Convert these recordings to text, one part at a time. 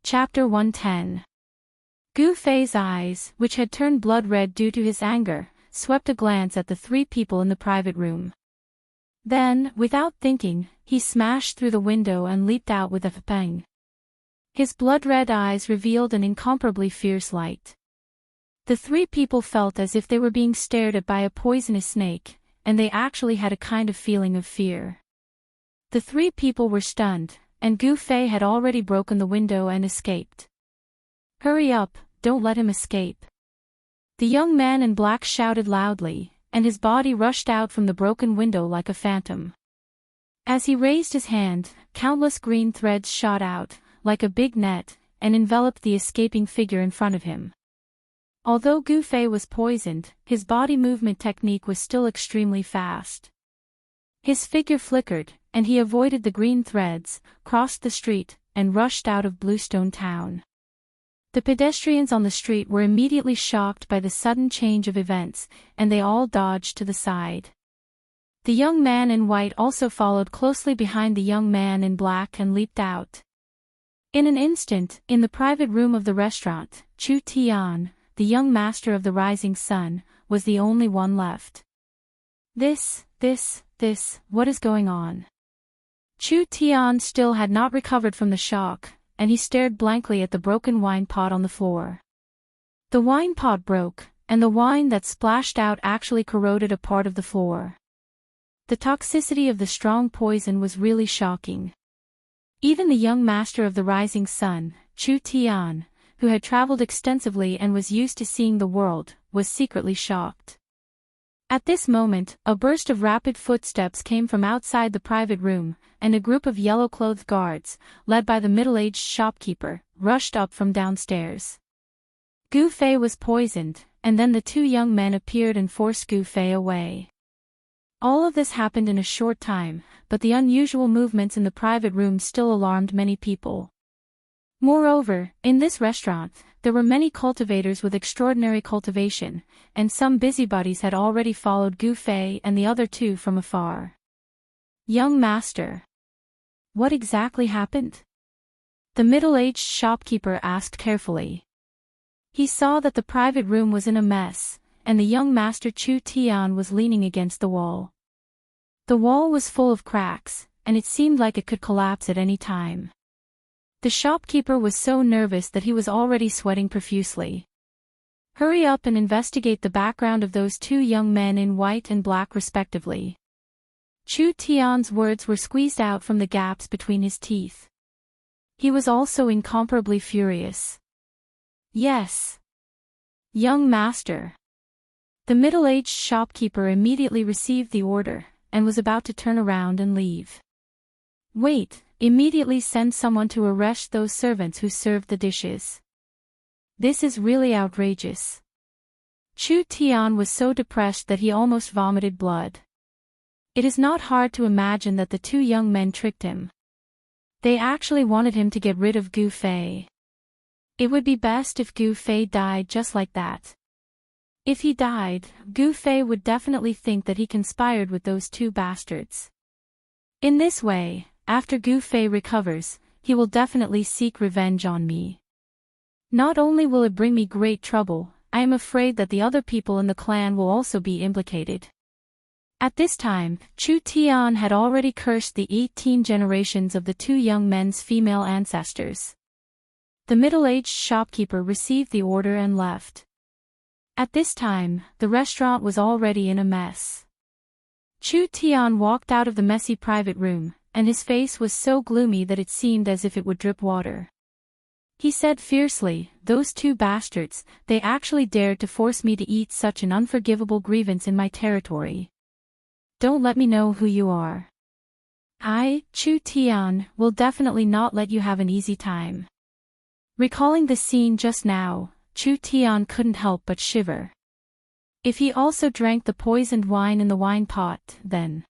Chapter 110. Gu Fei's eyes, which had turned blood red due to his anger, swept a glance at the three people in the private room. Then, without thinking, he smashed through the window and leaped out with a bang. His blood-red eyes revealed an incomparably fierce light. The three people felt as if they were being stared at by a poisonous snake, and they actually had a kind of feeling of fear. The three people were stunned, and Gu Fei had already broken the window and escaped. "Hurry up, don't let him escape." The young man in black shouted loudly, and his body rushed out from the broken window like a phantom. As he raised his hand, countless green threads shot out, like a big net, and enveloped the escaping figure in front of him. Although Gu Fei was poisoned, his body movement technique was still extremely fast. His figure flickered, and he avoided the green threads, crossed the street, and rushed out of Bluestone Town. The pedestrians on the street were immediately shocked by the sudden change of events, and they all dodged to the side. The young man in white also followed closely behind the young man in black and leaped out. In an instant, in the private room of the restaurant, Chu Tian, the young master of the rising sun, was the only one left. This, what is going on? Chu Tian still had not recovered from the shock, and he stared blankly at the broken wine pot on the floor. The wine pot broke, and the wine that splashed out actually corroded a part of the floor. The toxicity of the strong poison was really shocking. Even the young master of the rising sun, Chu Tian, who had traveled extensively and was used to seeing the world, was secretly shocked. At this moment, a burst of rapid footsteps came from outside the private room, and a group of yellow-clothed guards, led by the middle-aged shopkeeper, rushed up from downstairs. Gu Fei was poisoned, and then the two young men appeared and forced Gu Fei away. All of this happened in a short time, but the unusual movements in the private room still alarmed many people. Moreover, in this restaurant, there were many cultivators with extraordinary cultivation, and some busybodies had already followed Gu Fei and the other two from afar. "Young master. What exactly happened?" The middle-aged shopkeeper asked carefully. He saw that the private room was in a mess, and the young master Chu Tian was leaning against the wall. The wall was full of cracks, and it seemed like it could collapse at any time. The shopkeeper was so nervous that he was already sweating profusely. "Hurry up and investigate the background of those two young men in white and black respectively." Chu Tian's words were squeezed out from the gaps between his teeth. He was also incomparably furious. "Yes. Young master." The middle-aged shopkeeper immediately received the order, and was about to turn around and leave. "Wait, immediately send someone to arrest those servants who served the dishes. This is really outrageous." Chu Tian was so depressed that he almost vomited blood. It is not hard to imagine that the two young men tricked him. They actually wanted him to get rid of Gu Fei. It would be best if Gu Fei died just like that. If he died, Gu Fei would definitely think that he conspired with those two bastards. In this way, after Gu Fei recovers, he will definitely seek revenge on me. Not only will it bring me great trouble, I am afraid that the other people in the clan will also be implicated. At this time, Chu Tian had already cursed the 18 generations of the two young men's female ancestors. The middle-aged shopkeeper received the order and left. At this time, the restaurant was already in a mess. Chu Tian walked out of the messy private room, and his face was so gloomy that it seemed as if it would drip water. He said fiercely, "Those two bastards, they actually dared to force me to eat such an unforgivable grievance in my territory. Don't let me know who you are. I, Chu Tian, will definitely not let you have an easy time." Recalling the scene just now, Chu Tian couldn't help but shiver. If he also drank the poisoned wine in the wine pot, then...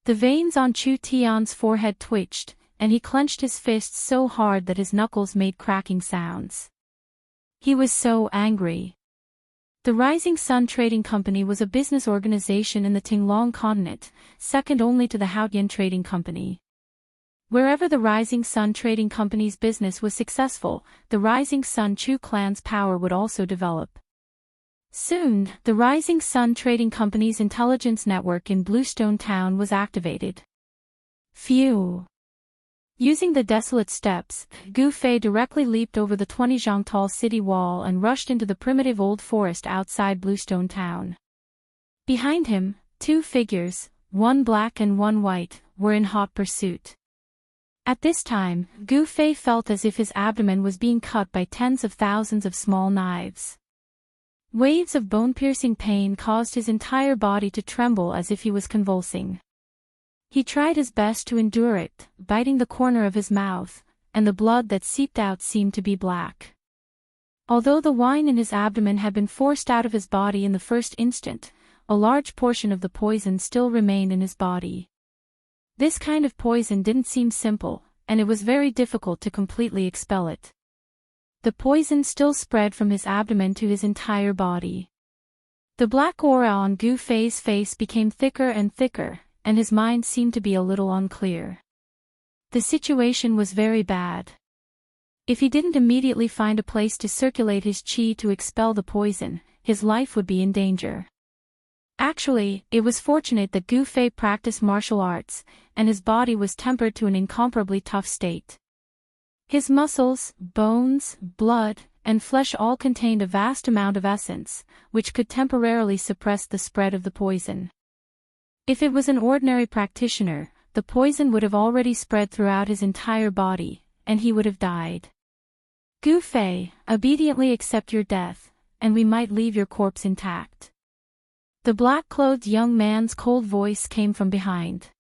The veins on Chu Tian's forehead twitched, and he clenched his fists so hard that his knuckles made cracking sounds. He was so angry. The Rising Sun Trading Company was a business organization in the Tinglong continent, second only to the Haotian Trading Company. Wherever the Rising Sun Trading Company's business was successful, the Rising Sun Chu clan's power would also develop. Soon, the Rising Sun Trading Company's intelligence network in Bluestone Town was activated. Phew! Using the desolate steps, Gu Fei directly leaped over the 20-zhang tall city wall and rushed into the primitive old forest outside Bluestone Town. Behind him, two figures, one black and one white, were in hot pursuit. At this time, Gu Fei felt as if his abdomen was being cut by tens of thousands of small knives. Waves of bone-piercing pain caused his entire body to tremble as if he was convulsing. He tried his best to endure it, biting the corner of his mouth, and the blood that seeped out seemed to be black. Although the wine in his abdomen had been forced out of his body in the first instant, a large portion of the poison still remained in his body. This kind of poison didn't seem simple, and it was very difficult to completely expel it. The poison still spread from his abdomen to his entire body. The black aura on Gu Fei's face became thicker and thicker, and his mind seemed to be a little unclear. The situation was very bad. If he didn't immediately find a place to circulate his qi to expel the poison, his life would be in danger. Actually, it was fortunate that Gu Fei practiced martial arts, and his body was tempered to an incomparably tough state. His muscles, bones, blood, and flesh all contained a vast amount of essence, which could temporarily suppress the spread of the poison. If it was an ordinary practitioner, the poison would have already spread throughout his entire body, and he would have died. Gu Fei, obediently accept your death, and we might leave your corpse intact. The black-clothed young man's cold voice came from behind.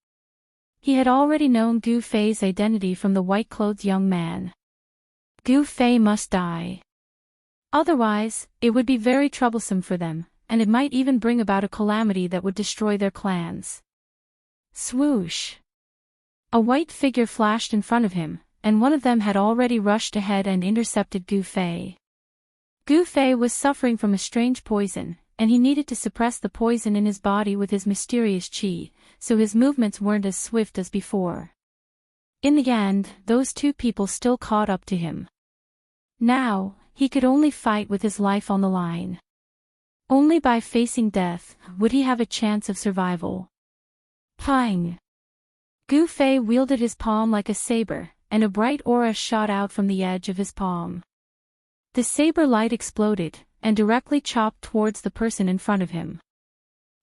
He had already known Gu Fei's identity from the white-clothed young man. Gu Fei must die. Otherwise, it would be very troublesome for them, and it might even bring about a calamity that would destroy their clans. Swoosh! A white figure flashed in front of him, and one of them had already rushed ahead and intercepted Gu Fei. Gu Fei was suffering from a strange poison, and he needed to suppress the poison in his body with his mysterious qi, so his movements weren't as swift as before. In the end, those two people still caught up to him. Now, he could only fight with his life on the line. Only by facing death would he have a chance of survival. Pang! Gu Fei wielded his palm like a saber, and a bright aura shot out from the edge of his palm. The saber light exploded, and directly chopped towards the person in front of him.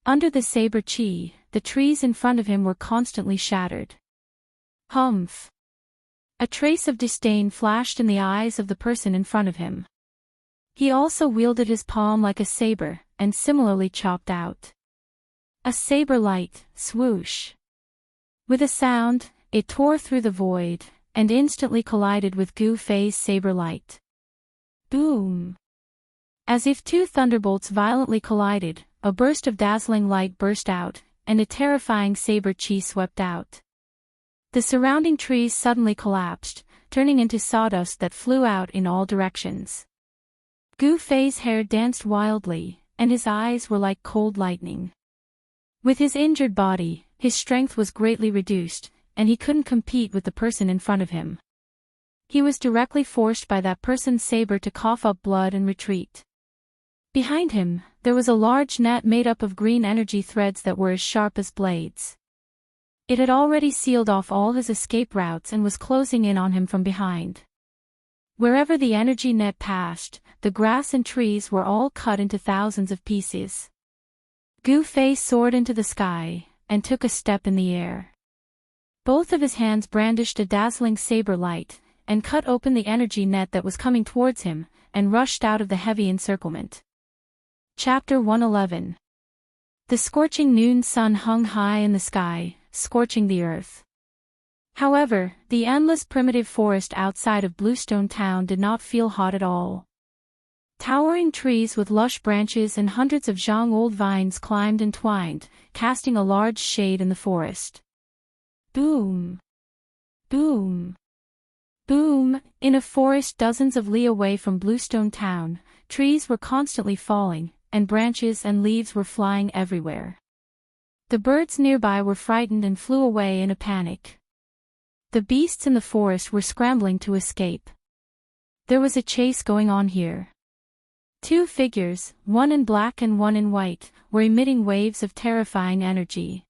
Under the saber qi, the trees in front of him were constantly shattered. Humph! A trace of disdain flashed in the eyes of the person in front of him. He also wielded his palm like a saber, and similarly chopped out. A saber light, swoosh! With a sound, it tore through the void, and instantly collided with Gu Fei's saber light. Boom! As if two thunderbolts violently collided, a burst of dazzling light burst out, and a terrifying saber qi swept out. The surrounding trees suddenly collapsed, turning into sawdust that flew out in all directions. Gu Fei's hair danced wildly, and his eyes were like cold lightning. With his injured body, his strength was greatly reduced, and he couldn't compete with the person in front of him. He was directly forced by that person's saber to cough up blood and retreat. Behind him, there was a large net made up of green energy threads that were as sharp as blades. It had already sealed off all his escape routes and was closing in on him from behind. Wherever the energy net passed, the grass and trees were all cut into thousands of pieces. Gu Fei soared into the sky, and took a step in the air. Both of his hands brandished a dazzling saber light, and cut open the energy net that was coming towards him, and rushed out of the heavy encirclement. Chapter 111. The scorching noon sun hung high in the sky, scorching the earth. However, the endless primitive forest outside of Bluestone Town did not feel hot at all. Towering trees with lush branches and hundreds of zhang-old vines climbed and twined, casting a large shade in the forest. Boom! Boom! Boom! In a forest dozens of li away from Bluestone Town, trees were constantly falling, and branches and leaves were flying everywhere. The birds nearby were frightened and flew away in a panic. The beasts in the forest were scrambling to escape. There was a chase going on here. Two figures, one in black and one in white, were emitting waves of terrifying energy.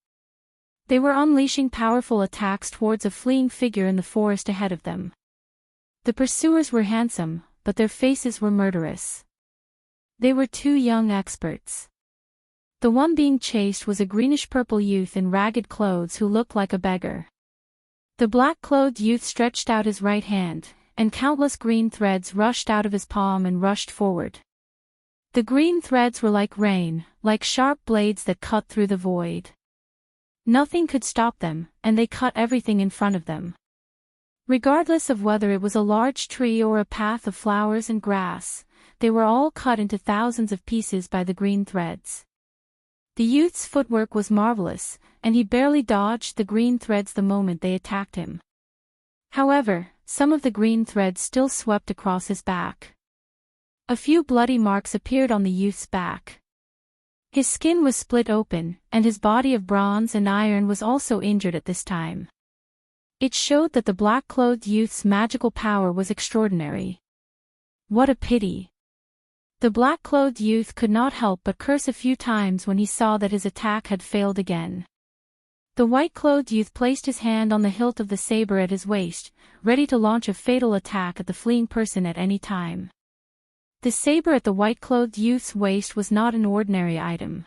They were unleashing powerful attacks towards a fleeing figure in the forest ahead of them. The pursuers were handsome, but their faces were murderous. They were two young experts. The one being chased was a greenish-purple youth in ragged clothes who looked like a beggar. The black-clothed youth stretched out his right hand, and countless green threads rushed out of his palm and rushed forward. The green threads were like rain, like sharp blades that cut through the void. Nothing could stop them, and they cut everything in front of them. Regardless of whether it was a large tree or a path of flowers and grass, they were all cut into thousands of pieces by the green threads. The youth's footwork was marvelous, and he barely dodged the green threads the moment they attacked him. However, some of the green threads still swept across his back. A few bloody marks appeared on the youth's back. His skin was split open, and his body of bronze and iron was also injured at this time. It showed that the black-clothed youth's magical power was extraordinary. What a pity! The black-clothed youth could not help but curse a few times when he saw that his attack had failed again. The white-clothed youth placed his hand on the hilt of the saber at his waist, ready to launch a fatal attack at the fleeing person at any time. The saber at the white-clothed youth's waist was not an ordinary item.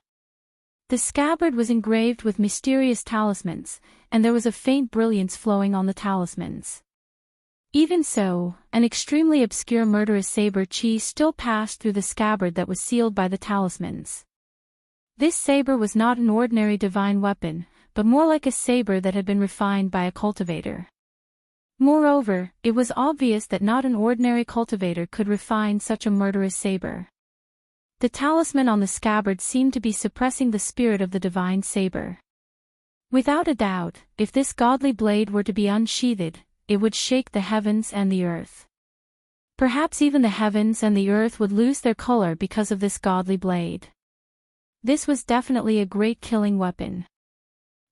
The scabbard was engraved with mysterious talismans, and there was a faint brilliance flowing on the talismans. Even so, an extremely obscure murderous saber chi still passed through the scabbard that was sealed by the talismans. This saber was not an ordinary divine weapon, but more like a saber that had been refined by a cultivator. Moreover, it was obvious that not an ordinary cultivator could refine such a murderous saber. The talisman on the scabbard seemed to be suppressing the spirit of the divine saber. Without a doubt, if this godly blade were to be unsheathed, it would shake the heavens and the earth. Perhaps even the heavens and the earth would lose their color because of this godly blade. This was definitely a great killing weapon.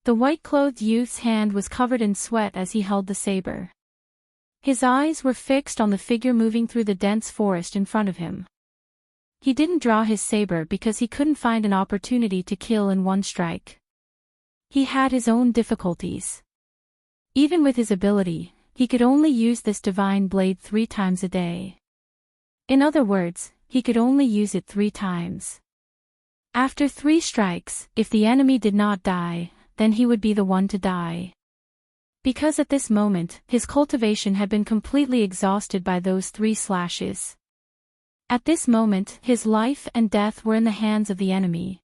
The white-clothed youth's hand was covered in sweat as he held the saber. His eyes were fixed on the figure moving through the dense forest in front of him. He didn't draw his saber because he couldn't find an opportunity to kill in one strike. He had his own difficulties. Even with his ability, he could only use this divine blade 3 times a day. In other words, he could only use it 3 times. After 3 strikes, if the enemy did not die, then he would be the one to die. Because at this moment, his cultivation had been completely exhausted by those 3 slashes. At this moment, his life and death were in the hands of the enemy.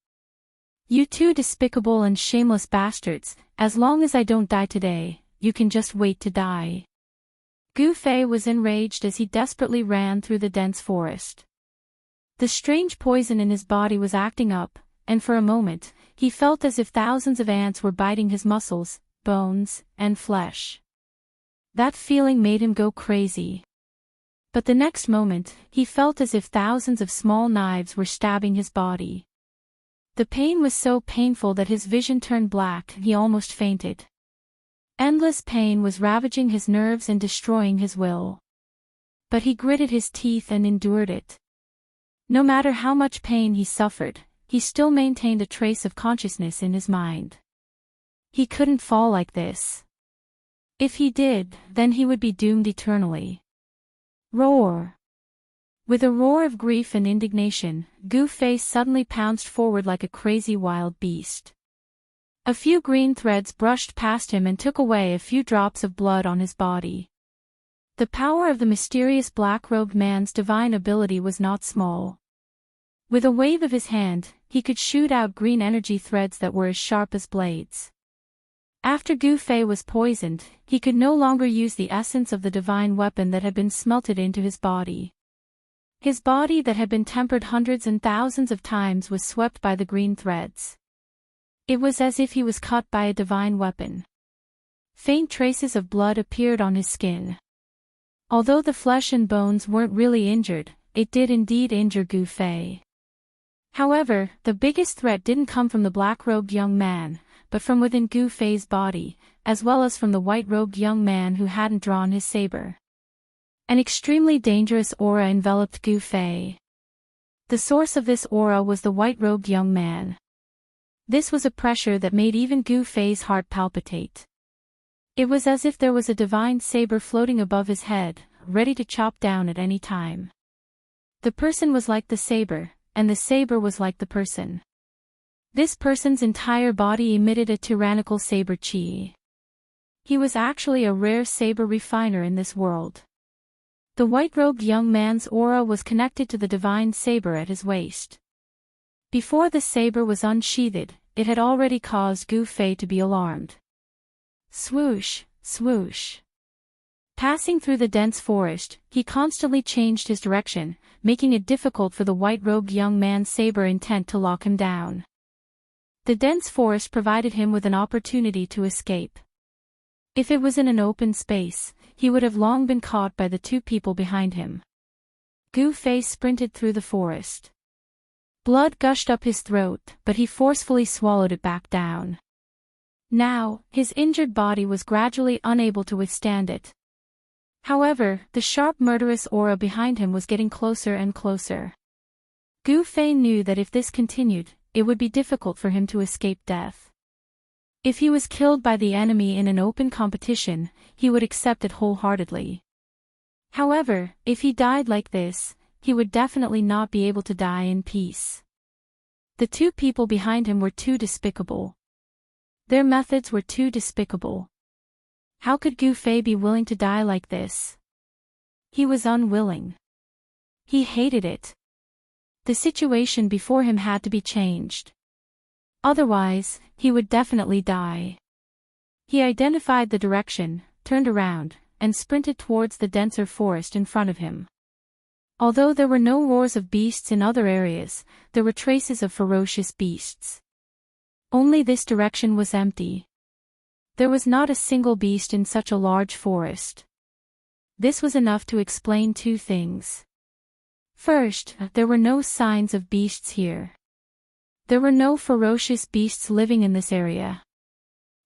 You two despicable and shameless bastards, as long as I don't die today, you can just wait to die. Gu Fei was enraged as he desperately ran through the dense forest. The strange poison in his body was acting up, and for a moment, he felt as if thousands of ants were biting his muscles, bones, and flesh. That feeling made him go crazy. But the next moment, he felt as if thousands of small knives were stabbing his body. The pain was so painful that his vision turned black and he almost fainted. Endless pain was ravaging his nerves and destroying his will. But he gritted his teeth and endured it. No matter how much pain he suffered, he still maintained a trace of consciousness in his mind. He couldn't fall like this. If he did, then he would be doomed eternally. Roar! With a roar of grief and indignation, Gu Fei suddenly pounced forward like a crazy wild beast. A few green threads brushed past him and took away a few drops of blood on his body. The power of the mysterious black-robed man's divine ability was not small. With a wave of his hand, he could shoot out green energy threads that were as sharp as blades. After Gu Fei was poisoned, he could no longer use the essence of the divine weapon that had been smelted into his body. His body that had been tempered hundreds and thousands of times was swept by the green threads. It was as if he was cut by a divine weapon. Faint traces of blood appeared on his skin. Although the flesh and bones weren't really injured, it did indeed injure Gu Fei. However, the biggest threat didn't come from the black-robed young man, but from within Gu Fei's body, as well as from the white-robed young man who hadn't drawn his saber. An extremely dangerous aura enveloped Gu Fei. The source of this aura was the white-robed young man. This was a pressure that made even Gu Fei's heart palpitate. It was as if there was a divine saber floating above his head, ready to chop down at any time. The person was like the saber, and the saber was like the person. This person's entire body emitted a tyrannical saber chi. He was actually a rare saber refiner in this world. The white-robed young man's aura was connected to the divine saber at his waist. Before the saber was unsheathed, it had already caused Gu Fei to be alarmed. Swoosh, swoosh. Passing through the dense forest, he constantly changed his direction, making it difficult for the white-robed young man's saber intent to lock him down. The dense forest provided him with an opportunity to escape. If it was in an open space, he would have long been caught by the two people behind him. Gu Fei sprinted through the forest. Blood gushed up his throat, but he forcefully swallowed it back down. Now, his injured body was gradually unable to withstand it. However, the sharp murderous aura behind him was getting closer and closer. Gu Fei knew that if this continued, it would be difficult for him to escape death. If he was killed by the enemy in an open competition, he would accept it wholeheartedly. However, if he died like this, he would definitely not be able to die in peace. The two people behind him were too despicable. Their methods were too despicable. How could Gu Fei be willing to die like this? He was unwilling. He hated it. The situation before him had to be changed. Otherwise, he would definitely die. He identified the direction, turned around, and sprinted towards the denser forest in front of him. Although there were no roars of beasts in other areas, there were traces of ferocious beasts. Only this direction was empty. There was not a single beast in such a large forest. This was enough to explain two things. First, there were no signs of beasts here. There were no ferocious beasts living in this area.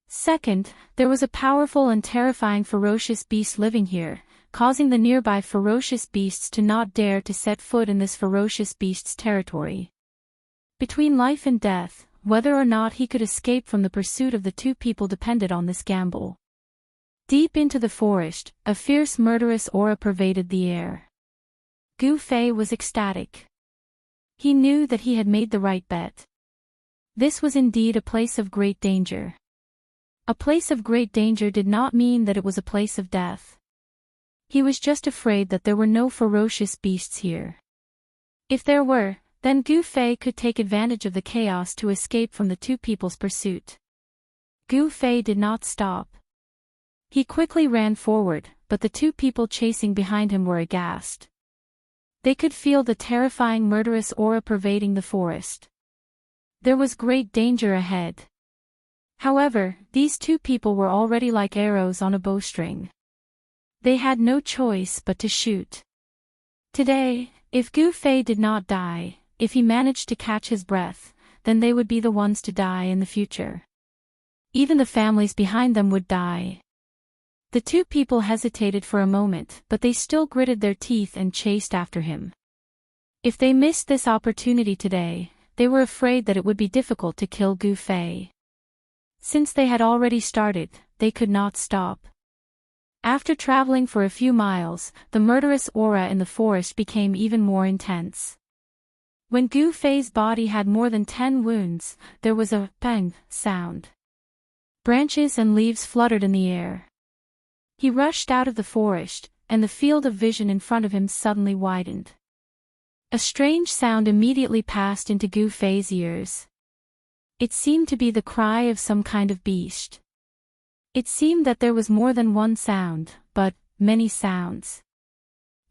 Second, there was a powerful and terrifying ferocious beast living here, causing the nearby ferocious beasts to not dare to set foot in this ferocious beast's territory. Between life and death, whether or not he could escape from the pursuit of the two people depended on this gamble. Deep into the forest, a fierce murderous aura pervaded the air. Gu Fei was ecstatic. He knew that he had made the right bet. This was indeed a place of great danger. A place of great danger did not mean that it was a place of death. He was just afraid that there were no ferocious beasts here. If there were, then Gu Fei could take advantage of the chaos to escape from the two people's pursuit. Gu Fei did not stop. He quickly ran forward, but the two people chasing behind him were aghast. They could feel the terrifying murderous aura pervading the forest. There was great danger ahead. However, these two people were already like arrows on a bowstring. They had no choice but to shoot. Today, if Gu Fei did not die, if he managed to catch his breath, then they would be the ones to die in the future. Even the families behind them would die. The two people hesitated for a moment, but they still gritted their teeth and chased after him. If they missed this opportunity today, they were afraid that it would be difficult to kill Gu Fei. Since they had already started, they could not stop. After traveling for a few miles, the murderous aura in the forest became even more intense. When Gu Fei's body had more than 10 wounds, there was a bang sound. Branches and leaves fluttered in the air. He rushed out of the forest, and the field of vision in front of him suddenly widened. A strange sound immediately passed into Gu Fei's ears. It seemed to be the cry of some kind of beast. It seemed that there was more than one sound, but many sounds.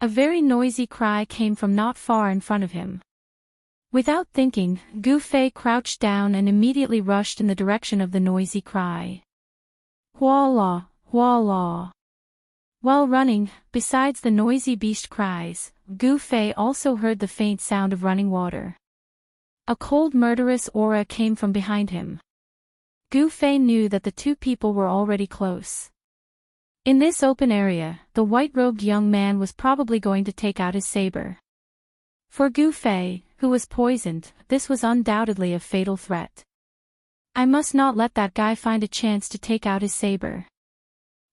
A very noisy cry came from not far in front of him. Without thinking, Gu Fei crouched down and immediately rushed in the direction of the noisy cry. Huala, huala. While running, besides the noisy beast cries, Gu Fei also heard the faint sound of running water. A cold murderous aura came from behind him. Gu Fei knew that the two people were already close. In this open area, the white-robed young man was probably going to take out his saber. For Gu Fei, who was poisoned, this was undoubtedly a fatal threat. I must not let that guy find a chance to take out his saber.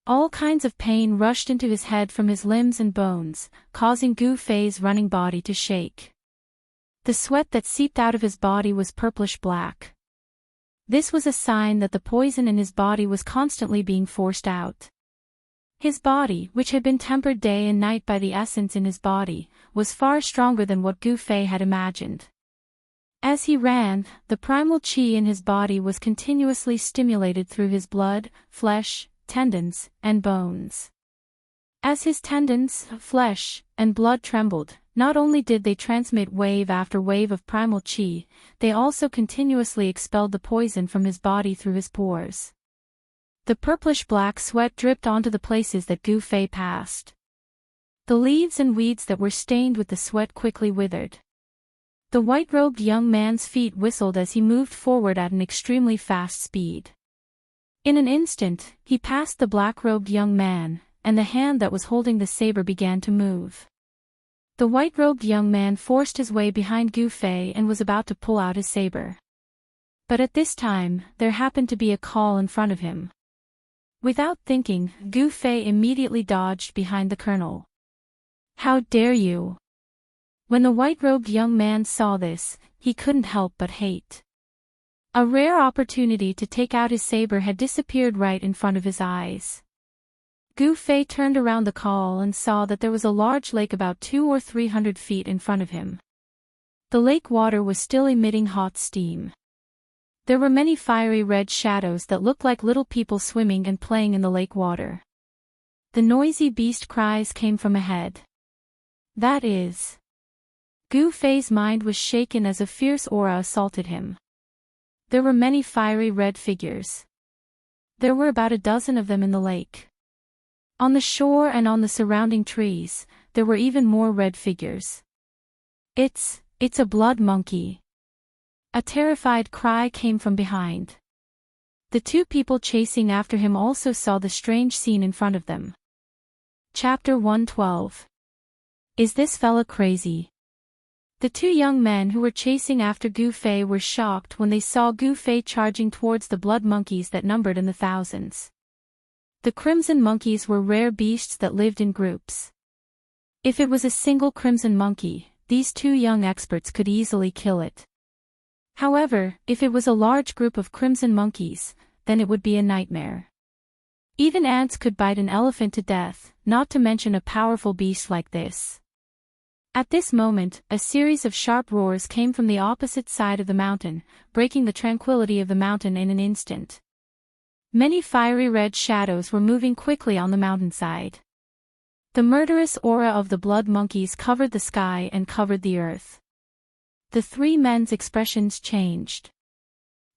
All kinds of pain rushed into his head from his limbs and bones, causing Gu Fei's running body to shake. The sweat that seeped out of his body was purplish-black. This was a sign that the poison in his body was constantly being forced out. His body, which had been tempered day and night by the essence in his body, was far stronger than what Gu Fei had imagined. As he ran, the primal qi in his body was continuously stimulated through his blood, flesh, tendons, and bones. As his tendons, flesh, and blood trembled, not only did they transmit wave after wave of primal qi, they also continuously expelled the poison from his body through his pores. The purplish-black sweat dripped onto the places that Gu Fei passed. The leaves and weeds that were stained with the sweat quickly withered. The white-robed young man's feet whistled as he moved forward at an extremely fast speed. In an instant, he passed the black-robed young man, and the hand that was holding the saber began to move. The white-robed young man forced his way behind Gu Fei and was about to pull out his saber. But at this time, there happened to be a call in front of him. Without thinking, Gu Fei immediately dodged behind the colonel. "How dare you!" When the white-robed young man saw this, he couldn't help but hate. A rare opportunity to take out his saber had disappeared right in front of his eyes. Gu Fei turned around the call and saw that there was a large lake about 200 or 300 feet in front of him. The lake water was still emitting hot steam. There were many fiery red shadows that looked like little people swimming and playing in the lake water. The noisy beast cries came from ahead. That is. Gu Fei's mind was shaken as a fierce aura assaulted him. There were many fiery red figures. There were about a dozen of them in the lake. On the shore and on the surrounding trees, there were even more red figures. It's a blood monkey. A terrified cry came from behind. The two people chasing after him also saw the strange scene in front of them. Chapter 112. Is this fella crazy? The two young men who were chasing after Gu Fei were shocked when they saw Gu Fei charging towards the blood monkeys that numbered in the thousands. The crimson monkeys were rare beasts that lived in groups. If it was a single crimson monkey, these two young experts could easily kill it. However, if it was a large group of crimson monkeys, then it would be a nightmare. Even ants could bite an elephant to death, not to mention a powerful beast like this. At this moment, a series of sharp roars came from the opposite side of the mountain, breaking the tranquility of the mountain in an instant. Many fiery red shadows were moving quickly on the mountainside. The murderous aura of the blood monkeys covered the sky and covered the earth. The three men's expressions changed.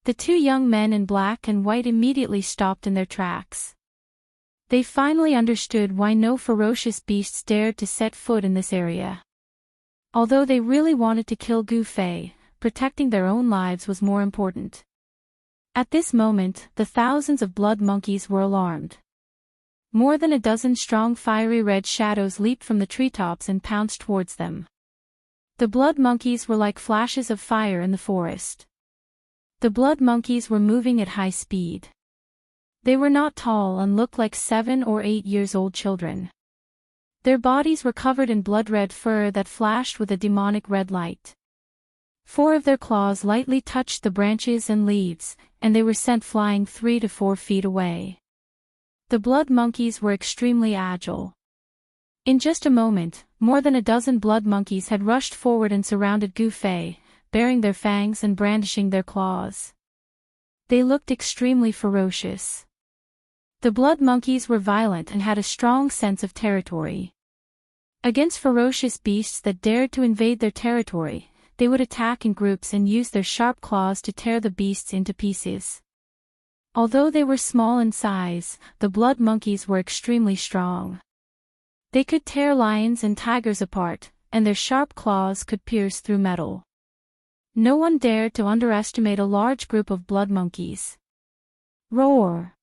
The two young men in black and white immediately stopped in their tracks. They finally understood why no ferocious beasts dared to set foot in this area. Although they really wanted to kill Gu Fei, protecting their own lives was more important. At this moment, the thousands of blood monkeys were alarmed. More than a dozen strong fiery red shadows leaped from the treetops and pounced towards them. The blood monkeys were like flashes of fire in the forest. The blood monkeys were moving at high speed. They were not tall and looked like 7 or 8 years old children. Their bodies were covered in blood-red fur that flashed with a demonic red light. 4 of their claws lightly touched the branches and leaves, and they were sent flying 3 to 4 feet away. The blood monkeys were extremely agile. In just a moment, more than a dozen blood monkeys had rushed forward and surrounded Gu Fei, baring their fangs and brandishing their claws. They looked extremely ferocious. The blood monkeys were violent and had a strong sense of territory. Against ferocious beasts that dared to invade their territory, they would attack in groups and use their sharp claws to tear the beasts into pieces. Although they were small in size, the blood monkeys were extremely strong. They could tear lions and tigers apart, and their sharp claws could pierce through metal. No one dared to underestimate a large group of blood monkeys. Roar!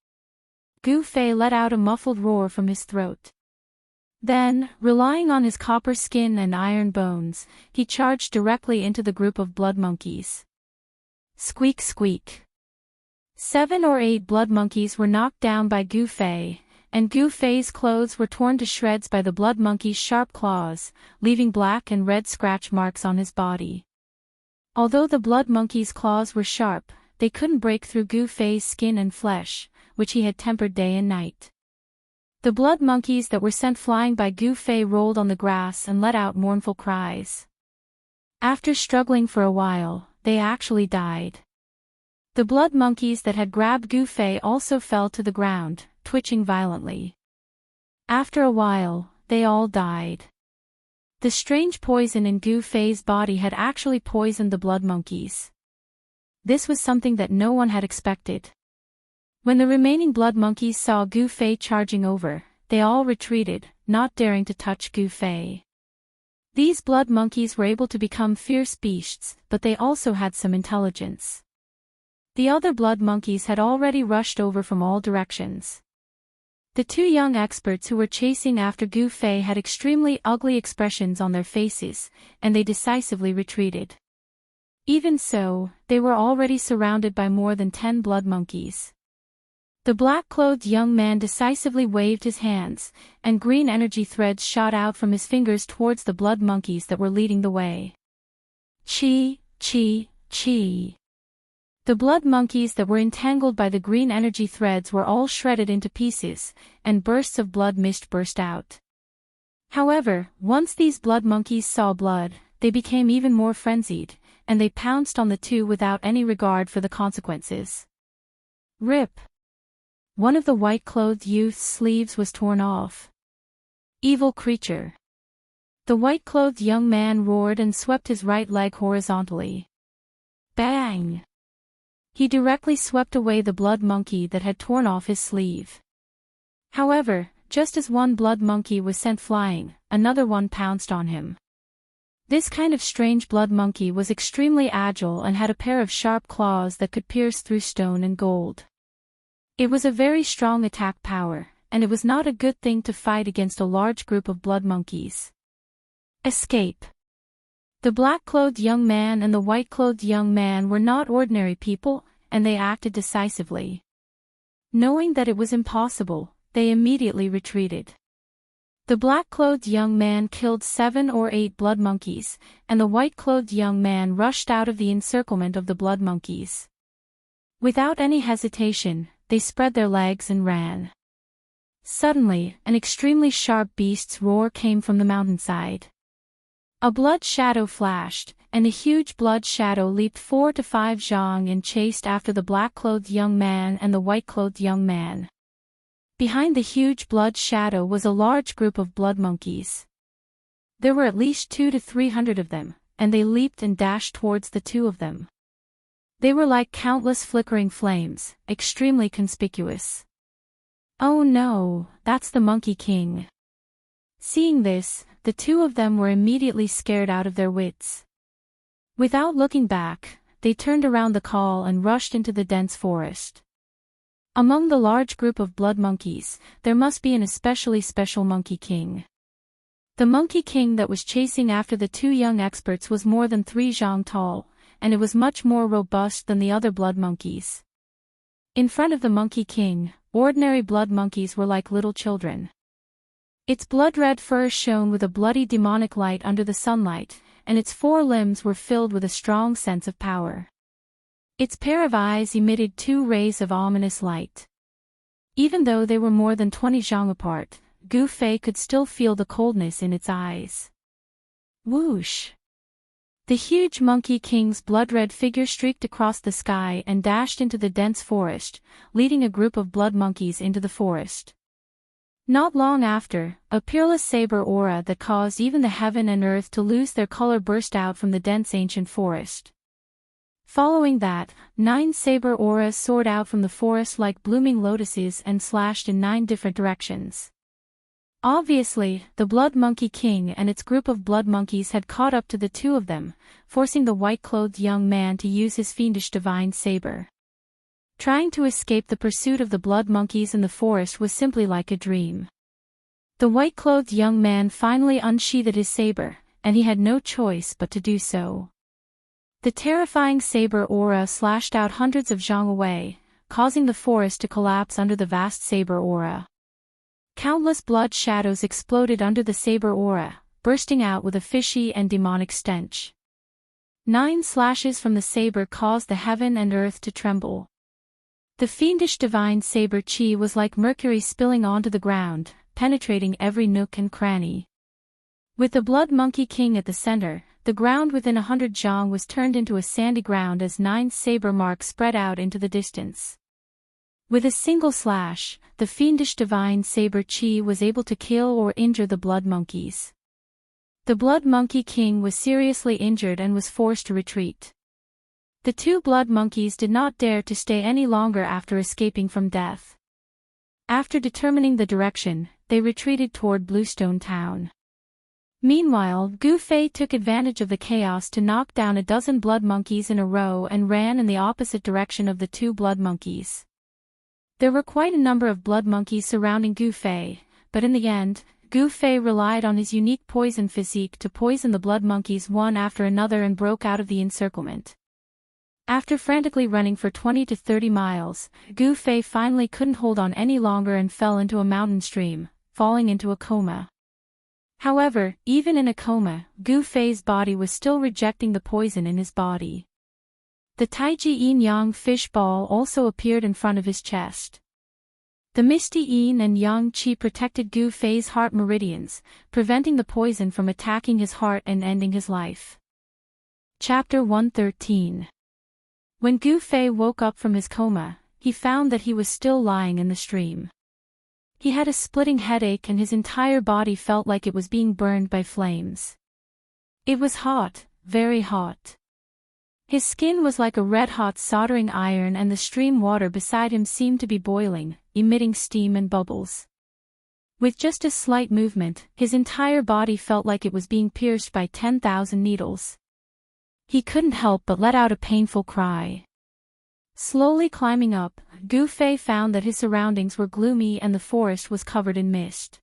Gu Fei let out a muffled roar from his throat. Then, relying on his copper skin and iron bones, he charged directly into the group of blood monkeys. Squeak squeak. 7 or 8 blood monkeys were knocked down by Gu Fei, and Gu Fei's clothes were torn to shreds by the blood monkey's sharp claws, leaving black and red scratch marks on his body. Although the blood monkey's claws were sharp, they couldn't break through Gu Fei's skin and flesh, which he had tempered day and night. The blood monkeys that were sent flying by Gu Fei rolled on the grass and let out mournful cries. After struggling for a while, they actually died. The blood monkeys that had grabbed Gu Fei also fell to the ground, twitching violently. After a while, they all died. The strange poison in Gu Fei's body had actually poisoned the blood monkeys. This was something that no one had expected. When the remaining blood monkeys saw Gu Fei charging over, they all retreated, not daring to touch Gu Fei. These blood monkeys were able to become fierce beasts, but they also had some intelligence. The other blood monkeys had already rushed over from all directions. The 2 young experts who were chasing after Gu Fei had extremely ugly expressions on their faces, and they decisively retreated. Even so, they were already surrounded by more than 10 blood monkeys. The black-clothed young man decisively waved his hands, and green energy threads shot out from his fingers towards the blood monkeys that were leading the way. Chi, chi, chi. The blood monkeys that were entangled by the green energy threads were all shredded into pieces, and bursts of blood mist burst out. However, once these blood monkeys saw blood, they became even more frenzied, and they pounced on the 2 without any regard for the consequences. Rip! One of the white-clothed youth's sleeves was torn off. Evil creature! The white-clothed young man roared and swept his right leg horizontally. Bang! He directly swept away the blood monkey that had torn off his sleeve. However, just as one blood monkey was sent flying, another one pounced on him. This kind of strange blood monkey was extremely agile and had a pair of sharp claws that could pierce through stone and gold. It was a very strong attack power, and it was not a good thing to fight against a large group of blood monkeys. Escape! The black-clothed young man and the white-clothed young man were not ordinary people, and they acted decisively. Knowing that it was impossible, they immediately retreated. The black-clothed young man killed 7 or 8 blood monkeys, and the white-clothed young man rushed out of the encirclement of the blood monkeys. Without any hesitation, they spread their legs and ran. Suddenly, an extremely sharp beast's roar came from the mountainside. A blood shadow flashed, and a huge blood shadow leaped 4 to 5 zhang and chased after the black-clothed young man and the white-clothed young man. Behind the huge blood shadow was a large group of blood monkeys. There were at least 200 to 300 of them, and they leaped and dashed towards the 2 of them. They were like countless flickering flames, extremely conspicuous. Oh no, that's the Monkey King. Seeing this, the 2 of them were immediately scared out of their wits. Without looking back, they turned around the call and rushed into the dense forest. Among the large group of blood monkeys, there must be an especially special Monkey King. The Monkey King that was chasing after the 2 young experts was more than 3 zhang tall, and it was much more robust than the other blood monkeys. In front of the Monkey King, ordinary blood monkeys were like little children. Its blood-red fur shone with a bloody demonic light under the sunlight, and its 4 limbs were filled with a strong sense of power. Its pair of eyes emitted 2 rays of ominous light. Even though they were more than 20 zhang apart, Gu Fei could still feel the coldness in its eyes. Whoosh! The huge Monkey King's blood-red figure streaked across the sky and dashed into the dense forest, leading a group of blood monkeys into the forest. Not long after, a peerless saber aura that caused even the heaven and earth to lose their color burst out from the dense ancient forest. Following that, 9 saber auras soared out from the forest like blooming lotuses and slashed in 9 different directions. Obviously, the Blood Monkey King and its group of blood monkeys had caught up to the 2 of them, forcing the white-clothed young man to use his fiendish divine saber. Trying to escape the pursuit of the blood monkeys in the forest was simply like a dream. The white-clothed young man finally unsheathed his saber, and he had no choice but to do so. The terrifying saber aura slashed out hundreds of zhang away, causing the forest to collapse under the vast saber aura. Countless blood shadows exploded under the saber aura, bursting out with a fishy and demonic stench. 9 slashes from the saber caused the heaven and earth to tremble. The fiendish divine saber chi was like mercury spilling onto the ground, penetrating every nook and cranny. With the blood monkey king at the center, the ground within 100 zhang was turned into a sandy ground as 9 saber marks spread out into the distance. With a single slash, the fiendish divine saber chi was able to kill or injure the blood monkeys. The blood monkey king was seriously injured and was forced to retreat. The 2 blood monkeys did not dare to stay any longer after escaping from death. After determining the direction, they retreated toward Bluestone Town. Meanwhile, Gu Fei took advantage of the chaos to knock down a dozen blood monkeys in a row and ran in the opposite direction of the 2 blood monkeys. There were quite a number of blood monkeys surrounding Gu Fei, but in the end, Gu Fei relied on his unique poison physique to poison the blood monkeys one after another and broke out of the encirclement. After frantically running for 20 to 30 miles, Gu Fei finally couldn't hold on any longer and fell into a mountain stream, falling into a coma. However, even in a coma, Gu Fei's body was still rejecting the poison in his body. The Taiji Yin Yang fish ball also appeared in front of his chest. The misty yin and yang qi protected Gu Fei's heart meridians, preventing the poison from attacking his heart and ending his life. Chapter 113. When Gu Fei woke up from his coma, he found that he was still lying in the stream. He had a splitting headache and his entire body felt like it was being burned by flames. It was hot, very hot. His skin was like a red-hot soldering iron and the stream water beside him seemed to be boiling, emitting steam and bubbles. With just a slight movement, his entire body felt like it was being pierced by 10,000 needles. He couldn't help but let out a painful cry. Slowly climbing up, Gu Fei found that his surroundings were gloomy and the forest was covered in mist.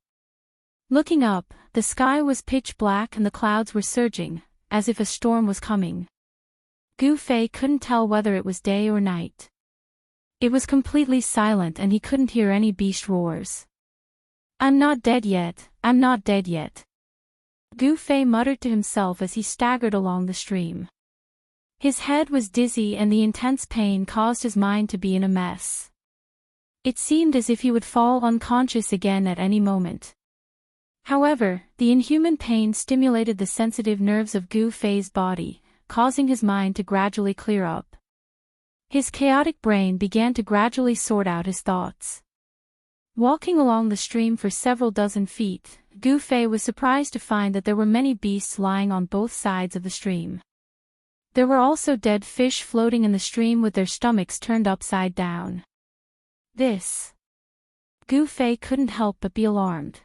Looking up, the sky was pitch black and the clouds were surging, as if a storm was coming. Gu Fei couldn't tell whether it was day or night. It was completely silent and he couldn't hear any beast roars. "I'm not dead yet, I'm not dead yet," Gu Fei muttered to himself as he staggered along the stream. His head was dizzy and the intense pain caused his mind to be in a mess. It seemed as if he would fall unconscious again at any moment. However, the inhuman pain stimulated the sensitive nerves of Gu Fei's body, causing his mind to gradually clear up. His chaotic brain began to gradually sort out his thoughts. Walking along the stream for several dozen feet, Gu Fei was surprised to find that there were many beasts lying on both sides of the stream. There were also dead fish floating in the stream with their stomachs turned upside down. Gu Fei couldn't help but be alarmed.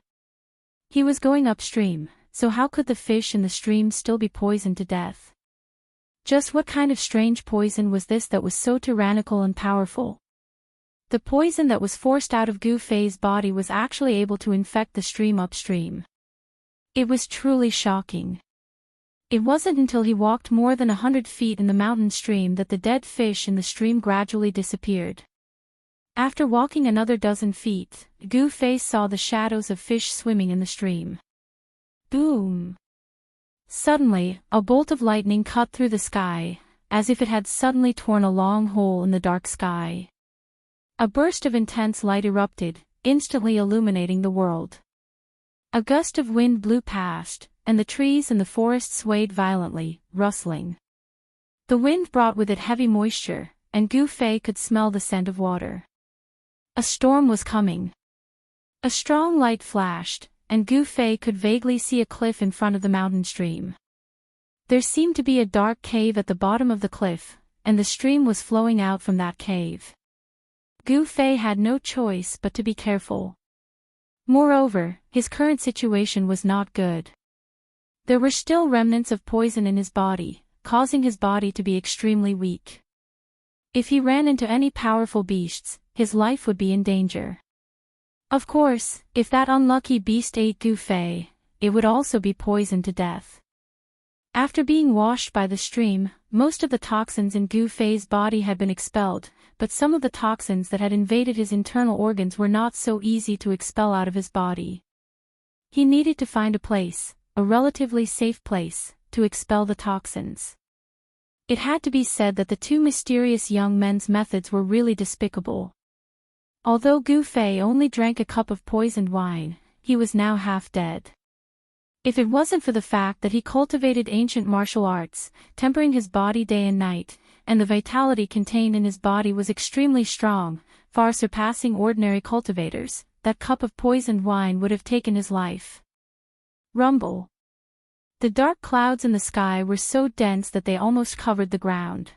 He was going upstream, so how could the fish in the stream still be poisoned to death? Just what kind of strange poison was this that was so tyrannical and powerful? The poison that was forced out of Gu Fei's body was actually able to infect the stream upstream. It was truly shocking. It wasn't until he walked more than 100 feet in the mountain stream that the dead fish in the stream gradually disappeared. After walking another dozen feet, Gu Fei saw the shadows of fish swimming in the stream. Boom! Suddenly, a bolt of lightning cut through the sky, as if it had suddenly torn a long hole in the dark sky. A burst of intense light erupted, instantly illuminating the world. A gust of wind blew past, and the trees in the forest swayed violently, rustling. The wind brought with it heavy moisture, and Gu Fei could smell the scent of water. A storm was coming. A strong light flashed, and Gu Fei could vaguely see a cliff in front of the mountain stream. There seemed to be a dark cave at the bottom of the cliff, and the stream was flowing out from that cave. Gu Fei had no choice but to be careful. Moreover, his current situation was not good. There were still remnants of poison in his body, causing his body to be extremely weak. If he ran into any powerful beasts, his life would be in danger. Of course, if that unlucky beast ate Gu Fei, it would also be poisoned to death. After being washed by the stream, most of the toxins in Gu Fei's body had been expelled, but some of the toxins that had invaded his internal organs were not so easy to expel out of his body. He needed to find a place, a relatively safe place, to expel the toxins. It had to be said that the two mysterious young men's methods were really despicable. Although Gu Fei only drank a cup of poisoned wine, he was now half dead. If it wasn't for the fact that he cultivated ancient martial arts, tempering his body day and night, and the vitality contained in his body was extremely strong, far surpassing ordinary cultivators, that cup of poisoned wine would have taken his life. Rumble. The dark clouds in the sky were so dense that they almost covered the ground.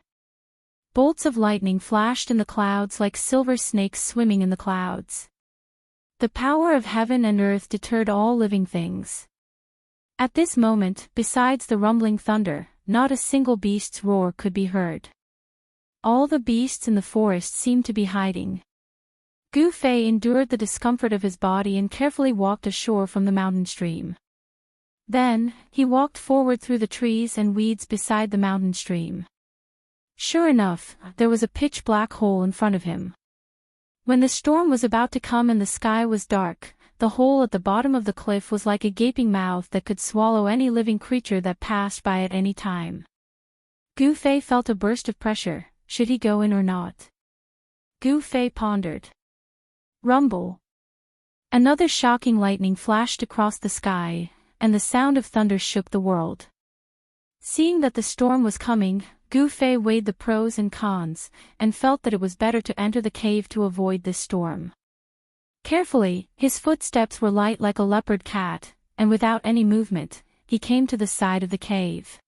Bolts of lightning flashed in the clouds like silver snakes swimming in the clouds. The power of heaven and earth deterred all living things. At this moment, besides the rumbling thunder, not a single beast's roar could be heard. All the beasts in the forest seemed to be hiding. Gu Fei endured the discomfort of his body and carefully walked ashore from the mountain stream. Then, he walked forward through the trees and weeds beside the mountain stream. Sure enough, there was a pitch-black hole in front of him. When the storm was about to come and the sky was dark, the hole at the bottom of the cliff was like a gaping mouth that could swallow any living creature that passed by at any time. Gu Fei felt a burst of pressure. Should he go in or not? Gu Fei pondered. Rumble. Another shocking lightning flashed across the sky, and the sound of thunder shook the world. Seeing that the storm was coming, Gu Fei weighed the pros and cons, and felt that it was better to enter the cave to avoid this storm. Carefully, his footsteps were light like a leopard cat, and without any movement, he came to the side of the cave.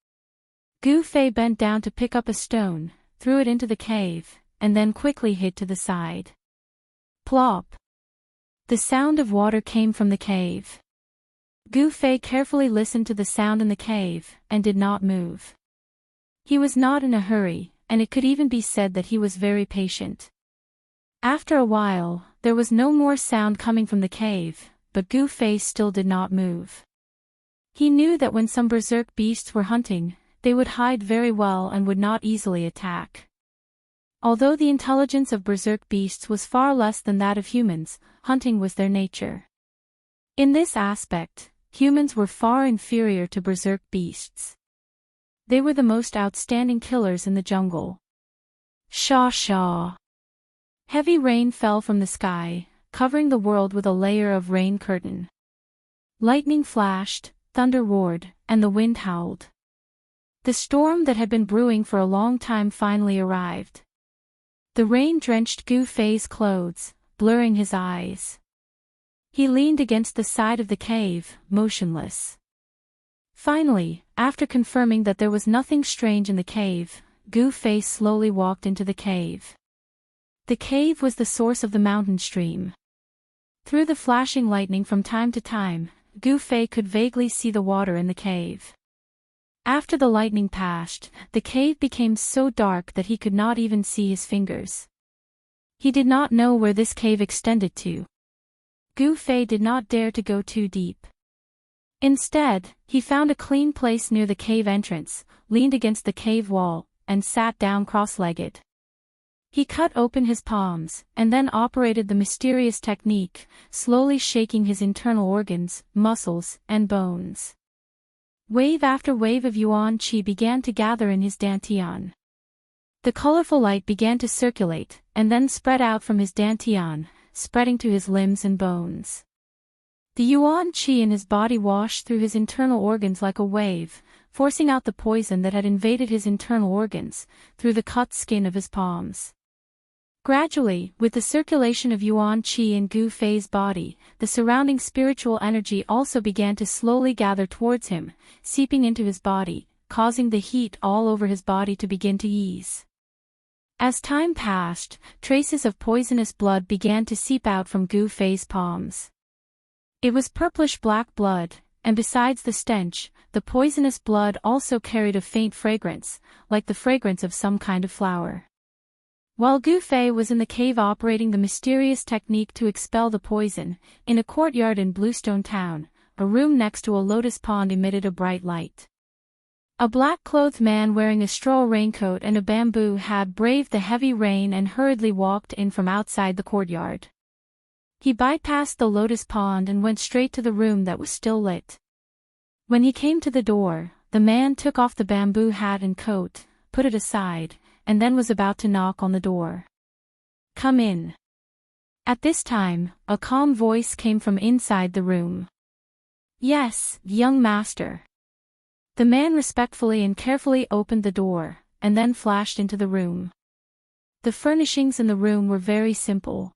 Gu Fei bent down to pick up a stone, threw it into the cave, and then quickly hid to the side. Plop! The sound of water came from the cave. Gu Fei carefully listened to the sound in the cave, and did not move. He was not in a hurry, and it could even be said that he was very patient. After a while, there was no more sound coming from the cave, but Gu Fei still did not move. He knew that when some berserk beasts were hunting, they would hide very well and would not easily attack. Although the intelligence of berserk beasts was far less than that of humans, hunting was their nature. In this aspect, humans were far inferior to berserk beasts. They were the most outstanding killers in the jungle. Shaw shaw. Heavy rain fell from the sky, covering the world with a layer of rain curtain. Lightning flashed, thunder roared, and the wind howled. The storm that had been brewing for a long time finally arrived. The rain drenched Gu Fei's clothes, blurring his eyes. He leaned against the side of the cave, motionless. Finally, after confirming that there was nothing strange in the cave, Gu Fei slowly walked into the cave. The cave was the source of the mountain stream. Through the flashing lightning from time to time, Gu Fei could vaguely see the water in the cave. After the lightning passed, the cave became so dark that he could not even see his fingers. He did not know where this cave extended to. Gu Fei did not dare to go too deep. Instead, he found a clean place near the cave entrance, leaned against the cave wall, and sat down cross-legged. He cut open his palms, and then operated the mysterious technique, slowly shaking his internal organs, muscles, and bones. Wave after wave of yuan qi began to gather in his dantian. The colorful light began to circulate, and then spread out from his dantian, spreading to his limbs and bones. The yuan qi in his body washed through his internal organs like a wave, forcing out the poison that had invaded his internal organs, through the cut skin of his palms. Gradually, with the circulation of yuan qi in Gu Fei's body, the surrounding spiritual energy also began to slowly gather towards him, seeping into his body, causing the heat all over his body to begin to ease. As time passed, traces of poisonous blood began to seep out from Gu Fei's palms. It was purplish-black blood, and besides the stench, the poisonous blood also carried a faint fragrance, like the fragrance of some kind of flower. While Gu Fei was in the cave operating the mysterious technique to expel the poison, in a courtyard in Bluestone Town, a room next to a lotus pond emitted a bright light. A black-clothed man wearing a straw raincoat and a bamboo hat braved the heavy rain and hurriedly walked in from outside the courtyard. He bypassed the lotus pond and went straight to the room that was still lit. When he came to the door, the man took off the bamboo hat and coat, put it aside, and then was about to knock on the door. "Come in." At this time, a calm voice came from inside the room. "Yes, young master." The man respectfully and carefully opened the door, and then flashed into the room. The furnishings in the room were very simple.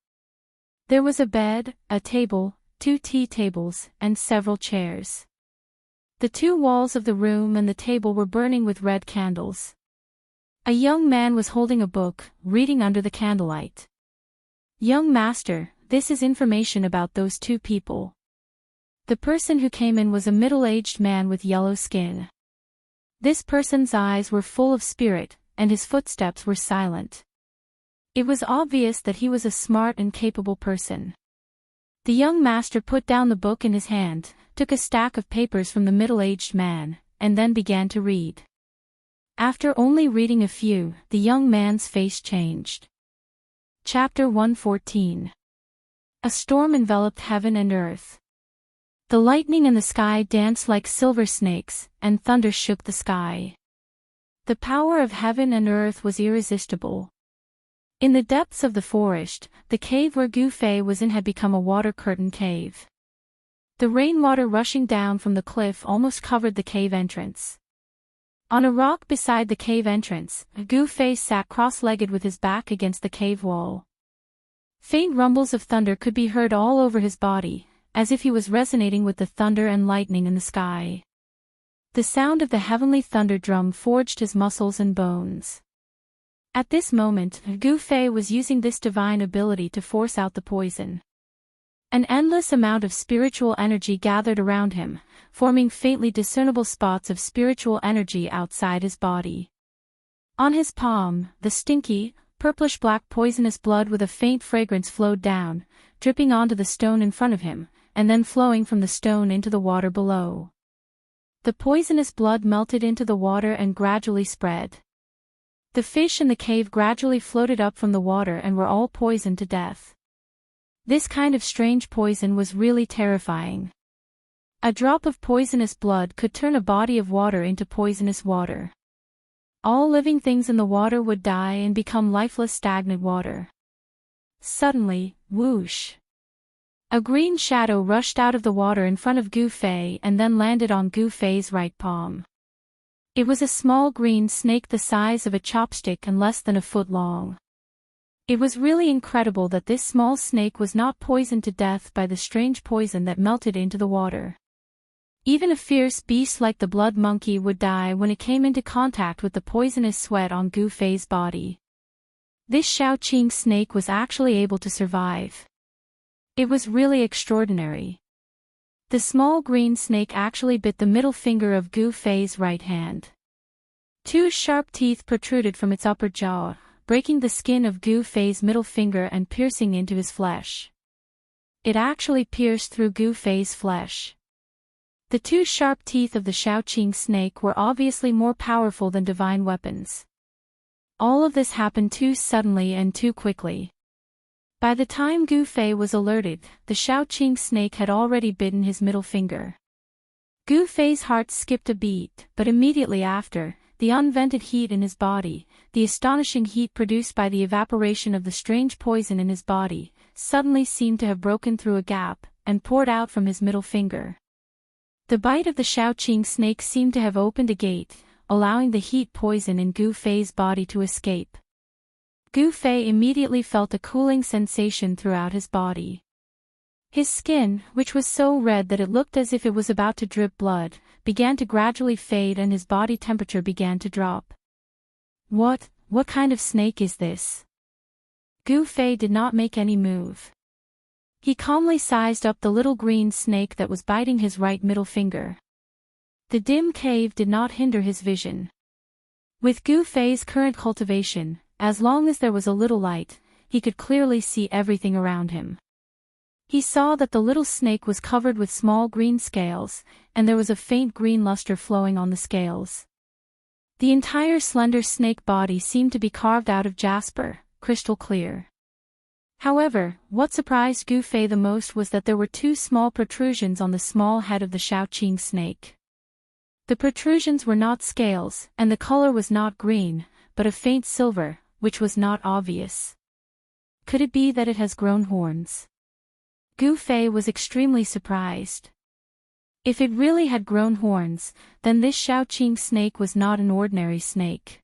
There was a bed, a table, 2 tea tables, and several chairs. The 2 walls of the room and the table were burning with red candles. A young man was holding a book, reading under the candlelight. "Young master, this is information about those 2 people." The person who came in was a middle-aged man with yellow skin. This person's eyes were full of spirit, and his footsteps were silent. It was obvious that he was a smart and capable person. The young master put down the book in his hand, took a stack of papers from the middle-aged man, and then began to read. After only reading a few, the young man's face changed. Chapter 114. A storm enveloped heaven and earth. The lightning in the sky danced like silver snakes, and thunder shook the sky. The power of heaven and earth was irresistible. In the depths of the forest, the cave where Gu Fei was in had become a water-curtain cave. The rainwater rushing down from the cliff almost covered the cave entrance. On a rock beside the cave entrance, Gu Fei sat cross-legged with his back against the cave wall. Faint rumbles of thunder could be heard all over his body, as if he was resonating with the thunder and lightning in the sky. The sound of the heavenly thunder drum forged his muscles and bones. At this moment, Gu Fei was using this divine ability to force out the poison. An endless amount of spiritual energy gathered around him, forming faintly discernible spots of spiritual energy outside his body. On his palm, the stinky, purplish-black poisonous blood with a faint fragrance flowed down, dripping onto the stone in front of him, and then flowing from the stone into the water below. The poisonous blood melted into the water and gradually spread. The fish in the cave gradually floated up from the water and were all poisoned to death. This kind of strange poison was really terrifying. A drop of poisonous blood could turn a body of water into poisonous water. All living things in the water would die and become lifeless stagnant water. Suddenly, whoosh! A green shadow rushed out of the water in front of Gu Fei and then landed on Gu Fei's right palm. It was a small green snake the size of a chopstick and less than a foot long. It was really incredible that this small snake was not poisoned to death by the strange poison that melted into the water. Even a fierce beast like the blood monkey would die when it came into contact with the poisonous sweat on Gu Fei's body. This Shaoqing snake was actually able to survive. It was really extraordinary. The small green snake actually bit the middle finger of Gu Fei's right hand. 2 sharp teeth protruded from its upper jaw, breaking the skin of Gu Fei's middle finger and piercing into his flesh. It actually pierced through Gu Fei's flesh. The 2 sharp teeth of the Shaoqing snake were obviously more powerful than divine weapons. All of this happened too suddenly and too quickly. By the time Gu Fei was alerted, the Shaoqing snake had already bitten his middle finger. Gu Fei's heart skipped a beat, but immediately after, the unvented heat in his body, the astonishing heat produced by the evaporation of the strange poison in his body, suddenly seemed to have broken through a gap, and poured out from his middle finger. The bite of the Shaoqing snake seemed to have opened a gate, allowing the heat poison in Gu Fei's body to escape. Gu Fei immediately felt a cooling sensation throughout his body. His skin, which was so red that it looked as if it was about to drip blood, began to gradually fade and his body temperature began to drop. What kind of snake is this? Gu Fei did not make any move. He calmly sized up the little green snake that was biting his right middle finger. The dim cave did not hinder his vision. With Gu Fei's current cultivation, as long as there was a little light, he could clearly see everything around him. He saw that the little snake was covered with small green scales, and there was a faint green luster flowing on the scales. The entire slender snake body seemed to be carved out of jasper, crystal clear. However, what surprised Gu Fei the most was that there were two small protrusions on the small head of the Shaoqing snake. The protrusions were not scales, and the color was not green, but a faint silver, which was not obvious. Could it be that it has grown horns? Gu Fei was extremely surprised. If it really had grown horns, then this Shaoqing snake was not an ordinary snake.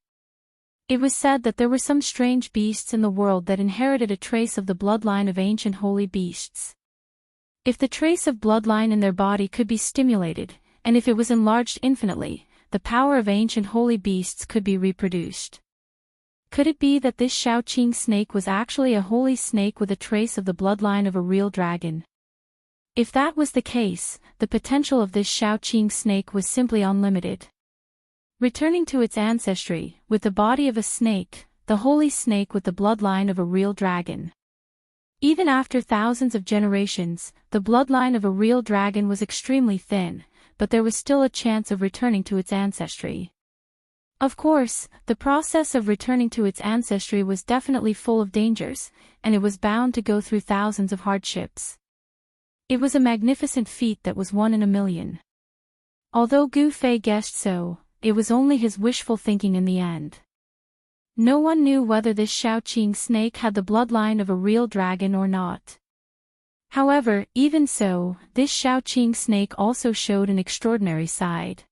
It was said that there were some strange beasts in the world that inherited a trace of the bloodline of ancient holy beasts. If the trace of bloodline in their body could be stimulated, and if it was enlarged infinitely, the power of ancient holy beasts could be reproduced. Could it be that this Shaoqing snake was actually a holy snake with a trace of the bloodline of a real dragon? If that was the case, the potential of this Shaoqing snake was simply unlimited. Returning to its ancestry, with the body of a snake, the holy snake with the bloodline of a real dragon. Even after thousands of generations, the bloodline of a real dragon was extremely thin, but there was still a chance of returning to its ancestry. Of course, the process of returning to its ancestry was definitely full of dangers, and it was bound to go through thousands of hardships. It was a magnificent feat that was one in a million. Although Gu Fei guessed so, it was only his wishful thinking in the end. No one knew whether this Shaoqing snake had the bloodline of a real dragon or not. However, even so, this Shaoqing snake also showed an extraordinary side.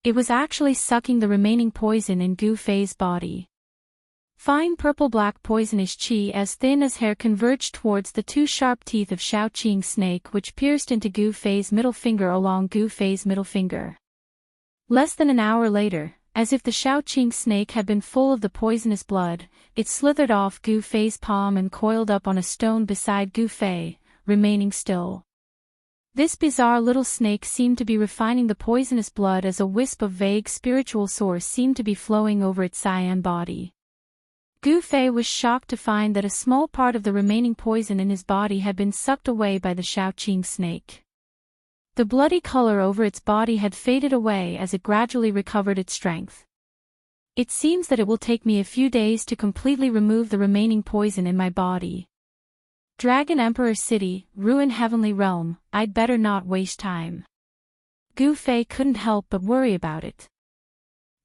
It was actually sucking the remaining poison in Gu Fei's body. Fine purple-black poisonous qi as thin as hair converged towards the two sharp teeth of Shaoqing snake which pierced into Gu Fei's middle finger along Gu Fei's middle finger. Less than an hour later, as if the Shaoqing snake had been full of the poisonous blood, it slithered off Gu Fei's palm and coiled up on a stone beside Gu Fei, remaining still. This bizarre little snake seemed to be refining the poisonous blood as a wisp of vague spiritual source seemed to be flowing over its cyan body. Gu Fei was shocked to find that a small part of the remaining poison in his body had been sucked away by the Shaoqing snake. The bloody color over its body had faded away as it gradually recovered its strength. It seems that it will take me a few days to completely remove the remaining poison in my body. Dragon Emperor City, Ruin Heavenly Realm, I'd better not waste time. Gu Fei couldn't help but worry about it.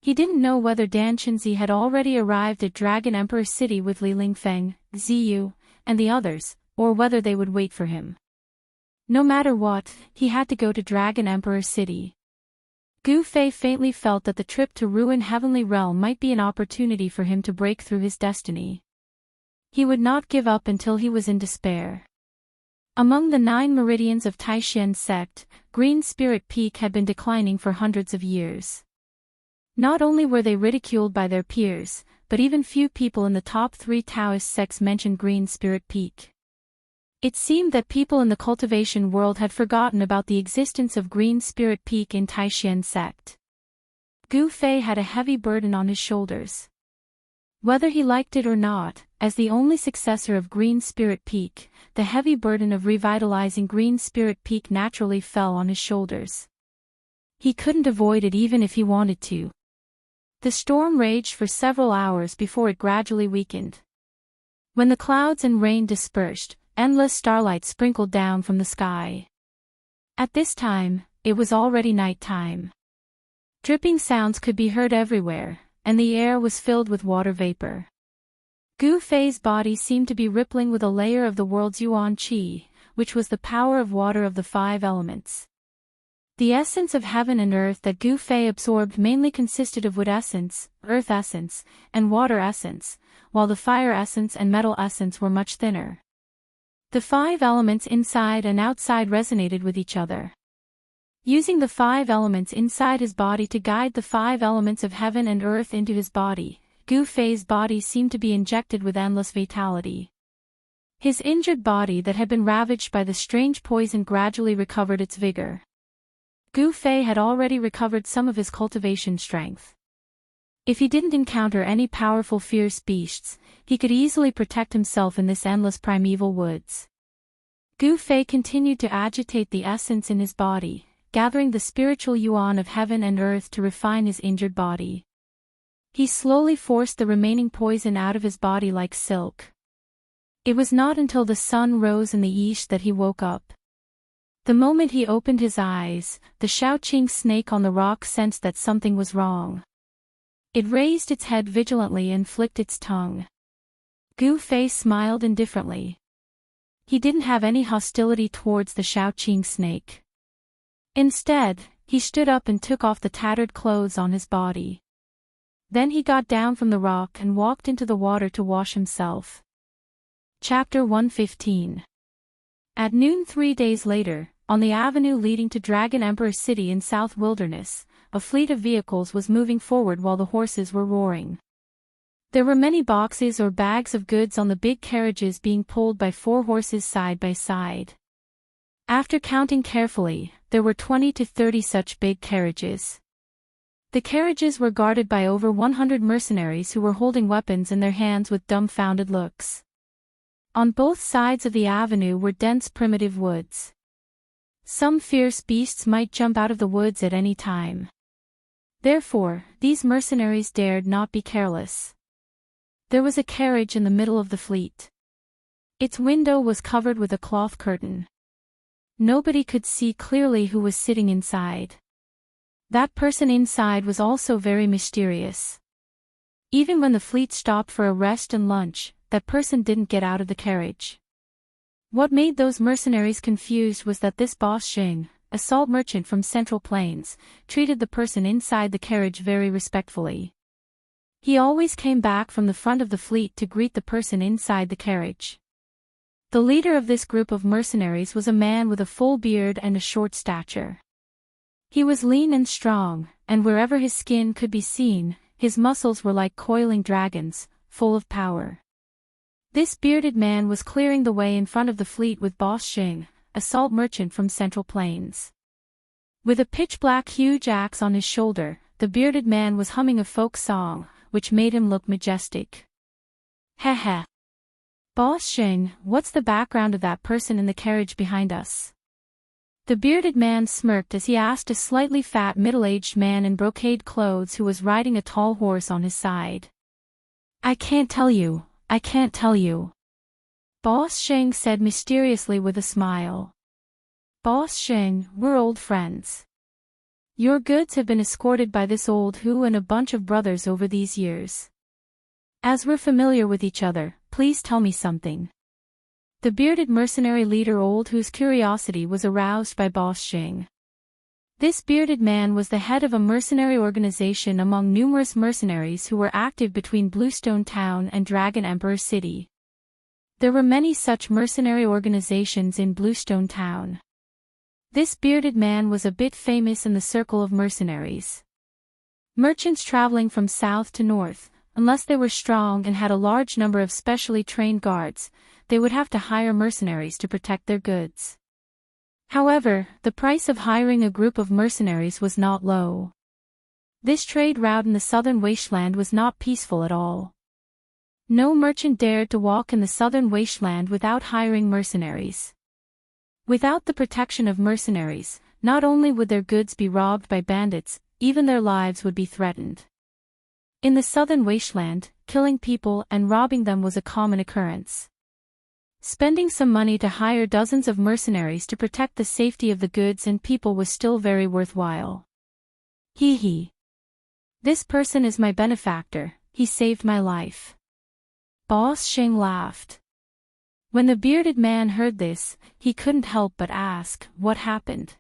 He didn't know whether Dan Chenzi had already arrived at Dragon Emperor City with Li Lingfeng, Ziyu, and the others, or whether they would wait for him. No matter what, he had to go to Dragon Emperor City. Gu Fei faintly felt that the trip to Ruin Heavenly Realm might be an opportunity for him to break through his destiny. He would not give up until he was in despair. Among the 9 meridians of Taishien's sect, Green Spirit Peak had been declining for hundreds of years. Not only were they ridiculed by their peers, but even few people in the top 3 Taoist sects mentioned Green Spirit Peak. It seemed that people in the cultivation world had forgotten about the existence of Green Spirit Peak in Taishien's sect. Gu Fei had a heavy burden on his shoulders. Whether he liked it or not, as the only successor of Green Spirit Peak, the heavy burden of revitalizing Green Spirit Peak naturally fell on his shoulders. He couldn't avoid it even if he wanted to. The storm raged for several hours before it gradually weakened. When the clouds and rain dispersed, endless starlight sprinkled down from the sky. At this time, it was already night time. Dripping sounds could be heard everywhere, and the air was filled with water vapor. Gu Fei's body seemed to be rippling with a layer of the world's yuan qi, which was the power of water of the 5 elements. The essence of heaven and earth that Gu Fei absorbed mainly consisted of wood essence, earth essence, and water essence, while the fire essence and metal essence were much thinner. The 5 elements inside and outside resonated with each other. Using the 5 elements inside his body to guide the 5 elements of heaven and earth into his body, Gu Fei's body seemed to be injected with endless vitality. His injured body that had been ravaged by the strange poison gradually recovered its vigor. Gu Fei had already recovered some of his cultivation strength. If he didn't encounter any powerful fierce beasts, he could easily protect himself in this endless primeval woods. Gu Fei continued to agitate the essence in his body, gathering the spiritual yuan of heaven and earth to refine his injured body. He slowly forced the remaining poison out of his body like silk. It was not until the sun rose in the east that he woke up. The moment he opened his eyes, the Shaoqing snake on the rock sensed that something was wrong. It raised its head vigilantly and flicked its tongue. Gu Fei smiled indifferently. He didn't have any hostility towards the Shaoqing snake. Instead, he stood up and took off the tattered clothes on his body. Then he got down from the rock and walked into the water to wash himself. Chapter 115. At noon 3 days later, on the avenue leading to Dragon Emperor City in South Wilderness, a fleet of vehicles was moving forward while the horses were roaring. There were many boxes or bags of goods on the big carriages being pulled by 4 horses side by side. After counting carefully, there were 20 to 30 such big carriages. The carriages were guarded by over 100 mercenaries who were holding weapons in their hands with dumbfounded looks. On both sides of the avenue were dense primitive woods. Some fierce beasts might jump out of the woods at any time. Therefore, these mercenaries dared not be careless. There was a carriage in the middle of the fleet. Its window was covered with a cloth curtain. Nobody could see clearly who was sitting inside. That person inside was also very mysterious. Even when the fleet stopped for a rest and lunch, that person didn't get out of the carriage. What made those mercenaries confused was that this boss Xing, a salt merchant from Central Plains, treated the person inside the carriage very respectfully. He always came back from the front of the fleet to greet the person inside the carriage. The leader of this group of mercenaries was a man with a full beard and a short stature. He was lean and strong, and wherever his skin could be seen, his muscles were like coiling dragons, full of power. This bearded man was clearing the way in front of the fleet with Boss Xing, a salt merchant from Central Plains. With a pitch-black huge axe on his shoulder, the bearded man was humming a folk song, which made him look majestic. Heh. Boss Xing, what's the background of that person in the carriage behind us? The bearded man smirked as he asked a slightly fat middle-aged man in brocade clothes who was riding a tall horse on his side. I can't tell you. Boss Xing said mysteriously with a smile. Boss Xing, we're old friends. Your goods have been escorted by this old Hu and a bunch of brothers over these years. As we're familiar with each other, please tell me something. The bearded mercenary leader Old Hu's curiosity was aroused by Boss Xing. This bearded man was the head of a mercenary organization among numerous mercenaries who were active between Bluestone Town and Dragon Emperor City. There were many such mercenary organizations in Bluestone Town. This bearded man was a bit famous in the circle of mercenaries. Merchants traveling from south to north, unless they were strong and had a large number of specially trained guards, they would have to hire mercenaries to protect their goods. However, the price of hiring a group of mercenaries was not low. This trade route in the southern wasteland was not peaceful at all. No merchant dared to walk in the southern wasteland without hiring mercenaries. Without the protection of mercenaries, not only would their goods be robbed by bandits, even their lives would be threatened. In the southern wasteland, killing people and robbing them was a common occurrence. Spending some money to hire dozens of mercenaries to protect the safety of the goods and people was still very worthwhile. Hee. This person is my benefactor, he saved my life. Boss Xing laughed. When the bearded man heard this, he couldn't help but ask, what happened?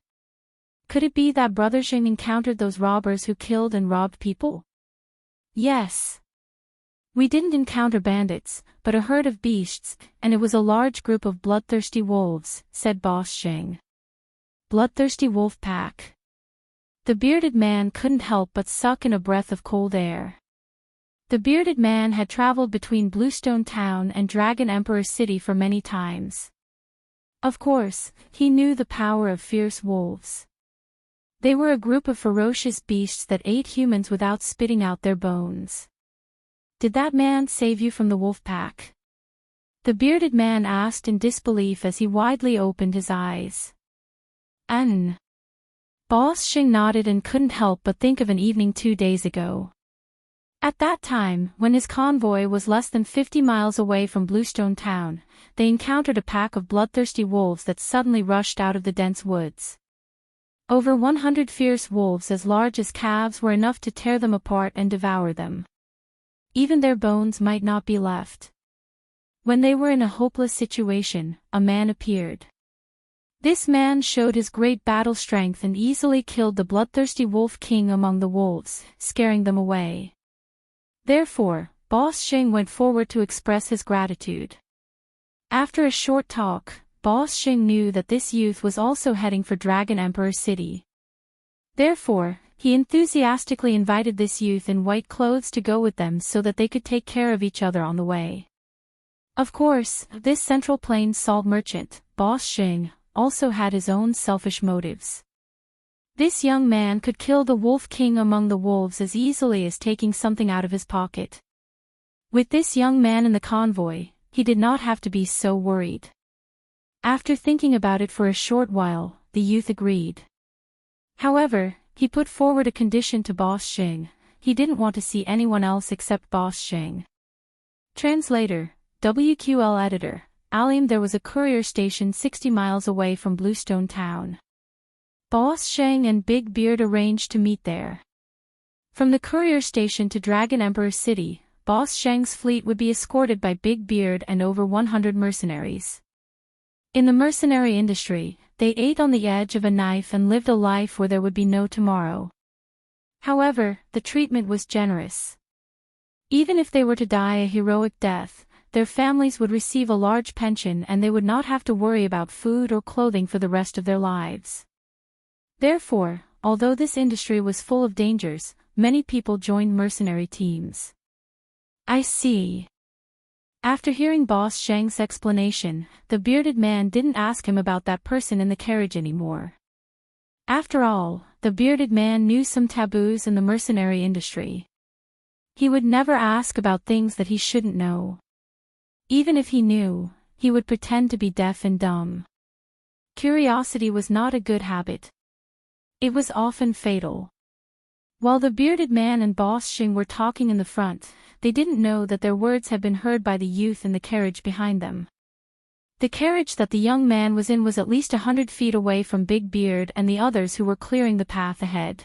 Could it be that Brother Xing encountered those robbers who killed and robbed people? Yes. We didn't encounter bandits, but a herd of beasts, and it was a large group of bloodthirsty wolves, said Boss Xing. Bloodthirsty wolf pack. The bearded man couldn't help but suck in a breath of cold air. The bearded man had traveled between Bluestone Town and Dragon Emperor City for many times. Of course, he knew the power of fierce wolves. They were a group of ferocious beasts that ate humans without spitting out their bones. "Did that man save you from the wolf pack?" the bearded man asked in disbelief as he widely opened his eyes. "An." Boss Xing nodded and couldn't help but think of an evening 2 days ago. At that time, when his convoy was less than 50 miles away from Bluestone Town, they encountered a pack of bloodthirsty wolves that suddenly rushed out of the dense woods. Over 100 fierce wolves as large as calves were enough to tear them apart and devour them. Even their bones might not be left. When they were in a hopeless situation, a man appeared. This man showed his great battle strength and easily killed the bloodthirsty wolf king among the wolves, scaring them away. Therefore, Boss Xing went forward to express his gratitude. After a short talk, Boss Xing knew that this youth was also heading for Dragon Emperor City. Therefore, he enthusiastically invited this youth in white clothes to go with them so that they could take care of each other on the way. Of course, this Central Plains salt merchant, Boss Xing, also had his own selfish motives. This young man could kill the wolf king among the wolves as easily as taking something out of his pocket. With this young man in the convoy, he did not have to be so worried. After thinking about it for a short while, the youth agreed. However, he put forward a condition to Boss Xing. He didn't want to see anyone else except Boss Xing. Translator, WQL Editor, Alim. There was a courier station 60 miles away from Bluestone Town. Boss Xing and Big Beard arranged to meet there. From the courier station to Dragon Emperor City, Boss Xing's fleet would be escorted by Big Beard and over 100 mercenaries. In the mercenary industry, they ate on the edge of a knife and lived a life where there would be no tomorrow. However, the treatment was generous. Even if they were to die a heroic death, their families would receive a large pension and they would not have to worry about food or clothing for the rest of their lives. Therefore, although this industry was full of dangers, many people joined mercenary teams. I see. After hearing Boss Sheng's explanation, the bearded man didn't ask him about that person in the carriage anymore. After all, the bearded man knew some taboos in the mercenary industry. He would never ask about things that he shouldn't know. Even if he knew, he would pretend to be deaf and dumb. Curiosity was not a good habit. It was often fatal. While the bearded man and Boss Xing were talking in the front, they didn't know that their words had been heard by the youth in the carriage behind them. The carriage that the young man was in was at least 100 feet away from Big Beard and the others who were clearing the path ahead.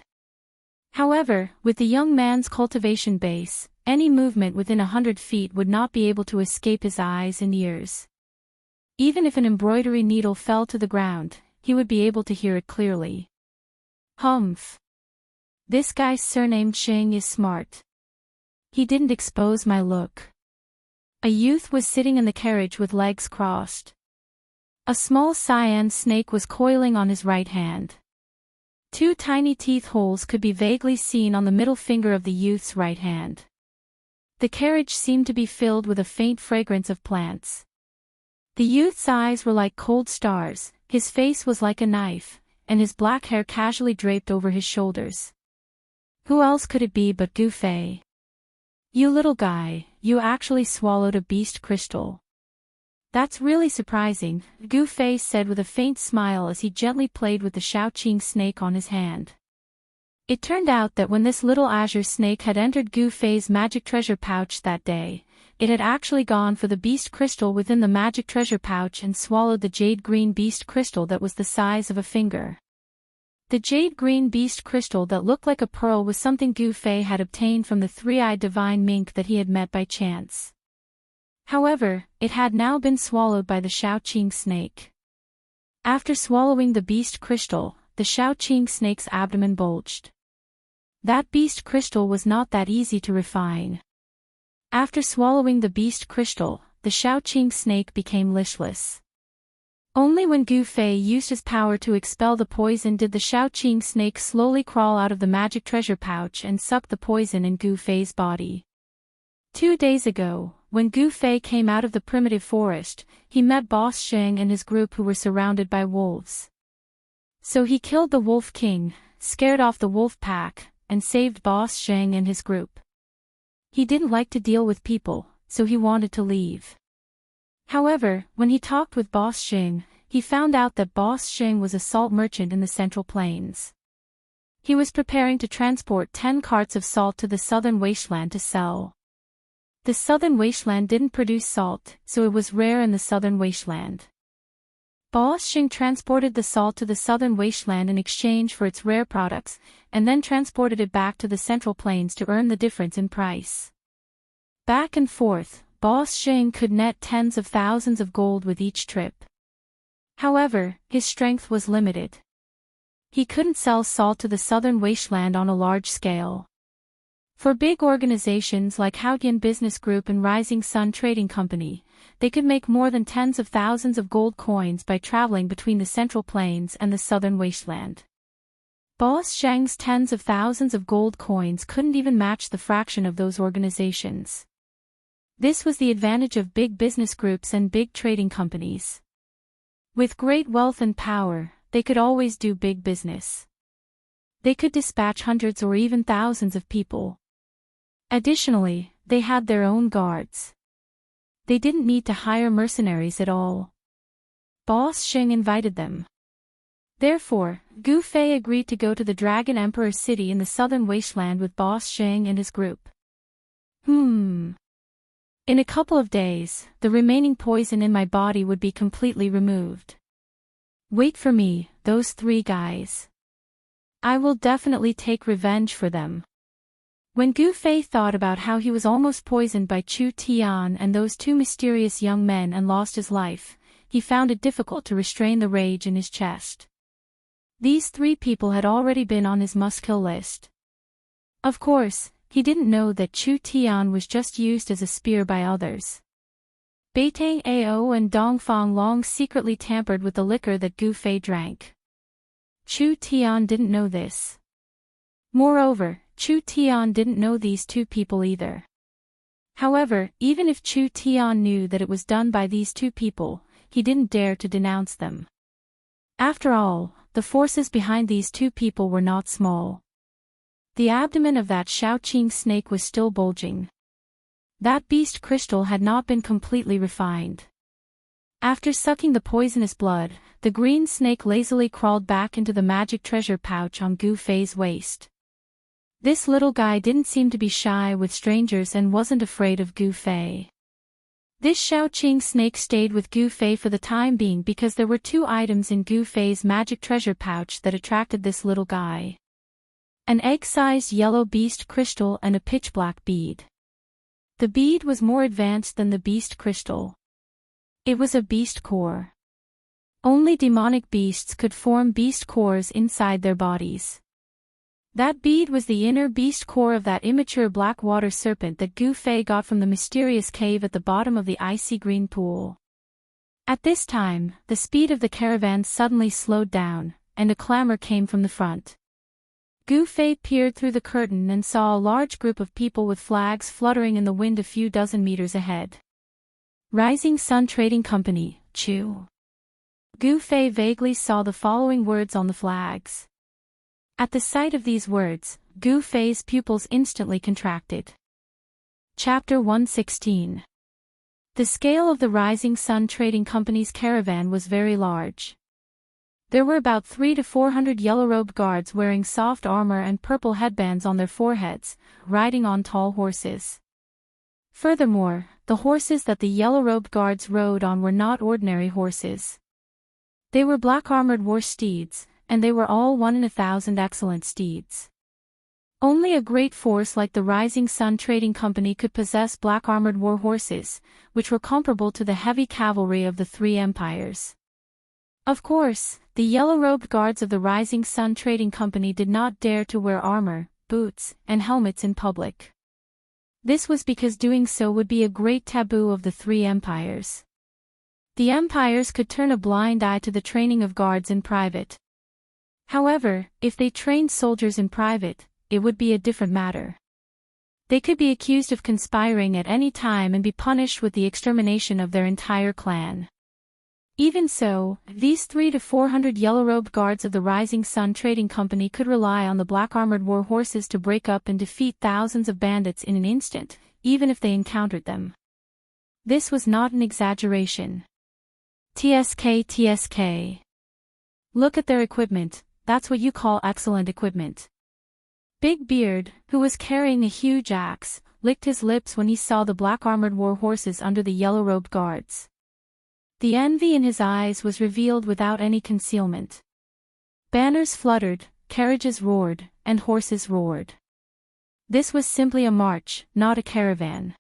However, with the young man's cultivation base, any movement within 100 feet would not be able to escape his eyes and ears. Even if an embroidery needle fell to the ground, he would be able to hear it clearly. Humph. This guy surnamed Xing is smart. He didn't expose my look. A youth was sitting in the carriage with legs crossed. A small cyan snake was coiling on his right hand. 2 tiny teeth holes could be vaguely seen on the middle finger of the youth's right hand. The carriage seemed to be filled with a faint fragrance of plants. The youth's eyes were like cold stars, his face was like a knife, and his black hair casually draped over his shoulders. Who else could it be but Gu Fei? You little guy, you actually swallowed a beast crystal. That's really surprising, Gu Fei said with a faint smile as he gently played with the Shaoqing snake on his hand. It turned out that when this little azure snake had entered Gu Fei's magic treasure pouch that day, it had actually gone for the beast crystal within the magic treasure pouch and swallowed the jade-green beast crystal that was the size of a finger. The jade-green beast crystal that looked like a pearl was something Gu Fei had obtained from the three-eyed divine mink that he had met by chance. However, it had now been swallowed by the Shaoqing snake. After swallowing the beast crystal, the Shaoqing snake's abdomen bulged. That beast crystal was not that easy to refine. After swallowing the beast crystal, the Shaoqing snake became listless. Only when Gu Fei used his power to expel the poison did the Shaoqing snake slowly crawl out of the magic treasure pouch and suck the poison in Gu Fei's body. 2 days ago, when Gu Fei came out of the primitive forest, he met Boss Xing and his group who were surrounded by wolves. So he killed the Wolf King, scared off the wolf pack, and saved Boss Zheng and his group. He didn't like to deal with people, so he wanted to leave. However, when he talked with Boss Zheng, he found out that Boss Zheng was a salt merchant in the Central Plains. He was preparing to transport 10 carts of salt to the southern wasteland to sell. The southern wasteland didn't produce salt, so it was rare in the southern wasteland. Boss Zheng transported the salt to the southern wasteland in exchange for its rare products, and then transported it back to the Central Plains to earn the difference in price. Back and forth, Boss Zheng could net tens of thousands of gold with each trip. However, his strength was limited. He couldn't sell salt to the southern wasteland on a large scale. For big organizations like Haotian Business Group and Rising Sun Trading Company, they could make more than tens of thousands of gold coins by traveling between the Central Plains and the southern wasteland. Boss Zheng's tens of thousands of gold coins couldn't even match the fraction of those organizations. This was the advantage of big business groups and big trading companies. With great wealth and power, they could always do big business. They could dispatch hundreds or even thousands of people. Additionally, they had their own guards. They didn't need to hire mercenaries at all. Boss Zheng invited them. Therefore, Gu Fei agreed to go to the Dragon Emperor city in the southern wasteland with Boss Zheng and his group. In a couple of days, the remaining poison in my body would be completely removed. Wait for me, those 3 guys. I will definitely take revenge for them. When Gu Fei thought about how he was almost poisoned by Chu Tian and those 2 mysterious young men and lost his life, he found it difficult to restrain the rage in his chest. These 3 people had already been on his must-kill list. Of course, he didn't know that Chu Tian was just used as a spear by others. Beitang Ao and Dongfang Long secretly tampered with the liquor that Gu Fei drank. Chu Tian didn't know this. Moreover, Chu Tian didn't know these 2 people either. However, even if Chu Tian knew that it was done by these 2 people, he didn't dare to denounce them. After all, the forces behind these 2 people were not small. The abdomen of that Shaoqing snake was still bulging. That beast crystal had not been completely refined. After sucking the poisonous blood, the green snake lazily crawled back into the magic treasure pouch on Gu Fei's waist. This little guy didn't seem to be shy with strangers and wasn't afraid of Gu Fei. This Shaoqing snake stayed with Gu Fei for the time being because there were 2 items in Gu Fei's magic treasure pouch that attracted this little guy. An egg-sized yellow beast crystal and a pitch-black bead. The bead was more advanced than the beast crystal. It was a beast core. Only demonic beasts could form beast cores inside their bodies. That bead was the inner beast core of that immature black water serpent that Gu Fei got from the mysterious cave at the bottom of the icy green pool. At this time, the speed of the caravan suddenly slowed down, and a clamor came from the front. Gu Fei peered through the curtain and saw a large group of people with flags fluttering in the wind a few dozen meters ahead. Rising Sun Trading Company, Chu. Gu Fei vaguely saw the following words on the flags. At the sight of these words, Gu Fei's pupils instantly contracted. Chapter 116. The scale of the Rising Sun Trading Company's caravan was very large. There were about 300 to 400 yellow-robed guards wearing soft armor and purple headbands on their foreheads, riding on tall horses. Furthermore, the horses that the yellow-robed guards rode on were not ordinary horses. They were black-armored war steeds, and they were all 1 in 1,000 excellent steeds. Only a great force like the Rising Sun Trading Company could possess black-armored war horses, which were comparable to the heavy cavalry of the 3 empires. Of course, the yellow-robed guards of the Rising Sun Trading Company did not dare to wear armor, boots, and helmets in public. This was because doing so would be a great taboo of the 3 empires. The empires could turn a blind eye to the training of guards in private. However, if they trained soldiers in private, it would be a different matter. They could be accused of conspiring at any time and be punished with the extermination of their entire clan. Even so, these 300 to 400 yellow-robed guards of the Rising Sun Trading Company could rely on the black-armored war horses to break up and defeat thousands of bandits in an instant, even if they encountered them. This was not an exaggeration. TSK. Look at their equipment, that's what you call excellent equipment. Big Beard, who was carrying a huge axe, licked his lips when he saw the black-armored war horses under the yellow-robed guards. The envy in his eyes was revealed without any concealment. Banners fluttered, carriages roared, and horses roared. This was simply a march, not a caravan.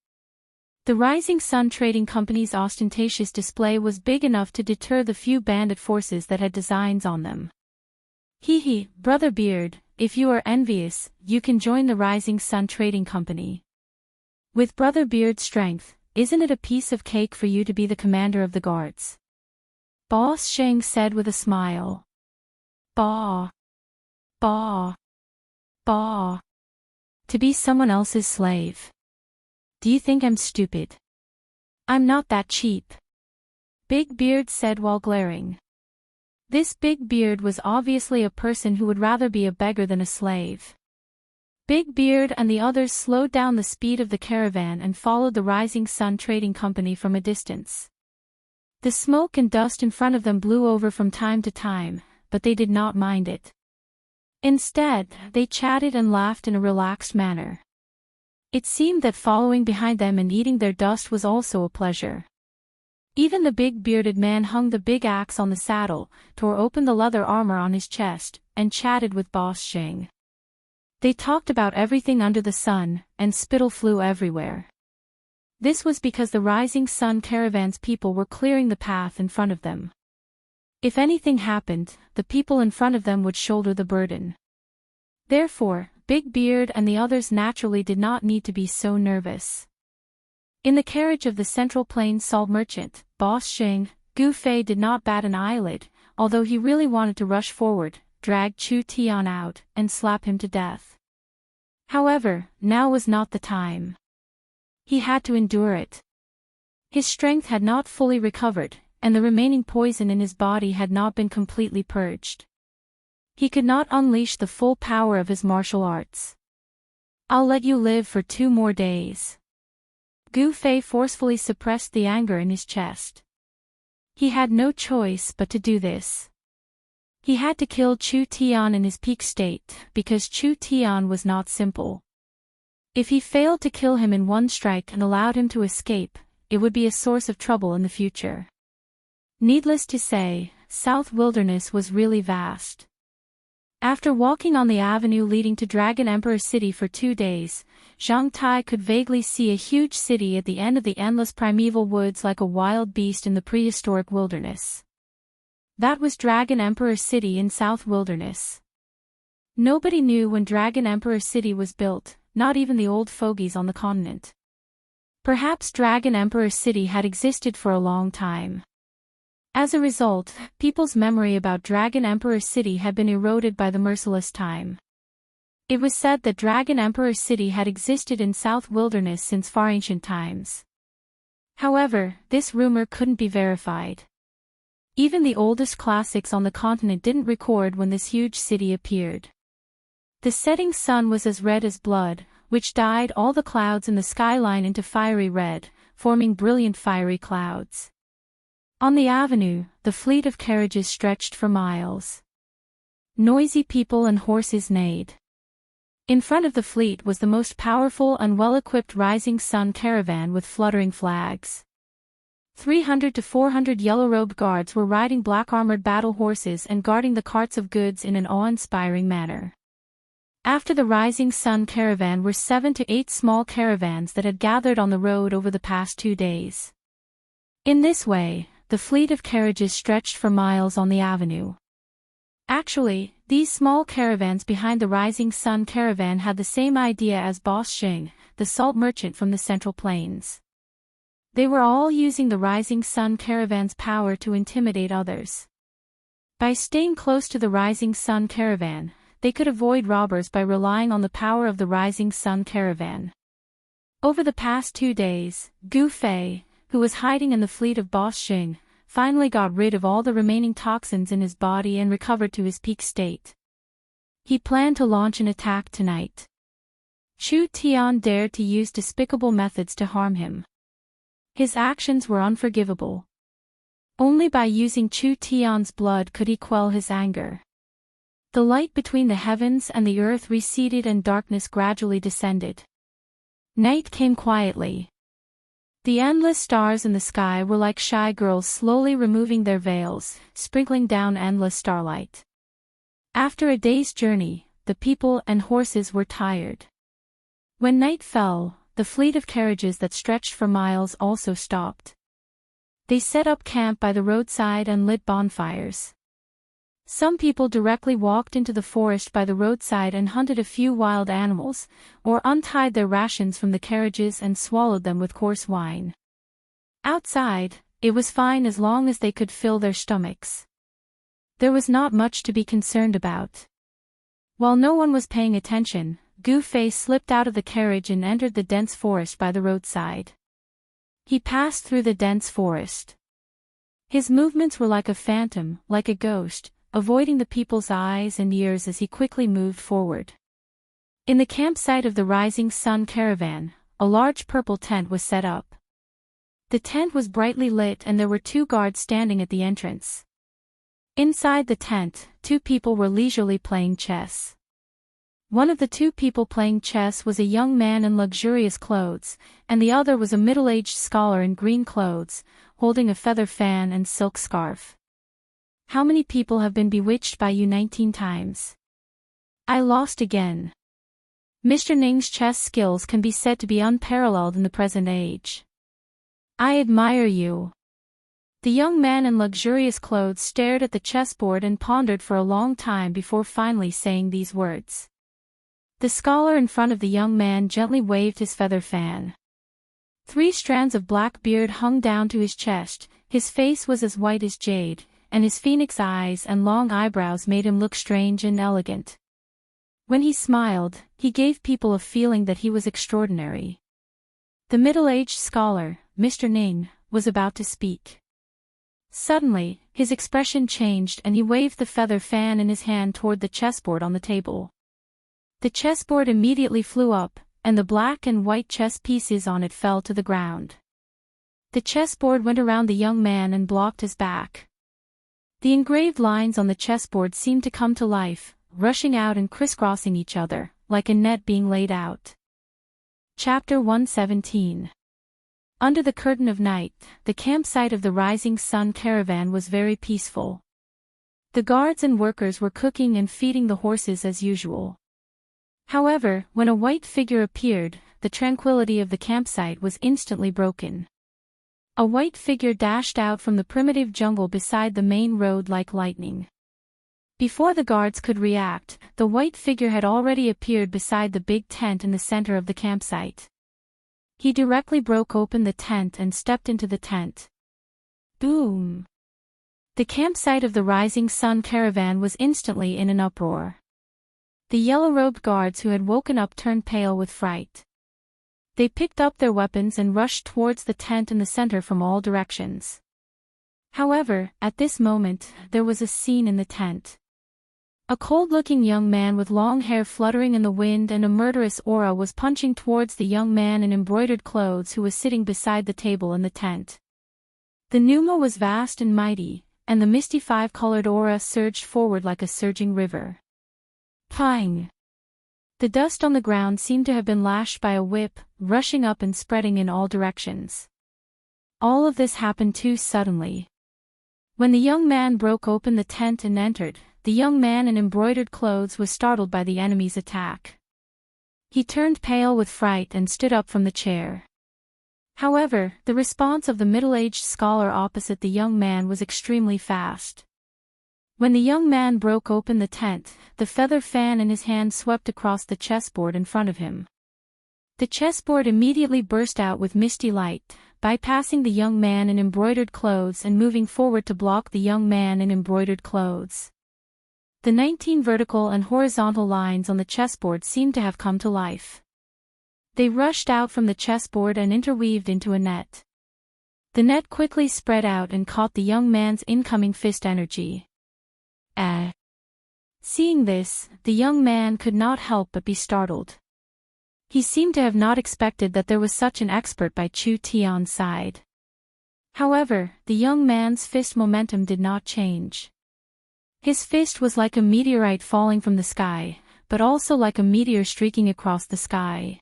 The Rising Sun Trading Company's ostentatious display was big enough to deter the few bandit forces that had designs on them. Hee, Brother Beard, if you are envious, you can join the Rising Sun Trading Company. With Brother Beard's strength, isn't it a piece of cake for you to be the commander of the guards? Boss Sheng said with a smile. Bah. To be someone else's slave. Do you think I'm stupid? I'm not that cheap. Big Beard said while glaring. This Big Beard was obviously a person who would rather be a beggar than a slave. Big Beard and the others slowed down the speed of the caravan and followed the Rising Sun Trading Company from a distance. The smoke and dust in front of them blew over from time to time, but they did not mind it. Instead, they chatted and laughed in a relaxed manner. It seemed that following behind them and eating their dust was also a pleasure. Even the big bearded man hung the big axe on the saddle, tore open the leather armor on his chest, and chatted with Boss Sheng. They talked about everything under the sun, and spittle flew everywhere. This was because the Rising Sun Caravan's people were clearing the path in front of them. If anything happened, the people in front of them would shoulder the burden. Therefore, Big Beard and the others naturally did not need to be so nervous. In the carriage of the Central Plains salt merchant, Boss Sheng, Gu Fei did not bat an eyelid, although he really wanted to rush forward, drag Chu Tian out, and slap him to death. However, now was not the time. He had to endure it. His strength had not fully recovered, and the remaining poison in his body had not been completely purged. He could not unleash the full power of his martial arts. I'll let you live for 2 more days. Gu Fei forcefully suppressed the anger in his chest. He had no choice but to do this. He had to kill Chu Tian in his peak state, because Chu Tian was not simple. If he failed to kill him in one strike and allowed him to escape, it would be a source of trouble in the future. Needless to say, South Wilderness was really vast. After walking on the avenue leading to Dragon Emperor City for 2 days, Zhang Tai could vaguely see a huge city at the end of the endless primeval woods like a wild beast in the prehistoric wilderness. That was Dragon Emperor City in South Wilderness. Nobody knew when Dragon Emperor City was built, not even the old fogies on the continent. Perhaps Dragon Emperor City had existed for a long time. As a result, people's memory about Dragon Emperor City had been eroded by the merciless time. It was said that Dragon Emperor City had existed in South Wilderness since far ancient times. However, this rumor couldn't be verified. Even the oldest classics on the continent didn't record when this huge city appeared. The setting sun was as red as blood, which dyed all the clouds in the skyline into fiery red, forming brilliant fiery clouds. On the avenue, the fleet of carriages stretched for miles. Noisy people and horses neighed. In front of the fleet was the most powerful and well-equipped Rising Sun caravan with fluttering flags. 300 to 400 yellow-robed guards were riding black-armored battle horses and guarding the carts of goods in an awe-inspiring manner. After the Rising Sun caravan were 7 to 8 small caravans that had gathered on the road over the past 2 days. In this way, the fleet of carriages stretched for miles on the avenue. Actually, these small caravans behind the Rising Sun caravan had the same idea as Boss Sheng, the salt merchant from the Central Plains. They were all using the Rising Sun caravan's power to intimidate others. By staying close to the Rising Sun caravan, they could avoid robbers by relying on the power of the Rising Sun caravan. Over the past 2 days, Gu Fei, who was hiding in the fleet of Boss Sheng, finally got rid of all the remaining toxins in his body and recovered to his peak state. He planned to launch an attack tonight. Chu Tian dared to use despicable methods to harm him. His actions were unforgivable. Only by using Chu Tian's blood could he quell his anger. The light between the heavens and the earth receded and darkness gradually descended. Night came quietly. The endless stars in the sky were like shy girls slowly removing their veils, sprinkling down endless starlight. After a day's journey, the people and horses were tired. When night fell, the fleet of carriages that stretched for miles also stopped. They set up camp by the roadside and lit bonfires. Some people directly walked into the forest by the roadside and hunted a few wild animals, or untied their rations from the carriages and swallowed them with coarse wine. Outside, it was fine as long as they could fill their stomachs. There was not much to be concerned about. While no one was paying attention, Gu Fei slipped out of the carriage and entered the dense forest by the roadside. He passed through the dense forest. His movements were like a phantom, like a ghost, avoiding the people's eyes and ears as he quickly moved forward. In the campsite of the Rising Sun Caravan, a large purple tent was set up. The tent was brightly lit and there were 2 guards standing at the entrance. Inside the tent, 2 people were leisurely playing chess. One of the 2 people playing chess was a young man in luxurious clothes, and the other was a middle-aged scholar in green clothes, holding a feather fan and silk scarf. How many people have been bewitched by you 19 times? I lost again. Mr. Ning's chess skills can be said to be unparalleled in the present age. I admire you. The young man in luxurious clothes stared at the chessboard and pondered for a long time before finally saying these words. The scholar in front of the young man gently waved his feather fan. 3 strands of black beard hung down to his chest, his face was as white as jade, and his phoenix eyes and long eyebrows made him look strange and elegant. When he smiled, he gave people a feeling that he was extraordinary. The middle-aged scholar, Mr. Ning, was about to speak. Suddenly, his expression changed and he waved the feather fan in his hand toward the chessboard on the table. The chessboard immediately flew up, and the black and white chess pieces on it fell to the ground. The chessboard went around the young man and blocked his back. The engraved lines on the chessboard seemed to come to life, rushing out and crisscrossing each other, like a net being laid out. Chapter 117. Under the curtain of night, the campsite of the Rising Sun Caravan was very peaceful. The guards and workers were cooking and feeding the horses as usual. However, when a white figure appeared, the tranquility of the campsite was instantly broken. A white figure dashed out from the primitive jungle beside the main road like lightning. Before the guards could react, the white figure had already appeared beside the big tent in the center of the campsite. He directly broke open the tent and stepped into the tent. Boom! The campsite of the Rising Sun Caravan was instantly in an uproar. The yellow-robed guards who had woken up turned pale with fright. They picked up their weapons and rushed towards the tent in the center from all directions. However, at this moment, there was a scene in the tent. A cold-looking young man with long hair fluttering in the wind and a murderous aura was punching towards the young man in embroidered clothes who was sitting beside the table in the tent. The pneuma was vast and mighty, and the misty 5-colored aura surged forward like a surging river. Pang! The dust on the ground seemed to have been lashed by a whip, rushing up and spreading in all directions. All of this happened too suddenly. When the young man broke open the tent and entered, the young man in embroidered clothes was startled by the enemy's attack. He turned pale with fright and stood up from the chair. However, the response of the middle-aged scholar opposite the young man was extremely fast. When the young man broke open the tent, the feather fan in his hand swept across the chessboard in front of him. The chessboard immediately burst out with misty light, bypassing the young man in embroidered clothes and moving forward to block the young man in embroidered clothes. The 19 vertical and horizontal lines on the chessboard seemed to have come to life. They rushed out from the chessboard and interweaved into a net. The net quickly spread out and caught the young man's incoming fist energy. Seeing this, the young man could not help but be startled. He seemed to have not expected that there was such an expert by Chu Tian's side. However, the young man's fist momentum did not change. His fist was like a meteorite falling from the sky, but also like a meteor streaking across the sky.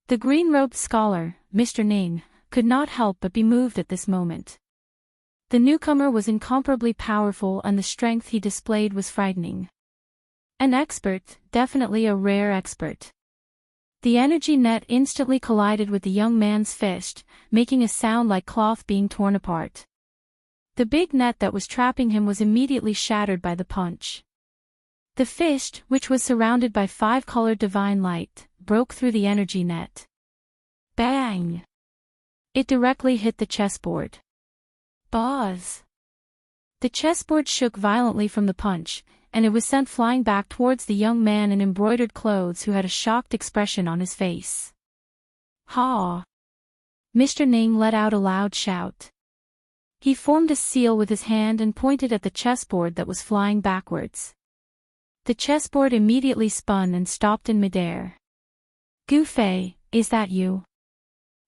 The green-robed scholar, Mr. Ning, could not help but be moved at this moment. The newcomer was incomparably powerful and the strength he displayed was frightening. An expert, definitely a rare expert. The energy net instantly collided with the young man's fist, making a sound like cloth being torn apart. The big net that was trapping him was immediately shattered by the punch. The fist, which was surrounded by 5-colored divine light, broke through the energy net. Bang! It directly hit the chessboard. Buzz! The chessboard shook violently from the punch, and it was sent flying back towards the young man in embroidered clothes who had a shocked expression on his face. Ha! Mr. Ning let out a loud shout. He formed a seal with his hand and pointed at the chessboard that was flying backwards. The chessboard immediately spun and stopped in midair. Gu Fei, is that you?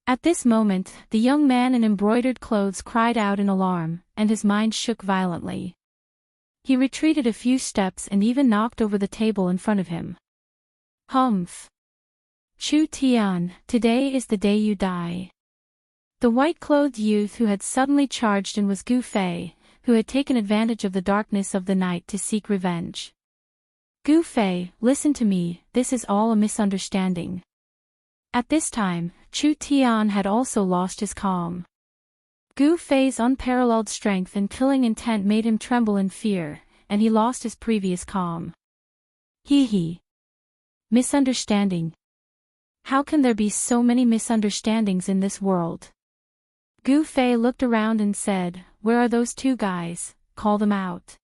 At this moment, the young man in embroidered clothes cried out in alarm, and his mind shook violently. He retreated a few steps and even knocked over the table in front of him. Humph! Chu Tian, today is the day you die. The white-clothed youth who had suddenly charged in was Gu Fei, who had taken advantage of the darkness of the night to seek revenge. Gu Fei, listen to me, this is all a misunderstanding. At this time, Chu Tian had also lost his calm. Gu Fei's unparalleled strength and killing intent made him tremble in fear, and he lost his previous calm. Hee. Misunderstanding. How can there be so many misunderstandings in this world? Gu Fei looked around and said, where are those two guys, call them out.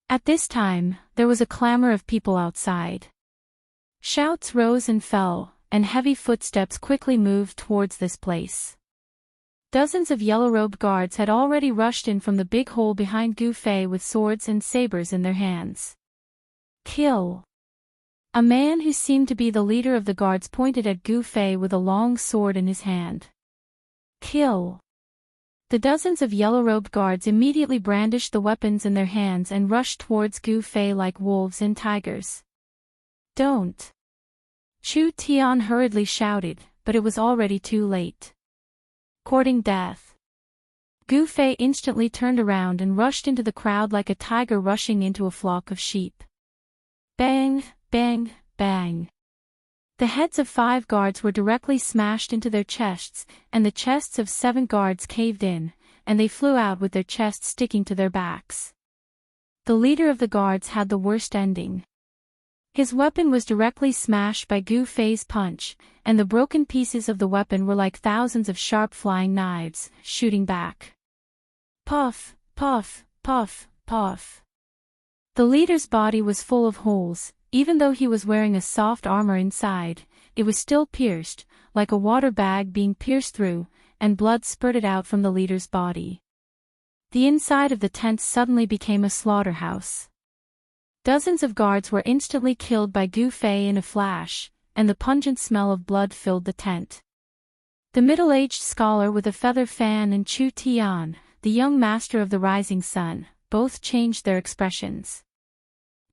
At this time, there was a clamor of people outside. Shouts rose and fell, and heavy footsteps quickly moved towards this place. Dozens of yellow-robed guards had already rushed in from the big hole behind Gu Fei with swords and sabers in their hands. Kill! A man who seemed to be the leader of the guards pointed at Gu Fei with a long sword in his hand. Kill! The dozens of yellow-robed guards immediately brandished the weapons in their hands and rushed towards Gu Fei like wolves and tigers. Don't! Chu Tian hurriedly shouted, but it was already too late. Courting death. Gu Fei instantly turned around and rushed into the crowd like a tiger rushing into a flock of sheep. Bang, bang, bang. The heads of 5 guards were directly smashed into their chests, and the chests of 7 guards caved in, and they flew out with their chests sticking to their backs. The leader of the guards had the worst ending. His weapon was directly smashed by Gu Fei's punch, and the broken pieces of the weapon were like thousands of sharp flying knives, shooting back. Puff, puff, puff, puff. The leader's body was full of holes. Even though he was wearing a soft armor inside, it was still pierced, like a water bag being pierced through, and blood spurted out from the leader's body. The inside of the tent suddenly became a slaughterhouse. Dozens of guards were instantly killed by Gu Fei in a flash, and the pungent smell of blood filled the tent. The middle-aged scholar with a feather fan and Chu Tian, the young master of the rising sun, both changed their expressions.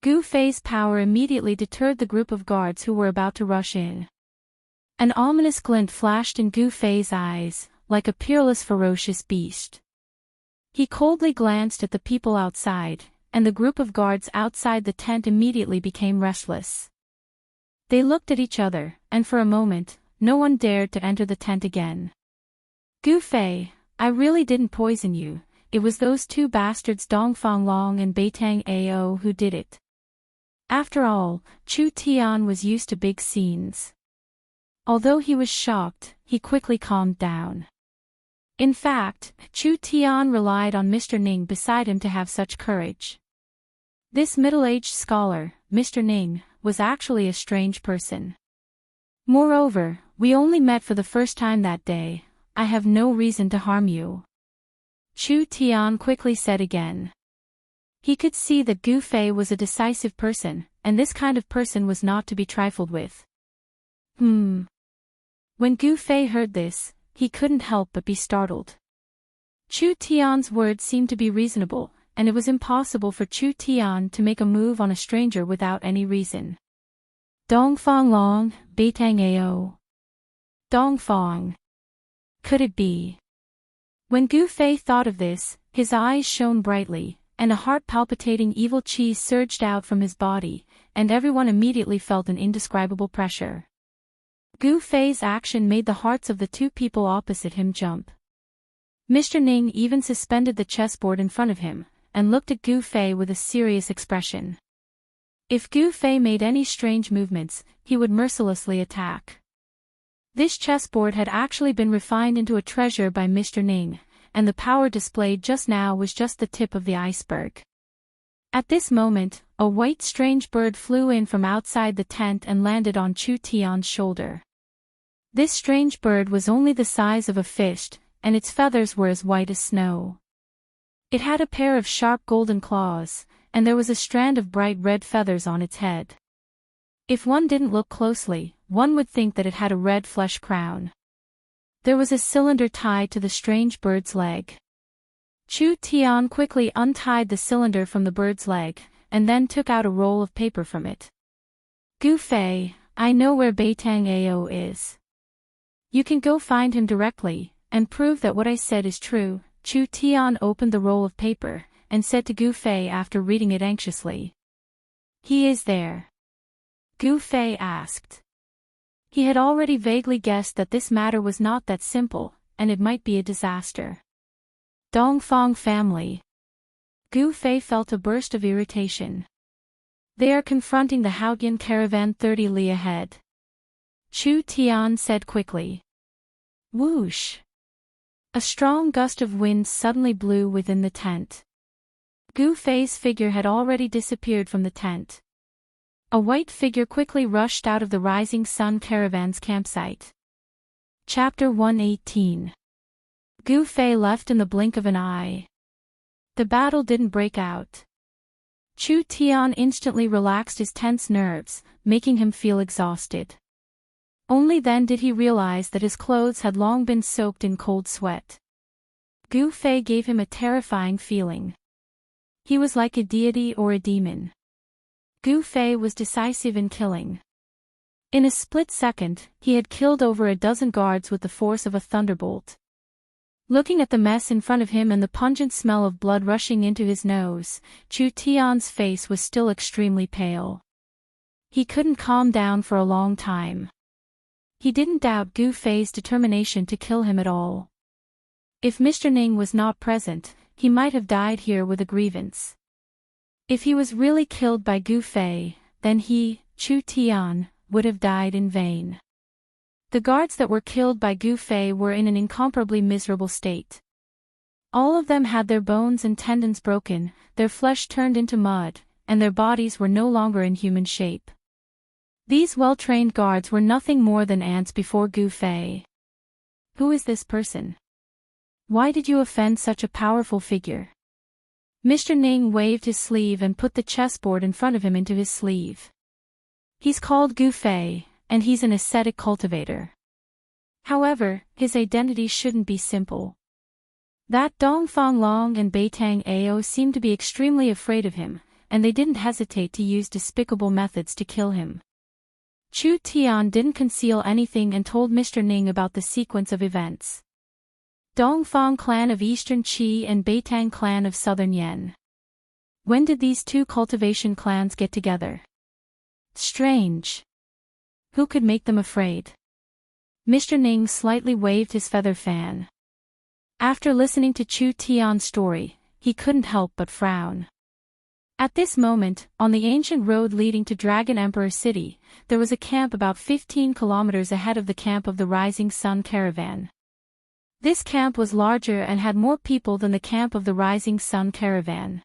Gu Fei's power immediately deterred the group of guards who were about to rush in. An ominous glint flashed in Gu Fei's eyes, like a peerless ferocious beast. He coldly glanced at the people outside, and the group of guards outside the tent immediately became restless. They looked at each other, and for a moment, no one dared to enter the tent again. Gu Fei, I really didn't poison you, it was those 2 bastards Dongfang Long and Beitang Ao who did it. After all, Chu Tian was used to big scenes. Although he was shocked, he quickly calmed down. In fact, Chu Tian relied on Mr. Ning beside him to have such courage. This middle-aged scholar, Mr. Ning, was actually a strange person. Moreover, we only met for the first time that day, I have no reason to harm you. Chu Tian quickly said again. He could see that Gu Fei was a decisive person, and this kind of person was not to be trifled with. When Gu Fei heard this, he couldn't help but be startled. Chu Tian's words seemed to be reasonable, and it was impossible for Chu Tian to make a move on a stranger without any reason. Dongfang Long, Beitang Ao. Dongfang. Could it be? When Gu Fei thought of this, his eyes shone brightly, and a heart-palpitating evil qi surged out from his body, and everyone immediately felt an indescribable pressure. Gu Fei's action made the hearts of the two people opposite him jump. Mr. Ning even suspended the chessboard in front of him, and looked at Gu Fei with a serious expression. If Gu Fei made any strange movements, he would mercilessly attack. This chessboard had actually been refined into a treasure by Mr. Ning, and the power displayed just now was just the tip of the iceberg. At this moment, a white strange bird flew in from outside the tent and landed on Chu Tian's shoulder. This strange bird was only the size of a fish, and its feathers were as white as snow. It had a pair of sharp golden claws, and there was a strand of bright red feathers on its head. If one didn't look closely, one would think that it had a red flesh crown. There was a cylinder tied to the strange bird's leg. Chu Tian quickly untied the cylinder from the bird's leg, and then took out a roll of paper from it. Gu Fei, I know where Beitang Ao is. You can go find him directly, and prove that what I said is true. Chu Tian opened the roll of paper, and said to Gu Fei after reading it anxiously. He is there. Gu Fei asked. He had already vaguely guessed that this matter was not that simple, and it might be a disaster. Dongfang family. Gu Fei felt a burst of irritation. They are confronting the Haotian caravan 30 li ahead. Chu Tian said quickly. Whoosh! A strong gust of wind suddenly blew within the tent. Gu Fei's figure had already disappeared from the tent. A white figure quickly rushed out of the Rising Sun Caravan's campsite. Chapter 118. Gu Fei left in the blink of an eye. The battle didn't break out. Chu Tian instantly relaxed his tense nerves, making him feel exhausted. Only then did he realize that his clothes had long been soaked in cold sweat. Gu Fei gave him a terrifying feeling. He was like a deity or a demon. Gu Fei was decisive in killing. In a split second, he had killed over a dozen guards with the force of a thunderbolt. Looking at the mess in front of him and the pungent smell of blood rushing into his nose, Chu Tian's face was still extremely pale. He couldn't calm down for a long time. He didn't doubt Gu Fei's determination to kill him at all. If Mr. Ning was not present, he might have died here with a grievance. If he was really killed by Gu Fei, then he, Chu Tian, would have died in vain. The guards that were killed by Gu Fei were in an incomparably miserable state. All of them had their bones and tendons broken, their flesh turned into mud, and their bodies were no longer in human shape. These well-trained guards were nothing more than ants before Gu Fei. Who is this person? Why did you offend such a powerful figure? Mr. Ning waved his sleeve and put the chessboard in front of him into his sleeve. He's called Gu Fei, and he's an ascetic cultivator. However, his identity shouldn't be simple. That Dongfang Long and Beitang Ao seemed to be extremely afraid of him, and they didn't hesitate to use despicable methods to kill him. Chu Tian didn't conceal anything and told Mr. Ning about the sequence of events. Dongfang clan of Eastern Qi and Beitang clan of Southern Yan. When did these two cultivation clans get together? Strange. Who could make them afraid? Mr. Ning slightly waved his feather fan. After listening to Chu Tian's story, he couldn't help but frown. At this moment, on the ancient road leading to Dragon Emperor City, there was a camp about 15 kilometers ahead of the camp of the Rising Sun Caravan. This camp was larger and had more people than the camp of the Rising Sun Caravan.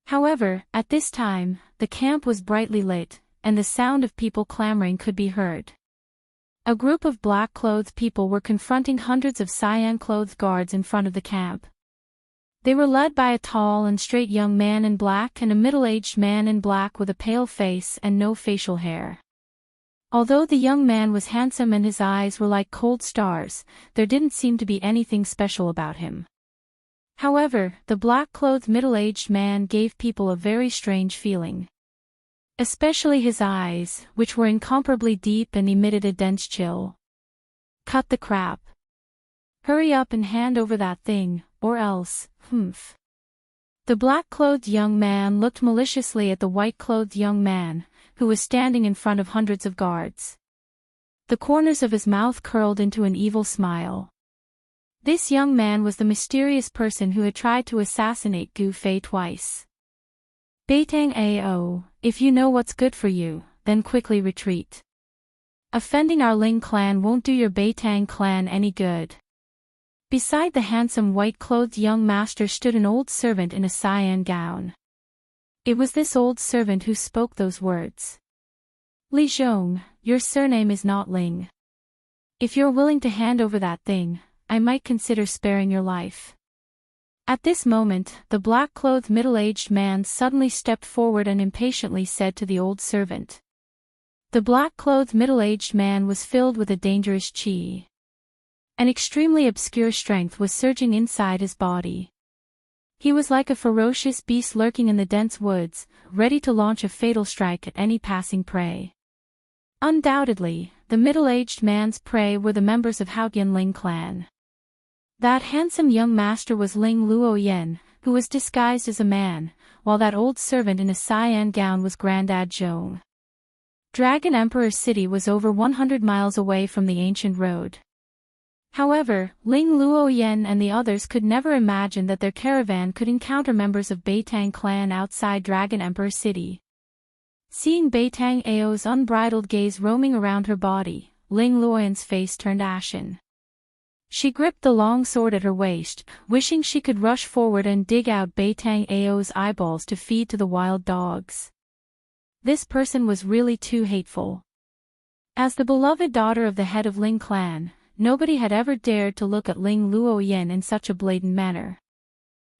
However, at this time, the camp was brightly lit, and the sound of people clamoring could be heard. A group of black-clothed people were confronting hundreds of cyan-clothed guards in front of the camp. They were led by a tall and straight young man in black and a middle-aged man in black with a pale face and no facial hair. Although the young man was handsome and his eyes were like cold stars, there didn't seem to be anything special about him. However, the black-clothed middle-aged man gave people a very strange feeling. Especially his eyes, which were incomparably deep and emitted a dense chill. Cut the crap. Hurry up and hand over that thing, or else, humph. The black-clothed young man looked maliciously at the white-clothed young man, who was standing in front of hundreds of guards. The corners of his mouth curled into an evil smile. This young man was the mysterious person who had tried to assassinate Gu Fei twice. Beitang Ao, if you know what's good for you, then quickly retreat. Offending our Ling clan won't do your Beitang clan any good. Beside the handsome white-clothed young master stood an old servant in a cyan gown. It was this old servant who spoke those words. Li Zhong, your surname is not Ling. If you're willing to hand over that thing, I might consider sparing your life. At this moment, the black-clothed middle-aged man suddenly stepped forward and impatiently said to the old servant. The black-clothed middle-aged man was filled with a dangerous qi. An extremely obscure strength was surging inside his body. He was like a ferocious beast lurking in the dense woods, ready to launch a fatal strike at any passing prey. Undoubtedly, the middle-aged man's prey were the members of Haotian Ling clan. That handsome young master was Ling Luoyen, who was disguised as a man, while that old servant in a cyan gown was Grandad Zhong. Dragon Emperor City was over 100 miles away from the ancient road. However, Ling Luoyen and the others could never imagine that their caravan could encounter members of Beitang clan outside Dragon Emperor City. Seeing Beitang Ao's unbridled gaze roaming around her body, Ling Luoyen's face turned ashen. She gripped the long sword at her waist, wishing she could rush forward and dig out Beitang Ao's eyeballs to feed to the wild dogs. This person was really too hateful. As the beloved daughter of the head of Ling clan, nobody had ever dared to look at Ling Luoyen in such a blatant manner.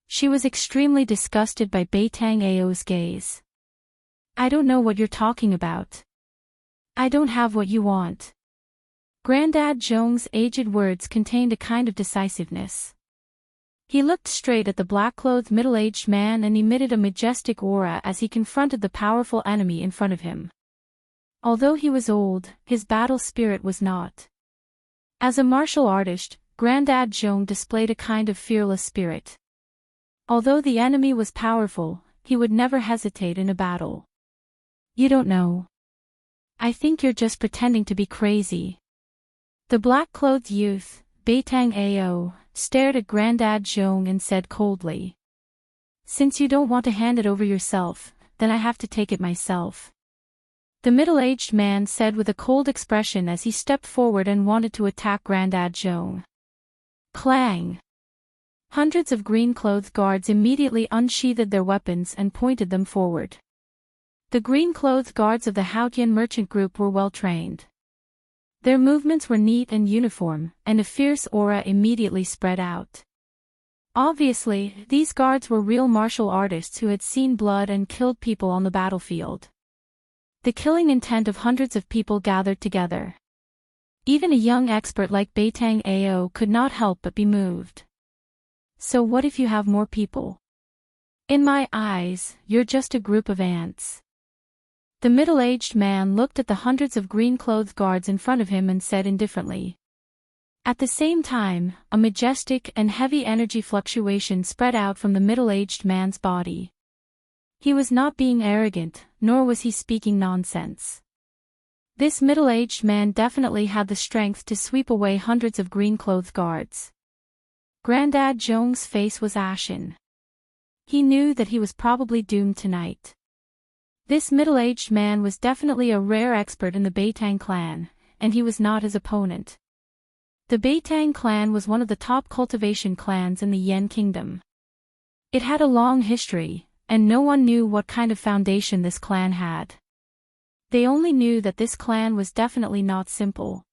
She was extremely disgusted by Beitang Ao's gaze. I don't know what you're talking about. I don't have what you want. Grandad Zhong's aged words contained a kind of decisiveness. He looked straight at the black-clothed middle-aged man and emitted a majestic aura as he confronted the powerful enemy in front of him. Although he was old, his battle spirit was not. As a martial artist, Grandad Zhong displayed a kind of fearless spirit. Although the enemy was powerful, he would never hesitate in a battle. You don't know. I think you're just pretending to be crazy. The black-clothed youth, Beitang Ao, stared at Grandad Zhong and said coldly. Since you don't want to hand it over yourself, then I have to take it myself. The middle-aged man said with a cold expression as he stepped forward and wanted to attack Grandad Zhong. Clang! Hundreds of green-clothed guards immediately unsheathed their weapons and pointed them forward. The green-clothed guards of the Haotian merchant group were well-trained. Their movements were neat and uniform, and a fierce aura immediately spread out. Obviously, these guards were real martial artists who had seen blood and killed people on the battlefield. The killing intent of hundreds of people gathered together. Even a young expert like Beitang Ao could not help but be moved. So what if you have more people? In my eyes, you're just a group of ants. The middle-aged man looked at the hundreds of green-clothed guards in front of him and said indifferently. At the same time, a majestic and heavy energy fluctuation spread out from the middle-aged man's body. He was not being arrogant, nor was he speaking nonsense. This middle-aged man definitely had the strength to sweep away hundreds of green-clothed guards. Grandad Zhong's face was ashen. He knew that he was probably doomed tonight. This middle-aged man was definitely a rare expert in the Beitang clan, and he was not his opponent. The Beitang clan was one of the top cultivation clans in the Yen kingdom. It had a long history, and no one knew what kind of foundation this clan had. They only knew that this clan was definitely not simple.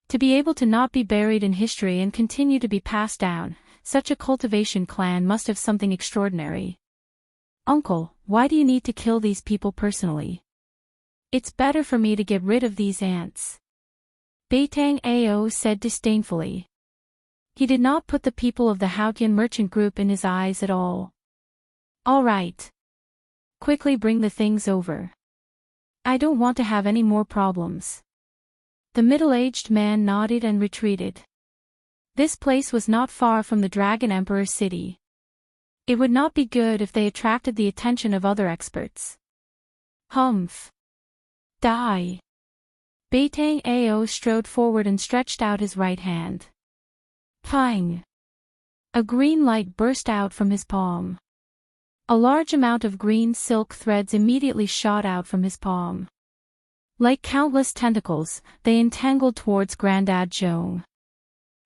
To be able to not be buried in history and continue to be passed down, such a cultivation clan must have something extraordinary. Uncle, why do you need to kill these people personally? It's better for me to get rid of these ants. Beitang Ao said disdainfully. He did not put the people of the Haotian merchant group in his eyes at all. All right. Quickly bring the things over. I don't want to have any more problems. The middle-aged man nodded and retreated. This place was not far from the Dragon Emperor city. It would not be good if they attracted the attention of other experts. Humph. Die. Beitang Ao strode forward and stretched out his right hand. Pang. A green light burst out from his palm. A large amount of green silk threads immediately shot out from his palm. Like countless tentacles, they entangled towards Grandad Zhong.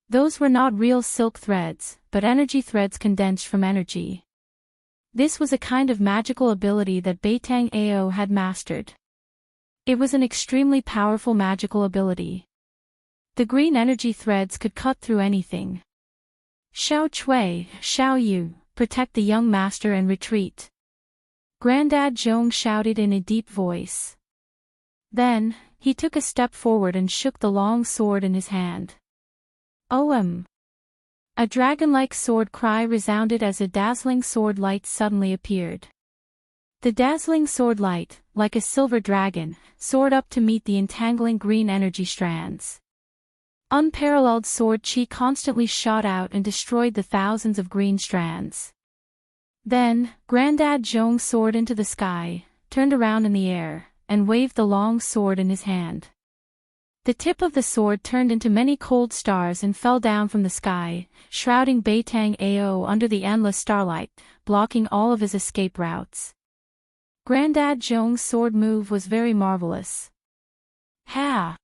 Those were not real silk threads, but energy threads condensed from energy. This was a kind of magical ability that Beitang Ao had mastered. It was an extremely powerful magical ability. The green energy threads could cut through anything. Xiao Chui, Xiao Yu, protect the young master and retreat. Grandad Zhong shouted in a deep voice. Then, he took a step forward and shook the long sword in his hand. OM. A dragon-like sword cry resounded as a dazzling sword light suddenly appeared. The dazzling sword light, like a silver dragon, soared up to meet the entangling green energy strands. Unparalleled sword chi constantly shot out and destroyed the thousands of green strands. Then, Grandad Zhong soared into the sky, turned around in the air, and waved the long sword in his hand. The tip of the sword turned into many cold stars and fell down from the sky, shrouding Beitang Ao under the endless starlight, blocking all of his escape routes. Grandad Zhong's sword move was very marvelous. Ha!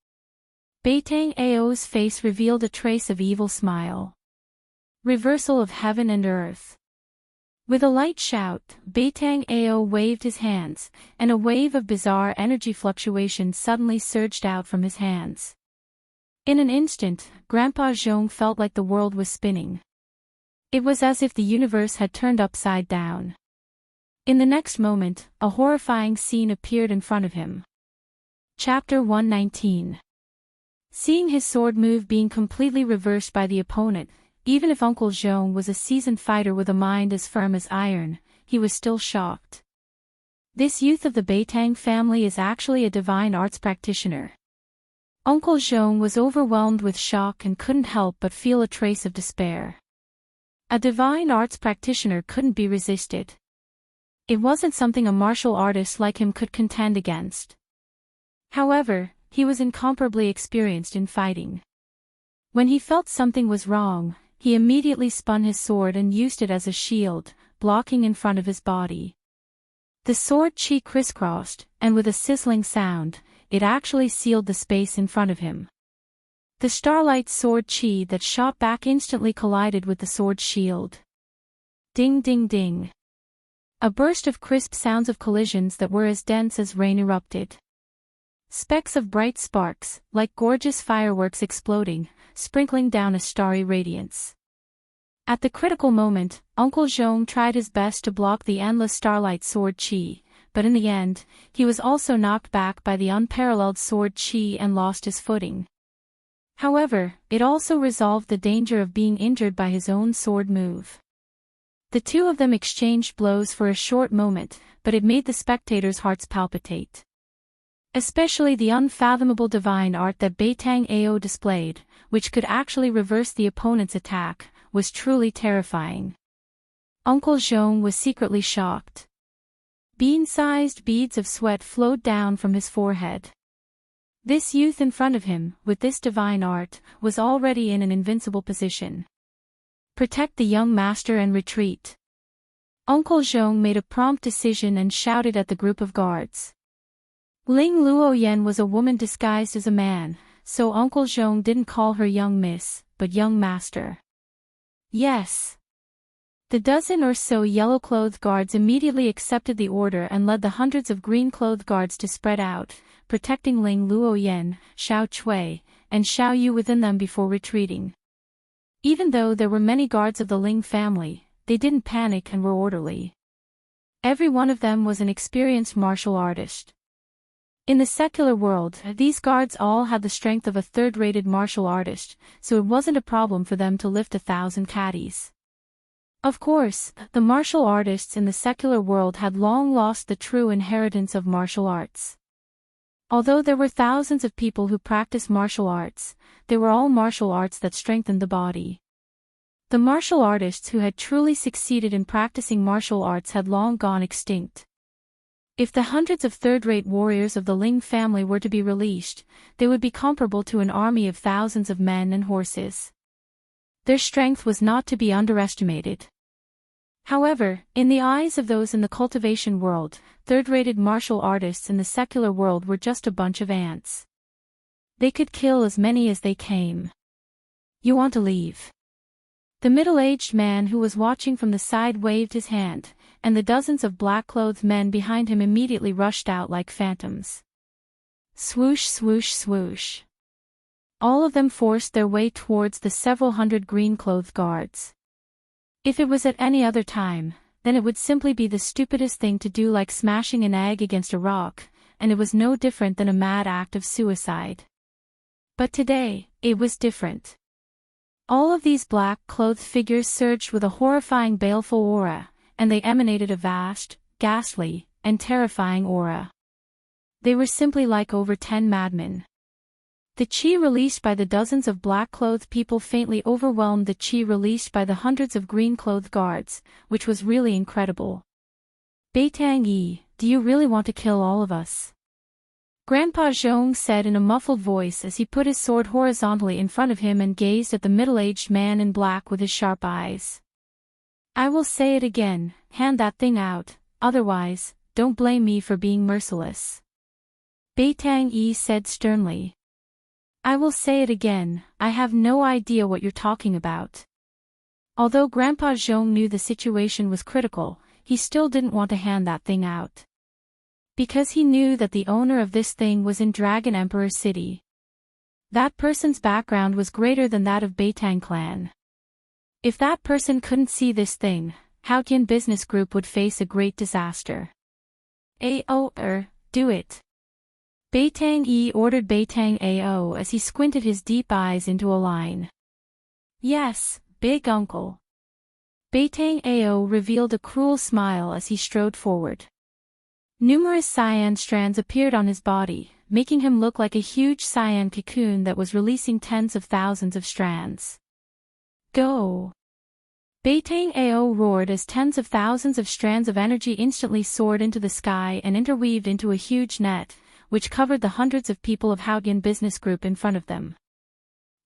Beitang Ao's face revealed a trace of evil smile. Reversal of heaven and earth. With a light shout, Beitang Ao waved his hands, and a wave of bizarre energy fluctuation suddenly surged out from his hands. In an instant, Grandpa Zhong felt like the world was spinning. It was as if the universe had turned upside down. In the next moment, a horrifying scene appeared in front of him. Chapter 119. Seeing his sword move being completely reversed by the opponent, even if Uncle Zhong was a seasoned fighter with a mind as firm as iron, he was still shocked. This youth of the Beitang family is actually a divine arts practitioner. Uncle Zhong was overwhelmed with shock and couldn't help but feel a trace of despair. A divine arts practitioner couldn't be resisted. It wasn't something a martial artist like him could contend against. However, he was incomparably experienced in fighting. When he felt something was wrong, he immediately spun his sword and used it as a shield, blocking in front of his body. The sword chi crisscrossed, and with a sizzling sound, it actually sealed the space in front of him. The starlight sword chi that shot back instantly collided with the sword shield. Ding ding ding. A burst of crisp sounds of collisions that were as dense as rain erupted. Specks of bright sparks, like gorgeous fireworks exploding, sprinkling down a starry radiance. At the critical moment, Uncle Zhong tried his best to block the endless starlight sword chi, but in the end, he was also knocked back by the unparalleled sword chi and lost his footing. However, it also resolved the danger of being injured by his own sword move. The two of them exchanged blows for a short moment, but it made the spectators' hearts palpitate. Especially the unfathomable divine art that Beitang Ao displayed, which could actually reverse the opponent's attack, was truly terrifying. Uncle Zhong was secretly shocked. Bean-sized beads of sweat flowed down from his forehead. This youth in front of him, with this divine art, was already in an invincible position. Protect the young master and retreat. Uncle Zhong made a prompt decision and shouted at the group of guards. Ling Luoyan was a woman disguised as a man, so Uncle Zhong didn't call her young miss, but young master. Yes. The dozen or so yellow-clothed guards immediately accepted the order and led the hundreds of green-clothed guards to spread out, protecting Ling Luoyan, Xiao Chui, and Xiao Yu within them before retreating. Even though there were many guards of the Ling family, they didn't panic and were orderly. Every one of them was an experienced martial artist. In the secular world, these guards all had the strength of a third-rated martial artist, so it wasn't a problem for them to lift 1,000 caddies. Of course, the martial artists in the secular world had long lost the true inheritance of martial arts. Although there were thousands of people who practiced martial arts, they were all martial arts that strengthened the body. The martial artists who had truly succeeded in practicing martial arts had long gone extinct. If the hundreds of third-rate warriors of the Ling family were to be released, they would be comparable to an army of thousands of men and horses. Their strength was not to be underestimated. However, in the eyes of those in the cultivation world, third-rated martial artists in the secular world were just a bunch of ants. They could kill as many as they came. You want to leave? The middle-aged man who was watching from the side waved his hand, and the dozens of black-clothed men behind him immediately rushed out like phantoms. Swoosh, swoosh, swoosh. All of them forced their way towards the several hundred green-clothed guards. If it was at any other time, then it would simply be the stupidest thing to do, like smashing an egg against a rock, and it was no different than a mad act of suicide. But today, it was different. All of these black-clothed figures surged with a horrifying baleful aura, and they emanated a vast, ghastly, and terrifying aura. They were simply like over 10 madmen. The qi released by the dozens of black-clothed people faintly overwhelmed the qi released by the hundreds of green-clothed guards, which was really incredible. Beitang Yi, do you really want to kill all of us? Grandpa Zhong said in a muffled voice as he put his sword horizontally in front of him and gazed at the middle-aged man in black with his sharp eyes. I will say it again, hand that thing out, otherwise, don't blame me for being merciless. Beitang Yi said sternly. I will say it again, I have no idea what you're talking about. Although Grandpa Zhong knew the situation was critical, he still didn't want to hand that thing out. Because he knew that the owner of this thing was in Dragon Emperor City. That person's background was greater than that of Beitang clan. If that person couldn't see this thing, Haotian Business Group would face a great disaster. Do it. Beitang Yi ordered Beitang Ao as he squinted his deep eyes into a line. Yes, big uncle. Beitang Ao revealed a cruel smile as he strode forward. Numerous cyan strands appeared on his body, making him look like a huge cyan cocoon that was releasing tens of thousands of strands. Go! Beitang Ao roared as tens of thousands of strands of energy instantly soared into the sky and interweaved into a huge net, which covered the hundreds of people of Haotian Business Group in front of them.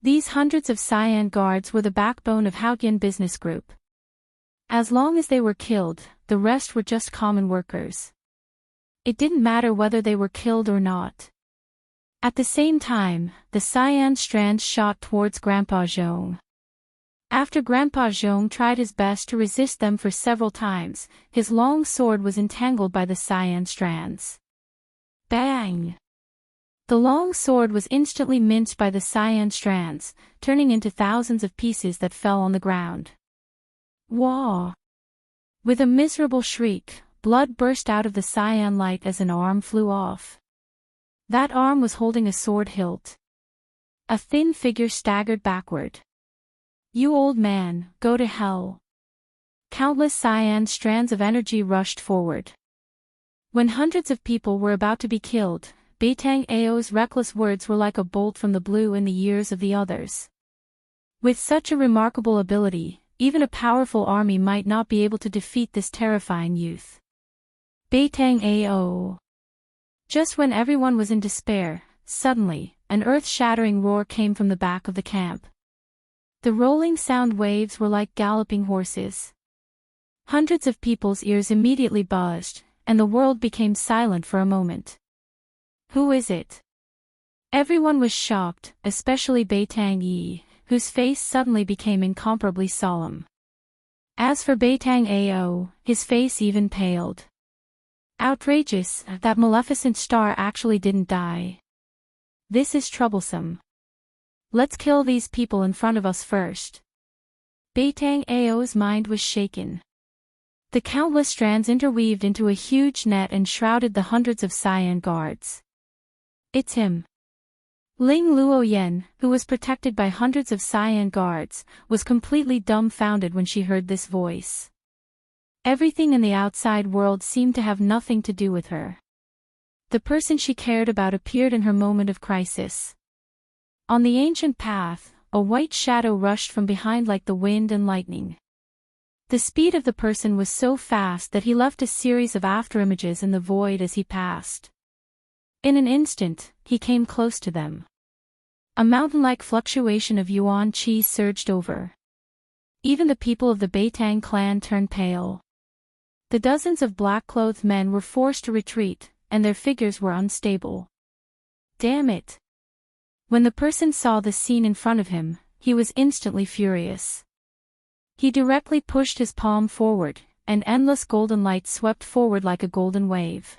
These hundreds of cyan guards were the backbone of Haotian Business Group. As long as they were killed, the rest were just common workers. It didn't matter whether they were killed or not. At the same time, the cyan strands shot towards Grandpa Zhong. After Grandpa Zhong tried his best to resist them for several times, his long sword was entangled by the cyan strands. Bang! The long sword was instantly minced by the cyan strands, turning into thousands of pieces that fell on the ground. Wah! With a miserable shriek, blood burst out of the cyan light as an arm flew off. That arm was holding a sword hilt. A thin figure staggered backward. You old man, go to hell. Countless cyan strands of energy rushed forward. When hundreds of people were about to be killed, Beitang Ao's reckless words were like a bolt from the blue in the ears of the others. With such a remarkable ability, even a powerful army might not be able to defeat this terrifying youth. Beitang Ao. Just when everyone was in despair, suddenly, an earth-shattering roar came from the back of the camp. The rolling sound waves were like galloping horses. Hundreds of people's ears immediately buzzed, and the world became silent for a moment. Who is it? Everyone was shocked, especially Beitang Yi, whose face suddenly became incomparably solemn. As for Beitang Ao, his face even paled. Outrageous, that maleficent star actually didn't die. This is troublesome. Let's kill these people in front of us first. Beitang Ao's mind was shaken. The countless strands interweaved into a huge net and shrouded the hundreds of cyan guards. It's him. Ling Luoyen, who was protected by hundreds of cyan guards, was completely dumbfounded when she heard this voice. Everything in the outside world seemed to have nothing to do with her. The person she cared about appeared in her moment of crisis. On the ancient path, a white shadow rushed from behind like the wind and lightning. The speed of the person was so fast that he left a series of afterimages in the void as he passed. In an instant, he came close to them. A mountain-like fluctuation of yuan qi surged over. Even the people of the Beitang clan turned pale. The dozens of black-clothed men were forced to retreat, and their figures were unstable. Damn it! When the person saw the scene in front of him, he was instantly furious. He directly pushed his palm forward, and endless golden light swept forward like a golden wave.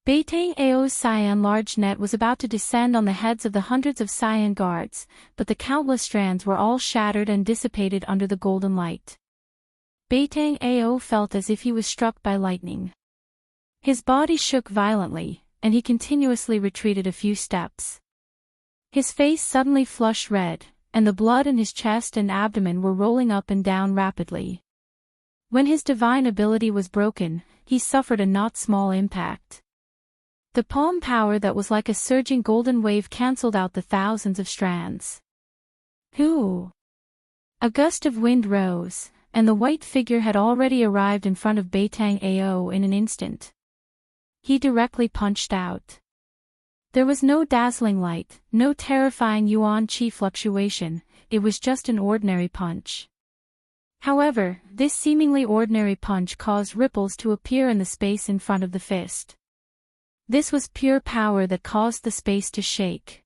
Beitang Ao's cyan large net was about to descend on the heads of the hundreds of cyan guards, but the countless strands were all shattered and dissipated under the golden light. Beitang Ao felt as if he was struck by lightning. His body shook violently, and he continuously retreated a few steps. His face suddenly flushed red, and the blood in his chest and abdomen were rolling up and down rapidly. When his divine ability was broken, he suffered a not small impact. The palm power that was like a surging golden wave cancelled out the thousands of strands. Hoo! A gust of wind rose, and the white figure had already arrived in front of Beitang Ao in an instant. He directly punched out. There was no dazzling light, no terrifying yuan qi fluctuation, it was just an ordinary punch. However, this seemingly ordinary punch caused ripples to appear in the space in front of the fist. This was pure power that caused the space to shake.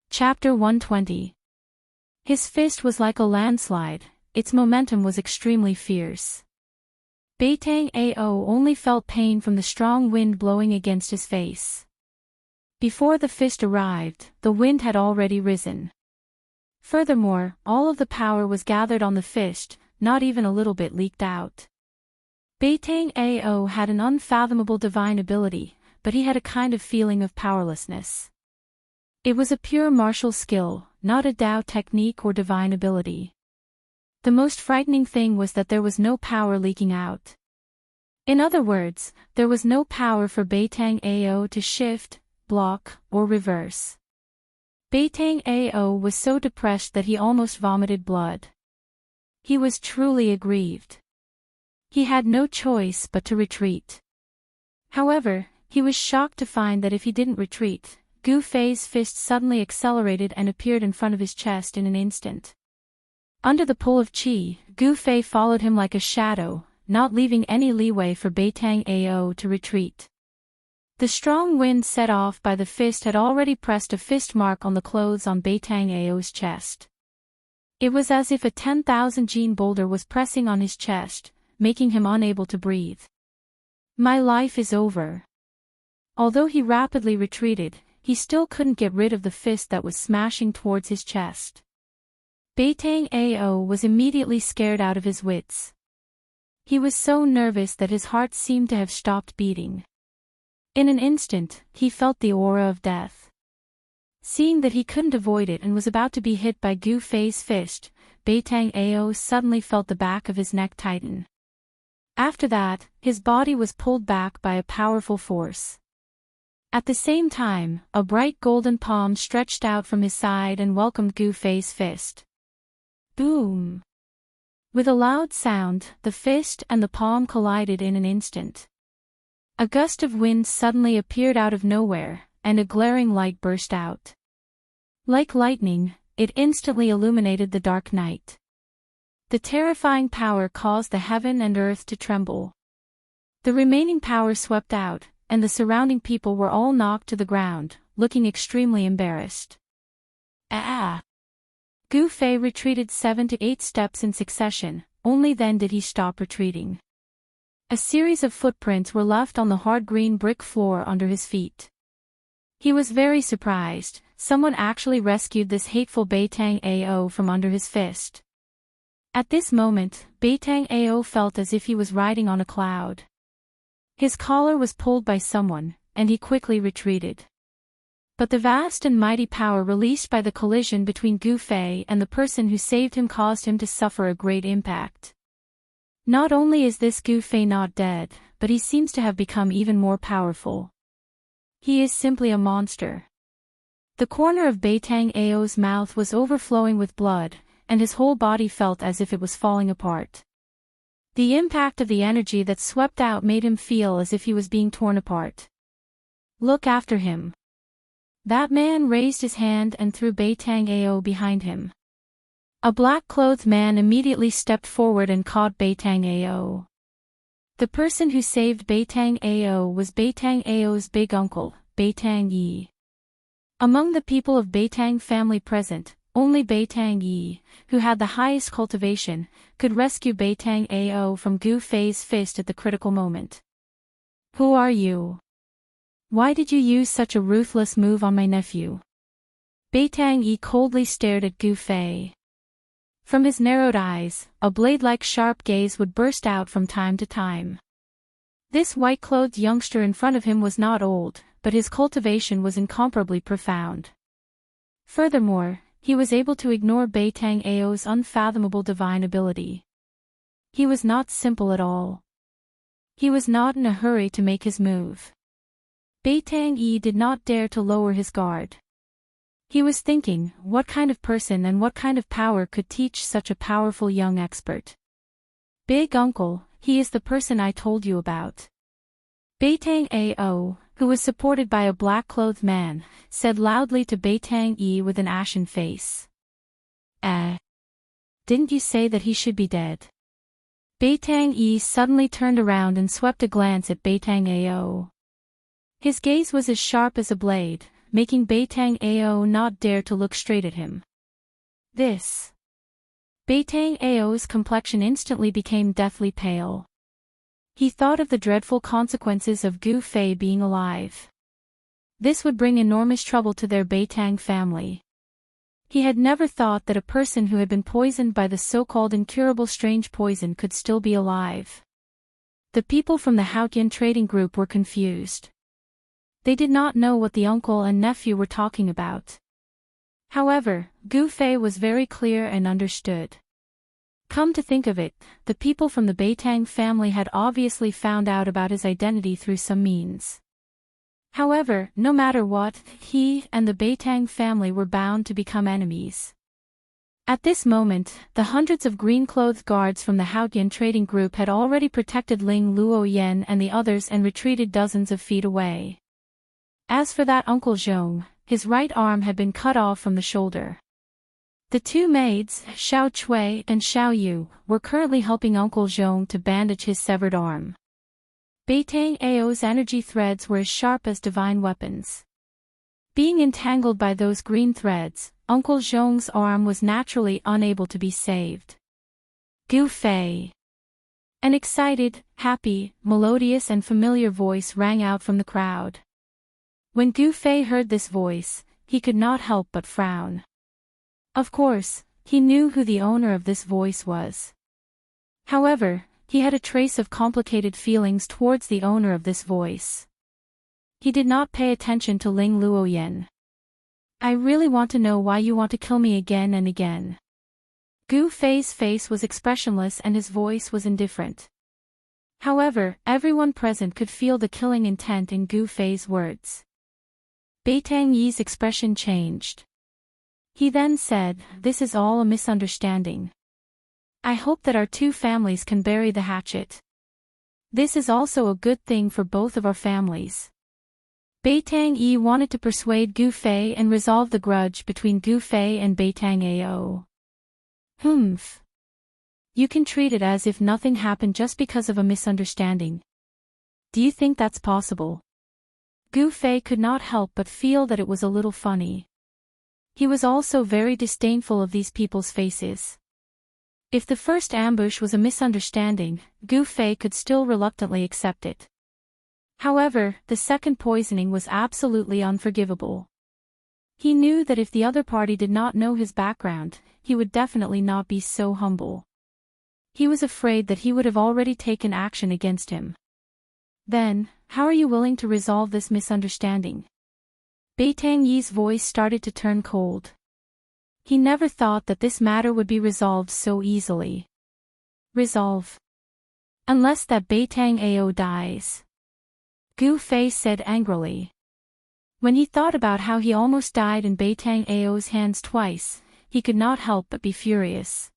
Chapter 120. His fist was like a landslide, its momentum was extremely fierce. Beitang Ao only felt pain from the strong wind blowing against his face. Before the fist arrived, the wind had already risen. Furthermore, all of the power was gathered on the fist, not even a little bit leaked out. Beitang Ao had an unfathomable divine ability, but he had a kind of feeling of powerlessness. It was a pure martial skill, not a Dao technique or divine ability. The most frightening thing was that there was no power leaking out. In other words, there was no power for Beitang Ao to shift, block, or reverse. Beitang Ao was so depressed that he almost vomited blood. He was truly aggrieved. He had no choice but to retreat. However, he was shocked to find that if he didn't retreat, Gu Fei's fist suddenly accelerated and appeared in front of his chest in an instant. Under the pull of qi, Gu Fei followed him like a shadow, not leaving any leeway for Beitang Ao to retreat. The strong wind set off by the fist had already pressed a fist mark on the clothes on Beitang Ao's chest. It was as if a 10,000 gene boulder was pressing on his chest, making him unable to breathe. My life is over. Although he rapidly retreated, he still couldn't get rid of the fist that was smashing towards his chest. Beitang Ao was immediately scared out of his wits. He was so nervous that his heart seemed to have stopped beating. In an instant, he felt the aura of death. Seeing that he couldn't avoid it and was about to be hit by Gu Fei's fist, Beitang Ao suddenly felt the back of his neck tighten. After that, his body was pulled back by a powerful force. At the same time, a bright golden palm stretched out from his side and welcomed Gu Fei's fist. Boom! With a loud sound, the fist and the palm collided in an instant. A gust of wind suddenly appeared out of nowhere, and a glaring light burst out. Like lightning, it instantly illuminated the dark night. The terrifying power caused the heaven and earth to tremble. The remaining power swept out, and the surrounding people were all knocked to the ground, looking extremely embarrassed. Ah! Gu Fei retreated 7 to 8 steps in succession, only then did he stop retreating. A series of footprints were left on the hard green brick floor under his feet. He was very surprised, someone actually rescued this hateful Beitang Ao from under his fist. At this moment, Beitang Ao felt as if he was riding on a cloud. His collar was pulled by someone, and he quickly retreated. But the vast and mighty power released by the collision between Gu Fei and the person who saved him caused him to suffer a great impact. Not only is this Gu Fei not dead, but he seems to have become even more powerful. He is simply a monster. The corner of Beitang Ao's mouth was overflowing with blood, and his whole body felt as if it was falling apart. The impact of the energy that swept out made him feel as if he was being torn apart. Look after him. That man raised his hand and threw Beitang Ao behind him. A black-clothed man immediately stepped forward and caught Beitang Ao. The person who saved Beitang Ao was Beitang Ao's big uncle, Beitang Yi. Among the people of Beitang family present, only Beitang Yi, who had the highest cultivation, could rescue Beitang Ao from Gu Fei's fist at the critical moment. Who are you? Why did you use such a ruthless move on my nephew? Beitang Yi coldly stared at Gu Fei. From his narrowed eyes, a blade-like sharp gaze would burst out from time to time. This white-clothed youngster in front of him was not old, but his cultivation was incomparably profound. Furthermore, he was able to ignore Beitang Ao's unfathomable divine ability. He was not simple at all. He was not in a hurry to make his move. Beitang Yi did not dare to lower his guard. He was thinking, what kind of person and what kind of power could teach such a powerful young expert? Big uncle, he is the person I told you about. Beitang Ao, who was supported by a black-clothed man, said loudly to Beitang Yi with an ashen face. Didn't you say that he should be dead? Beitang Yi suddenly turned around and swept a glance at Beitang Ao. His gaze was as sharp as a blade, making Beitang Ao not dare to look straight at him. This. Beitang Ao's complexion instantly became deathly pale. He thought of the dreadful consequences of Gu Fei being alive. This would bring enormous trouble to their Beitang family. He had never thought that a person who had been poisoned by the so-called incurable strange poison could still be alive. The people from the Haotian trading group were confused. They did not know what the uncle and nephew were talking about. However, Gu Fei was very clear and understood. Come to think of it, the people from the Beitang family had obviously found out about his identity through some means. However, no matter what, he and the Beitang family were bound to become enemies. At this moment, the hundreds of green-clothed guards from the Haotian trading group had already protected Ling Luoyen and the others and retreated dozens of feet away. As for that Uncle Zhong, his right arm had been cut off from the shoulder. The two maids, Xiao Chui and Xiao Yu, were currently helping Uncle Zhong to bandage his severed arm. Beitang Ao's energy threads were as sharp as divine weapons. Being entangled by those green threads, Uncle Zhong's arm was naturally unable to be saved. Gu Fei. An excited, happy, melodious and familiar voice rang out from the crowd. When Gu Fei heard this voice, he could not help but frown. Of course, he knew who the owner of this voice was. However, he had a trace of complicated feelings towards the owner of this voice. He did not pay attention to Ling Luoyen. I really want to know why you want to kill me again and again. Gu Fei's face was expressionless and his voice was indifferent. However, everyone present could feel the killing intent in Gu Fei's words. Beitang Yi's expression changed. He then said, "This is all a misunderstanding. I hope that our two families can bury the hatchet. This is also a good thing for both of our families." Beitang Yi wanted to persuade Gu Fei and resolve the grudge between Gu Fei and Beitang Ao. Humph. You can treat it as if nothing happened just because of a misunderstanding. Do you think that's possible? Gu Fei could not help but feel that it was a little funny. He was also very disdainful of these people's faces. If the first ambush was a misunderstanding, Gu Fei could still reluctantly accept it. However, the second poisoning was absolutely unforgivable. He knew that if the other party did not know his background, he would definitely not be so humble. He was afraid that he would have already taken action against him. Then, how are you willing to resolve this misunderstanding? Beitang Yi's voice started to turn cold. He never thought that this matter would be resolved so easily. Resolve. Unless that Beitang Ao dies. Gu Fei said angrily. When he thought about how he almost died in Beitang Ao's hands twice, he could not help but be furious.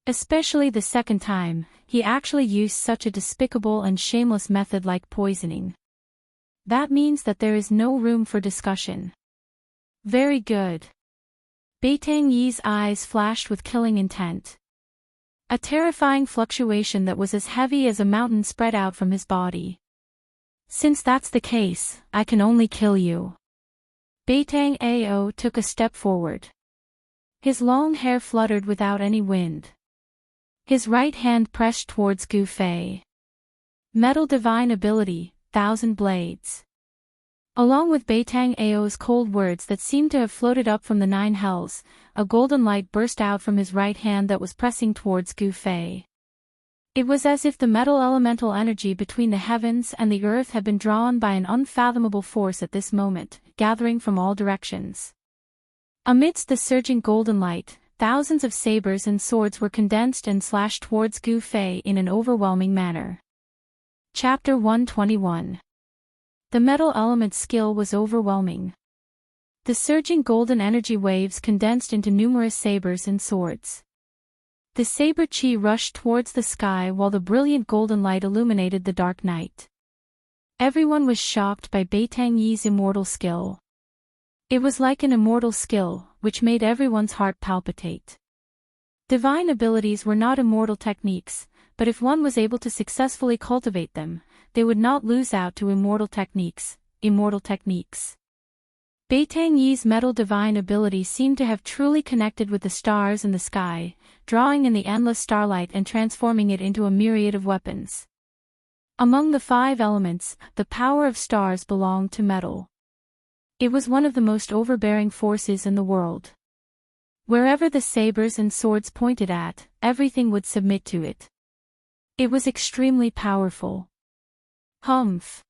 Especially the second time, he actually used such a despicable and shameless method like poisoning. That means that there is no room for discussion. Very good. Beitang Yi's eyes flashed with killing intent. A terrifying fluctuation that was as heavy as a mountain spread out from his body. Since that's the case, I can only kill you. Beitang Ao took a step forward. His long hair fluttered without any wind. His right hand pressed towards Gu Fei. Metal divine ability, 1,000 blades. Along with Beitang Ao's cold words that seemed to have floated up from the 9 hells, a golden light burst out from his right hand that was pressing towards Gu Fei. It was as if the metal elemental energy between the heavens and the earth had been drawn by an unfathomable force at this moment, gathering from all directions. Amidst the surging golden light, thousands of sabers and swords were condensed and slashed towards Gu Fei in an overwhelming manner. Chapter 121. The metal element's skill was overwhelming. The surging golden energy waves condensed into numerous sabers and swords. The saber chi rushed towards the sky while the brilliant golden light illuminated the dark night. Everyone was shocked by Beitang Yi's immortal skill. It was like an immortal skill, which made everyone's heart palpitate. Divine abilities were not immortal techniques, but if one was able to successfully cultivate them, they would not lose out to immortal techniques. Beitang Yi's metal divine ability seemed to have truly connected with the stars and the sky, drawing in the endless starlight and transforming it into a myriad of weapons. Among the 5 elements, the power of stars belonged to metal. It was one of the most overbearing forces in the world. Wherever the sabers and swords pointed at, everything would submit to it. It was extremely powerful. Humph.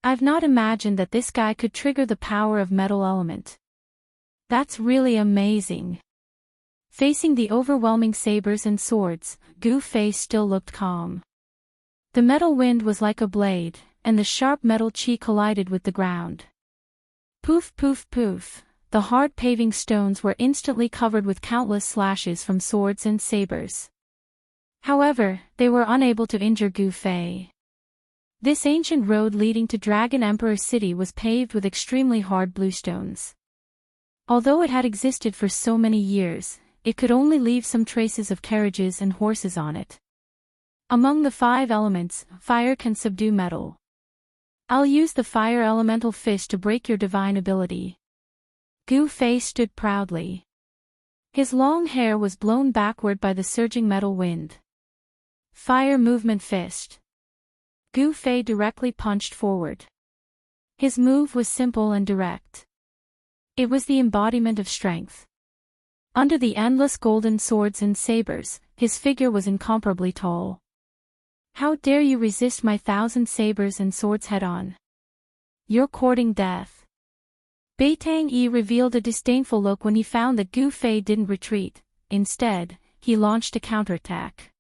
I've not imagined that this guy could trigger the power of metal element. That's really amazing. Facing the overwhelming sabers and swords, Gu Fei still looked calm. The metal wind was like a blade, and the sharp metal chi collided with the ground. Poof poof poof, the hard paving stones were instantly covered with countless slashes from swords and sabers. However, they were unable to injure Gu Fei. This ancient road leading to Dragon Emperor City was paved with extremely hard bluestones. Although it had existed for so many years, it could only leave some traces of carriages and horses on it. Among the 5 elements, fire can subdue metal. I'll use the fire elemental fist to break your divine ability. Gu Fei stood proudly. His long hair was blown backward by the surging metal wind. Fire movement fist. Gu Fei directly punched forward. His move was simple and direct. It was the embodiment of strength. Under the endless golden swords and sabers, his figure was incomparably tall. How dare you resist my 1,000 sabers and swords head-on? You're courting death. Beitang Yi revealed a disdainful look when he found that Gu Fei didn't retreat. Instead, he launched a counterattack.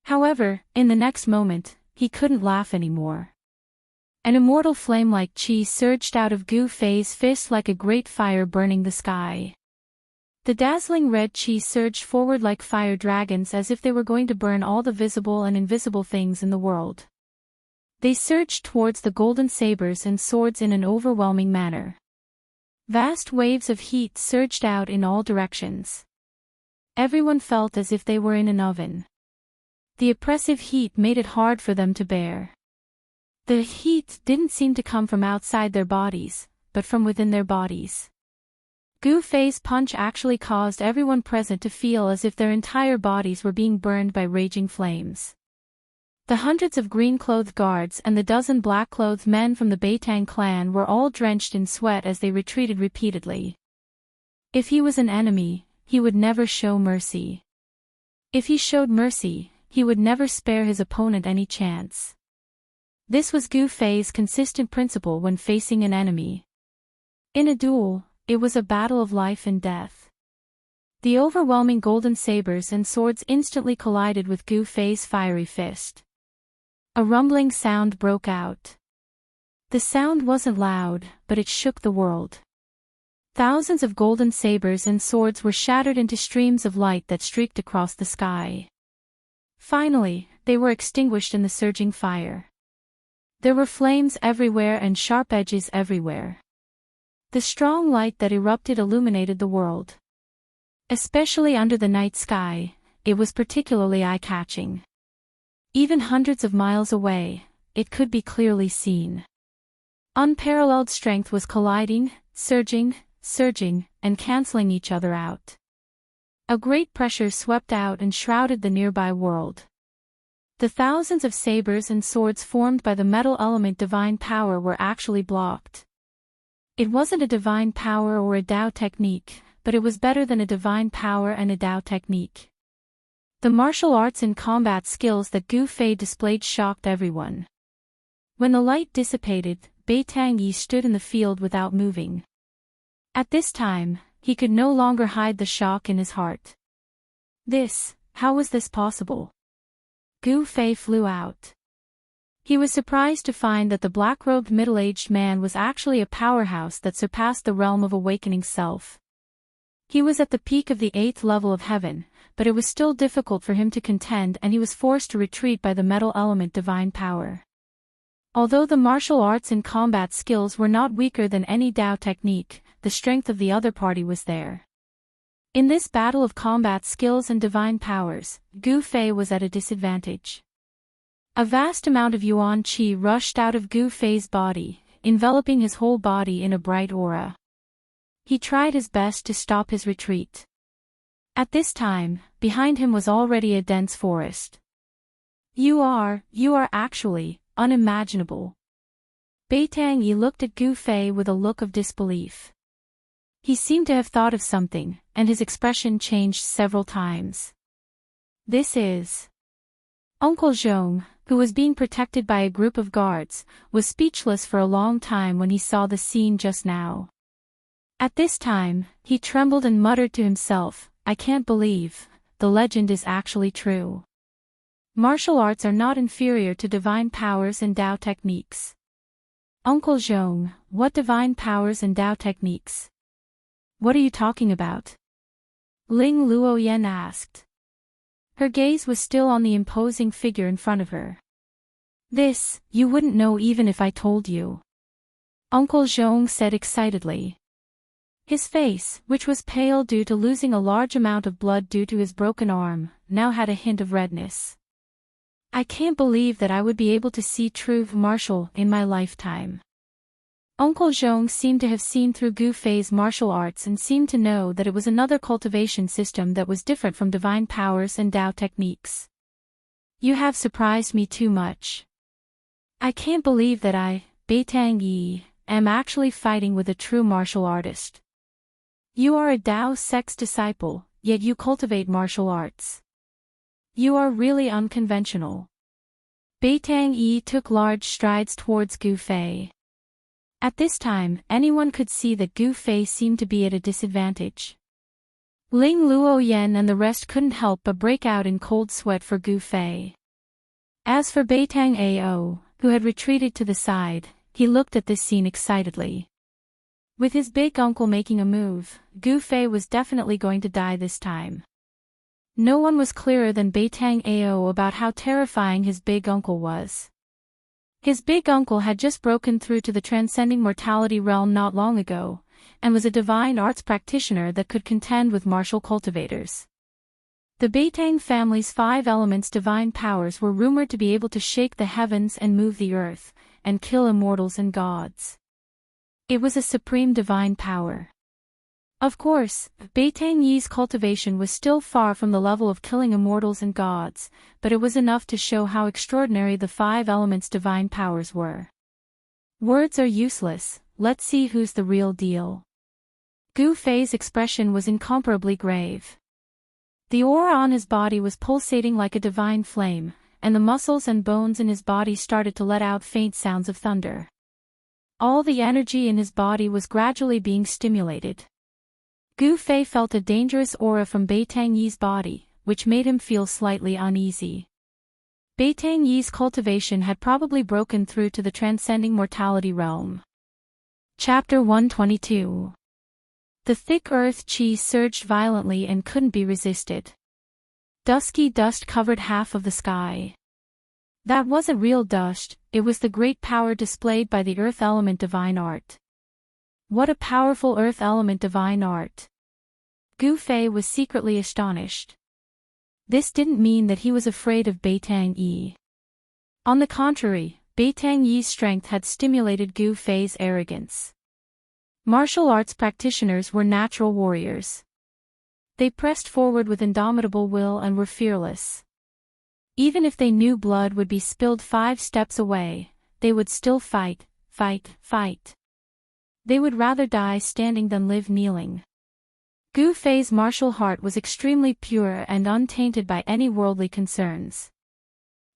However, in the next moment, he couldn't laugh anymore. An immortal flame-like chi surged out of Gu Fei's fist like a great fire burning the sky. The dazzling red chi surged forward like fire dragons as if they were going to burn all the visible and invisible things in the world. They surged towards the golden sabers and swords in an overwhelming manner. Vast waves of heat surged out in all directions. Everyone felt as if they were in an oven. The oppressive heat made it hard for them to bear. The heat didn't seem to come from outside their bodies, but from within their bodies. Gu Fei's punch actually caused everyone present to feel as if their entire bodies were being burned by raging flames. The hundreds of green-clothed guards and the dozen black-clothed men from the Beitang clan were all drenched in sweat as they retreated repeatedly. If he was an enemy, he would never show mercy. If he showed mercy, he would never spare his opponent any chance. This was Gu Fei's consistent principle when facing an enemy. In a duel, it was a battle of life and death. The overwhelming golden sabers and swords instantly collided with Gu Fei's fiery fist. A rumbling sound broke out. The sound wasn't loud, but it shook the world. Thousands of golden sabers and swords were shattered into streams of light that streaked across the sky. Finally, they were extinguished in the surging fire. There were flames everywhere and sharp edges everywhere. The strong light that erupted illuminated the world. Especially under the night sky, it was particularly eye-catching. Even hundreds of miles away, it could be clearly seen. Unparalleled strength was colliding, surging, and canceling each other out. A great pressure swept out and shrouded the nearby world. The thousands of sabers and swords formed by the metal element divine power were actually blocked. It wasn't a divine power or a Dao technique, but it was better than a divine power and a Dao technique. The martial arts and combat skills that Gu Fei displayed shocked everyone. When the light dissipated, Beitang Yi stood in the field without moving. At this time, he could no longer hide the shock in his heart. How was this possible? Gu Fei flew out. He was surprised to find that the black-robed middle-aged man was actually a powerhouse that surpassed the realm of awakening self. He was at the peak of the 8th level of heaven, but it was still difficult for him to contend and he was forced to retreat by the metal element divine power. Although the martial arts and combat skills were not weaker than any Dao technique, the strength of the other party was there. In this battle of combat skills and divine powers, Gu Fei was at a disadvantage. A vast amount of yuan qi rushed out of Gu Fei's body, enveloping his whole body in a bright aura. He tried his best to stop his retreat. At this time, behind him was already a dense forest. You are actually unimaginable. Beitang Yi looked at Gu Fei with a look of disbelief. He seemed to have thought of something, and his expression changed several times. This is... Uncle Zhong, who was being protected by a group of guards, was speechless for a long time when he saw the scene just now. At this time, he trembled and muttered to himself, I can't believe, the legend is actually true. Martial arts are not inferior to divine powers and Dao techniques. Uncle Zhong, what divine powers and Dao techniques? What are you talking about? Ling Luoyan asked. Her gaze was still on the imposing figure in front of her. This, you wouldn't know even if I told you. Uncle Zhong said excitedly. His face, which was pale due to losing a large amount of blood due to his broken arm, now had a hint of redness. I can't believe that I would be able to see true martial in my lifetime. Uncle Zhong seemed to have seen through Gu Fei's martial arts and seemed to know that it was another cultivation system that was different from divine powers and Dao techniques. You have surprised me too much. I can't believe that I, Beitang Yi, am actually fighting with a true martial artist. You are a Dao sect's disciple, yet you cultivate martial arts. You are really unconventional. Beitang Yi took large strides towards Gu Fei. At this time, anyone could see that Gu Fei seemed to be at a disadvantage. Ling Luoyan and the rest couldn't help but break out in cold sweat for Gu Fei. As for Beitang Ao, who had retreated to the side, he looked at this scene excitedly. With his big uncle making a move, Gu Fei was definitely going to die this time. No one was clearer than Beitang Ao about how terrifying his big uncle was. His big uncle had just broken through to the transcending mortality realm not long ago, and was a divine arts practitioner that could contend with martial cultivators. The Beitang family's 5 elements divine powers were rumored to be able to shake the heavens and move the earth, and kill immortals and gods. It was a supreme divine power. Of course, Beitang Yi's cultivation was still far from the level of killing immortals and gods, but it was enough to show how extraordinary the five elements' divine powers were. Words are useless, let's see who's the real deal. Gu Fei's expression was incomparably grave. The aura on his body was pulsating like a divine flame, and the muscles and bones in his body started to let out faint sounds of thunder. All the energy in his body was gradually being stimulated. Gu Fei felt a dangerous aura from Beitang Yi's body, which made him feel slightly uneasy. Beitang Yi's cultivation had probably broken through to the transcending mortality realm. Chapter 122. The thick earth chi surged violently and couldn't be resisted. Dusky dust covered half of the sky. That wasn't real dust, it was the great power displayed by the earth element divine art. What a powerful earth element divine art! Gu Fei was secretly astonished. This didn't mean that he was afraid of Beitang Yi. On the contrary, Beitang Yi's strength had stimulated Gu Fei's arrogance. Martial arts practitioners were natural warriors. They pressed forward with indomitable will and were fearless. Even if they knew blood would be spilled 5 steps away, they would still fight, fight, fight. They would rather die standing than live kneeling. Gu Fei's martial heart was extremely pure and untainted by any worldly concerns.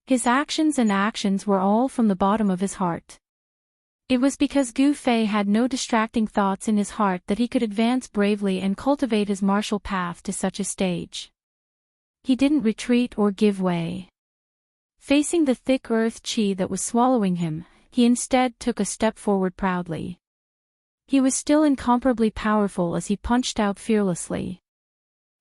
His actions were all from the bottom of his heart. It was because Gu Fei had no distracting thoughts in his heart that he could advance bravely and cultivate his martial path to such a stage. He didn't retreat or give way. Facing the thick earth chi that was swallowing him, he instead took a step forward proudly. He was still incomparably powerful as he punched out fearlessly.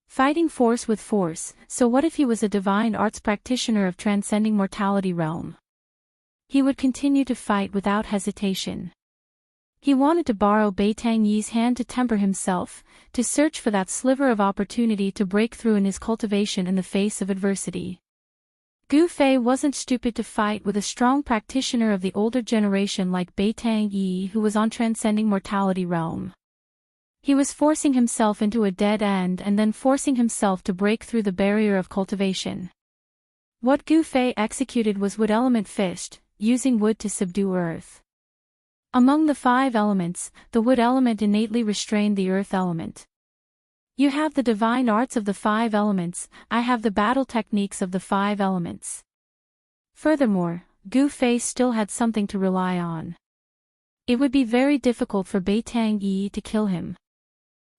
Fighting force with force, so what if he was a divine arts practitioner of transcending mortality realm? He would continue to fight without hesitation. He wanted to borrow Beitang Yi's hand to temper himself, to search for that sliver of opportunity to break through in his cultivation in the face of adversity. Gu Fei wasn't stupid to fight with a strong practitioner of the older generation like Beitang Yi who was on transcending mortality realm. He was forcing himself into a dead end and then forcing himself to break through the barrier of cultivation. What Gu Fei executed was wood element fist, using wood to subdue earth. Among the 5 elements, the wood element innately restrained the earth element. You have the divine arts of the 5 elements, I have the battle techniques of the 5 elements. Furthermore, Gu Fei still had something to rely on. It would be very difficult for Beitang Yi to kill him.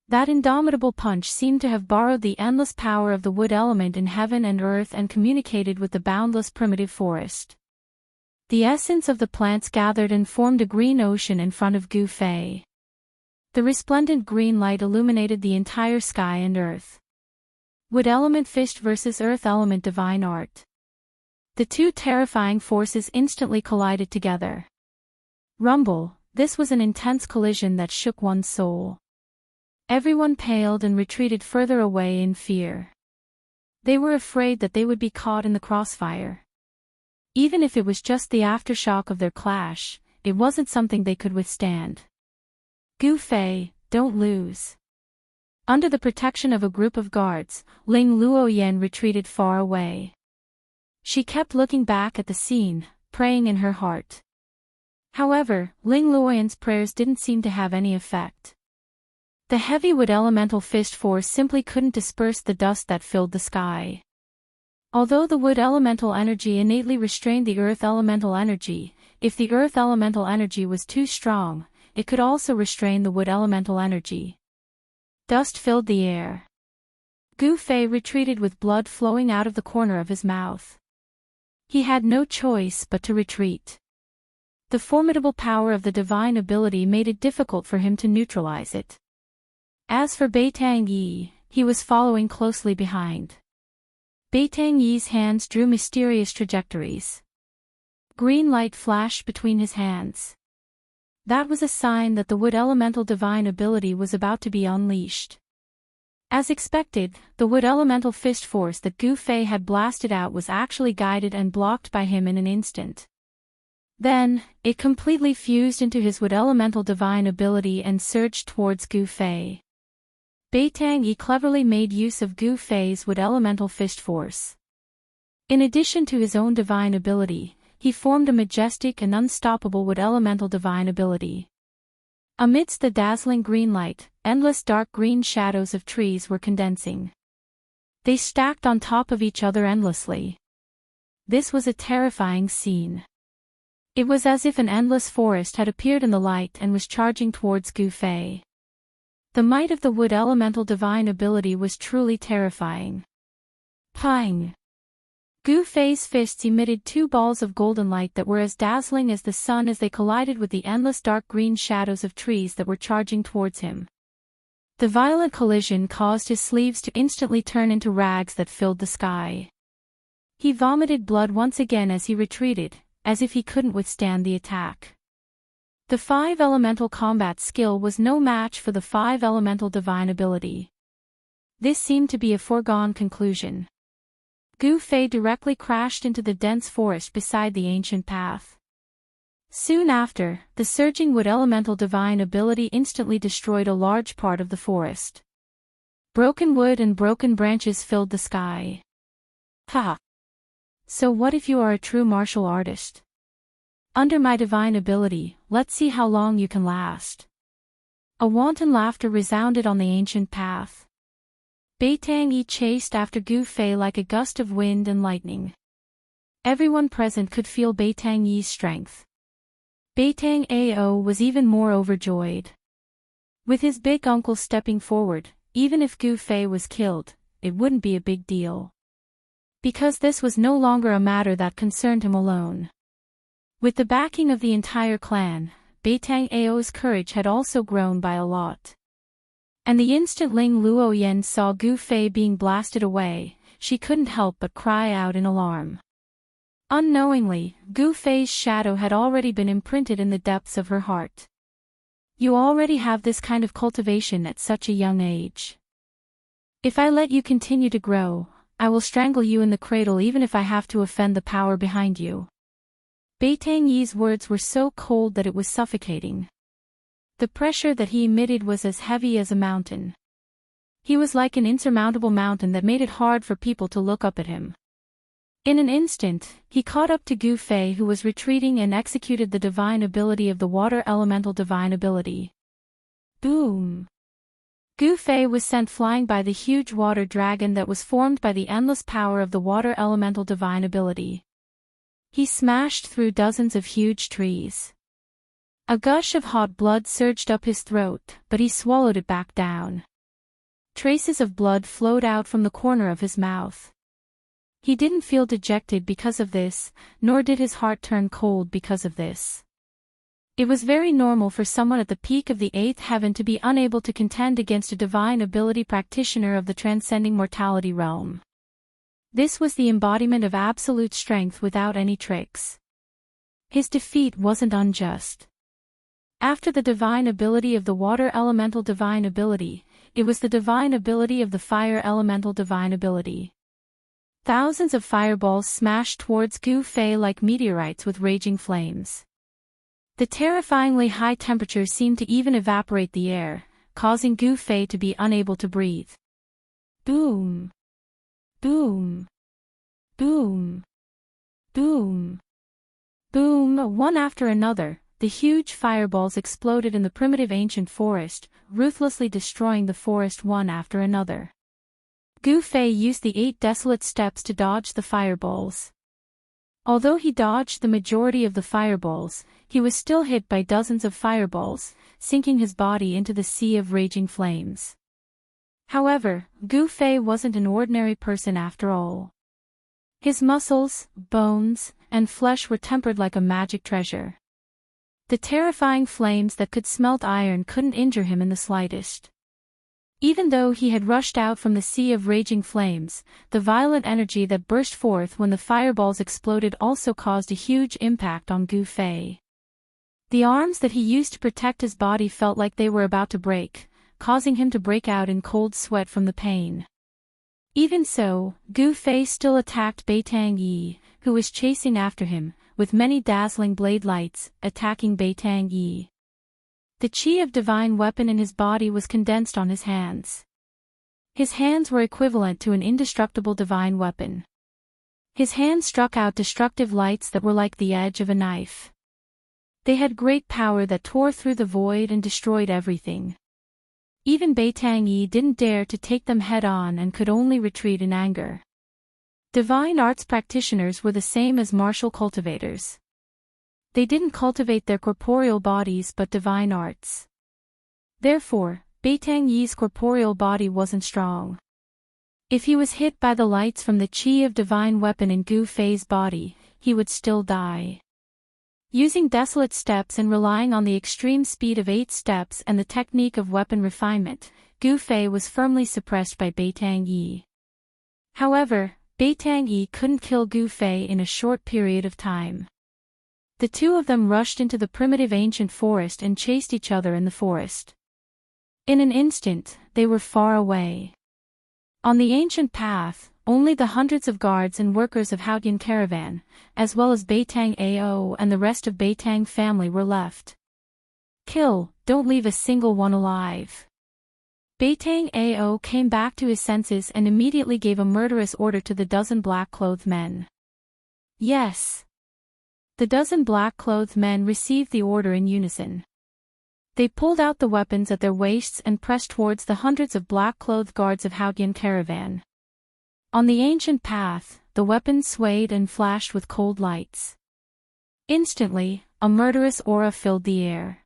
That indomitable punch seemed to have borrowed the endless power of the wood element in heaven and earth and communicated with the boundless primitive forest. The essence of the plants gathered and formed a green ocean in front of Gu Fei. The resplendent green light illuminated the entire sky and earth. Wood element fist versus earth element divine art. The 2 terrifying forces instantly collided together. Rumble, this was an intense collision that shook one's soul. Everyone paled and retreated further away in fear. They were afraid that they would be caught in the crossfire. Even if it was just the aftershock of their clash, it wasn't something they could withstand. Gu Fei, don't lose. Under the protection of a group of guards, Ling Luoyan retreated far away. She kept looking back at the scene, praying in her heart. However, Ling Luoyan's prayers didn't seem to have any effect. The heavy wood elemental fist force simply couldn't disperse the dust that filled the sky. Although the wood elemental energy innately restrained the earth elemental energy, if the earth elemental energy was too strong, it could also restrain the wood elemental energy. Dust filled the air. Gu Fei retreated with blood flowing out of the corner of his mouth. He had no choice but to retreat. The formidable power of the divine ability made it difficult for him to neutralize it. As for Beitang Yi, he was following closely behind. Beitang Yi's hands drew mysterious trajectories. Green light flashed between his hands. That was a sign that the wood elemental divine ability was about to be unleashed. As expected, the wood elemental fist force that Gu Fei had blasted out was actually guided and blocked by him in an instant. Then, it completely fused into his wood elemental divine ability and surged towards Gu Fei. Beitang Yi cleverly made use of Gu Fei's wood elemental fist force. In addition to his own divine ability, he formed a majestic and unstoppable wood elemental divine ability. Amidst the dazzling green light, endless dark green shadows of trees were condensing. They stacked on top of each other endlessly. This was a terrifying scene. It was as if an endless forest had appeared in the light and was charging towards Gu Fei. The might of the wood elemental divine ability was truly terrifying. Pang! Gu Fei's fists emitted two balls of golden light that were as dazzling as the sun as they collided with the endless dark green shadows of trees that were charging towards him. The violent collision caused his sleeves to instantly turn into rags that filled the sky. He vomited blood once again as he retreated, as if he couldn't withstand the attack. The 5 elemental combat skill was no match for the 5 elemental divine ability. This seemed to be a foregone conclusion. Gu Fei directly crashed into the dense forest beside the ancient path. Soon after, the surging wood elemental divine ability instantly destroyed a large part of the forest. Broken wood and broken branches filled the sky. Ha! So what if you are a true martial artist? Under my divine ability, let's see how long you can last. A wanton laughter resounded on the ancient path. Beitang Yi chased after Gu Fei like a gust of wind and lightning. Everyone present could feel Beitang Yi's strength. Beitang Ao was even more overjoyed. With his big uncle stepping forward, even if Gu Fei was killed, it wouldn't be a big deal. Because this was no longer a matter that concerned him alone. With the backing of the entire clan, Beitang Ao's courage had also grown by a lot. And the instant Ling Luoyan saw Gu Fei being blasted away, she couldn't help but cry out in alarm. Unknowingly, Gu Fei's shadow had already been imprinted in the depths of her heart. You already have this kind of cultivation at such a young age. If I let you continue to grow, I will strangle you in the cradle even if I have to offend the power behind you. Beitang Yi's words were so cold that it was suffocating. The pressure that he emitted was as heavy as a mountain. He was like an insurmountable mountain that made it hard for people to look up at him. In an instant, he caught up to Gu Fei who was retreating and executed the divine ability of the water elemental divine ability. Boom! Gu Fei was sent flying by the huge water dragon that was formed by the endless power of the water elemental divine ability. He smashed through dozens of huge trees. A gush of hot blood surged up his throat, but he swallowed it back down. Traces of blood flowed out from the corner of his mouth. He didn't feel dejected because of this, nor did his heart turn cold because of this. It was very normal for someone at the peak of the 8th heaven to be unable to contend against a divine ability practitioner of the transcending mortality realm. This was the embodiment of absolute strength without any tricks. His defeat wasn't unjust. After the divine ability of the water elemental divine ability, it was the divine ability of the fire elemental divine ability. Thousands of fireballs smashed towards Gu Fei like meteorites with raging flames. The terrifyingly high temperatures seemed to even evaporate the air, causing Gu Fei to be unable to breathe. Boom! Boom! Boom! Boom! Boom! One after another, the huge fireballs exploded in the primitive ancient forest, ruthlessly destroying the forest one after another. Gu Fei used the 8 desolate steps to dodge the fireballs. Although he dodged the majority of the fireballs, he was still hit by dozens of fireballs, sinking his body into the sea of raging flames. However, Gu Fei wasn't an ordinary person after all. His muscles, bones, and flesh were tempered like a magic treasure. The terrifying flames that could smelt iron couldn't injure him in the slightest. Even though he had rushed out from the sea of raging flames, the violent energy that burst forth when the fireballs exploded also caused a huge impact on Gu Fei. The arms that he used to protect his body felt like they were about to break, causing him to break out in cold sweat from the pain. Even so, Gu Fei still attacked Beitang Yi, who was chasing after him, with many dazzling blade lights, attacking Beitang Yi. The chi of divine weapon in his body was condensed on his hands. His hands were equivalent to an indestructible divine weapon. His hands struck out destructive lights that were like the edge of a knife. They had great power that tore through the void and destroyed everything. Even Beitang Yi didn't dare to take them head-on and could only retreat in anger. Divine arts practitioners were the same as martial cultivators. They didn't cultivate their corporeal bodies but divine arts. Therefore, Beitang Yi's corporeal body wasn't strong. If he was hit by the lights from the chi of divine weapon in Gu Fei's body, he would still die. Using desolate steps and relying on the extreme speed of 8 steps and the technique of weapon refinement, Gu Fei was firmly suppressed by Beitang Yi. However, Beitang Yi couldn't kill Gu Fei in a short period of time. The two of them rushed into the primitive ancient forest and chased each other in the forest. In an instant, they were far away. On the ancient path, only the hundreds of guards and workers of Haotian caravan, as well as Beitang Ao and the rest of Beitang family were left. Kill, don't leave a single one alive. Beitang Ao came back to his senses and immediately gave a murderous order to the dozen black-clothed men. Yes. The dozen black-clothed men received the order in unison. They pulled out the weapons at their waists and pressed towards the hundreds of black-clothed guards of Haotian caravan. On the ancient path, the weapons swayed and flashed with cold lights. Instantly, a murderous aura filled the air.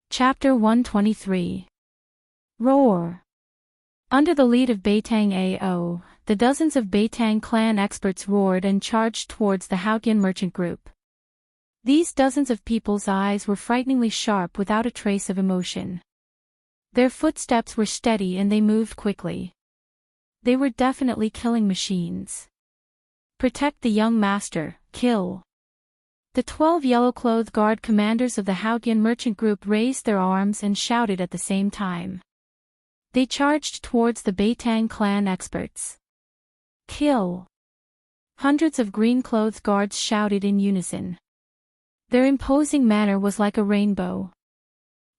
Chapter 123. Roar. Under the lead of Beitang Ao, the dozens of Beitang clan experts roared and charged towards the Haotian merchant group. These dozens of people's eyes were frighteningly sharp without a trace of emotion. Their footsteps were steady and they moved quickly. They were definitely killing machines. Protect the young master, kill. The 12 yellow-clothed guard commanders of the Haotian merchant group raised their arms and shouted at the same time. They charged towards the Beitang clan experts. Kill. Hundreds of green-clothed guards shouted in unison. Their imposing manner was like a rainbow.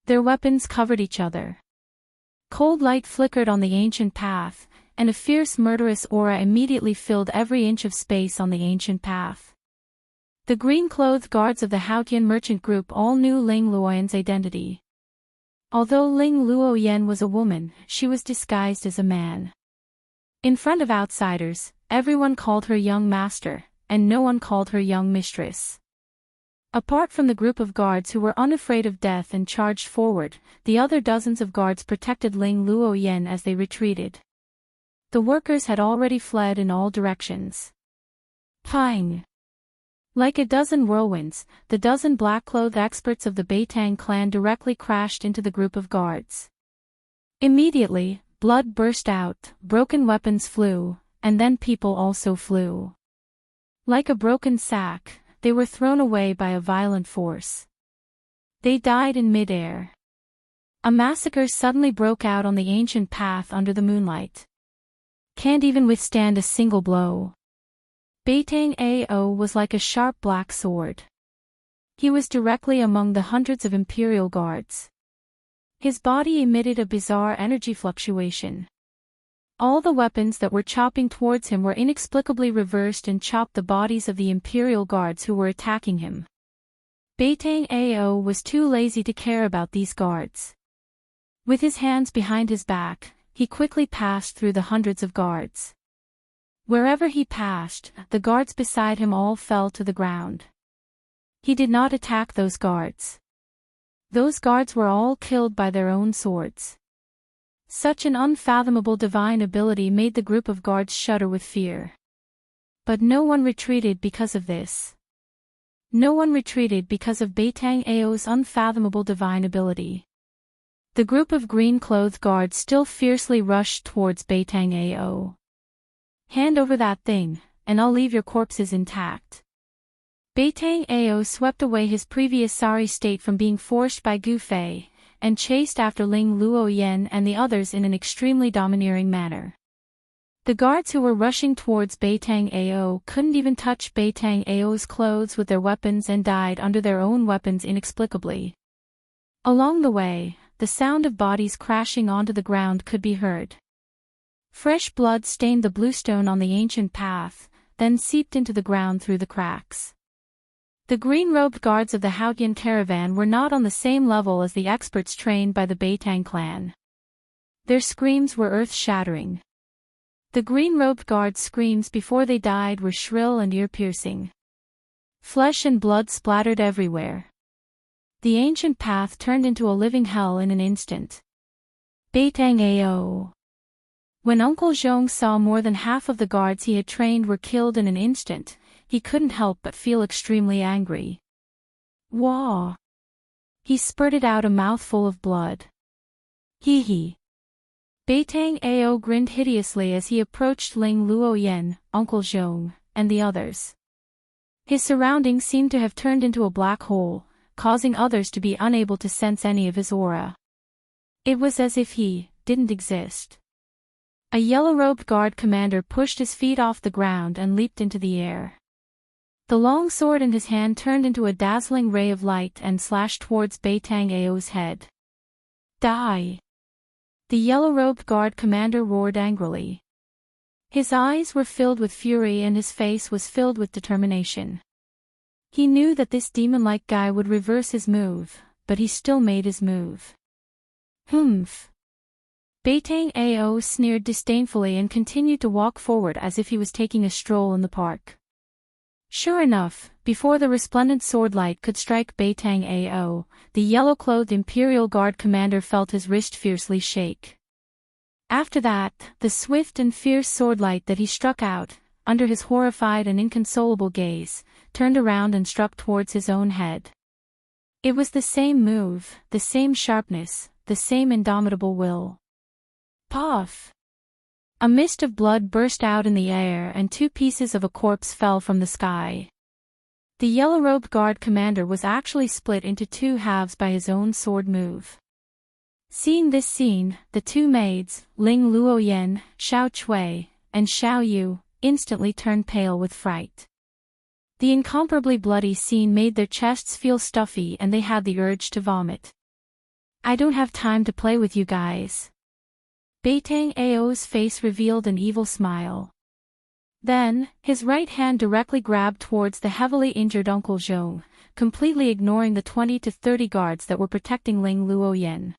Their weapons covered each other. Cold light flickered on the ancient path, and a fierce murderous aura immediately filled every inch of space on the ancient path. The green-clothed guards of the Haotian merchant group all knew Ling Luoyan's identity. Although Ling Luoyan was a woman, she was disguised as a man. In front of outsiders, everyone called her young master, and no one called her young mistress. Apart from the group of guards who were unafraid of death and charged forward, the other dozens of guards protected Ling Luoyan as they retreated. The workers had already fled in all directions. Pang! Like a dozen whirlwinds, the dozen black-clothed experts of the Beitang clan directly crashed into the group of guards. Immediately, blood burst out, broken weapons flew, and then people also flew. Like a broken sack, they were thrown away by a violent force. They died in mid-air. A massacre suddenly broke out on the ancient path under the moonlight. Can't even withstand a single blow. Beitang Ao was like a sharp black sword. He was directly among the hundreds of imperial guards. His body emitted a bizarre energy fluctuation. All the weapons that were chopping towards him were inexplicably reversed and chopped the bodies of the imperial guards who were attacking him. Beitang Ao was too lazy to care about these guards. With his hands behind his back, he quickly passed through the hundreds of guards. Wherever he passed, the guards beside him all fell to the ground. He did not attack those guards. Those guards were all killed by their own swords. Such an unfathomable divine ability made the group of guards shudder with fear. But no one retreated because of this. No one retreated because of Beitang Ao's unfathomable divine ability. The group of green-clothed guards still fiercely rushed towards Beitang Ao. Hand over that thing, and I'll leave your corpses intact. Beitang Ao swept away his previous sorry state from being forced by Gu Fei, and chased after Ling Luoyan and the others in an extremely domineering manner. The guards who were rushing towards Beitang Ao couldn't even touch Beitang Ao's clothes with their weapons and died under their own weapons inexplicably. Along the way, the sound of bodies crashing onto the ground could be heard. Fresh blood stained the bluestone on the ancient path, then seeped into the ground through the cracks. The green-robed guards of the Hautian caravan were not on the same level as the experts trained by the Beitang clan. Their screams were earth-shattering. The green-robed guards' screams before they died were shrill and ear-piercing. Flesh and blood splattered everywhere. The ancient path turned into a living hell in an instant. Beitang Ao. When Uncle Zhong saw more than half of the guards he had trained were killed in an instant, he couldn't help but feel extremely angry. Wah! He spurted out a mouthful of blood. Hee hee. Beitang Ao grinned hideously as he approached Ling Luoyen, Uncle Zhong, and the others. His surroundings seemed to have turned into a black hole, causing others to be unable to sense any of his aura. It was as if he didn't exist. A yellow-robed guard commander pushed his feet off the ground and leaped into the air. The long sword in his hand turned into a dazzling ray of light and slashed towards Beitang Ao's head. Die! The yellow-robed guard commander roared angrily. His eyes were filled with fury and his face was filled with determination. He knew that this demon-like guy would reverse his move, but he still made his move. Humph! Beitang Ao sneered disdainfully and continued to walk forward as if he was taking a stroll in the park. Sure enough, before the resplendent sword light could strike Beitang Ao, the yellow-clothed Imperial Guard commander felt his wrist fiercely shake. After that, the swift and fierce sword light that he struck out, under his horrified and inconsolable gaze, turned around and struck towards his own head. It was the same move, the same sharpness, the same indomitable will. Puff! A mist of blood burst out in the air and 2 pieces of a corpse fell from the sky. The yellow-robed guard commander was actually split into 2 halves by his own sword move. Seeing this scene, the 2 maids, Ling Luoyen, Xiao Chui, and Xiao Yu, instantly turned pale with fright. The incomparably bloody scene made their chests feel stuffy and they had the urge to vomit. I don't have time to play with you guys. Beitang Ao's face revealed an evil smile. Then, his right hand directly grabbed towards the heavily injured Uncle Zhong, completely ignoring the 20 to 30 guards that were protecting Ling Luoyen.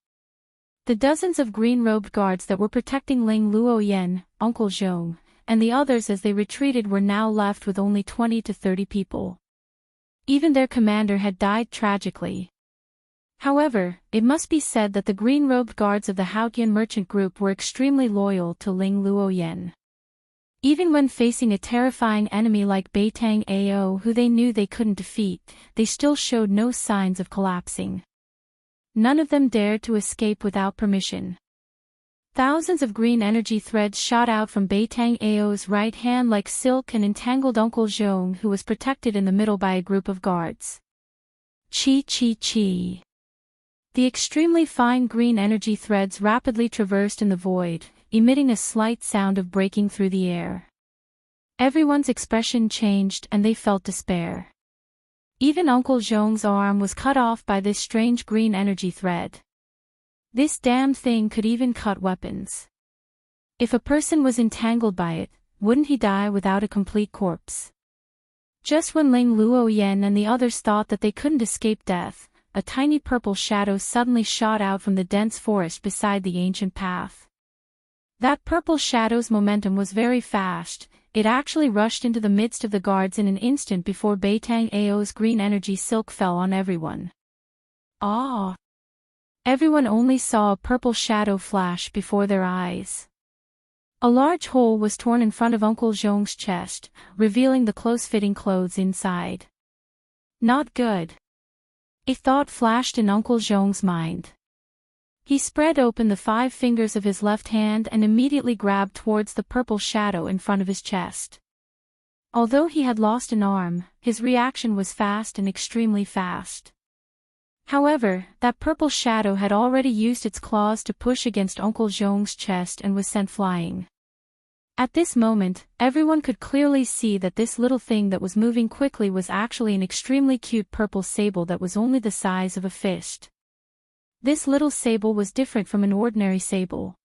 The dozens of green-robed guards that were protecting Ling Luoyen, Uncle Zhong, and the others as they retreated were now left with only 20 to 30 people. Even their commander had died tragically. However, it must be said that the green-robed guards of the Hautian merchant group were extremely loyal to Ling Luoyen. Even when facing a terrifying enemy like Beitang Ao who they knew they couldn't defeat, they still showed no signs of collapsing. None of them dared to escape without permission. Thousands of green energy threads shot out from Beitang Ao's right hand like silk and entangled Uncle Zhong who was protected in the middle by a group of guards. Chi. The extremely fine green energy threads rapidly traversed in the void, emitting a slight sound of breaking through the air. Everyone's expression changed and they felt despair. Even Uncle Zhong's arm was cut off by this strange green energy thread. This damned thing could even cut weapons. If a person was entangled by it, wouldn't he die without a complete corpse? Just when Ling Luoyen and the others thought that they couldn't escape death, a tiny purple shadow suddenly shot out from the dense forest beside the ancient path. That purple shadow's momentum was very fast, it actually rushed into the midst of the guards in an instant before Beitang Ao's green energy silk fell on everyone. Ah! Everyone only saw a purple shadow flash before their eyes. A large hole was torn in front of Uncle Zhong's chest, revealing the close-fitting clothes inside. Not good. A thought flashed in Uncle Zhong's mind. He spread open the 5 fingers of his left hand and immediately grabbed towards the purple shadow in front of his chest. Although he had lost an arm, his reaction was fast and extremely fast. However, that purple shadow had already used its claws to push against Uncle Zhong's chest and was sent flying. At this moment, everyone could clearly see that this little thing that was moving quickly was actually an extremely cute purple sable that was only the size of a fist. This little sable was different from an ordinary sable.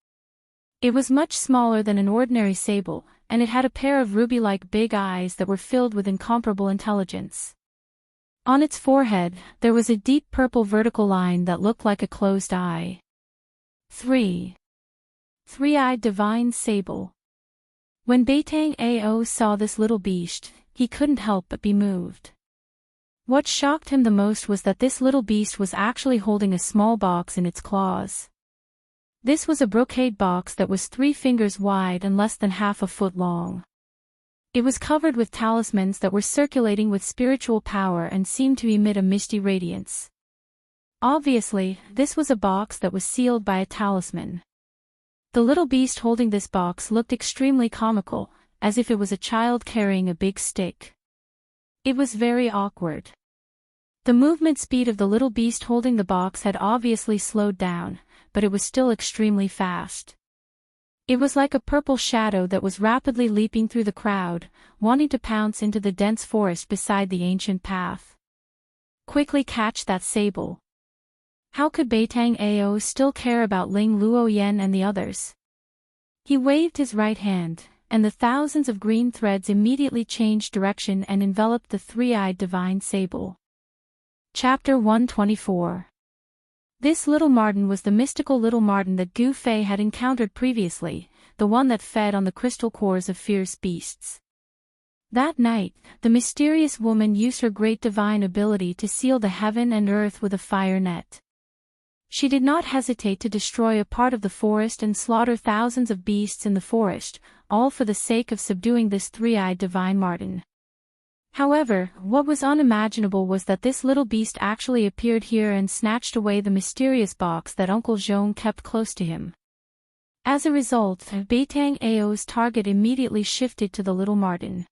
It was much smaller than an ordinary sable, and it had a pair of ruby-like big eyes that were filled with incomparable intelligence. On its forehead, there was a deep purple vertical line that looked like a closed eye. 3. Three-eyed divine sable. When Beitang Ao saw this little beast, he couldn't help but be moved. What shocked him the most was that this little beast was actually holding a small box in its claws. This was a brocade box that was 3 fingers wide and less than half a foot long. It was covered with talismans that were circulating with spiritual power and seemed to emit a misty radiance. Obviously, this was a box that was sealed by a talisman. The little beast holding this box looked extremely comical, as if it was a child carrying a big stick. It was very awkward. The movement speed of the little beast holding the box had obviously slowed down, but it was still extremely fast. It was like a purple shadow that was rapidly leaping through the crowd, wanting to pounce into the dense forest beside the ancient path. Quickly catch that sable. How could Beitang Ao still care about Ling Luoyen and the others? He waved his right hand, and the thousands of green threads immediately changed direction and enveloped the three-eyed divine sable. Chapter 124. This little marten was the mystical little marten that Gu Fei had encountered previously, the one that fed on the crystal cores of fierce beasts. That night, the mysterious woman used her great divine ability to seal the heaven and earth with a fire net. She did not hesitate to destroy a part of the forest and slaughter thousands of beasts in the forest, all for the sake of subduing this three-eyed divine marten. However, what was unimaginable was that this little beast actually appeared here and snatched away the mysterious box that Uncle Zhong kept close to him. As a result, Beitang Ao's target immediately shifted to the little marten.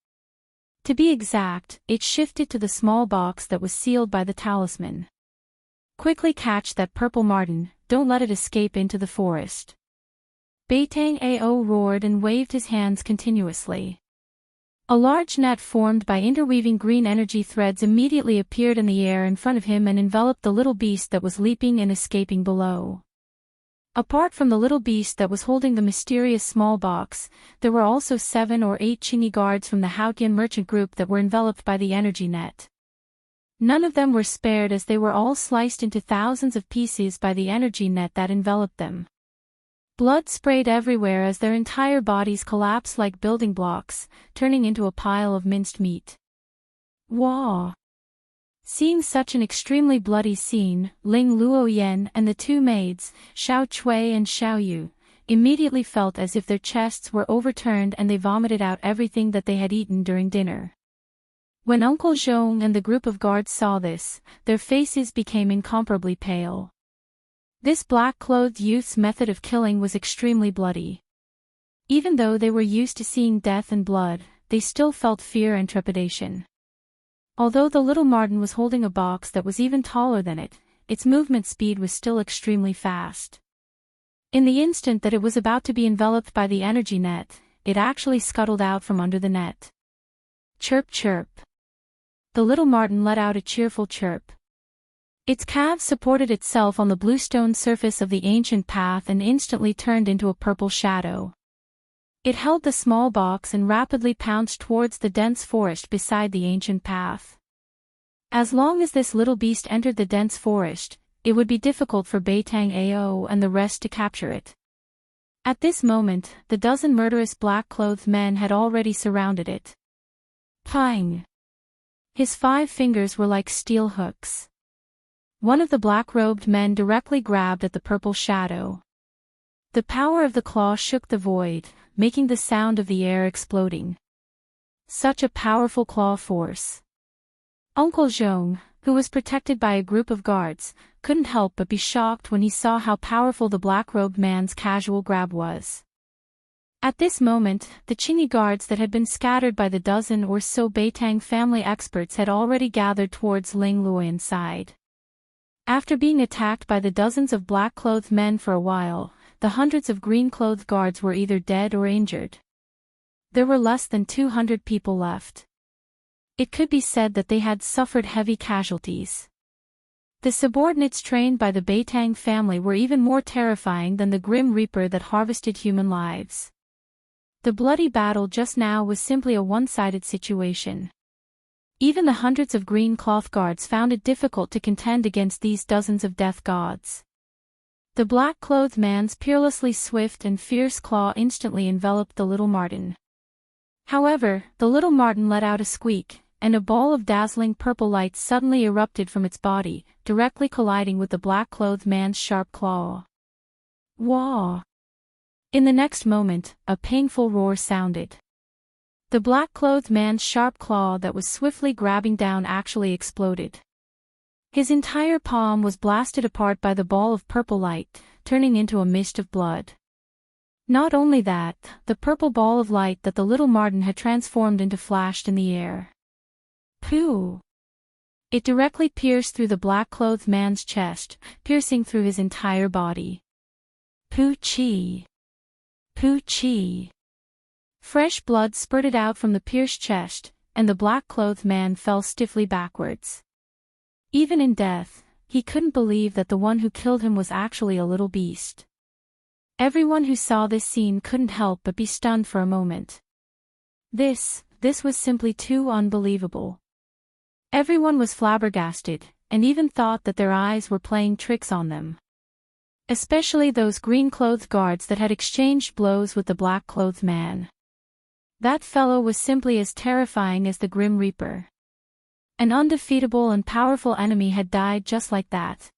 To be exact, it shifted to the small box that was sealed by the talisman. Quickly catch that purple marten, don't let it escape into the forest. Beitang Ao roared and waved his hands continuously. A large net formed by interweaving green energy threads immediately appeared in the air in front of him and enveloped the little beast that was leaping and escaping below. Apart from the little beast that was holding the mysterious small box, there were also 7 or 8 Qingyi guards from the Haotian merchant group that were enveloped by the energy net. None of them were spared as they were all sliced into thousands of pieces by the energy net that enveloped them. Blood sprayed everywhere as their entire bodies collapsed like building blocks, turning into a pile of minced meat. Wah! Seeing such an extremely bloody scene, Ling Luoyen and the 2 maids, Xiao Chui and Xiao Yu, immediately felt as if their chests were overturned and they vomited out everything that they had eaten during dinner. When Uncle Zhong and the group of guards saw this, their faces became incomparably pale. This black-clothed youth's method of killing was extremely bloody. Even though they were used to seeing death and blood, they still felt fear and trepidation. Although the little marten was holding a box that was even taller than it, its movement speed was still extremely fast. In the instant that it was about to be enveloped by the energy net, it actually scuttled out from under the net. Chirp chirp. The little marten let out a cheerful chirp. Its calves supported itself on the bluestone surface of the ancient path and instantly turned into a purple shadow. It held the small box and rapidly pounced towards the dense forest beside the ancient path. As long as this little beast entered the dense forest, it would be difficult for Beitang Ao and the rest to capture it. At this moment, the dozen murderous black-clothed men had already surrounded it. Pang! His 5 fingers were like steel hooks. One of the black-robed men directly grabbed at the purple shadow. The power of the claw shook the void, making the sound of the air exploding. Such a powerful claw force. Uncle Zhong, who was protected by a group of guards, couldn't help but be shocked when he saw how powerful the black-robed man's casual grab was. At this moment, the Qingyi guards that had been scattered by the dozen or so Beitang family experts had already gathered towards Ling Luoyan's side. After being attacked by the dozens of black-clothed men for a while, the hundreds of green-clothed guards were either dead or injured. There were less than 200 people left. It could be said that they had suffered heavy casualties. The subordinates trained by the Beitang family were even more terrifying than the Grim Reaper that harvested human lives. The bloody battle just now was simply a one-sided situation. Even the hundreds of green cloth guards found it difficult to contend against these dozens of death gods. The black-clothed man's peerlessly swift and fierce claw instantly enveloped the little Marten. However, the little Marten let out a squeak, and a ball of dazzling purple light suddenly erupted from its body, directly colliding with the black-clothed man's sharp claw. Wah! In the next moment, a painful roar sounded. The black-clothed man's sharp claw that was swiftly grabbing down actually exploded. His entire palm was blasted apart by the ball of purple light, turning into a mist of blood. Not only that, the purple ball of light that the little Marten had transformed into flashed in the air. Pooh! It directly pierced through the black-clothed man's chest, piercing through his entire body. Pooh-chee! Pooh-chee! Fresh blood spurted out from the pierced chest, and the black-clothed man fell stiffly backwards. Even in death, he couldn't believe that the one who killed him was actually a little beast. Everyone who saw this scene couldn't help but be stunned for a moment. This was simply too unbelievable. Everyone was flabbergasted, and even thought that their eyes were playing tricks on them. Especially those green-clothed guards that had exchanged blows with the black-clothed man. That fellow was simply as terrifying as the Grim Reaper. An undefeatable and powerful enemy had died just like that.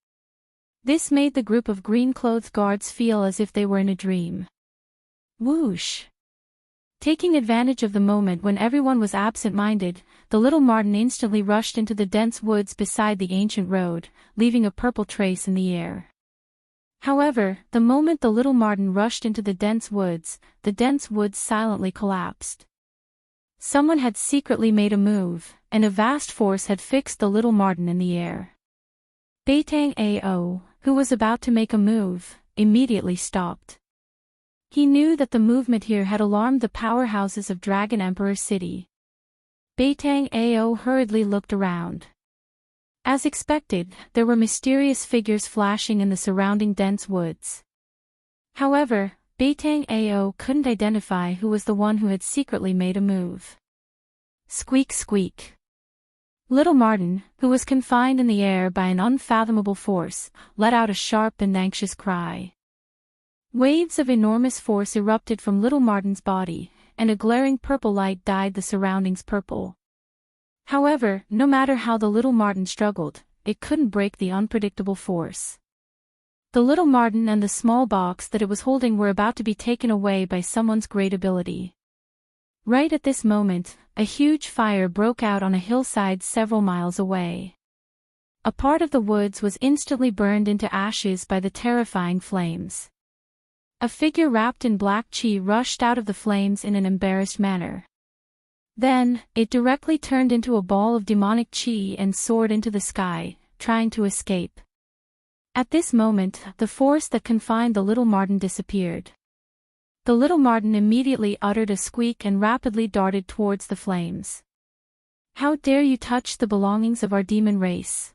This made the group of green-clothed guards feel as if they were in a dream. Whoosh! Taking advantage of the moment when everyone was absent-minded, the little Marten instantly rushed into the dense woods beside the ancient road, leaving a purple trace in the air. However, the moment the little Marten rushed into the dense woods silently collapsed. Someone had secretly made a move, and a vast force had fixed the little Marten in the air. Beitang Ao, who was about to make a move, immediately stopped. He knew that the movement here had alarmed the powerhouses of Dragon Emperor City. Beitang Ao hurriedly looked around. As expected, there were mysterious figures flashing in the surrounding dense woods. However, Beitang Ao couldn't identify who was the one who had secretly made a move. Squeak squeak. Little Marten, who was confined in the air by an unfathomable force, let out a sharp and anxious cry. Waves of enormous force erupted from little Marten's body, and a glaring purple light dyed the surroundings purple. However, no matter how the little Marten struggled, it couldn't break the unpredictable force. The little Marten and the small box that it was holding were about to be taken away by someone's great ability. Right at this moment, a huge fire broke out on a hillside several miles away. A part of the woods was instantly burned into ashes by the terrifying flames. A figure wrapped in black chi rushed out of the flames in an embarrassed manner. Then, it directly turned into a ball of demonic chi and soared into the sky, trying to escape. At this moment, the force that confined the little Marten disappeared. The little Marten immediately uttered a squeak and rapidly darted towards the flames. How dare you touch the belongings of our demon race?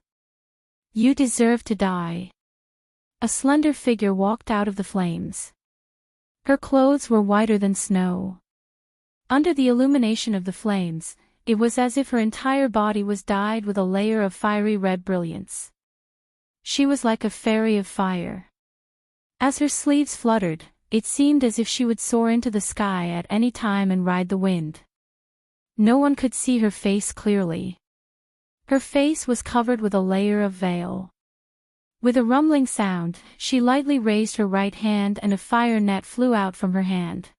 You deserve to die. A slender figure walked out of the flames. Her clothes were whiter than snow. Under the illumination of the flames, it was as if her entire body was dyed with a layer of fiery red brilliance. She was like a fairy of fire. As her sleeves fluttered, it seemed as if she would soar into the sky at any time and ride the wind. No one could see her face clearly. Her face was covered with a layer of veil. With a rumbling sound, she lightly raised her right hand and a fire net flew out from her hand.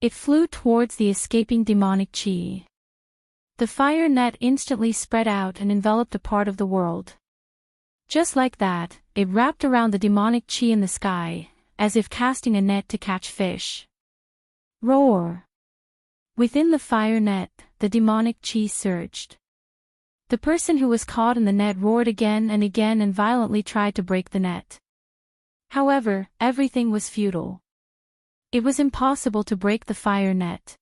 It flew towards the escaping demonic chi. The fire net instantly spread out and enveloped a part of the world. Just like that, it wrapped around the demonic chi in the sky, as if casting a net to catch fish. Roar! Within the fire net, the demonic chi surged. The person who was caught in the net roared again and violently tried to break the net. However, everything was futile. It was impossible to break the fire net.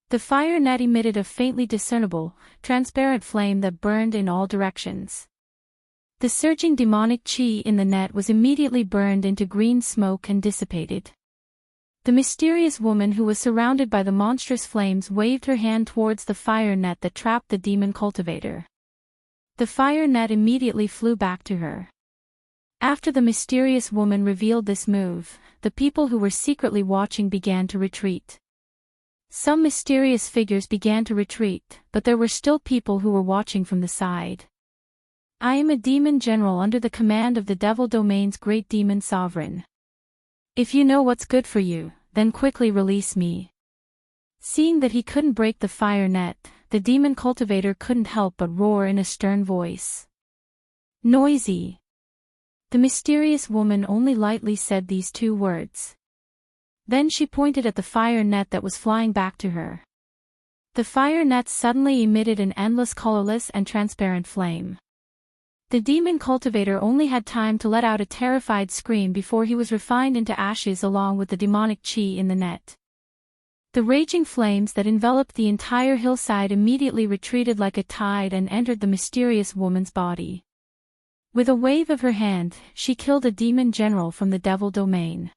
The fire net emitted a faintly discernible, transparent flame that burned in all directions. The surging demonic qi in the net was immediately burned into green smoke and dissipated. The mysterious woman who was surrounded by the monstrous flames waved her hand towards the fire net that trapped the demon cultivator. The fire net immediately flew back to her. After the mysterious woman revealed this move, the people who were secretly watching began to retreat. Some mysterious figures began to retreat, but there were still people who were watching from the side. I am a demon general under the command of the Devil Domain's great demon sovereign. If you know what's good for you, then quickly release me. Seeing that he couldn't break the fire net, the demon cultivator couldn't help but roar in a stern voice. Noisy. The mysterious woman only lightly said these two words. Then she pointed at the fire net that was flying back to her. The fire net suddenly emitted an endless colorless and transparent flame. The demon cultivator only had time to let out a terrified scream before he was refined into ashes along with the demonic qi in the net. The raging flames that enveloped the entire hillside immediately retreated like a tide and entered the mysterious woman's body. With a wave of her hand, she killed a demon general from the Devil Domain.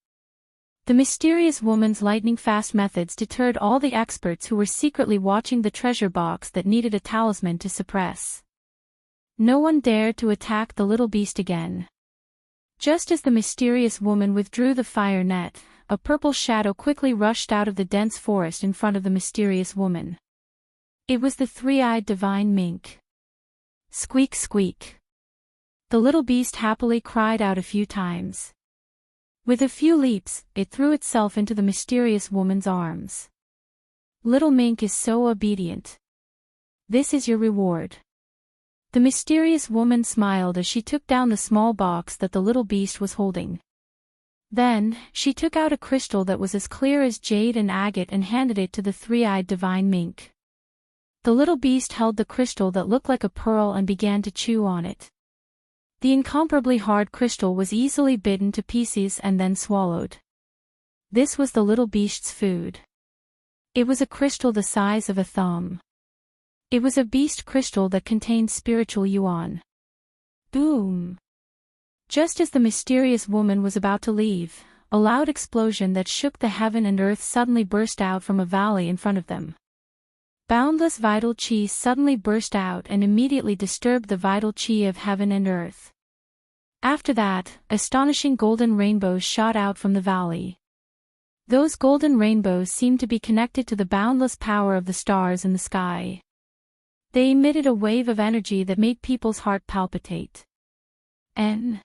The mysterious woman's lightning-fast methods deterred all the experts who were secretly watching the treasure box that needed a talisman to suppress. No one dared to attack the little beast again. Just as the mysterious woman withdrew the fire net, a purple shadow quickly rushed out of the dense forest in front of the mysterious woman. It was the three-eyed divine mink. Squeak, squeak. The little beast happily cried out a few times. With a few leaps, it threw itself into the mysterious woman's arms. Little mink is so obedient. This is your reward. The mysterious woman smiled as she took down the small box that the little beast was holding. Then, she took out a crystal that was as clear as jade and agate and handed it to the three-eyed divine mink. The little beast held the crystal that looked like a pearl and began to chew on it. The incomparably hard crystal was easily bitten to pieces and then swallowed. This was the little beast's food. It was a crystal the size of a thumb. It was a beast crystal that contained spiritual yuan. Boom! Just as the mysterious woman was about to leave, a loud explosion that shook the heaven and earth suddenly burst out from a valley in front of them. Boundless vital qi suddenly burst out and immediately disturbed the vital qi of heaven and earth. After that, astonishing golden rainbows shot out from the valley. Those golden rainbows seemed to be connected to the boundless power of the stars in the sky. They emitted a wave of energy that made people's heart palpitate. The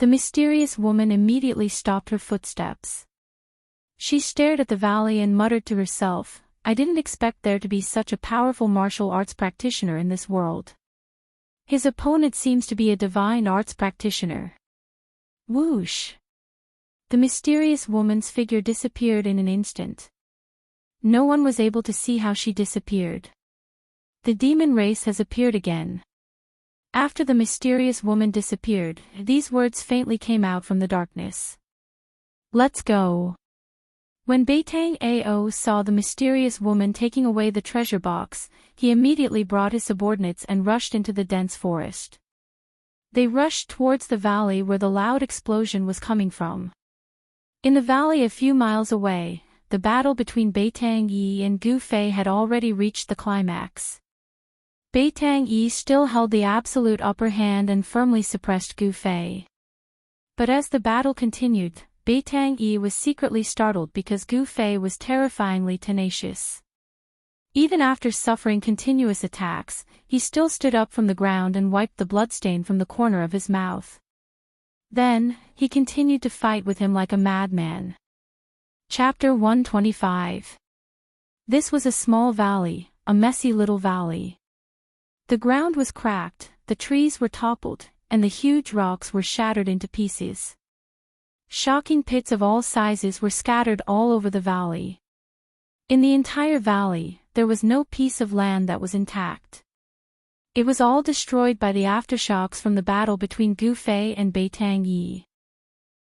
mysterious woman immediately stopped her footsteps. She stared at the valley and muttered to herself, I didn't expect there to be such a powerful martial arts practitioner in this world. His opponent seems to be a divine arts practitioner. Whoosh! The mysterious woman's figure disappeared in an instant. No one was able to see how she disappeared. The demon race has appeared again. After the mysterious woman disappeared, these words faintly came out from the darkness. Let's go. When Beitang Ao saw the mysterious woman taking away the treasure box, he immediately brought his subordinates and rushed into the dense forest. They rushed towards the valley where the loud explosion was coming from. In the valley a few miles away, the battle between Beitang Yi and Gu Fei had already reached the climax. Beitang Yi still held the absolute upper hand and firmly suppressed Gu Fei. But as the battle continued, Beitang Yi was secretly startled because Gu Fei was terrifyingly tenacious. Even after suffering continuous attacks, he still stood up from the ground and wiped the bloodstain from the corner of his mouth. Then, he continued to fight with him like a madman. Chapter 125. This was a small valley, a messy little valley. The ground was cracked, the trees were toppled, and the huge rocks were shattered into pieces. Shocking pits of all sizes were scattered all over the valley. In the entire valley, there was no piece of land that was intact. It was all destroyed by the aftershocks from the battle between Gu Fei and Beitang Yi.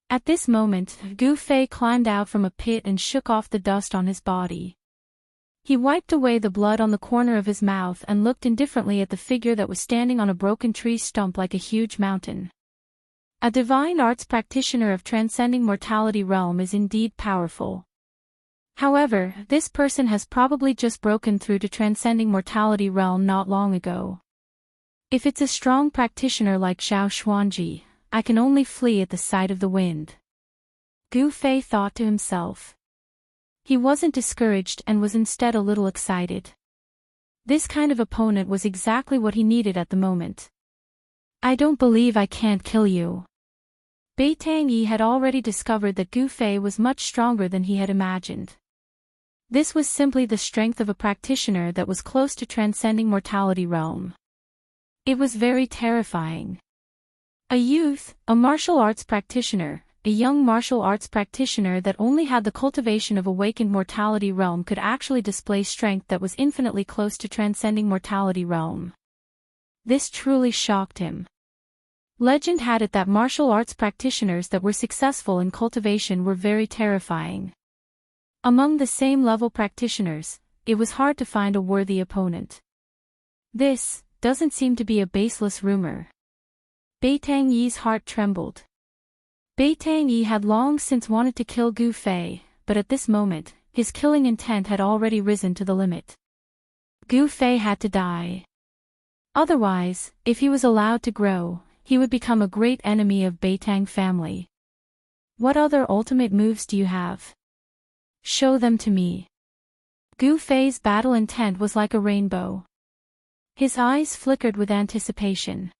At this moment, Gu Fei climbed out from a pit and shook off the dust on his body. He wiped away the blood on the corner of his mouth and looked indifferently at the figure that was standing on a broken tree stump like a huge mountain. A divine arts practitioner of transcending mortality realm is indeed powerful. However, this person has probably just broken through to transcending mortality realm not long ago. If it's a strong practitioner like Zhao Xuanji, I can only flee at the sight of the wind. Gu Fei thought to himself. He wasn't discouraged and was instead a little excited. This kind of opponent was exactly what he needed at the moment. I don't believe I can't kill you. Bai Tangyi had already discovered that Gu Fei was much stronger than he had imagined. This was simply the strength of a practitioner that was close to transcending mortality realm. It was very terrifying. A youth, a martial arts practitioner, a young martial arts practitioner that only had the cultivation of awakened mortality realm could actually display strength that was infinitely close to transcending mortality realm. This truly shocked him. Legend had it that martial arts practitioners that were successful in cultivation were very terrifying. Among the same level practitioners, it was hard to find a worthy opponent. This doesn't seem to be a baseless rumor. Bai Tangyi's heart trembled. Bai Tangyi had long since wanted to kill Gu Fei, but at this moment, his killing intent had already risen to the limit. Gu Fei had to die. Otherwise, if he was allowed to grow, he would become a great enemy of Bai Tang family. What other ultimate moves do you have? Show them to me. Gu Fei's battle intent was like a rainbow. His eyes flickered with anticipation.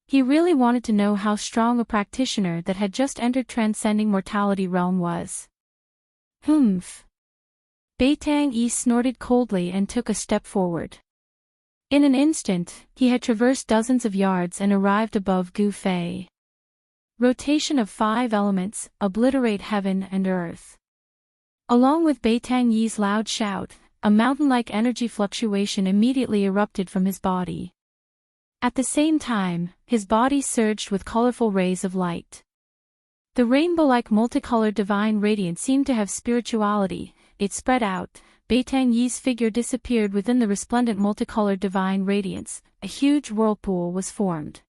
He really wanted to know how strong a practitioner that had just entered transcending mortality realm was. Humph. Bai Tangyi snorted coldly and took a step forward. In an instant, he had traversed dozens of yards and arrived above Gu Fei. Rotation of 5 elements, obliterate heaven and earth. Along with Bai Tangyi's loud shout, a mountain-like energy fluctuation immediately erupted from his body. At the same time, his body surged with colorful rays of light. The rainbow-like multicolored divine radiance seemed to have spirituality. It spread out. Bai Tangyi's figure disappeared within the resplendent multicolored divine radiance. A huge whirlpool was formed.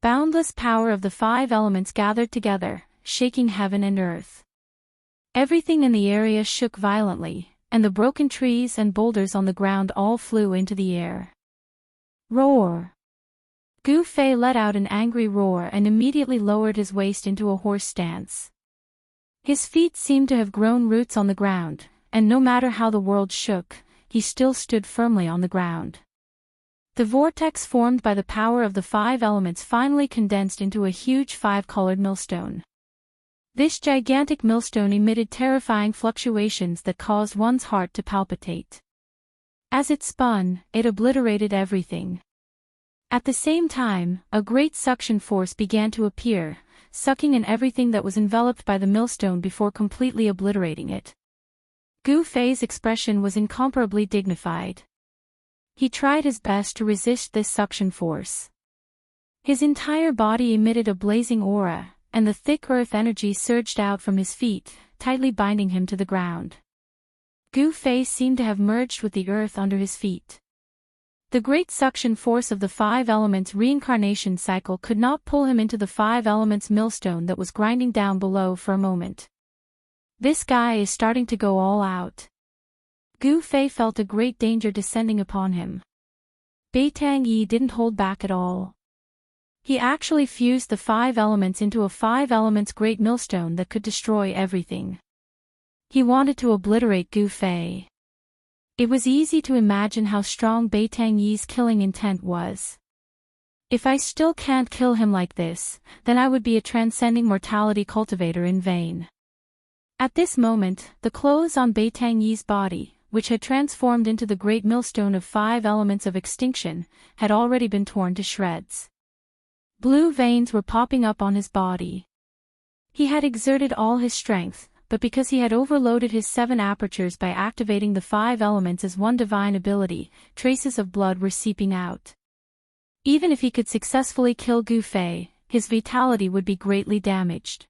Boundless power of the 5 elements gathered together, shaking heaven and earth. Everything in the area shook violently, and the broken trees and boulders on the ground all flew into the air. Roar! Gu Fei let out an angry roar and immediately lowered his waist into a horse stance. His feet seemed to have grown roots on the ground, and no matter how the world shook, he still stood firmly on the ground. The vortex formed by the power of the 5 elements finally condensed into a huge 5-colored millstone. This gigantic millstone emitted terrifying fluctuations that caused one's heart to palpitate. As it spun, it obliterated everything. At the same time, a great suction force began to appear, sucking in everything that was enveloped by the millstone before completely obliterating it. Gu Fei's expression was incomparably dignified. He tried his best to resist this suction force. His entire body emitted a blazing aura, and the thick earth energy surged out from his feet, tightly binding him to the ground. Gu Fei seemed to have merged with the earth under his feet. The great suction force of the 5 elements reincarnation cycle could not pull him into the 5 elements millstone that was grinding down below for a moment. This guy is starting to go all out. Gu Fei felt a great danger descending upon him. Bai Tangyi didn't hold back at all. He actually fused the 5 elements into a 5 elements great millstone that could destroy everything. He wanted to obliterate Gu Fei. It was easy to imagine how strong Bai Tangyi's killing intent was. If I still can't kill him like this, then I would be a transcending mortality cultivator in vain. At this moment, the clothes on Bai Tangyi's body, which had transformed into the great millstone of 5 elements of extinction, had already been torn to shreds. Blue veins were popping up on his body. He had exerted all his strength, but because he had overloaded his 7 apertures by activating the 5 elements as one divine ability, traces of blood were seeping out. Even if he could successfully kill Gu Fei, his vitality would be greatly damaged.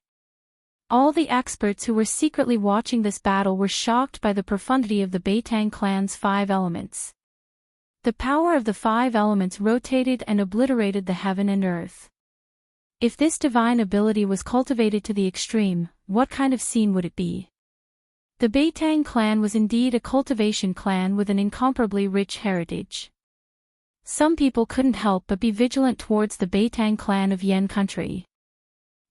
All the experts who were secretly watching this battle were shocked by the profundity of the Beitang clan's 5 elements. The power of the 5 elements rotated and obliterated the heaven and earth. If this divine ability was cultivated to the extreme, what kind of scene would it be? The Beitang clan was indeed a cultivation clan with an incomparably rich heritage. Some people couldn't help but be vigilant towards the Beitang clan of Yen country.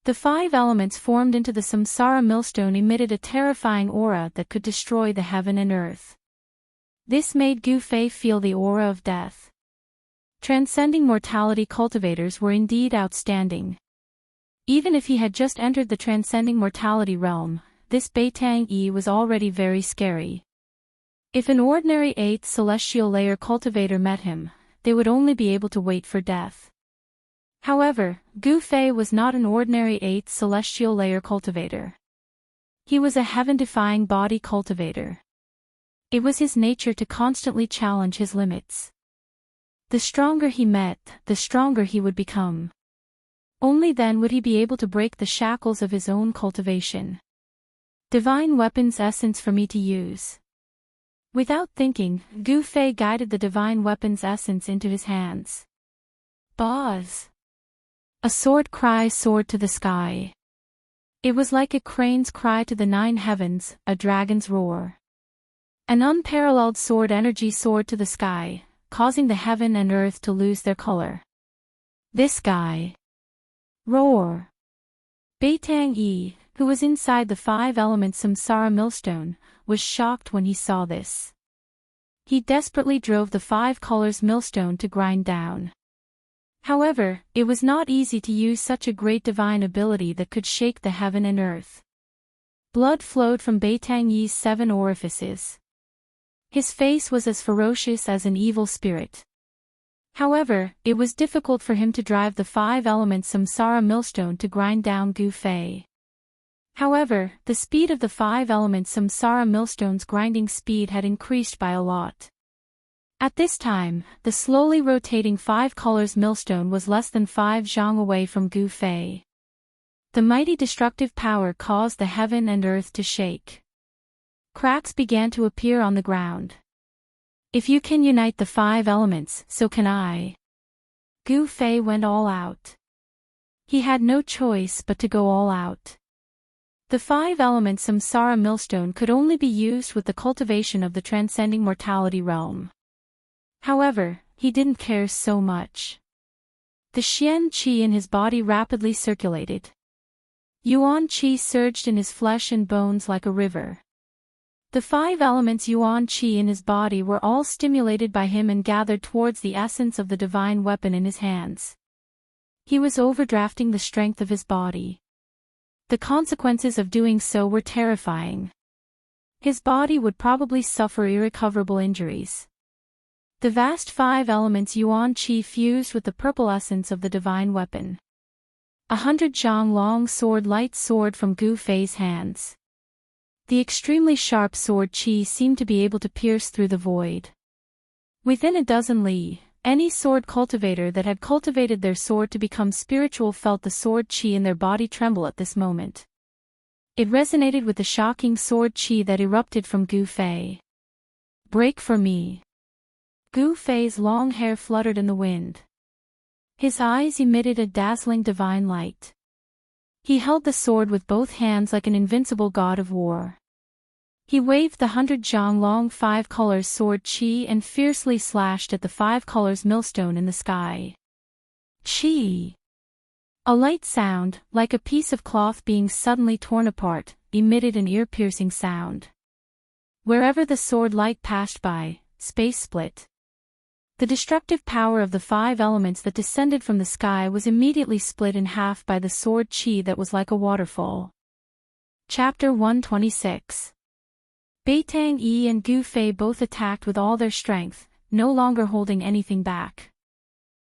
The 5 elements formed into the samsara millstone emitted a terrifying aura that could destroy the heaven and earth. This made Gu Fei feel the aura of death. Transcending mortality cultivators were indeed outstanding. Even if he had just entered the transcending mortality realm, this Beitang Yi was already very scary. If an ordinary 8th celestial layer cultivator met him, they would only be able to wait for death. However, Gu Fei was not an ordinary 8th celestial layer cultivator. He was a heaven-defying body cultivator. It was his nature to constantly challenge his limits. The stronger he met, the stronger he would become. Only then would he be able to break the shackles of his own cultivation. Divine weapons essence for me to use. Without thinking, Gu Fei guided the divine weapons essence into his hands. Buzz! A sword cry soared to the sky. It was like a crane's cry to the 9 heavens, a dragon's roar. An unparalleled sword energy soared to the sky, causing the heaven and earth to lose their color. This guy. Roar! Beitang Yi, who was inside the 5 elements samsara millstone, was shocked when he saw this. He desperately drove the 5 colors millstone to grind down. However, it was not easy to use such a great divine ability that could shake the heaven and earth. Blood flowed from Beitang Yi's 7 orifices. His face was as ferocious as an evil spirit. However, it was difficult for him to drive the 5 elements samsara millstone to grind down Gu Fei. However, the speed of the 5 elements samsara millstone's grinding speed had increased by a lot. At this time, the slowly rotating 5 colors millstone was less than 5 zhang away from Gu Fei. The mighty destructive power caused the heaven and earth to shake. Cracks began to appear on the ground. If you can unite the 5 elements, so can I. Gu Fei went all out. He had no choice but to go all out. The 5 elements samsara millstone could only be used with the cultivation of the transcending mortality realm. However, he didn't care so much. The Xian qi in his body rapidly circulated. Yuan qi surged in his flesh and bones like a river. The 5 elements Yuan qi in his body were all stimulated by him and gathered towards the essence of the divine weapon in his hands. He was overdrafting the strength of his body. The consequences of doing so were terrifying. His body would probably suffer irrecoverable injuries. The vast 5 elements Yuan qi fused with the purple essence of the divine weapon. 100 zhang long sword light soared from Gu Fei's hands. The extremely sharp sword qi seemed to be able to pierce through the void. Within a dozen li, any sword cultivator that had cultivated their sword to become spiritual felt the sword qi in their body tremble at this moment. It resonated with the shocking sword qi that erupted from Gu Fei. Break for me. Gu Fei's long hair fluttered in the wind. His eyes emitted a dazzling divine light. He held the sword with both hands like an invincible god of war. He waved the 100 zhang long 5 colors sword qi and fiercely slashed at the 5 colors millstone in the sky. Qi! A light sound, like a piece of cloth being suddenly torn apart, emitted an ear-piercing sound. Wherever the sword light passed by, space split. The destructive power of the 5 elements that descended from the sky was immediately split in half by the sword qi that was like a waterfall. Chapter 126. Beitang Yi and Gu Fei both attacked with all their strength, no longer holding anything back.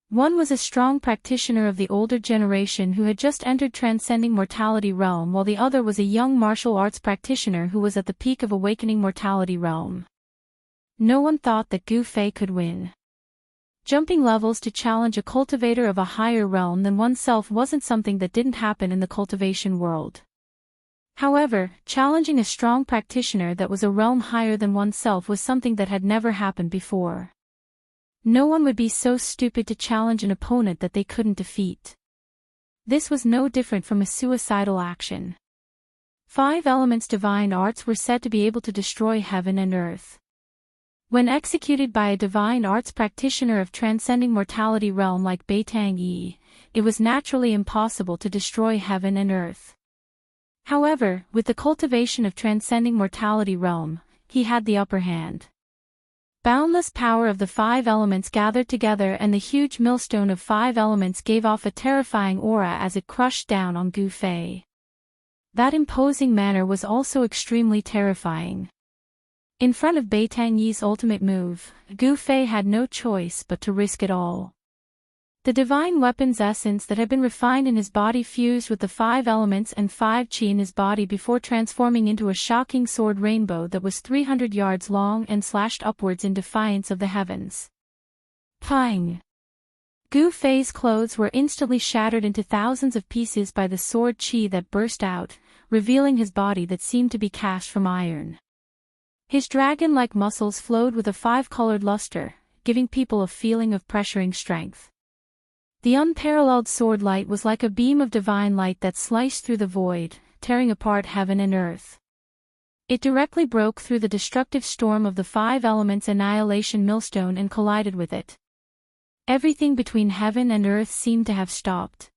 One was a strong practitioner of the older generation who had just entered transcending mortality realm, while the other was a young martial arts practitioner who was at the peak of awakening mortality realm. No one thought that Gu Fei could win. Jumping levels to challenge a cultivator of a higher realm than oneself wasn't something that didn't happen in the cultivation world. However, challenging a strong practitioner that was a realm higher than oneself was something that had never happened before. No one would be so stupid to challenge an opponent that they couldn't defeat. This was no different from a suicidal action. 5 elements divine arts were said to be able to destroy heaven and earth. When executed by a divine arts practitioner of transcending mortality realm like Beitang Yi, it was naturally impossible to destroy heaven and earth. However, with the cultivation of transcending mortality realm, he had the upper hand. Boundless power of the 5 elements gathered together, and the huge millstone of 5 elements gave off a terrifying aura as it crushed down on Gu Fei. That imposing manner was also extremely terrifying. In front of Beitang Yi's ultimate move, Gu Fei had no choice but to risk it all. The divine weapon's essence that had been refined in his body fused with the 5 elements and 5 chi in his body before transforming into a shocking sword rainbow that was 300 yards long and slashed upwards in defiance of the heavens. Pang! Gu Fei's clothes were instantly shattered into thousands of pieces by the sword chi that burst out, revealing his body that seemed to be cast from iron. His dragon-like muscles flowed with a 5-colored luster, giving people a feeling of pressuring strength. The unparalleled sword light was like a beam of divine light that sliced through the void, tearing apart heaven and earth. It directly broke through the destructive storm of the 5 elements' annihilation millstone and collided with it. Everything between heaven and earth seemed to have stopped.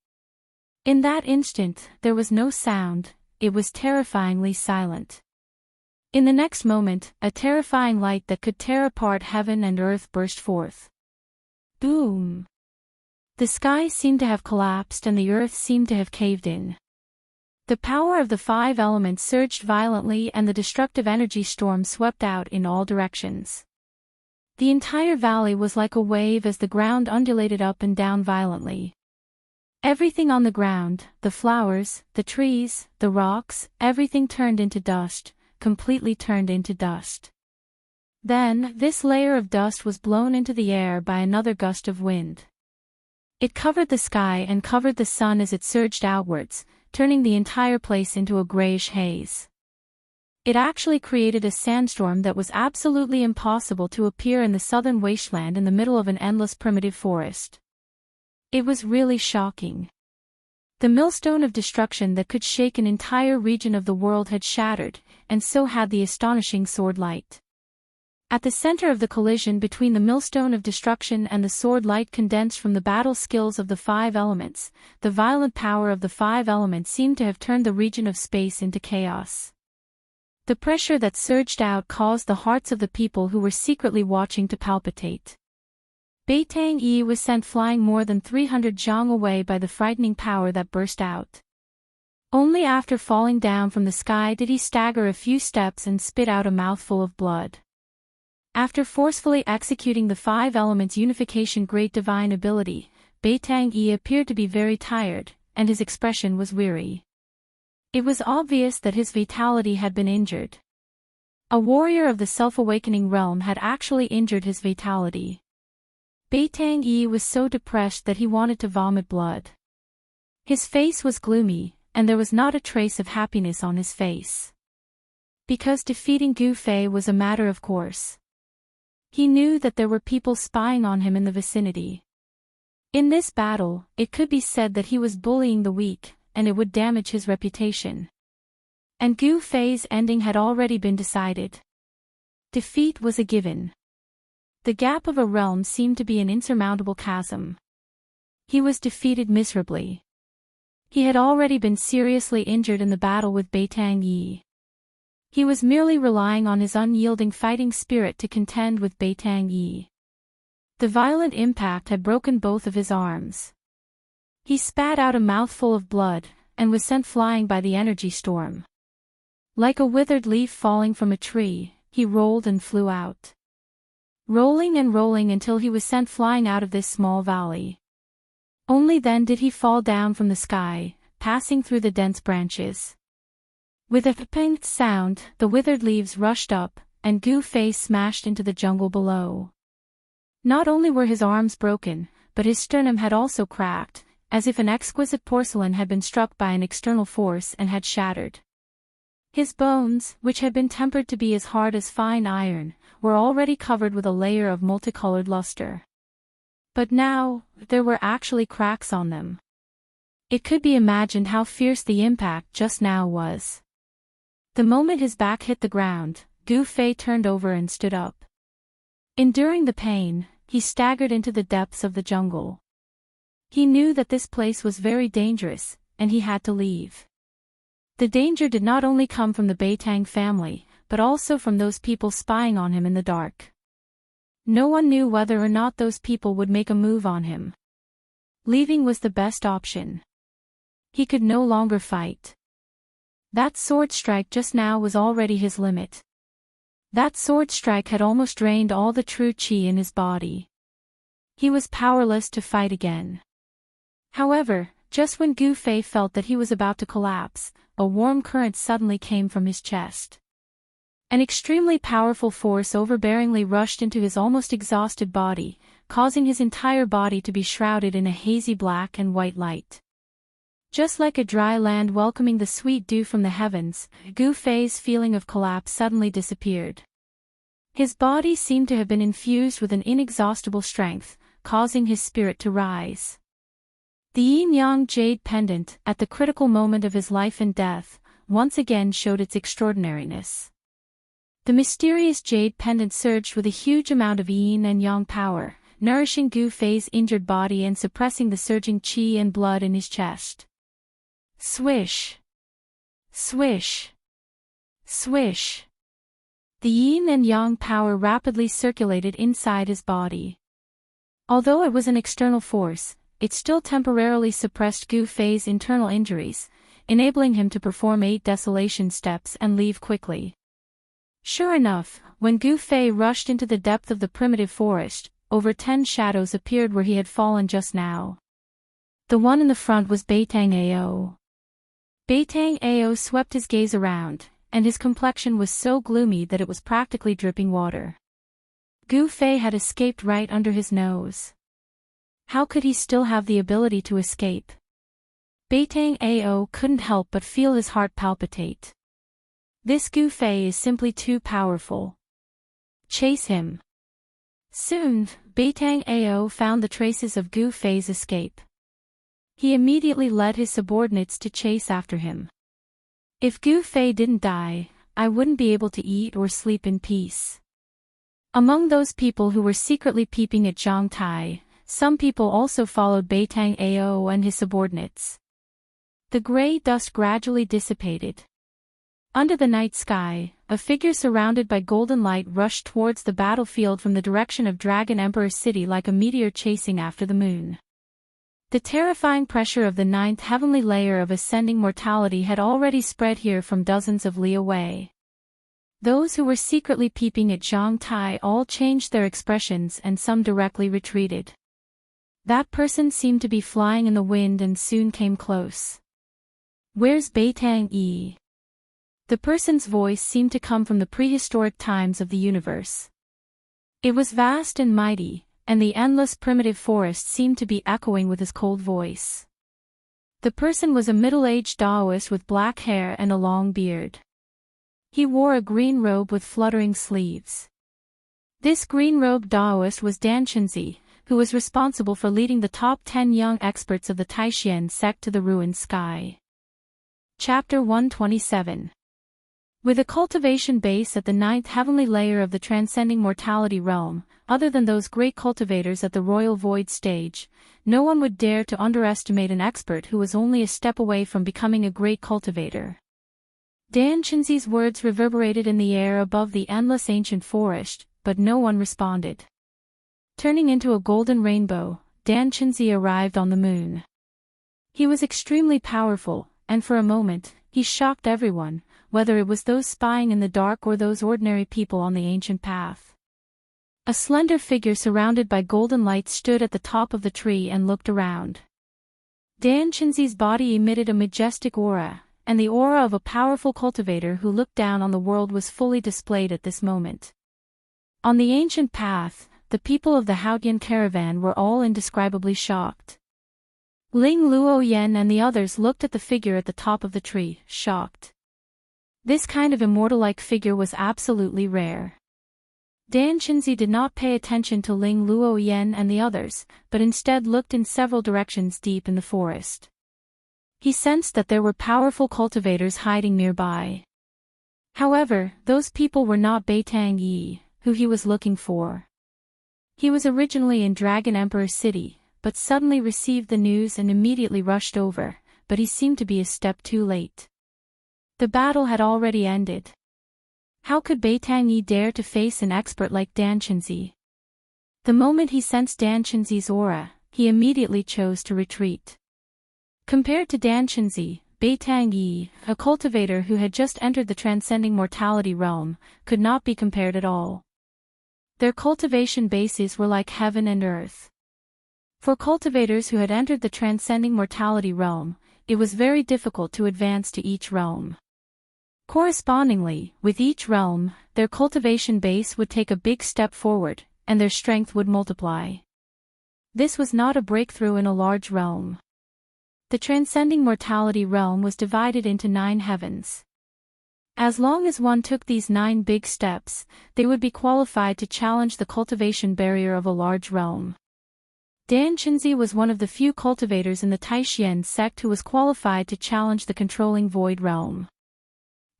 In that instant, there was no sound, it was terrifyingly silent. In the next moment, a terrifying light that could tear apart heaven and earth burst forth. Boom! The sky seemed to have collapsed and the earth seemed to have caved in. The power of the 5 elements surged violently and the destructive energy storm swept out in all directions. The entire valley was like a wave as the ground undulated up and down violently. Everything on the ground, the flowers, the trees, the rocks, everything turned into dust, completely turned into dust. Then, this layer of dust was blown into the air by another gust of wind. It covered the sky and covered the sun as it surged outwards, turning the entire place into a grayish haze. It actually created a sandstorm that was absolutely impossible to appear in the southern wasteland in the middle of an endless primitive forest. It was really shocking. The millstone of destruction that could shake an entire region of the world had shattered, and so had the astonishing sword light. At the center of the collision between the millstone of destruction and the sword light condensed from the battle skills of the 5 elements, the violent power of the 5 elements seemed to have turned the region of space into chaos. The pressure that surged out caused the hearts of the people who were secretly watching to palpitate. Beitang Yi was sent flying more than 300 zhang away by the frightening power that burst out. Only after falling down from the sky did he stagger a few steps and spit out a mouthful of blood. After forcefully executing the 5 elements' unification great divine ability, Beitang Yi appeared to be very tired, and his expression was weary. It was obvious that his vitality had been injured. A warrior of the self-awakening realm had actually injured his vitality. Beitang Yi was so depressed that he wanted to vomit blood. His face was gloomy, and there was not a trace of happiness on his face. Because defeating Gu Fei was a matter of course. He knew that there were people spying on him in the vicinity. In this battle, it could be said that he was bullying the weak, and it would damage his reputation. And Gu Fei's ending had already been decided. Defeat was a given. The gap of a realm seemed to be an insurmountable chasm. He was defeated miserably. He had already been seriously injured in the battle with Beitang Yi. He was merely relying on his unyielding fighting spirit to contend with Beitang Yi. The violent impact had broken both of his arms. He spat out a mouthful of blood, and was sent flying by the energy storm. Like a withered leaf falling from a tree, he rolled and flew out. Rolling and rolling until he was sent flying out of this small valley. Only then did he fall down from the sky, passing through the dense branches. With a panged sound, the withered leaves rushed up, and Gu Fei smashed into the jungle below. Not only were his arms broken, but his sternum had also cracked, as if an exquisite porcelain had been struck by an external force and had shattered. His bones, which had been tempered to be as hard as fine iron, were already covered with a layer of multicolored luster. But now, there were actually cracks on them. It could be imagined how fierce the impact just now was. The moment his back hit the ground, Gu Fei turned over and stood up. Enduring the pain, he staggered into the depths of the jungle. He knew that this place was very dangerous, and he had to leave. The danger did not only come from the Beitang family, but also from those people spying on him in the dark. No one knew whether or not those people would make a move on him. Leaving was the best option. He could no longer fight. That sword strike just now was already his limit. That sword strike had almost drained all the true qi in his body. He was powerless to fight again. However, just when Gu Fei felt that he was about to collapse, a warm current suddenly came from his chest. An extremely powerful force overbearingly rushed into his almost exhausted body, causing his entire body to be shrouded in a hazy black and white light. Just like a dry land welcoming the sweet dew from the heavens, Gu Fei's feeling of collapse suddenly disappeared. His body seemed to have been infused with an inexhaustible strength, causing his spirit to rise. The yin-yang jade pendant, at the critical moment of his life and death, once again showed its extraordinariness. The mysterious jade pendant surged with a huge amount of yin and yang power, nourishing Gu Fei's injured body and suppressing the surging qi and blood in his chest. Swish! Swish! Swish! The yin and yang power rapidly circulated inside his body. Although it was an external force, it still temporarily suppressed Gu Fei's internal injuries, enabling him to perform 8 desolation steps and leave quickly. Sure enough, when Gu Fei rushed into the depth of the primitive forest, over 10 shadows appeared where he had fallen just now. The one in the front was Beitang Ao. Beitang Ao swept his gaze around, and his complexion was so gloomy that it was practically dripping water. Gu Fei had escaped right under his nose. How could he still have the ability to escape? Beitang Ao couldn't help but feel his heart palpitate. This Gu Fei is simply too powerful. Chase him. Soon, Beitang Ao found the traces of Gu Fei's escape. He immediately led his subordinates to chase after him. If Gu Fei didn't die, I wouldn't be able to eat or sleep in peace. Among those people who were secretly peeping at Zhang Tai, some people also followed Beitang Ao and his subordinates. The gray dust gradually dissipated. Under the night sky, a figure surrounded by golden light rushed towards the battlefield from the direction of Dragon Emperor City like a meteor chasing after the moon. The terrifying pressure of the 9th heavenly layer of ascending mortality had already spread here from dozens of li away. Those who were secretly peeping at Zhang Tai all changed their expressions and some directly retreated. That person seemed to be flying in the wind and soon came close. Where's Beitang Yi? The person's voice seemed to come from the prehistoric times of the universe. It was vast and mighty, and the endless primitive forest seemed to be echoing with his cold voice. The person was a middle-aged Taoist with black hair and a long beard. He wore a green robe with fluttering sleeves. This green-robed Taoist was Dan Chenzi, who was responsible for leading the top 10 young experts of the Taishan sect to the ruined sky. Chapter 127. With a cultivation base at the 9th heavenly layer of the transcending mortality realm, other than those great cultivators at the royal void stage, no one would dare to underestimate an expert who was only a step away from becoming a great cultivator. Dan Chenzi's words reverberated in the air above the endless ancient forest, but no one responded. Turning into a golden rainbow, Dan Chenzi arrived on the moon. He was extremely powerful, and for a moment, he shocked everyone, whether it was those spying in the dark or those ordinary people on the ancient path. A slender figure surrounded by golden light stood at the top of the tree and looked around. Dan Chenzi's body emitted a majestic aura, and the aura of a powerful cultivator who looked down on the world was fully displayed at this moment. On the ancient path, the people of the Haotian caravan were all indescribably shocked. Ling Luoyen and the others looked at the figure at the top of the tree, shocked. This kind of immortal-like figure was absolutely rare. Dan Qinzi did not pay attention to Ling Luoyan and the others, but instead looked in several directions deep in the forest. He sensed that there were powerful cultivators hiding nearby. However, those people were not Beitang Yi, who he was looking for. He was originally in Dragon Emperor City, but suddenly received the news and immediately rushed over, but he seemed to be a step too late. The battle had already ended. How could Beitang Yi dare to face an expert like Dan Qinzi? The moment he sensed Dan Qinzi's aura, he immediately chose to retreat. Compared to Dan Qinzi, Beitang Yi, a cultivator who had just entered the transcending mortality realm, could not be compared at all. Their cultivation bases were like heaven and earth. For cultivators who had entered the transcending mortality realm, it was very difficult to advance to each realm. Correspondingly, with each realm, their cultivation base would take a big step forward, and their strength would multiply. This was not a breakthrough in a large realm. The transcending mortality realm was divided into 9 heavens. As long as one took these 9 big steps, they would be qualified to challenge the cultivation barrier of a large realm. Dan Qinzi was one of the few cultivators in the Taishian sect who was qualified to challenge the controlling void realm.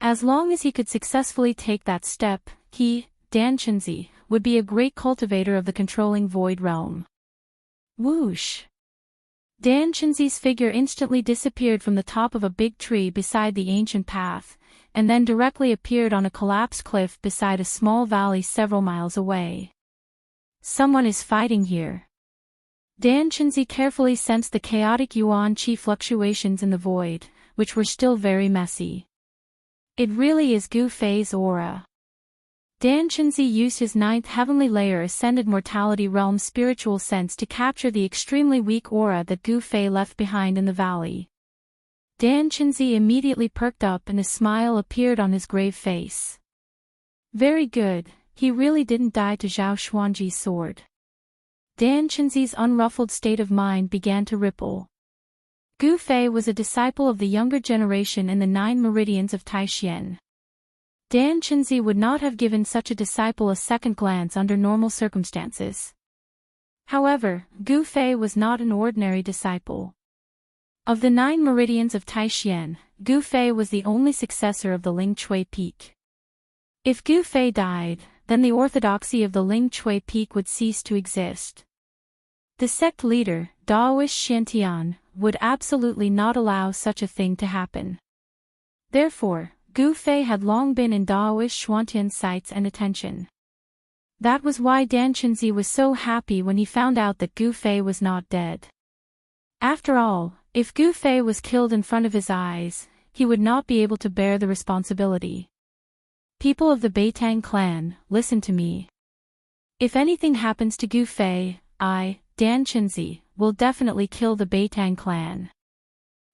As long as he could successfully take that step, he, Dan Qinzi, would be a great cultivator of the controlling void realm. Whoosh! Dan Qinzi's figure instantly disappeared from the top of a big tree beside the ancient path, and then directly appeared on a collapsed cliff beside a small valley several miles away. Someone is fighting here. Dan Qinzi carefully sensed the chaotic yuan qi fluctuations in the void, which were still very messy. It really is Gu Fei's aura. Dan Qinzi used his 9th heavenly layer ascended mortality realm spiritual sense to capture the extremely weak aura that Gu Fei left behind in the valley. Dan Qinzi immediately perked up and a smile appeared on his grave face. Very good, he really didn't die to Zhao Xuanji's sword. Dan Qinzi's unruffled state of mind began to ripple. Gu Fei was a disciple of the younger generation in the 9 meridians of Taishian. Dan Qinzi would not have given such a disciple a second glance under normal circumstances. However, Gu Fei was not an ordinary disciple. Of the 9 meridians of Taishian, Gu Fei was the only successor of the Ling Chui Peak. If Gu Fei died, then the orthodoxy of the Ling Chui Peak would cease to exist. The sect leader, Daoist Xiantian, would absolutely not allow such a thing to happen. Therefore, Gu Fei had long been in Daoist Xuantian's sights and attention. That was why Dan Qinzi was so happy when he found out that Gu Fei was not dead. After all, if Gu Fei was killed in front of his eyes, he would not be able to bear the responsibility. People of the Beitang clan, listen to me. If anything happens to Gu Fei, I, Dan Qinzi, will definitely kill the Beitang clan.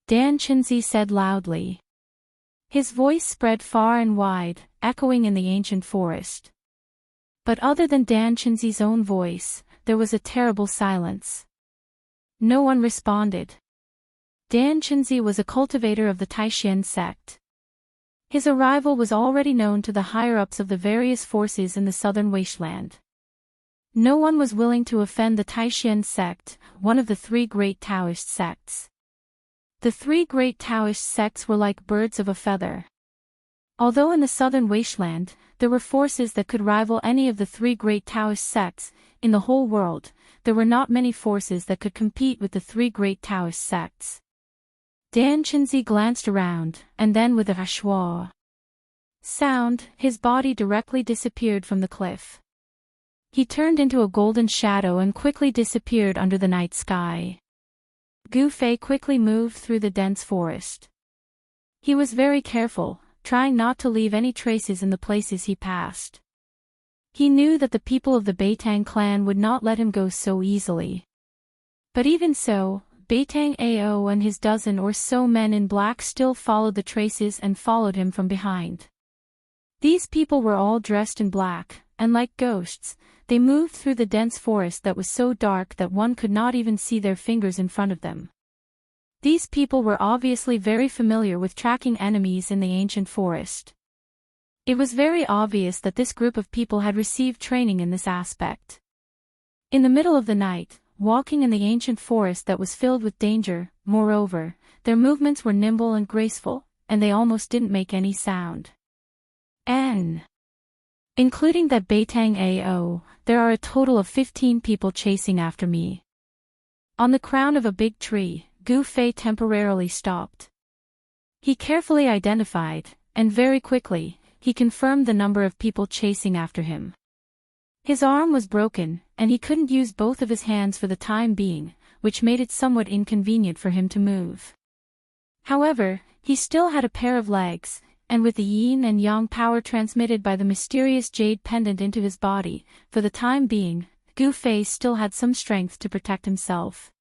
Dan Qinzi said loudly. His voice spread far and wide, echoing in the ancient forest. But other than Dan Qinzi's own voice, there was a terrible silence. No one responded. Dan Qinzi was a cultivator of the Taishian sect. His arrival was already known to the higher-ups of the various forces in the southern wasteland. No one was willing to offend the Taishian sect, one of the 3 great Taoist sects. The 3 great Taoist sects were like birds of a feather. Although in the southern wasteland, there were forces that could rival any of the 3 great Taoist sects, in the whole world, there were not many forces that could compete with the 3 great Taoist sects. Dan Qinzi glanced around, and then with a hashwa sound, his body directly disappeared from the cliff. He turned into a golden shadow and quickly disappeared under the night sky. Gu Fei quickly moved through the dense forest. He was very careful, trying not to leave any traces in the places he passed. He knew that the people of the Beitang clan would not let him go so easily. But even so, Beitang Ao and his dozen or so men in black still followed the traces and followed him from behind. These people were all dressed in black, and like ghosts, they moved through the dense forest that was so dark that one could not even see their fingers in front of them. These people were obviously very familiar with tracking enemies in the ancient forest. It was very obvious that this group of people had received training in this aspect. In the middle of the night, walking in the ancient forest that was filled with danger, moreover, their movements were nimble and graceful, and they almost didn't make any sound. Including that Beitang Ao, there are a total of 15 people chasing after me. On the crown of a big tree, Gu Fei temporarily stopped. He carefully identified, and very quickly, he confirmed the number of people chasing after him. His arm was broken, and he couldn't use both of his hands for the time being, which made it somewhat inconvenient for him to move. However, he still had a pair of legs, and with the yin and yang power transmitted by the mysterious jade pendant into his body, for the time being, Gu Fei still had some strength to protect himself.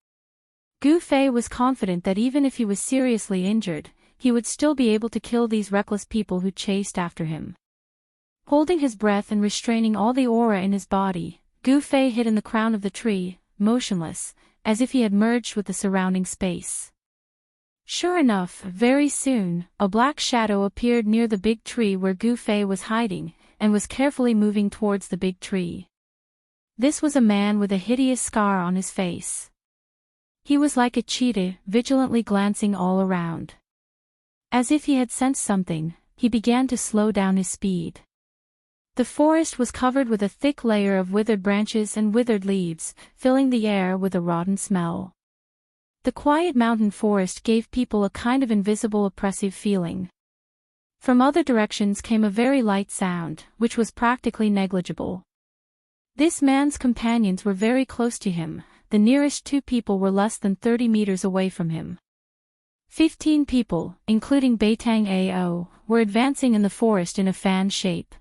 Gu Fei was confident that even if he was seriously injured, he would still be able to kill these reckless people who chased after him. Holding his breath and restraining all the aura in his body, Gu Fei hid in the crown of the tree, motionless, as if he had merged with the surrounding space. Sure enough, very soon, a black shadow appeared near the big tree where Gu Fei was hiding, and was carefully moving towards the big tree. This was a man with a hideous scar on his face. He was like a cheetah, vigilantly glancing all around. As if he had sensed something, he began to slow down his speed. The forest was covered with a thick layer of withered branches and withered leaves, filling the air with a rotten smell. The quiet mountain forest gave people a kind of invisible oppressive feeling. From other directions came a very light sound, which was practically negligible. This man's companions were very close to him, the nearest two people were less than 30 meters away from him. 15 people, including Beitang Ao, were advancing in the forest in a fan shape.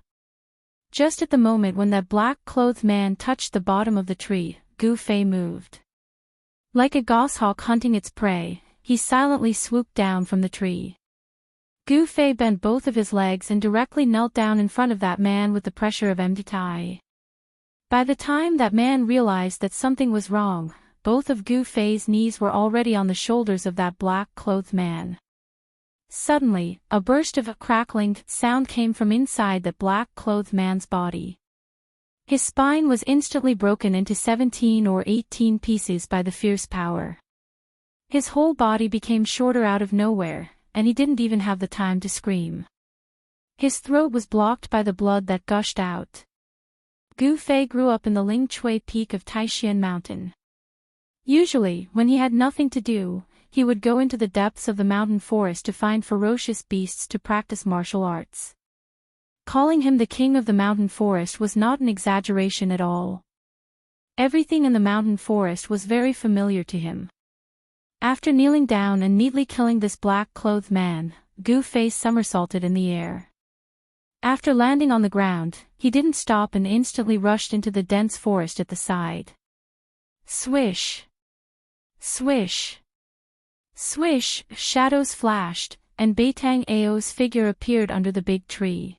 Just at the moment when that black-clothed man touched the bottom of the tree, Gu Fei moved. Like a goshawk hunting its prey, he silently swooped down from the tree. Gu Fei bent both of his legs and directly knelt down in front of that man with the pressure of Deity. By the time that man realized that something was wrong, both of Gu Fei's knees were already on the shoulders of that black-clothed man. Suddenly, a burst of a crackling sound came from inside that black-clothed man's body. His spine was instantly broken into 17 or 18 pieces by the fierce power. His whole body became shorter out of nowhere, and he didn't even have the time to scream. His throat was blocked by the blood that gushed out. Gu Fei grew up in the Ling Chui peak of Taishan Mountain. Usually, when he had nothing to do, he would go into the depths of the mountain forest to find ferocious beasts to practice martial arts. Calling him the king of the mountain forest was not an exaggeration at all. Everything in the mountain forest was very familiar to him. After kneeling down and neatly killing this black-clothed man, Gu Fei somersaulted in the air. After landing on the ground, he didn't stop and instantly rushed into the dense forest at the side. Swish! Swish! Swish! Shadows flashed, and Beitang Ao's figure appeared under the big tree.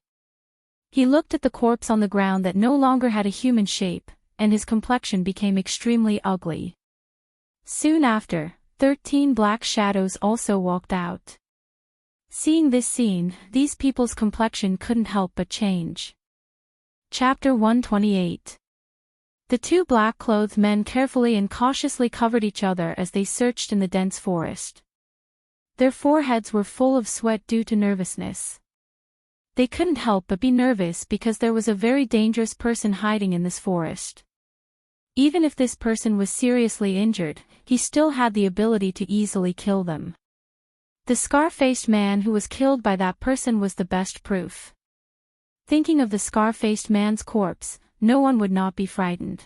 He looked at the corpse on the ground that no longer had a human shape, and his complexion became extremely ugly. Soon after, 13 black shadows also walked out. Seeing this scene, these people's complexion couldn't help but change. Chapter 128. The two black-clothed men carefully and cautiously covered each other as they searched in the dense forest. Their foreheads were full of sweat due to nervousness. They couldn't help but be nervous because there was a very dangerous person hiding in this forest. Even if this person was seriously injured, he still had the ability to easily kill them. The scar-faced man who was killed by that person was the best proof. Thinking of the scar-faced man's corpse, no one would not be frightened.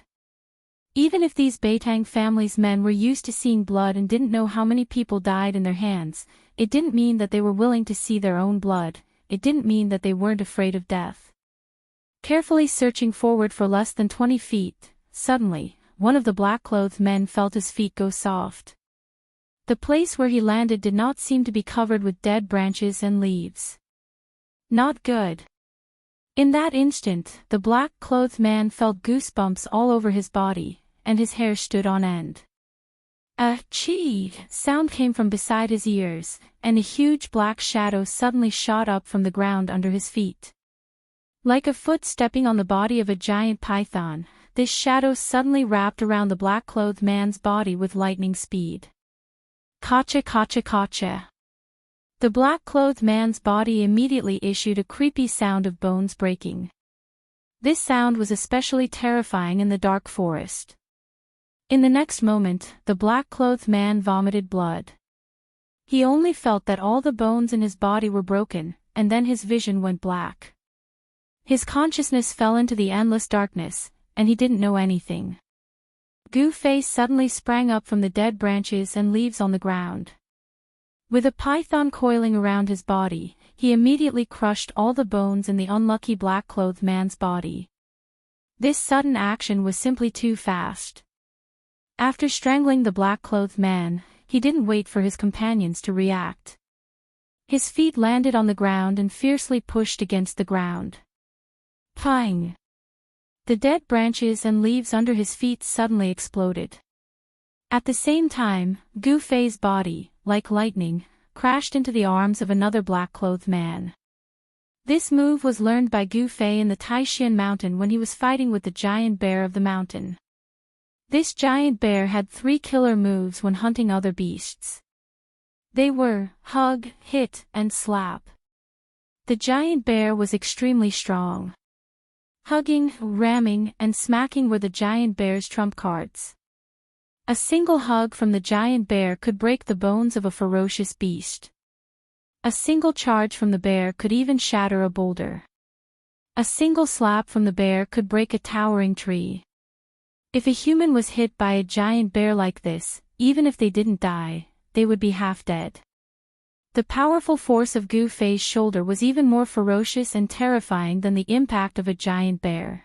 Even if these Beitang family's men were used to seeing blood and didn't know how many people died in their hands, it didn't mean that they were willing to see their own blood, it didn't mean that they weren't afraid of death. Carefully searching forward for less than 20 feet, suddenly, one of the black-clothed men felt his feet go soft. The place where he landed did not seem to be covered with dead branches and leaves. Not good. In that instant, the black-clothed man felt goosebumps all over his body, and his hair stood on end. A chee sound came from beside his ears, and a huge black shadow suddenly shot up from the ground under his feet. Like a foot stepping on the body of a giant python, this shadow suddenly wrapped around the black-clothed man's body with lightning speed. Kacha kacha kacha. The black-clothed man's body immediately issued a creepy sound of bones breaking. This sound was especially terrifying in the dark forest. In the next moment, the black-clothed man vomited blood. He only felt that all the bones in his body were broken, and then his vision went black. His consciousness fell into the endless darkness, and he didn't know anything. Gu Fei suddenly sprang up from the dead branches and leaves on the ground. With a python coiling around his body, he immediately crushed all the bones in the unlucky black-clothed man's body. This sudden action was simply too fast. After strangling the black-clothed man, he didn't wait for his companions to react. His feet landed on the ground and fiercely pushed against the ground. Pang! The dead branches and leaves under his feet suddenly exploded. At the same time, Gu Fei's body, like lightning, crashed into the arms of another black-clothed man. This move was learned by Gu Fei in the Taishan mountain when he was fighting with the giant bear of the mountain. This giant bear had 3 killer moves when hunting other beasts. They were hug, hit, and slap. The giant bear was extremely strong. Hugging, ramming, and smacking were the giant bear's trump cards. A single hug from the giant bear could break the bones of a ferocious beast. A single charge from the bear could even shatter a boulder. A single slap from the bear could break a towering tree. If a human was hit by a giant bear like this, even if they didn't die, they would be half dead. The powerful force of Gu Fei's shoulder was even more ferocious and terrifying than the impact of a giant bear.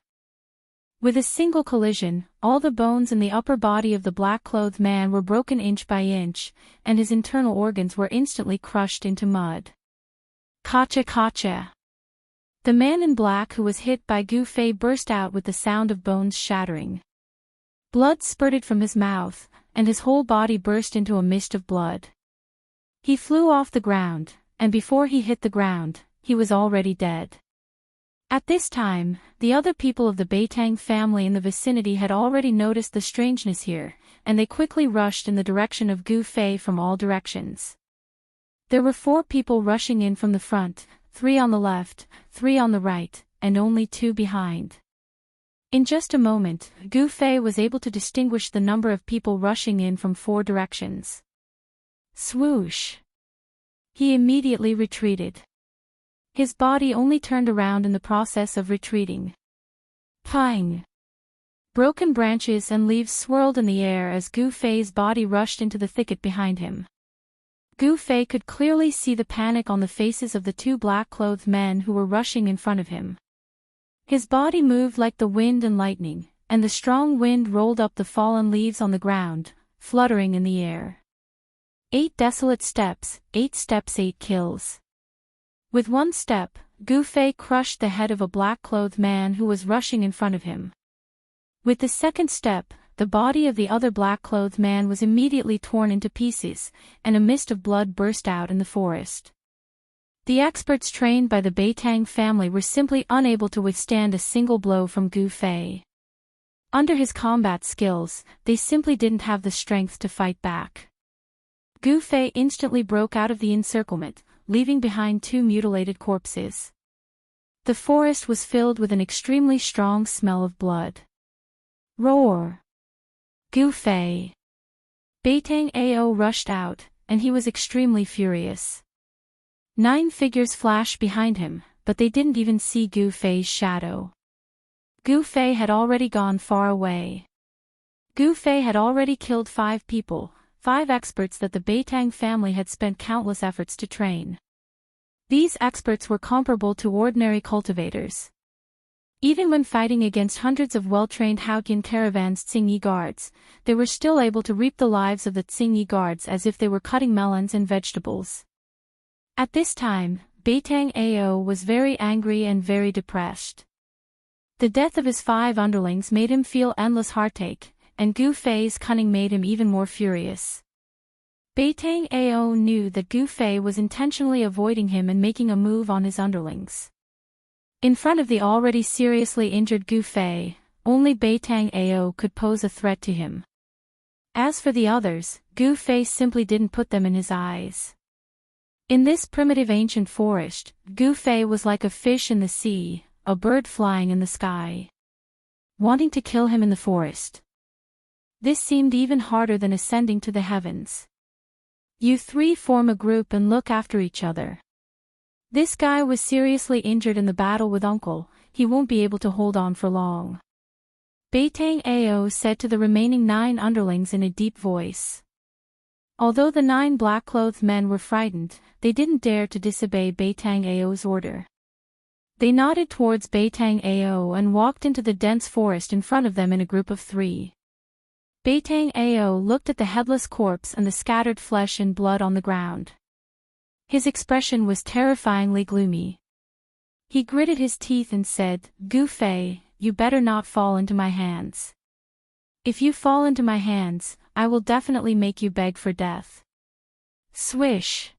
With a single collision, all the bones in the upper body of the black-clothed man were broken inch by inch, and his internal organs were instantly crushed into mud. Kacha kacha! The man in black who was hit by Gu Fei burst out with the sound of bones shattering. Blood spurted from his mouth, and his whole body burst into a mist of blood. He flew off the ground, and before he hit the ground, he was already dead. At this time, the other people of the Beitang family in the vicinity had already noticed the strangeness here, and they quickly rushed in the direction of Gu Fei from all directions. There were 4 people rushing in from the front, 3 on the left, 3 on the right, and only 2 behind. In just a moment, Gu Fei was able to distinguish the number of people rushing in from 4 directions. Swoosh! He immediately retreated. His body only turned around in the process of retreating. Pang! Broken branches and leaves swirled in the air as Gu Fei's body rushed into the thicket behind him. Gu Fei could clearly see the panic on the faces of the 2 black-clothed men who were rushing in front of him. His body moved like the wind and lightning, and the strong wind rolled up the fallen leaves on the ground, fluttering in the air. 8 desolate steps, 8 steps, 8 kills. With one step, Gu Fei crushed the head of a black-clothed man who was rushing in front of him. With the second step, the body of the other black-clothed man was immediately torn into pieces, and a mist of blood burst out in the forest. The experts trained by the Beitang family were simply unable to withstand a single blow from Gu Fei. Under his combat skills, they simply didn't have the strength to fight back. Gu Fei instantly broke out of the encirclement, leaving behind 2 mutilated corpses. The forest was filled with an extremely strong smell of blood. Roar! Gu Fei! Beitang Ao rushed out, and he was extremely furious. 9 figures flashed behind him, but they didn't even see Gu Fei's shadow. Gu Fei had already gone far away. Gu Fei had already killed 5 people, 5 experts that the Beitang family had spent countless efforts to train. These experts were comparable to ordinary cultivators. Even when fighting against hundreds of well-trained Haoqian caravans Tsingyi guards, they were still able to reap the lives of the Tsingyi guards as if they were cutting melons and vegetables. At this time, Beitang Ao was very angry and very depressed. The death of his 5 underlings made him feel endless heartache, and Gu Fei's cunning made him even more furious. Beitang Ao knew that Gu Fei was intentionally avoiding him and making a move on his underlings. In front of the already seriously injured Gu Fei, only Beitang Ao could pose a threat to him. As for the others, Gu Fei simply didn't put them in his eyes. In this primitive ancient forest, Gu Fei was like a fish in the sea, a bird flying in the sky. Wanting to kill him in the forest. This seemed even harder than ascending to the heavens. You three form a group and look after each other. This guy was seriously injured in the battle with Uncle, he won't be able to hold on for long. Beitang Ao said to the remaining 9 underlings in a deep voice. Although the 9 black-clothed men were frightened, they didn't dare to disobey Beitang Ao's order. They nodded towards Beitang Ao and walked into the dense forest in front of them in a group of 3. Beitang Ao looked at the headless corpse and the scattered flesh and blood on the ground. His expression was terrifyingly gloomy. He gritted his teeth and said, "Gu Fei, you better not fall into my hands. If you fall into my hands, I will definitely make you beg for death." Swish!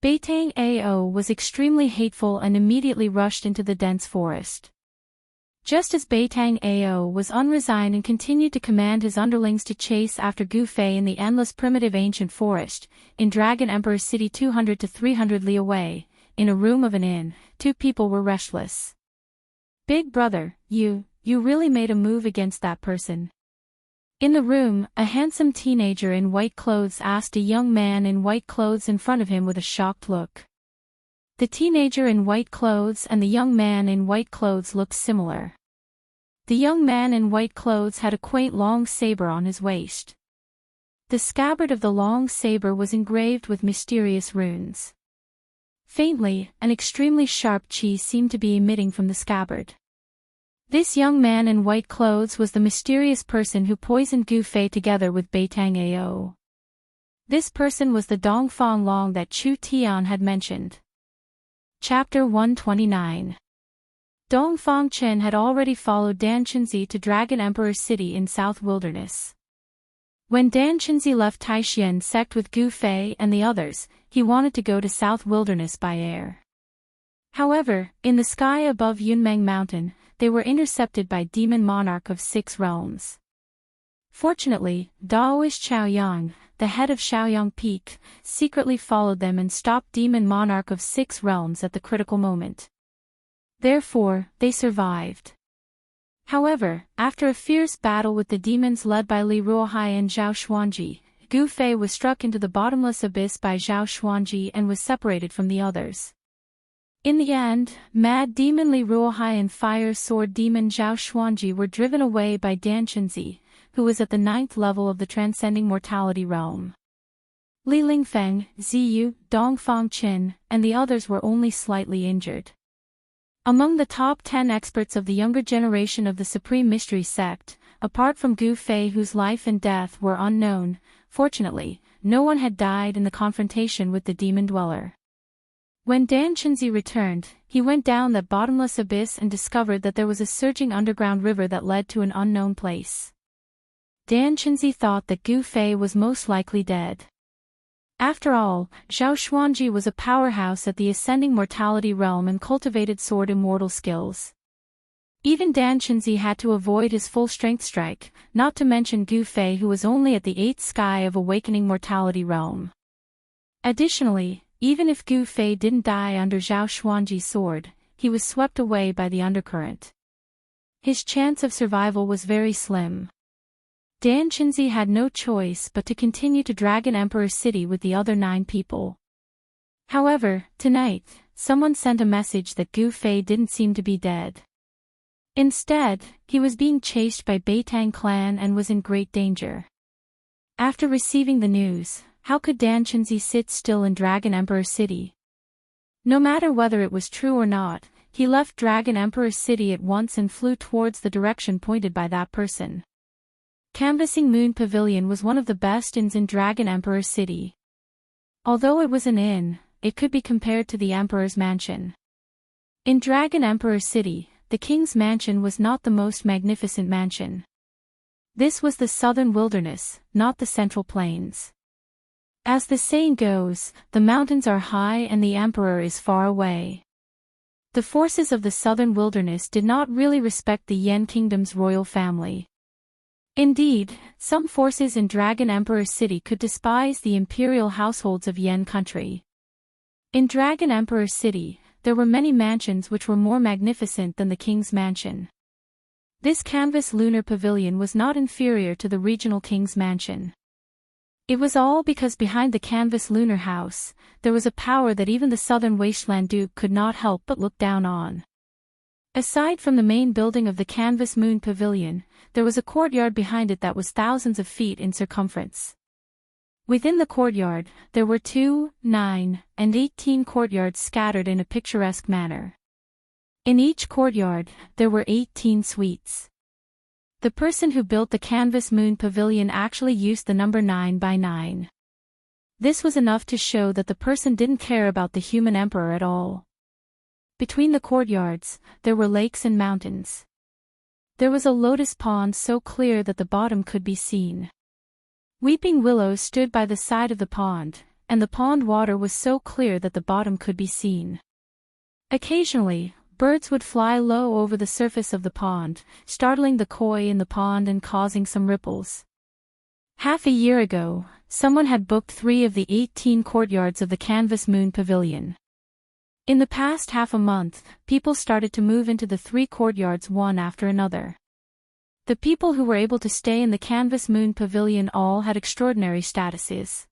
Beitang Ao was extremely hateful and immediately rushed into the dense forest. Just as Beitang Ao was unresigned and continued to command his underlings to chase after Gu Fei in the endless primitive ancient forest, in Dragon Emperor City 200 to 300 li away, in a room of an inn, 2 people were restless. "Big brother, you really made a move against that person." In the room, a handsome teenager in white clothes asked a young man in white clothes in front of him with a shocked look. The teenager in white clothes and the young man in white clothes looked similar. The young man in white clothes had a quaint long saber on his waist. The scabbard of the long saber was engraved with mysterious runes. Faintly, an extremely sharp chi seemed to be emitting from the scabbard. This young man in white clothes was the mysterious person who poisoned Gu Fei together with Beitang Ao. This person was the Dongfang Long that Chu Tian had mentioned. Chapter 129. Dongfang Chen had already followed Dan Chenzi to Dragon Emperor City in South Wilderness. When Dan Chenzi left Taishian sect with Gu Fei and the others, he wanted to go to South Wilderness by air. However, in the sky above Yunmeng Mountain, they were intercepted by Demon Monarch of 6 realms. Fortunately, Daoist Xiaoyang, the head of Xiaoyang Peak, secretly followed them and stopped Demon Monarch of 6 realms at the critical moment. Therefore, they survived. However, after a fierce battle with the demons led by Li Ruohai and Zhao Xuanji, Gu Fei was struck into the bottomless abyss by Zhao Xuanji and was separated from the others. In the end, Mad Demon Li Ruohai and Fire Sword Demon Zhao Xuanji were driven away by Dan Chenzi, who was at the 9th level of the Transcending Mortality realm. Li Lingfeng, Ziyu, Dongfang Qin, and the others were only slightly injured. Among the top 10 experts of the younger generation of the Supreme Mystery Sect, apart from Gu Fei whose life and death were unknown, fortunately, no one had died in the confrontation with the demon dweller. When Dan Chenzi returned, he went down that bottomless abyss and discovered that there was a surging underground river that led to an unknown place. Dan Chenzi thought that Gu Fei was most likely dead. After all, Zhao Xuanji was a powerhouse at the Ascending Mortality realm and cultivated sword immortal skills. Even Dan Chenzi had to avoid his full-strength strike, not to mention Gu Fei who was only at the 8th sky of Awakening Mortality realm. Additionally, even if Gu Fei didn't die under Zhao Xuanji's sword, he was swept away by the undercurrent. His chance of survival was very slim. Dan Chenzi had no choice but to continue to Dragon Emperor City with the other 9 people. However, tonight, someone sent a message that Gu Fei didn't seem to be dead. Instead, he was being chased by Beitang clan and was in great danger. After receiving the news, how could Dan Chenzi sit still in Dragon Emperor City? No matter whether it was true or not, he left Dragon Emperor City at once and flew towards the direction pointed by that person. Canvassing Moon Pavilion was one of the best inns in Dragon Emperor City. Although it was an inn, it could be compared to the Emperor's mansion. In Dragon Emperor City, the king's mansion was not the most magnificent mansion. This was the southern wilderness, not the central plains. As the saying goes, the mountains are high and the emperor is far away. The forces of the southern wilderness did not really respect the Yen Kingdom's royal family. Indeed, some forces in Dragon Emperor City could despise the imperial households of Yen country. In Dragon Emperor City, there were many mansions which were more magnificent than the king's mansion. This canvas lunar pavilion was not inferior to the regional king's mansion. It was all because behind the canvas lunar house, there was a power that even the southern wasteland duke could not help but look down on. Aside from the main building of the canvas moon pavilion, there was a courtyard behind it that was thousands of feet in circumference. Within the courtyard, there were 2, 9, and 18 courtyards scattered in a picturesque manner. In each courtyard, there were 18 suites. The person who built the canvas moon pavilion actually used the number 9 by 9. This was enough to show that the person didn't care about the human emperor at all. Between the courtyards, there were lakes and mountains. There was a lotus pond so clear that the bottom could be seen. Weeping willows stood by the side of the pond, and the pond water was so clear that the bottom could be seen. Occasionally, birds would fly low over the surface of the pond, startling the koi in the pond and causing some ripples. Half a year ago, someone had booked 3 of the 18 courtyards of the canvas moon pavilion. In the past half a month, people started to move into the 3 courtyards one after another. The people who were able to stay in the canvas moon pavilion all had extraordinary statuses.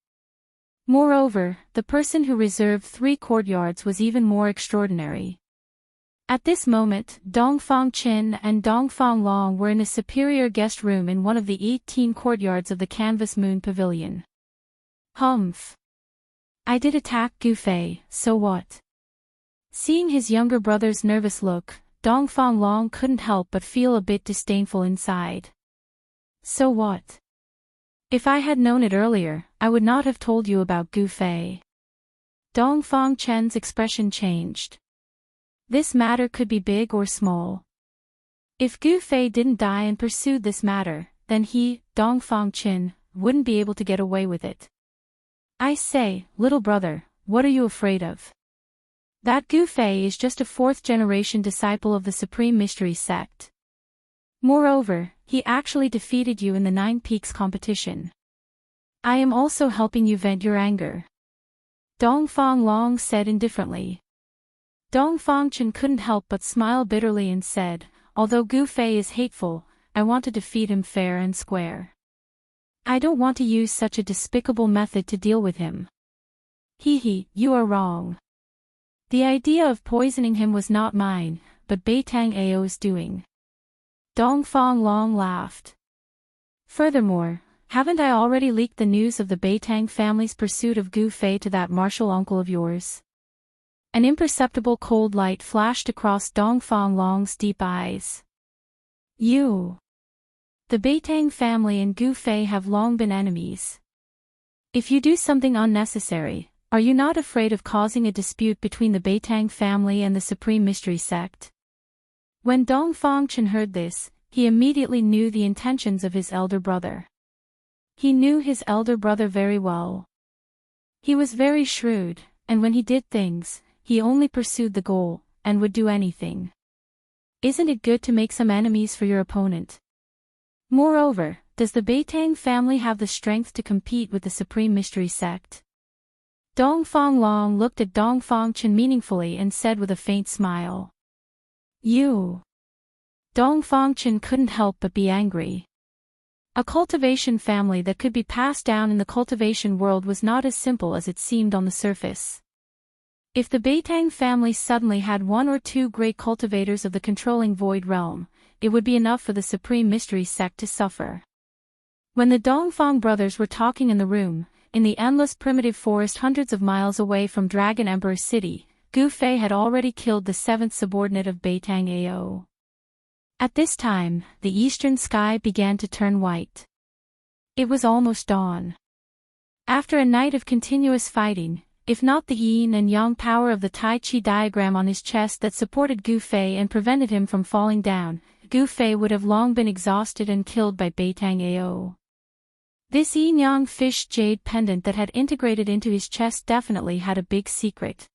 Moreover, the person who reserved 3 courtyards was even more extraordinary. At this moment, Dongfang Qin and Dongfang Long were in a superior guest room in one of the 18 courtyards of the canvas moon pavilion. Humph. I did attack Gufei, so what? Seeing his younger brother's nervous look, Dongfang Long couldn't help but feel a bit disdainful inside. So what? If I had known it earlier, I would not have told you about Gufei. Dongfang Chen's expression changed. This matter could be big or small. If Gufei didn't die and pursued this matter, then he, Dongfang Chen, wouldn't be able to get away with it. I say, little brother, what are you afraid of? That Gufei is just a 4th-generation disciple of the Supreme Mystery sect. Moreover, he actually defeated you in the 9 Peaks competition. I am also helping you vent your anger. Dongfang Long said indifferently. Dongfang Chen couldn't help but smile bitterly and said, although Gufei is hateful, I want to defeat him fair and square. I don't want to use such a despicable method to deal with him. Hee, you are wrong. The idea of poisoning him was not mine, but Beitang Ao's doing. Dongfang Long laughed. Furthermore, haven't I already leaked the news of the Beitang family's pursuit of Gufei to that martial uncle of yours? An imperceptible cold light flashed across Dongfang Long's deep eyes. You. The Beitang family and Gufei have long been enemies. If you do something unnecessary, are you not afraid of causing a dispute between the Beitang family and the Supreme Mystery sect? When Dongfang Chen heard this, he immediately knew the intentions of his elder brother. He knew his elder brother very well. He was very shrewd, and when he did things, he only pursued the goal, and would do anything. Isn't it good to make some enemies for your opponent? Moreover, does the Beitang family have the strength to compete with the Supreme Mystery sect? Dongfang Long looked at Dongfang Chen meaningfully and said with a faint smile. You. Dongfang Chen couldn't help but be angry. A cultivation family that could be passed down in the cultivation world was not as simple as it seemed on the surface. If the Beitang family suddenly had 1 or 2 great cultivators of the controlling void realm, it would be enough for the Supreme Mystery sect to suffer. When the Dongfang brothers were talking in the room, in the endless primitive forest hundreds of miles away from Dragon Emperor City, Gufei had already killed the 7th subordinate of Beitang Ao. At this time, the eastern sky began to turn white. It was almost dawn. After a night of continuous fighting, if not the yin and yang power of the Tai Chi diagram on his chest that supported Gufei and prevented him from falling down, Gufei would have long been exhausted and killed by Beitang Ao. This yin-yang fish jade pendant that had integrated into his chest definitely had a big secret.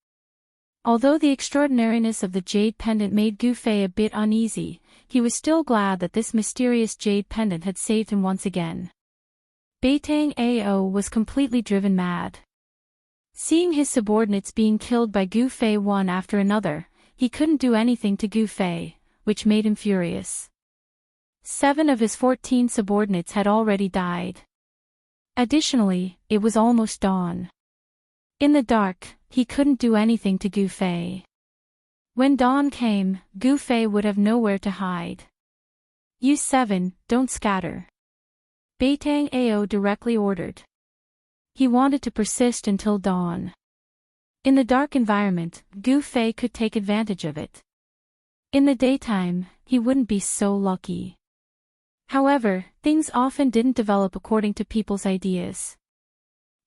Although the extraordinariness of the jade pendant made Gu Fei a bit uneasy, he was still glad that this mysterious jade pendant had saved him once again. Beitang Ao was completely driven mad. Seeing his subordinates being killed by Gu Fei one after another, he couldn't do anything to Gu Fei, which made him furious. 7 of his 14 subordinates had already died. Additionally, it was almost dawn. In the dark, he couldn't do anything to Gu Fei. When dawn came, Gu Fei would have nowhere to hide. "You 7, don't scatter," Beitang Ao directly ordered. He wanted to persist until dawn. In the dark environment, Gu Fei could take advantage of it. In the daytime, he wouldn't be so lucky. However, things often didn't develop according to people's ideas.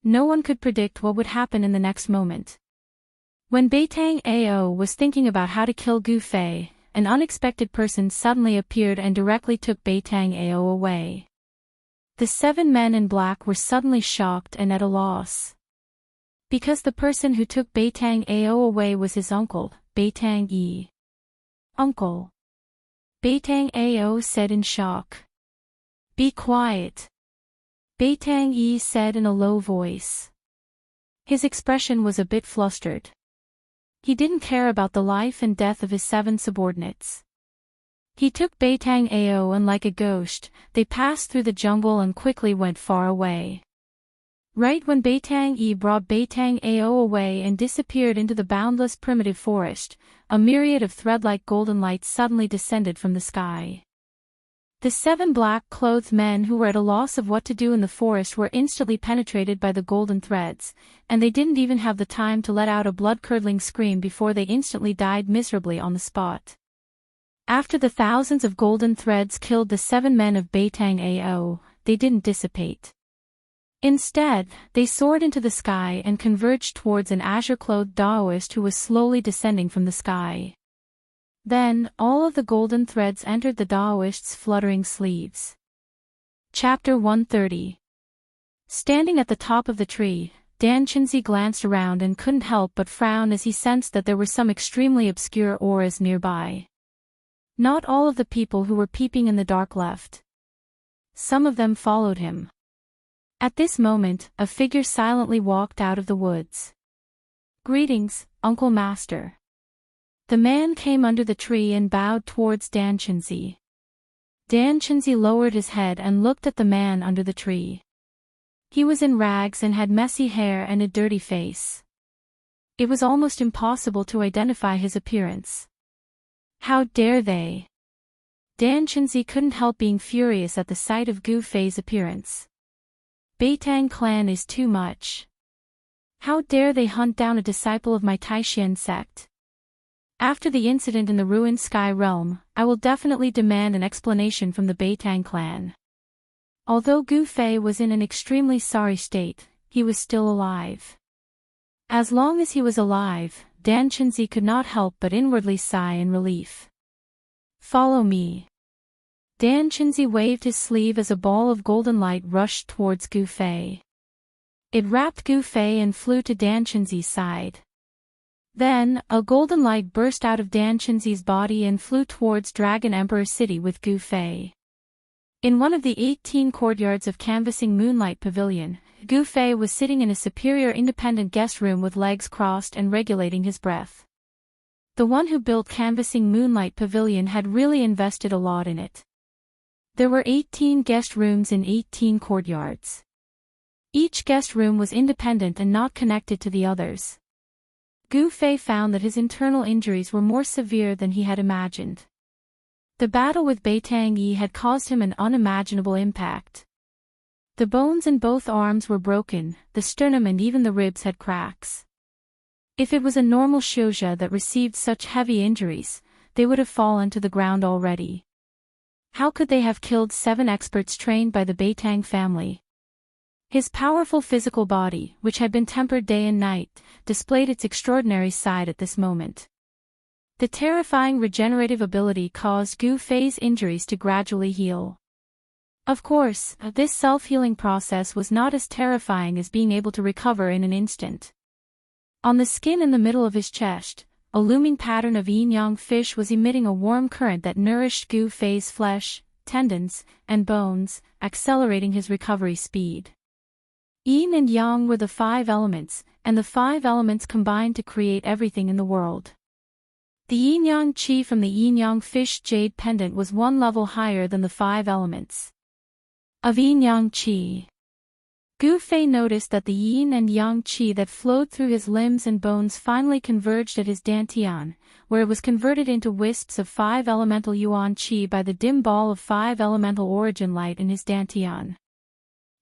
No one could predict what would happen in the next moment. When Beitang Ao was thinking about how to kill Gu Fei, an unexpected person suddenly appeared and directly took Beitang Ao away. The 7 men in black were suddenly shocked and at a loss. Because the person who took Beitang Ao away was his uncle, Beitang Yi. "Uncle," Beitang Ao said in shock. "Be quiet," Beitang Yi said in a low voice. His expression was a bit flustered. He didn't care about the life and death of his 7 subordinates. He took Beitang Ao and like a ghost, they passed through the jungle and quickly went far away. Right when Beitang Yi brought Beitang Ao away and disappeared into the boundless primitive forest, a myriad of thread-like golden lights suddenly descended from the sky. The 7 black-clothed men who were at a loss of what to do in the forest were instantly penetrated by the golden threads, and they didn't even have the time to let out a blood-curdling scream before they instantly died miserably on the spot. After the thousands of golden threads killed the 7 men of Beitang Ao, they didn't dissipate. Instead, they soared into the sky and converged towards an azure-clothed Taoist who was slowly descending from the sky. Then, all of the golden threads entered the Taoist's fluttering sleeves. Chapter 130. Standing at the top of the tree, Dan Chenzi glanced around and couldn't help but frown as he sensed that there were some extremely obscure auras nearby. Not all of the people who were peeping in the dark left. Some of them followed him. At this moment, a figure silently walked out of the woods. "Greetings, Uncle Master." The man came under the tree and bowed towards Dan Chenzi. Dan Chenzi lowered his head and looked at the man under the tree. He was in rags and had messy hair and a dirty face. It was almost impossible to identify his appearance. How dare they? Dan Chenzi couldn't help being furious at the sight of Gu Fei's appearance. Beitang clan is too much. How dare they hunt down a disciple of my Taishan sect? After the incident in the ruined Sky Realm, I will definitely demand an explanation from the Beitang clan. Although Gu Fei was in an extremely sorry state, he was still alive. As long as he was alive, Dan Chenzi could not help but inwardly sigh in relief. "Follow me." Dan Chenzi waved his sleeve as a ball of golden light rushed towards Gu Fei. It wrapped Gu Fei and flew to Dan Chenzi's side. Then, a golden light burst out of Dan Chenzi's body and flew towards Dragon Emperor City with Gu Fei. In one of the 18 courtyards of Canvassing Moonlight Pavilion, Gu Fei was sitting in a superior independent guest room with legs crossed and regulating his breath. The one who built Canvassing Moonlight Pavilion had really invested a lot in it. There were 18 guest rooms in 18 courtyards. Each guest room was independent and not connected to the others. Gu Fei found that his internal injuries were more severe than he had imagined. The battle with Beitang Yi had caused him an unimaginable impact. The bones in both arms were broken, the sternum and even the ribs had cracks. If it was a normal Shouja that received such heavy injuries, they would have fallen to the ground already. How could they have killed 7 experts trained by the Beitang family? His powerful physical body, which had been tempered day and night, displayed its extraordinary side at this moment. The terrifying regenerative ability caused Gu Fei's injuries to gradually heal. Of course, this self-healing process was not as terrifying as being able to recover in an instant. On the skin in the middle of his chest, a looming pattern of yin-yang fish was emitting a warm current that nourished Gu Fei's flesh, tendons, and bones, accelerating his recovery speed. Yin and yang were the 5 elements, and the 5 elements combined to create everything in the world. The yin-yang qi from the yin-yang fish jade pendant was 1 level higher than the 5 elements of yin-yang qi. Gu Fei noticed that the yin and yang qi that flowed through his limbs and bones finally converged at his dantian, where it was converted into wisps of 5 elemental yuan qi by the dim ball of 5 elemental origin light in his dantian.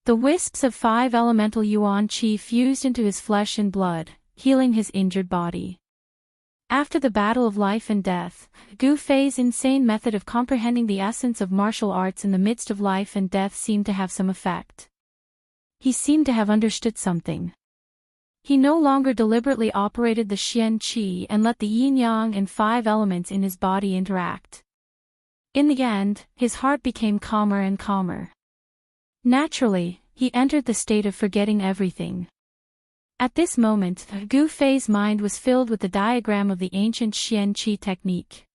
The wisps of 5 elemental yuan qi fused into his flesh and blood, healing his injured body. After the battle of life and death, Gu Fei's insane method of comprehending the essence of martial arts in the midst of life and death seemed to have some effect. He seemed to have understood something. He no longer deliberately operated the Xian Qi and let the yin-yang and 5 elements in his body interact. In the end, his heart became calmer and calmer. Naturally, he entered the state of forgetting everything. At this moment, Gu Fei's mind was filled with the diagram of the ancient Xian Qi technique.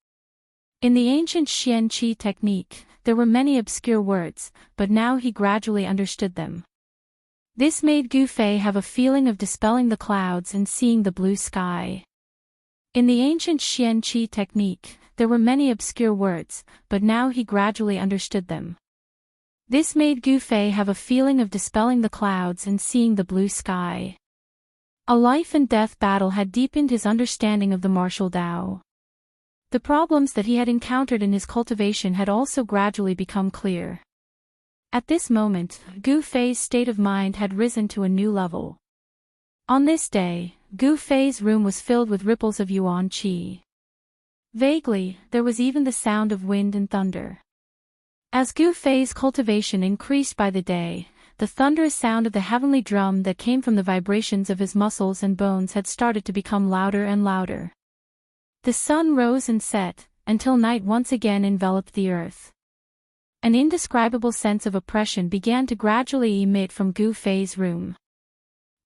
In the ancient Xian Qi technique, there were many obscure words, but now he gradually understood them. This made Gu Fei have a feeling of dispelling the clouds and seeing the blue sky. In the ancient Xian Qi technique, there were many obscure words, but now he gradually understood them. This made Gu Fei have a feeling of dispelling the clouds and seeing the blue sky. A life and death battle had deepened his understanding of the martial Tao. The problems that he had encountered in his cultivation had also gradually become clear. At this moment, Gu Fei's state of mind had risen to a new level. On this day, Gu Fei's room was filled with ripples of yuan qi. Vaguely, there was even the sound of wind and thunder. As Gu Fei's cultivation increased by the day, the thunderous sound of the heavenly drum that came from the vibrations of his muscles and bones had started to become louder and louder. The sun rose and set, until night once again enveloped the earth. An indescribable sense of oppression began to gradually emit from Gu Fei's room.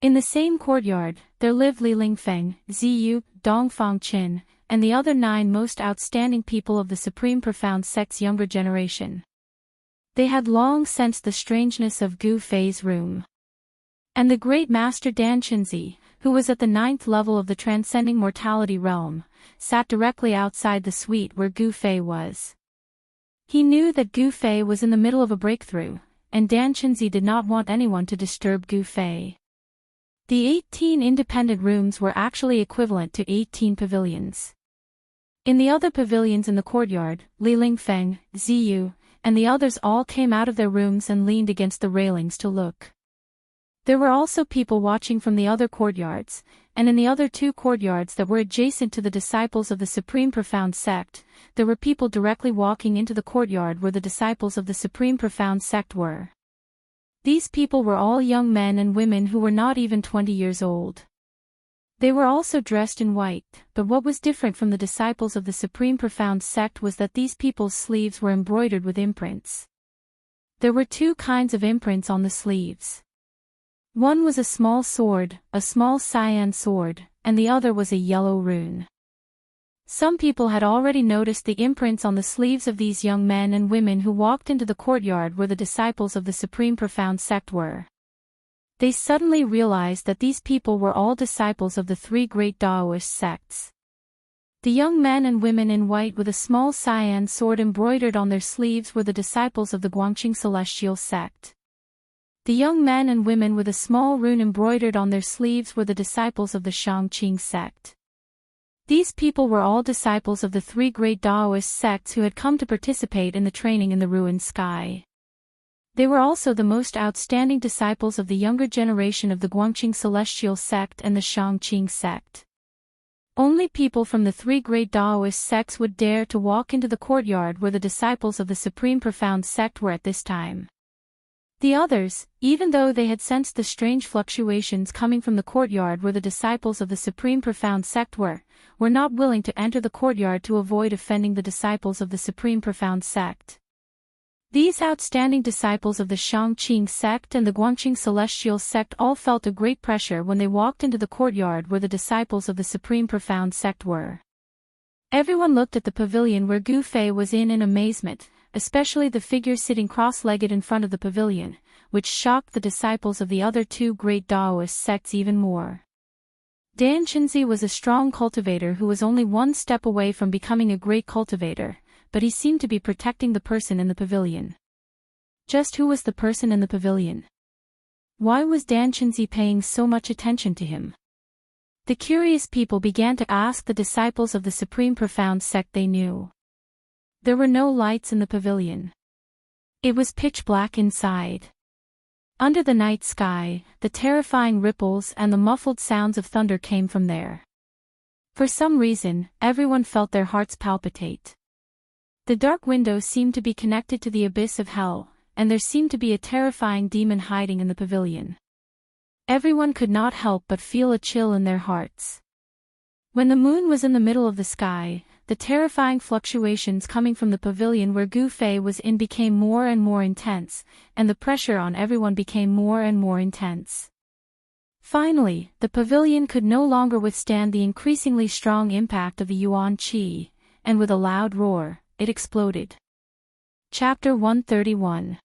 In the same courtyard, there lived Li Lingfeng, Ziyu, Dongfang Qin, and the other 9 most outstanding people of the Supreme Profound Sect's younger generation. They had long sensed the strangeness of Gu Fei's room. And the great master Danqinzi, who was at the 9th level of the transcending mortality realm, sat directly outside the suite where Gu Fei was. He knew that Gu Fei was in the middle of a breakthrough, and Danqinzi did not want anyone to disturb Gu Fei. The 18 independent rooms were actually equivalent to 18 pavilions. In the other pavilions in the courtyard, Li Lingfeng, Ziyu, and the others all came out of their rooms and leaned against the railings to look. There were also people watching from the other courtyards, and in the other 2 courtyards that were adjacent to the disciples of the Supreme Profound Sect, there were people directly walking into the courtyard where the disciples of the Supreme Profound Sect were. These people were all young men and women who were not even 20 years old. They were also dressed in white, but what was different from the disciples of the Supreme Profound Sect was that these people's sleeves were embroidered with imprints. There were 2 kinds of imprints on the sleeves. One was a small sword, a small cyan sword, and the other was a yellow rune. Some people had already noticed the imprints on the sleeves of these young men and women who walked into the courtyard where the disciples of the Supreme Profound Sect were. They suddenly realized that these people were all disciples of the 3 great Taoist sects. The young men and women in white with a small cyan sword embroidered on their sleeves were the disciples of the Guangqing Celestial Sect. The young men and women with a small rune embroidered on their sleeves were the disciples of the Shangqing Sect. These people were all disciples of the 3 great Taoist sects who had come to participate in the training in the ruined sky. They were also the most outstanding disciples of the younger generation of the Guangqing Celestial Sect and the Shangqing Sect. Only people from the 3 great Taoist sects would dare to walk into the courtyard where the disciples of the Supreme Profound Sect were at this time. The others, even though they had sensed the strange fluctuations coming from the courtyard where the disciples of the Supreme Profound Sect were not willing to enter the courtyard to avoid offending the disciples of the Supreme Profound Sect. These outstanding disciples of the Shangqing sect and the Guangqing celestial sect all felt a great pressure when they walked into the courtyard where the disciples of the Supreme Profound sect were. Everyone looked at the pavilion where Gu Fei was in amazement, especially the figure sitting cross-legged in front of the pavilion, which shocked the disciples of the other two great Taoist sects even more. Dan Chenzi was a strong cultivator who was only one step away from becoming a great cultivator, but he seemed to be protecting the person in the pavilion. Just who was the person in the pavilion? Why was Dan Chenzi paying so much attention to him? The curious people began to ask the disciples of the Supreme Profound sect they knew. There were no lights in the pavilion. It was pitch black inside. Under the night sky, the terrifying ripples and the muffled sounds of thunder came from there. For some reason, everyone felt their hearts palpitate. The dark window seemed to be connected to the abyss of hell, and there seemed to be a terrifying demon hiding in the pavilion. Everyone could not help but feel a chill in their hearts. When the moon was in the middle of the sky, the terrifying fluctuations coming from the pavilion where Gu Fei was in became more and more intense, and the pressure on everyone became more and more intense. Finally, the pavilion could no longer withstand the increasingly strong impact of the Yuan Qi, and with a loud roar, it exploded. Chapter 131.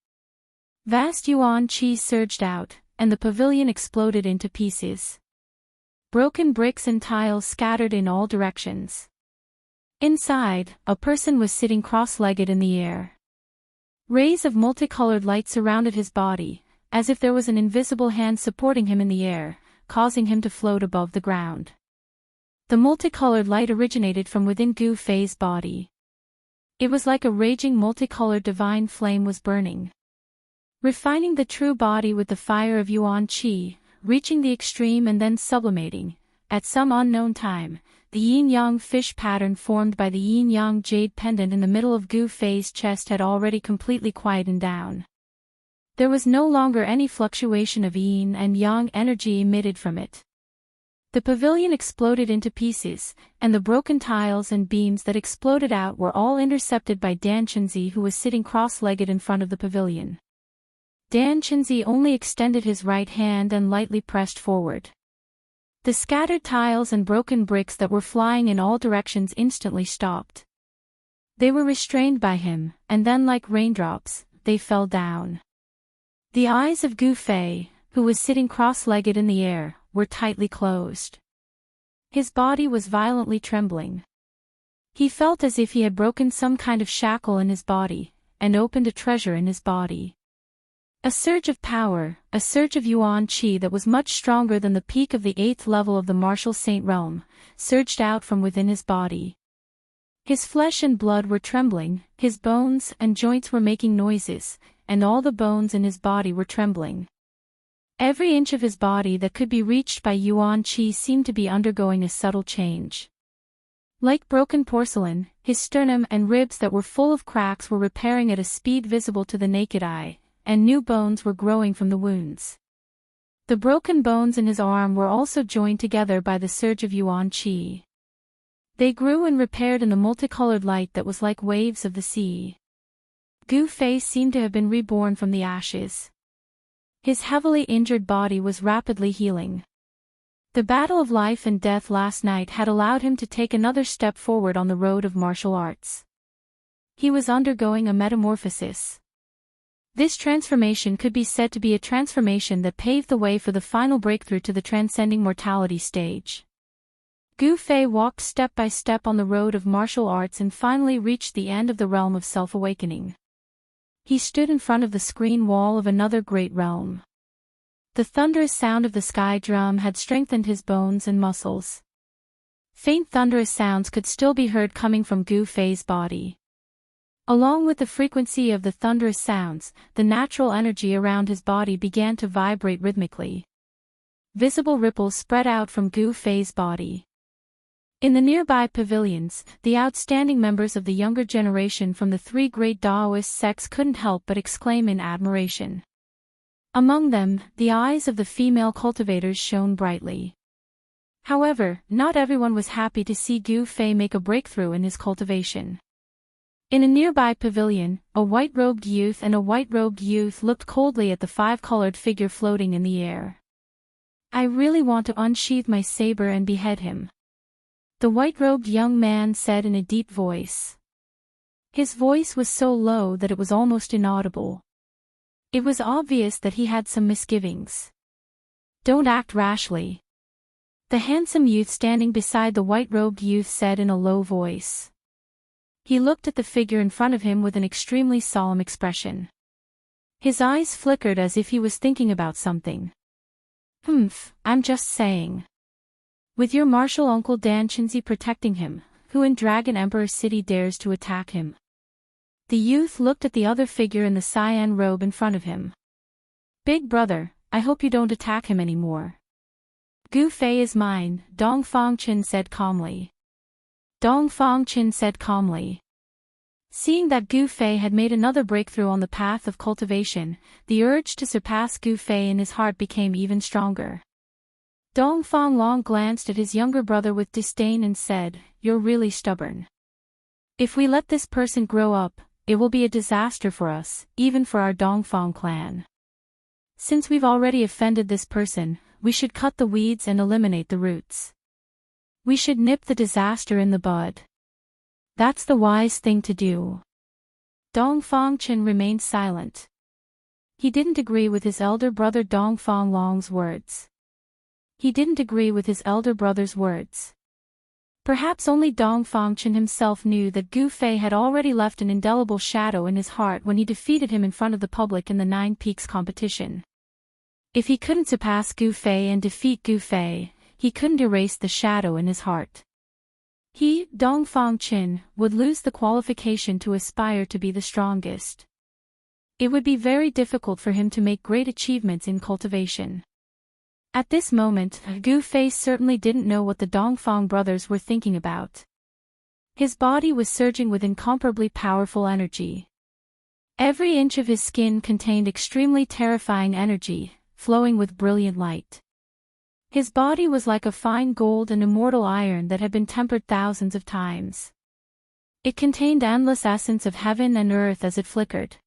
Vast Yuan Qi surged out, and the pavilion exploded into pieces. Broken bricks and tiles scattered in all directions. Inside, a person was sitting cross-legged in the air. Rays of multicolored light surrounded his body, as if there was an invisible hand supporting him in the air, causing him to float above the ground. The multicolored light originated from within Gu Fei's body. It was like a raging multicolored divine flame was burning. Refining the true body with the fire of Yuan Qi, reaching the extreme and then sublimating, at some unknown time, the yin-yang fish pattern formed by the yin-yang jade pendant in the middle of Gu Fei's chest had already completely quietened down. There was no longer any fluctuation of yin and yang energy emitted from it. The pavilion exploded into pieces, and the broken tiles and beams that exploded out were all intercepted by Dan Chenzi, who was sitting cross-legged in front of the pavilion. Dan Chenzi only extended his right hand and lightly pressed forward. The scattered tiles and broken bricks that were flying in all directions instantly stopped. They were restrained by him, and then like raindrops, they fell down. The eyes of Gu Fei, who was sitting cross-legged in the air, were tightly closed. His body was violently trembling. He felt as if he had broken some kind of shackle in his body, and opened a treasure in his body. A surge of power, a surge of Yuan Qi that was much stronger than the peak of the 8th level of the martial saint realm, surged out from within his body. His flesh and blood were trembling, his bones and joints were making noises, and all the bones in his body were trembling. Every inch of his body that could be reached by Yuan Qi seemed to be undergoing a subtle change. Like broken porcelain, his sternum and ribs that were full of cracks were repairing at a speed visible to the naked eye, and new bones were growing from the wounds. The broken bones in his arm were also joined together by the surge of Yuan Qi. They grew and repaired in the multicolored light that was like waves of the sea. Gu Fei seemed to have been reborn from the ashes. His heavily injured body was rapidly healing. The battle of life and death last night had allowed him to take another step forward on the road of martial arts. He was undergoing a metamorphosis. This transformation could be said to be a transformation that paved the way for the final breakthrough to the transcending mortality stage. Gu Fei walked step by step on the road of martial arts and finally reached the end of the realm of self-awakening. He stood in front of the screen wall of another great realm. The thunderous sound of the sky drum had strengthened his bones and muscles. Faint thunderous sounds could still be heard coming from Gu Fei's body. Along with the frequency of the thunderous sounds, the natural energy around his body began to vibrate rhythmically. Visible ripples spread out from Gu Fei's body. In the nearby pavilions, the outstanding members of the younger generation from the three great Taoist sects couldn't help but exclaim in admiration. Among them, the eyes of the female cultivators shone brightly. However, not everyone was happy to see Gu Fei make a breakthrough in his cultivation. In a nearby pavilion, a white-robed youth and a white-robed youth looked coldly at the five-colored figure floating in the air. I really want to unsheath my saber and behead him, the white-robed young man said in a deep voice. His voice was so low that it was almost inaudible. It was obvious that he had some misgivings. Don't act rashly, the handsome youth standing beside the white-robed youth said in a low voice. He looked at the figure in front of him with an extremely solemn expression. His eyes flickered as if he was thinking about something. I'm just saying. With your martial uncle Dan Chinzi protecting him, who in Dragon Emperor City dares to attack him? The youth looked at the other figure in the cyan robe in front of him. Big brother, I hope you don't attack him anymore. Gu Fei is mine, Dong Fangchen said calmly. Dong Fangchen said calmly. Seeing that Gu Fei had made another breakthrough on the path of cultivation, the urge to surpass Gu Fei in his heart became even stronger. Dong Fanglong glanced at his younger brother with disdain and said, "You're really stubborn. If we let this person grow up, it will be a disaster for us, even for our Dongfang clan. Since we've already offended this person, we should cut the weeds and eliminate the roots. We should nip the disaster in the bud. That's the wise thing to do." Dong Fangchen remained silent. He didn't agree with his elder brother Dong Fanglong's words. He didn't agree with his elder brother's words. Perhaps only Dong Fangchen himself knew that Gu Fei had already left an indelible shadow in his heart when he defeated him in front of the public in the Nine Peaks competition. If he couldn't surpass Gu Fei and defeat Gu Fei, he couldn't erase the shadow in his heart. He, Dong Fangchen, would lose the qualification to aspire to be the strongest. It would be very difficult for him to make great achievements in cultivation. At this moment, Gu Fei certainly didn't know what the Dongfang brothers were thinking about. His body was surging with incomparably powerful energy. Every inch of his skin contained extremely terrifying energy, flowing with brilliant light. His body was like a fine gold and immortal iron that had been tempered thousands of times. It contained endless essence of heaven and earth as it flickered.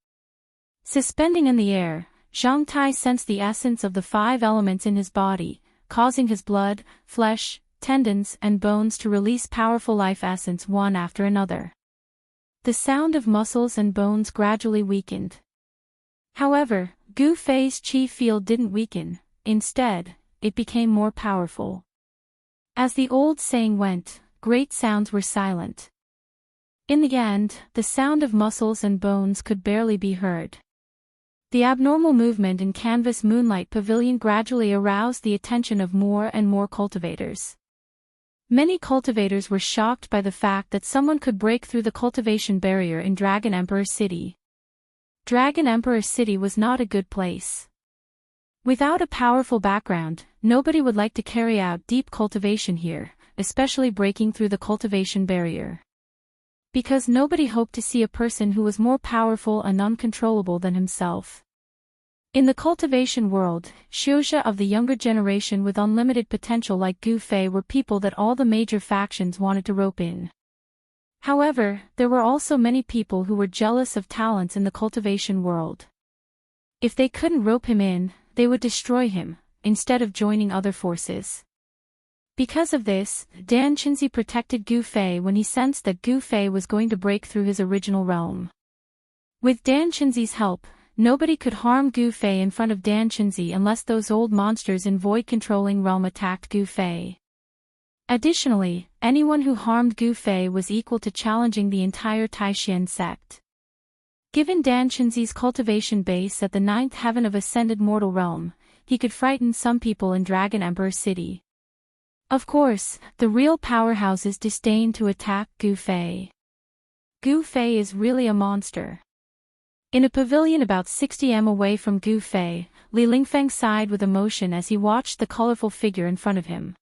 Suspending in the air, Zhang Tai sensed the essence of the five elements in his body, causing his blood, flesh, tendons and bones to release powerful life essence one after another. The sound of muscles and bones gradually weakened. However, Gu Fei's chi field didn't weaken, instead, it became more powerful. As the old saying went, great sounds were silent. In the end, the sound of muscles and bones could barely be heard. The abnormal movement in Canvas Moonlight Pavilion gradually aroused the attention of more and more cultivators. Many cultivators were shocked by the fact that someone could break through the cultivation barrier in Dragon Emperor City. Dragon Emperor City was not a good place. Without a powerful background, nobody would like to carry out deep cultivation here, especially breaking through the cultivation barrier. Because nobody hoped to see a person who was more powerful and uncontrollable than himself. In the cultivation world, Xiuzha of the younger generation with unlimited potential like Gu Fei were people that all the major factions wanted to rope in. However, there were also many people who were jealous of talents in the cultivation world. If they couldn't rope him in, they would destroy him, instead of joining other forces. Because of this, Dan Chinzi protected Gu Fei when he sensed that Gu Fei was going to break through his original realm. With Dan Chinzi's help, nobody could harm Gu Fei in front of Dan Chinzi unless those old monsters in void-controlling realm attacked Gu Fei. Additionally, anyone who harmed Gu Fei was equal to challenging the entire Taishan sect. Given Dan Chinzi's cultivation base at the 9th heaven of Ascended Mortal Realm, he could frighten some people in Dragon Emperor City. Of course, the real powerhouses disdained to attack Gu Fei. Gu Fei is really a monster. In a pavilion about 60 m away from Gu Fei, Li Lingfeng sighed with emotion as he watched the colorful figure in front of him.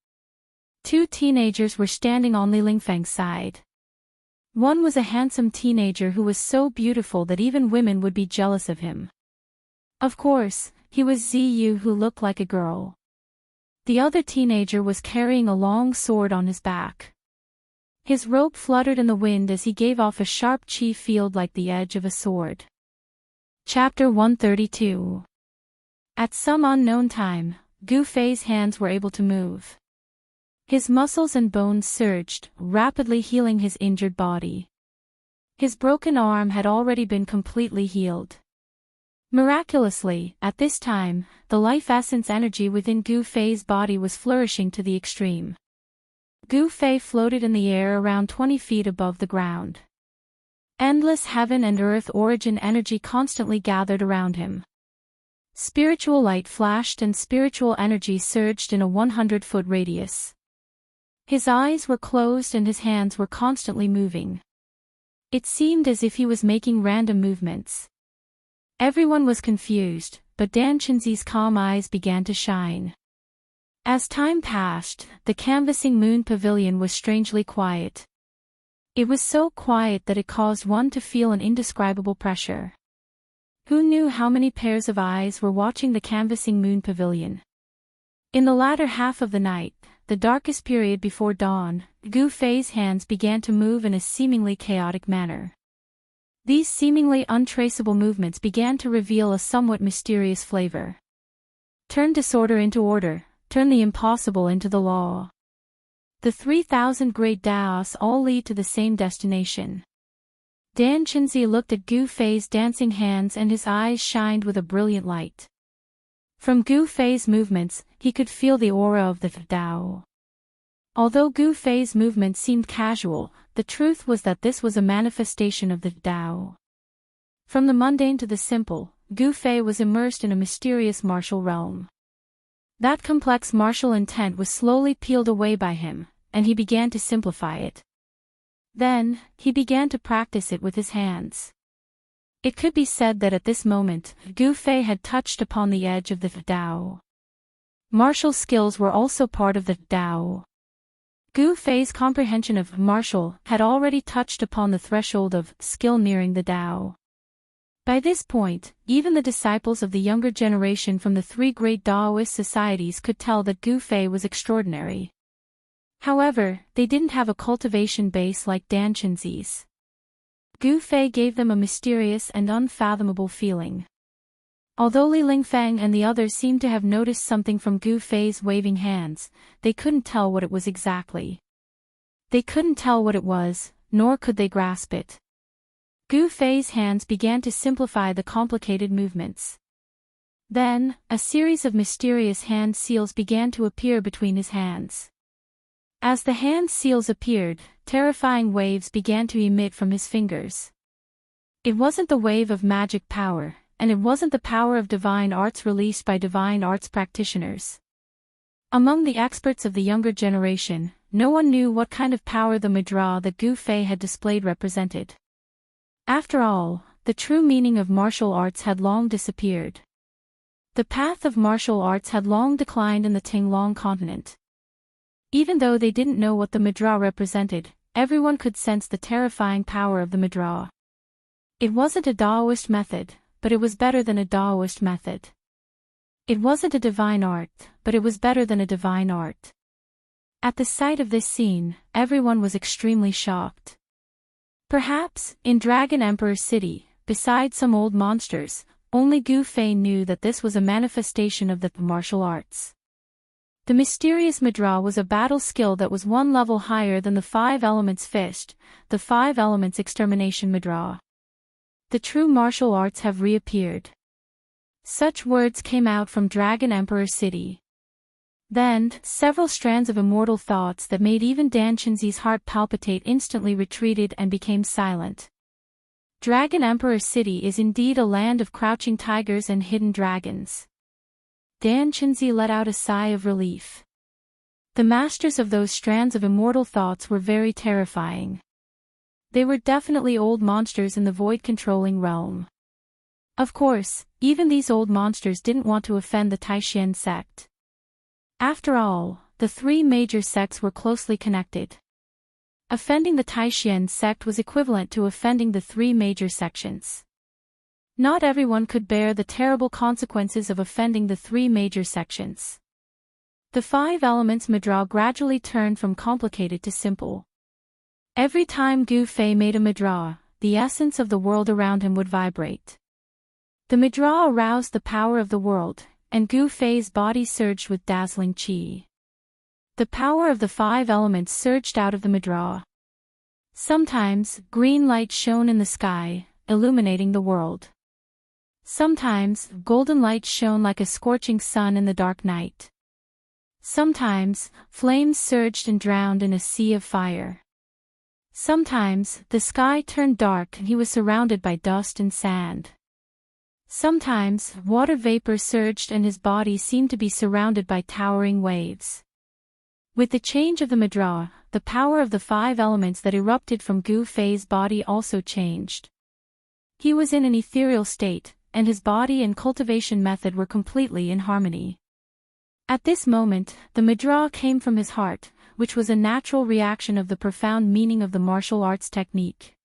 Two teenagers were standing on Li Lingfeng's side. One was a handsome teenager who was so beautiful that even women would be jealous of him. Of course, he was Ziyu who looked like a girl. The other teenager was carrying a long sword on his back. His robe fluttered in the wind as he gave off a sharp chi field like the edge of a sword. Chapter 132. At some unknown time, Gu Fei's hands were able to move. His muscles and bones surged, rapidly healing his injured body. His broken arm had already been completely healed. Miraculously, at this time, the life essence energy within Gu Fei's body was flourishing to the extreme. Gu Fei floated in the air around 20 feet above the ground. Endless heaven and earth origin energy constantly gathered around him. Spiritual light flashed and spiritual energy surged in a 100-foot radius. His eyes were closed and his hands were constantly moving. It seemed as if he was making random movements. Everyone was confused, but Dan Chenzi's calm eyes began to shine. As time passed, the canvassing moon pavilion was strangely quiet. It was so quiet that it caused one to feel an indescribable pressure. Who knew how many pairs of eyes were watching the canvassing moon pavilion? In the latter half of the night, the darkest period before dawn, Gu Fei's hands began to move in a seemingly chaotic manner. These seemingly untraceable movements began to reveal a somewhat mysterious flavor. Turn disorder into order, turn the impossible into the law. The 3,000 great Daos all lead to the same destination. Dan Chenzi looked at Gu Fei's dancing hands and his eyes shined with a brilliant light. From Gu Fei's movements, he could feel the aura of the Tao. Although Gu Fei's movements seemed casual, the truth was that this was a manifestation of the Tao. From the mundane to the simple, Gu Fei was immersed in a mysterious martial realm. That complex martial intent was slowly peeled away by him, and he began to simplify it. Then, he began to practice it with his hands. It could be said that at this moment, Gu Fei had touched upon the edge of the Tao. Martial skills were also part of the Tao. Gu Fei's comprehension of martial had already touched upon the threshold of skill nearing the Tao. By this point, even the disciples of the younger generation from the three great Taoist societies could tell that Gu Fei was extraordinary. However, they didn't have a cultivation base like Dan Chenzi's. Gu Fei gave them a mysterious and unfathomable feeling. Although Li Lingfeng and the others seemed to have noticed something from Gu Fei's waving hands, they couldn't tell what it was exactly. They couldn't tell what it was, nor could they grasp it. Gu Fei's hands began to simplify the complicated movements. Then, a series of mysterious hand seals began to appear between his hands. As the hand seals appeared, terrifying waves began to emit from his fingers. It wasn't the wave of magic power, and it wasn't the power of divine arts released by divine arts practitioners. Among the experts of the younger generation, no one knew what kind of power the Mudra that Gu Fei had displayed represented. After all, the true meaning of martial arts had long disappeared. The path of martial arts had long declined in the Tinglong continent. Even though they didn't know what the Mudra represented, everyone could sense the terrifying power of the Mudra. It wasn't a Taoist method, but it was better than a Taoist method. It wasn't a divine art, but it was better than a divine art. At the sight of this scene, everyone was extremely shocked. Perhaps, in Dragon Emperor City, beside some old monsters, only Gu Fei knew that this was a manifestation of the martial arts. The mysterious Mudra was a battle skill that was one level higher than the 5 Elements Fist, the 5 Elements Extermination Mudra. The true martial arts have reappeared. Such words came out from Dragon Emperor City. Then, several strands of immortal thoughts that made even Dan Chenzi's heart palpitate instantly retreated and became silent. Dragon Emperor City is indeed a land of crouching tigers and hidden dragons. Dan Chenzi let out a sigh of relief. The masters of those strands of immortal thoughts were very terrifying. They were definitely old monsters in the void-controlling realm. Of course, even these old monsters didn't want to offend the Taishan sect. After all, the 3 major sects were closely connected. Offending the Taishan sect was equivalent to offending the 3 major sections. Not everyone could bear the terrible consequences of offending the 3 major sections. The 5 Elements Mudra gradually turned from complicated to simple. Every time Gu Fei made a midrash, the essence of the world around him would vibrate. The midrash aroused the power of the world, and Gu Fei's body surged with dazzling qi. The power of the 5 elements surged out of the midrash. Sometimes, green light shone in the sky, illuminating the world. Sometimes, golden light shone like a scorching sun in the dark night. Sometimes, flames surged and drowned in a sea of fire. Sometimes, the sky turned dark and he was surrounded by dust and sand. Sometimes, water vapor surged and his body seemed to be surrounded by towering waves. With the change of the midrash, the power of the 5 elements that erupted from Gu Fei's body also changed. He was in an ethereal state, and his body and cultivation method were completely in harmony. At this moment, the midrash came from his heart, which was a natural reaction of the profound meaning of the martial arts technique.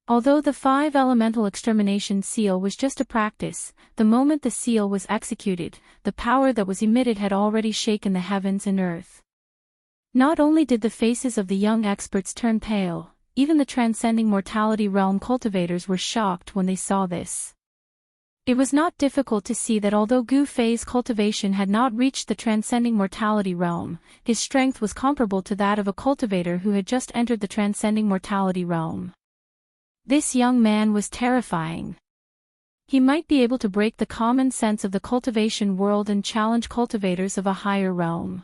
Although the 5 elemental extermination seal was just a practice, the moment the seal was executed, the power that was emitted had already shaken the heavens and earth. Not only did the faces of the young experts turn pale, even the transcending mortality realm cultivators were shocked when they saw this. It was not difficult to see that although Gu Fei's cultivation had not reached the transcending mortality realm, his strength was comparable to that of a cultivator who had just entered the transcending mortality realm. This young man was terrifying. He might be able to break the common sense of the cultivation world and challenge cultivators of a higher realm.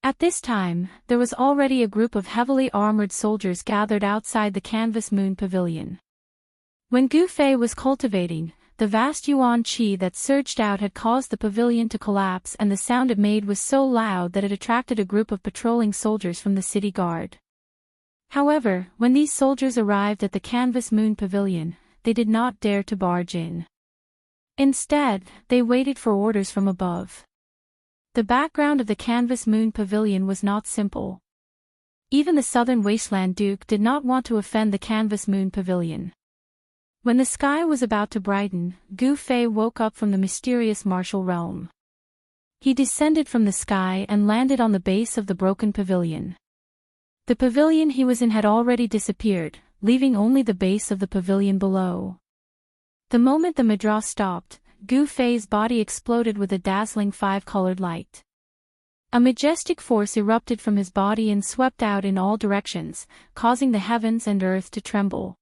At this time, there was already a group of heavily armored soldiers gathered outside the Canvas Moon Pavilion. When Gu Fei was cultivating, the vast yuan qi that surged out had caused the pavilion to collapse, and the sound it made was so loud that it attracted a group of patrolling soldiers from the city guard. However, when these soldiers arrived at the Canvas Moon Pavilion, they did not dare to barge in. Instead, they waited for orders from above. The background of the Canvas Moon Pavilion was not simple. Even the Southern Wasteland Duke did not want to offend the Canvas Moon Pavilion. When the sky was about to brighten, Gu Fei woke up from the mysterious martial realm. He descended from the sky and landed on the base of the broken pavilion. The pavilion he was in had already disappeared, leaving only the base of the pavilion below. The moment the midrash stopped, Gu Fei's body exploded with a dazzling 5-colored light. A majestic force erupted from his body and swept out in all directions, causing the heavens and earth to tremble.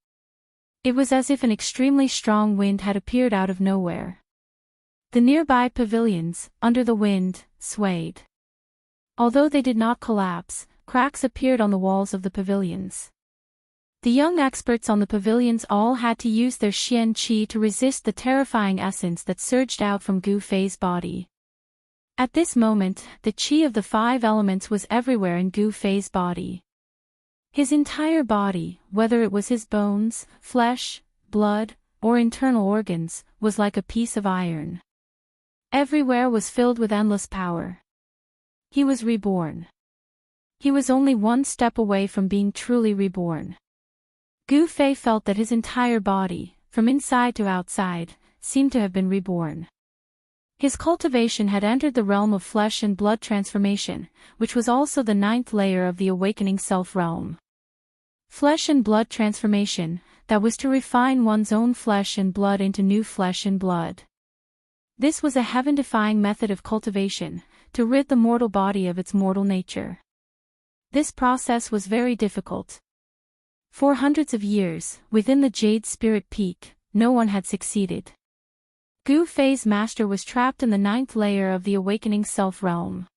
It was as if an extremely strong wind had appeared out of nowhere. The nearby pavilions, under the wind, swayed. Although they did not collapse, cracks appeared on the walls of the pavilions. The young experts on the pavilions all had to use their xian qi to resist the terrifying essence that surged out from Gu Fei's body. At this moment, the qi of the 5 elements was everywhere in Gu Fei's body. His entire body, whether it was his bones, flesh, blood, or internal organs, was like a piece of iron. Everywhere was filled with endless power. He was reborn. He was only one step away from being truly reborn. Gu Fei felt that his entire body, from inside to outside, seemed to have been reborn. His cultivation had entered the realm of flesh and blood transformation, which was also the 9th layer of the awakening self realm. Flesh and blood transformation, that was to refine one's own flesh and blood into new flesh and blood. This was a heaven-defying method of cultivation, to rid the mortal body of its mortal nature. This process was very difficult. For hundreds of years, within the Jade Spirit Peak, no one had succeeded. Gu Fei's master was trapped in the 9th layer of the awakening self realm.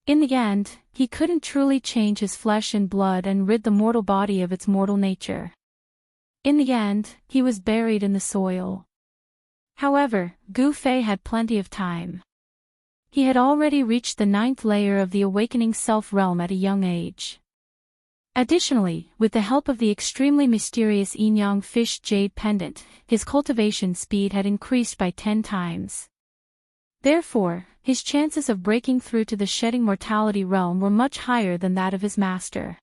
In the end, he couldn't truly change his flesh and blood and rid the mortal body of its mortal nature. In the end, he was buried in the soil. However, Gu Fei had plenty of time. He had already reached the 9th layer of the awakening self realm at a young age. Additionally, with the help of the extremely mysterious yin-yang fish jade pendant, his cultivation speed had increased by 10 times. Therefore, his chances of breaking through to the shedding mortality realm were much higher than that of his master.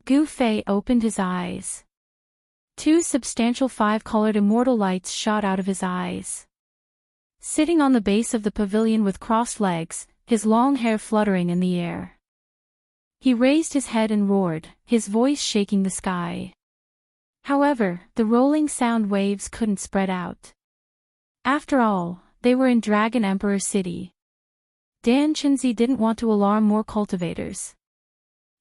Gu Fei opened his eyes. 2 substantial 5-colored immortal lights shot out of his eyes. Sitting on the base of the pavilion with crossed legs, his long hair fluttering in the air. He raised his head and roared, his voice shaking the sky. However, the rolling sound waves couldn't spread out. After all, they were in Dragon Emperor City. Dan Chenzi didn't want to alarm more cultivators.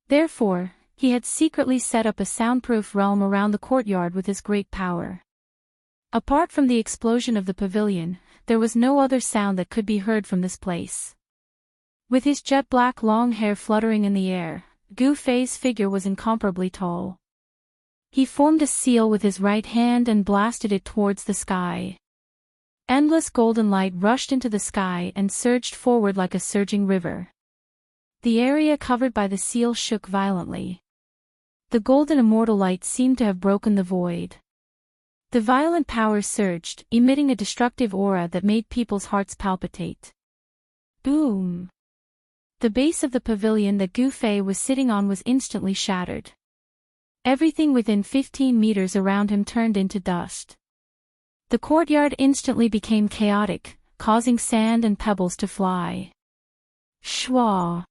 Therefore, he had secretly set up a soundproof realm around the courtyard with his great power. Apart from the explosion of the pavilion, there was no other sound that could be heard from this place. With his jet-black long hair fluttering in the air, Gu Fei's figure was incomparably tall. He formed a seal with his right hand and blasted it towards the sky. Endless golden light rushed into the sky and surged forward like a surging river. The area covered by the seal shook violently. The golden immortal light seemed to have broken the void. The violent power surged, emitting a destructive aura that made people's hearts palpitate. Boom! The base of the pavilion that Gu Fei was sitting on was instantly shattered. Everything within 15 meters around him turned into dust. The courtyard instantly became chaotic, causing sand and pebbles to fly. Shwa!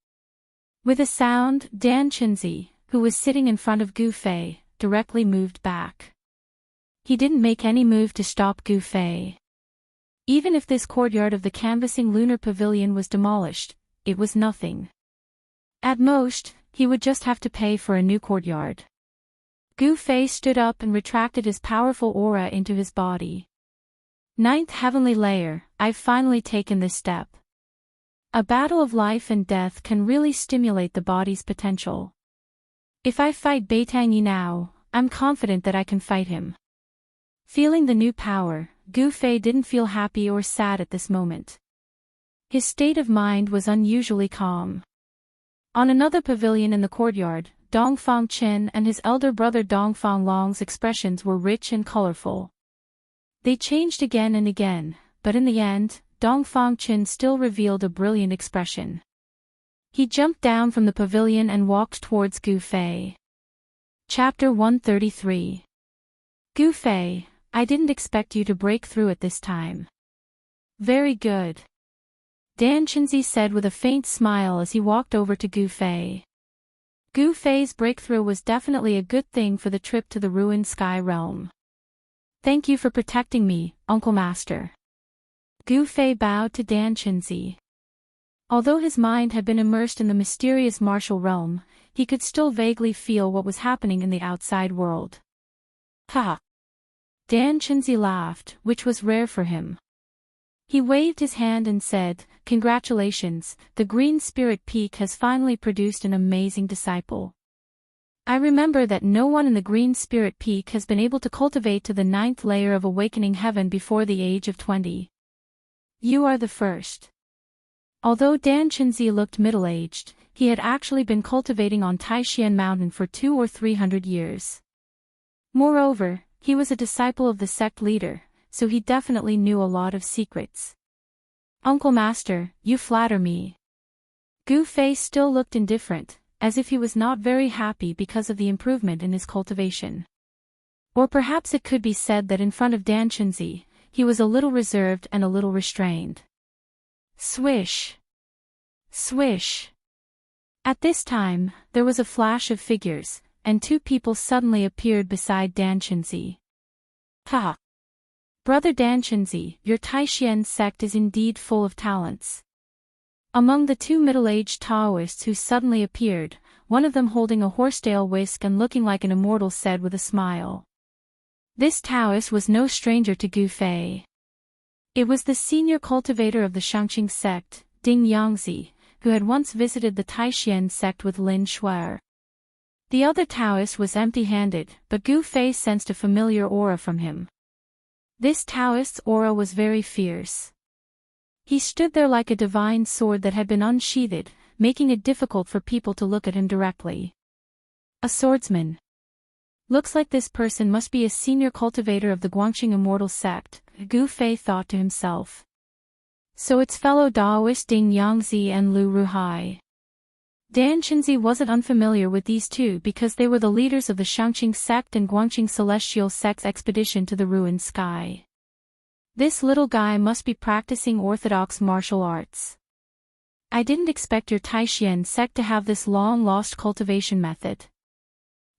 With a sound, Dan Chenzi, who was sitting in front of Gu Fei, directly moved back. He didn't make any move to stop Gu Fei. Even if this courtyard of the canvassing lunar pavilion was demolished, it was nothing. At most, he would just have to pay for a new courtyard. Gu Fei stood up and retracted his powerful aura into his body. Ninth heavenly layer, I've finally taken this step. A battle of life and death can really stimulate the body's potential. If I fight Beitangi now, I'm confident that I can fight him. Feeling the new power, Gu Fei didn't feel happy or sad at this moment. His state of mind was unusually calm. On another pavilion in the courtyard, Dongfang Chen and his elder brother Dongfang Long's expressions were rich and colorful. They changed again and again, but in the end, Dongfang Chen still revealed a brilliant expression. He jumped down from the pavilion and walked towards Gu Fei. Chapter 133. Gu Fei, I didn't expect you to break through at this time. Very good. Dan Chenzi said with a faint smile as he walked over to Gu Fei. Gu Fei's breakthrough was definitely a good thing for the trip to the ruined sky realm. Thank you for protecting me, Uncle Master. Gu Fei bowed to Dan Chenzi. Although his mind had been immersed in the mysterious martial realm, he could still vaguely feel what was happening in the outside world. Ha! Dan Chenzi laughed, which was rare for him. He waved his hand and said, "Congratulations, the Green Spirit Peak has finally produced an amazing disciple. I remember that no one in the Green Spirit Peak has been able to cultivate to the 9th layer of awakening heaven before the age of 20. You are the first." Although Dan Chenzi looked middle-aged, he had actually been cultivating on Taishan Mountain for 200 or 300 years. Moreover, he was a disciple of the sect leader, so he definitely knew a lot of secrets. Uncle Master, you flatter me. Gu Fei still looked indifferent, as if he was not very happy because of the improvement in his cultivation. Or perhaps it could be said that in front of Dan Chenzi, he was a little reserved and a little restrained. Swish! Swish! At this time, there was a flash of figures, and two people suddenly appeared beside Dan Chenzi. Ha! Brother Dan Chenzi, your Taishan sect is indeed full of talents. Among the two middle-aged Taoists who suddenly appeared, one of them holding a horsetail whisk and looking like an immortal said with a smile. This Taoist was no stranger to Gu Fei. It was the senior cultivator of the Shangqing sect, Ding Yangzi, who had once visited the Taishan sect with Lin Shuer. The other Taoist was empty-handed, but Gu Fei sensed a familiar aura from him. This Taoist's aura was very fierce. He stood there like a divine sword that had been unsheathed, making it difficult for people to look at him directly. A swordsman. Looks like this person must be a senior cultivator of the Guangxing Immortal sect, Gu Fei thought to himself. So it's fellow Daoist Ding Yangzi and Lu Ruhai. Dan Chenzi wasn't unfamiliar with these two because they were the leaders of the Shangqing sect and Guangxing Celestial sect's expedition to the ruined sky. This little guy must be practicing orthodox martial arts. I didn't expect your Taishan sect to have this long-lost cultivation method.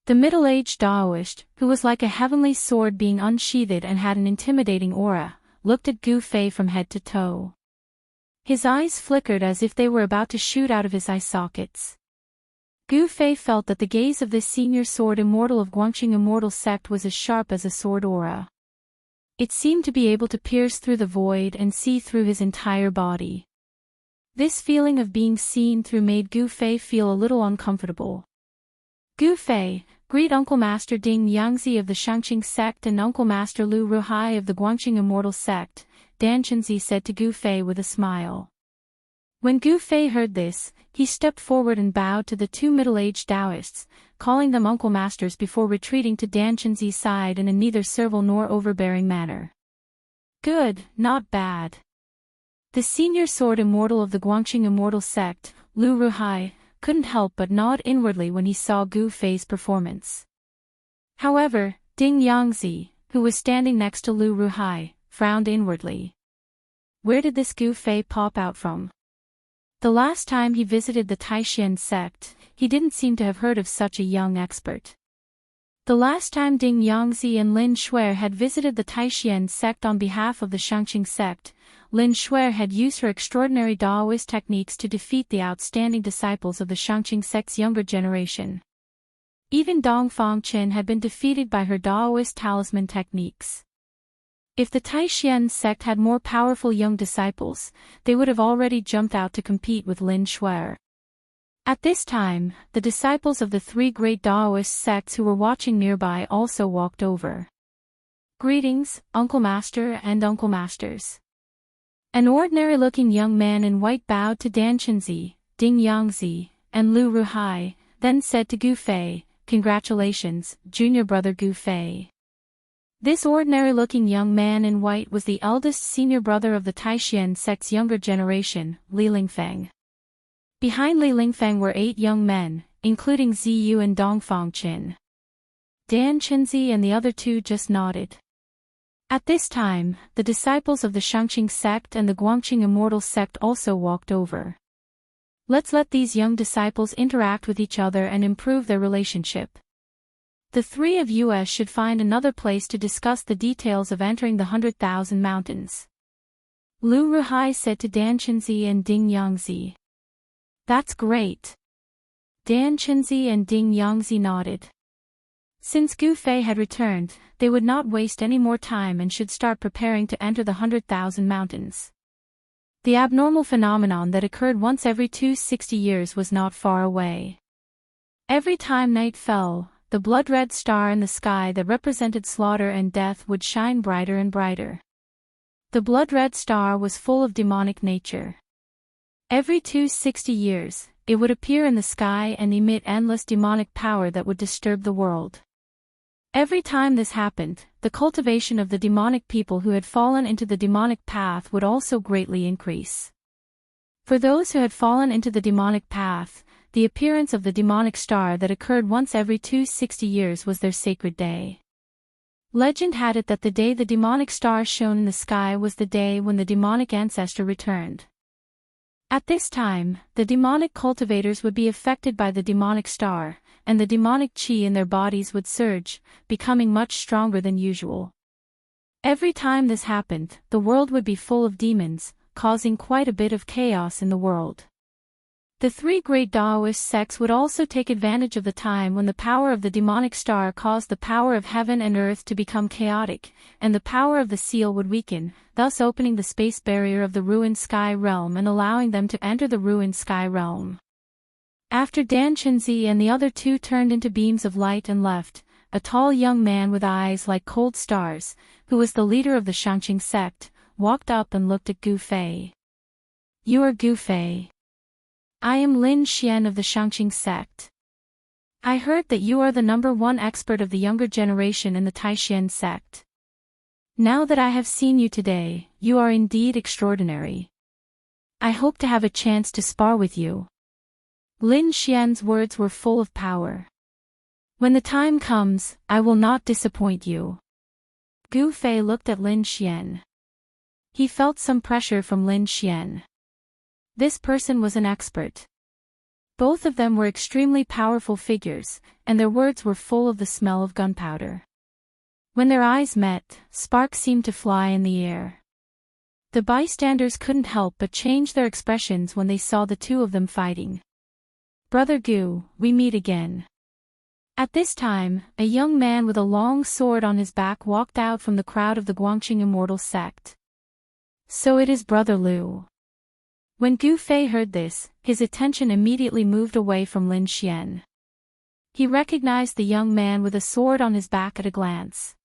The middle-aged Daoist, who was like a heavenly sword being unsheathed and had an intimidating aura, looked at Gu Fei from head to toe. His eyes flickered as if they were about to shoot out of his eye sockets. Gu Fei felt that the gaze of this senior sword immortal of Guangxing Immortal sect was as sharp as a sword aura. It seemed to be able to pierce through the void and see through his entire body. This feeling of being seen through made Gu Fei feel a little uncomfortable. Gu Fei, greet Uncle Master Ding Yangzi of the Shangqing sect and Uncle Master Lu Ruhai of the Guangxing Immortal sect, Dan Chenzi said to Gu Fei with a smile. When Gu Fei heard this, he stepped forward and bowed to the two middle-aged Taoists, calling them Uncle Masters before retreating to Dan Chenzi's side in a neither servile nor overbearing manner. Good, not bad. The senior sword immortal of the Guangxing Immortal sect, Lu Ruhai, couldn't help but nod inwardly when he saw Gu Fei's performance. However, Ding Yangzi, who was standing next to Lu Ruhai, frowned inwardly. Where did this Gu Fei pop out from? The last time he visited the Taishan sect, he didn't seem to have heard of such a young expert. The last time Ding Yangzi and Lin Shuer had visited the Taishan sect on behalf of the Shangqing sect, Lin Shuer had used her extraordinary Daoist techniques to defeat the outstanding disciples of the Shangqing sect's younger generation. Even Dongfang Qin had been defeated by her Daoist talisman techniques. If the Taishan sect had more powerful young disciples, they would have already jumped out to compete with Lin Shuer. At this time, the disciples of the three great Daoist sects who were watching nearby also walked over. Greetings, Uncle Master and Uncle Masters. An ordinary-looking young man in white bowed to Dan Chenzi, Ding Yangzi, and Lu Ruhai, then said to Gu Fei, "Congratulations, junior brother Gu Fei." This ordinary-looking young man in white was the eldest senior brother of the Taishan sect's younger generation, Li Lingfeng. Behind Li Lingfeng were 8 young men, including Ziyu and Dongfang Qin. Dan Chenzi and the other 2 just nodded. At this time, the disciples of the Shangqing sect and the Guangxing Immortal sect also walked over. Let's let these young disciples interact with each other and improve their relationship. The 3 of us should find another place to discuss the details of entering the 100,000 mountains. Lu Ruhai said to Dan Chenzi and Ding Yangzi. That's great. Dan Chenzi and Ding Yangzi nodded. Since Gu Fei had returned, they would not waste any more time and should start preparing to enter the 100,000 mountains. The abnormal phenomenon that occurred once every 260 years was not far away. Every time night fell, the blood-red star in the sky that represented slaughter and death would shine brighter and brighter. The blood-red star was full of demonic nature. Every 260 years, it would appear in the sky and emit endless demonic power that would disturb the world. Every time this happened, the cultivation of the demonic people who had fallen into the demonic path would also greatly increase. For those who had fallen into the demonic path, the appearance of the demonic star that occurred once every 260 years was their sacred day. Legend had it that the day the demonic star shone in the sky was the day when the demonic ancestor returned. At this time, the demonic cultivators would be affected by the demonic star, and the demonic qi in their bodies would surge, becoming much stronger than usual. Every time this happened, the world would be full of demons, causing quite a bit of chaos in the world. The 3 great Daoist sects would also take advantage of the time when the power of the demonic star caused the power of heaven and earth to become chaotic, and the power of the seal would weaken, thus opening the space barrier of the ruined sky realm and allowing them to enter the ruined sky realm. After Dan Chenzi and the other 2 turned into beams of light and left, a tall young man with eyes like cold stars, who was the leader of the Shangqing sect, walked up and looked at Gu Fei. "You are Gu Fei. I am Lin Xian of the Shangqing sect. I heard that you are the #1 expert of the younger generation in the Taishan sect. Now that I have seen you today, you are indeed extraordinary. I hope to have a chance to spar with you." Lin Xian's words were full of power. "When the time comes, I will not disappoint you." Gu Fei looked at Lin Xian. He felt some pressure from Lin Xian. This person was an expert. Both of them were extremely powerful figures, and their words were full of the smell of gunpowder. When their eyes met, sparks seemed to fly in the air. The bystanders couldn't help but change their expressions when they saw the two of them fighting. "Brother Gu, we meet again." At this time, a young man with a long sword on his back walked out from the crowd of the Guangqing Immortal sect. "So it is Brother Liu." When Gu Fei heard this, his attention immediately moved away from Lin Xian. He recognized the young man with a sword on his back at a glance.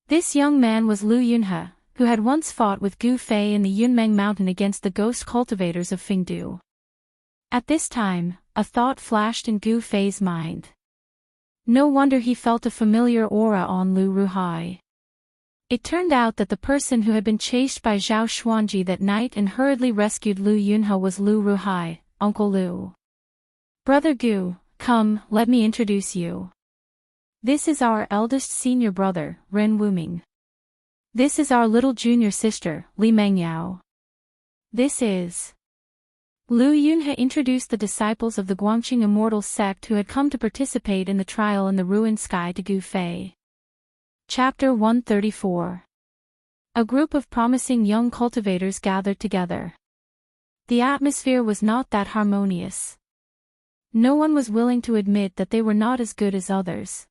This young man was Lu Yunhe, who had once fought with Gu Fei in the Yunmeng Mountain against the ghost cultivators of Fingdu. At this time, a thought flashed in Gu Fei's mind. No wonder he felt a familiar aura on Lu Ruhai. It turned out that the person who had been chased by Zhao Xuanji that night and hurriedly rescued Lu Yunhe was Lu Ruhai, Uncle Lu. "Brother Gu, come, let me introduce you. This is our eldest senior brother, Ren Wuming. This is our little junior sister, Li Mengyao. This is..." Lu Yunhe introduced the disciples of the Guangqing Immortal sect who had come to participate in the trial in the ruined sky to Gu Fei. Chapter 134. A group of promising young cultivators gathered together. The atmosphere was not that harmonious. No one was willing to admit that they were not as good as others.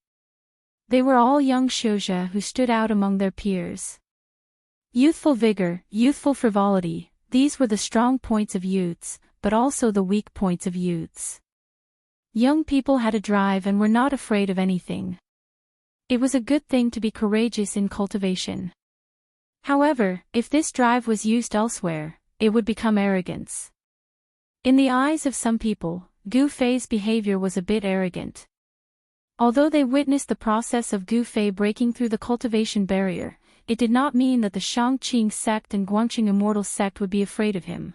They were all young shouja who stood out among their peers. Youthful vigor, youthful frivolity, these were the strong points of youths, but also the weak points of youths. Young people had a drive and were not afraid of anything. It was a good thing to be courageous in cultivation. However, if this drive was used elsewhere, it would become arrogance. In the eyes of some people, Gu Fei's behavior was a bit arrogant. Although they witnessed the process of Gu Fei breaking through the cultivation barrier, it did not mean that the Shangqing sect and Guangqing Immortal sect would be afraid of him.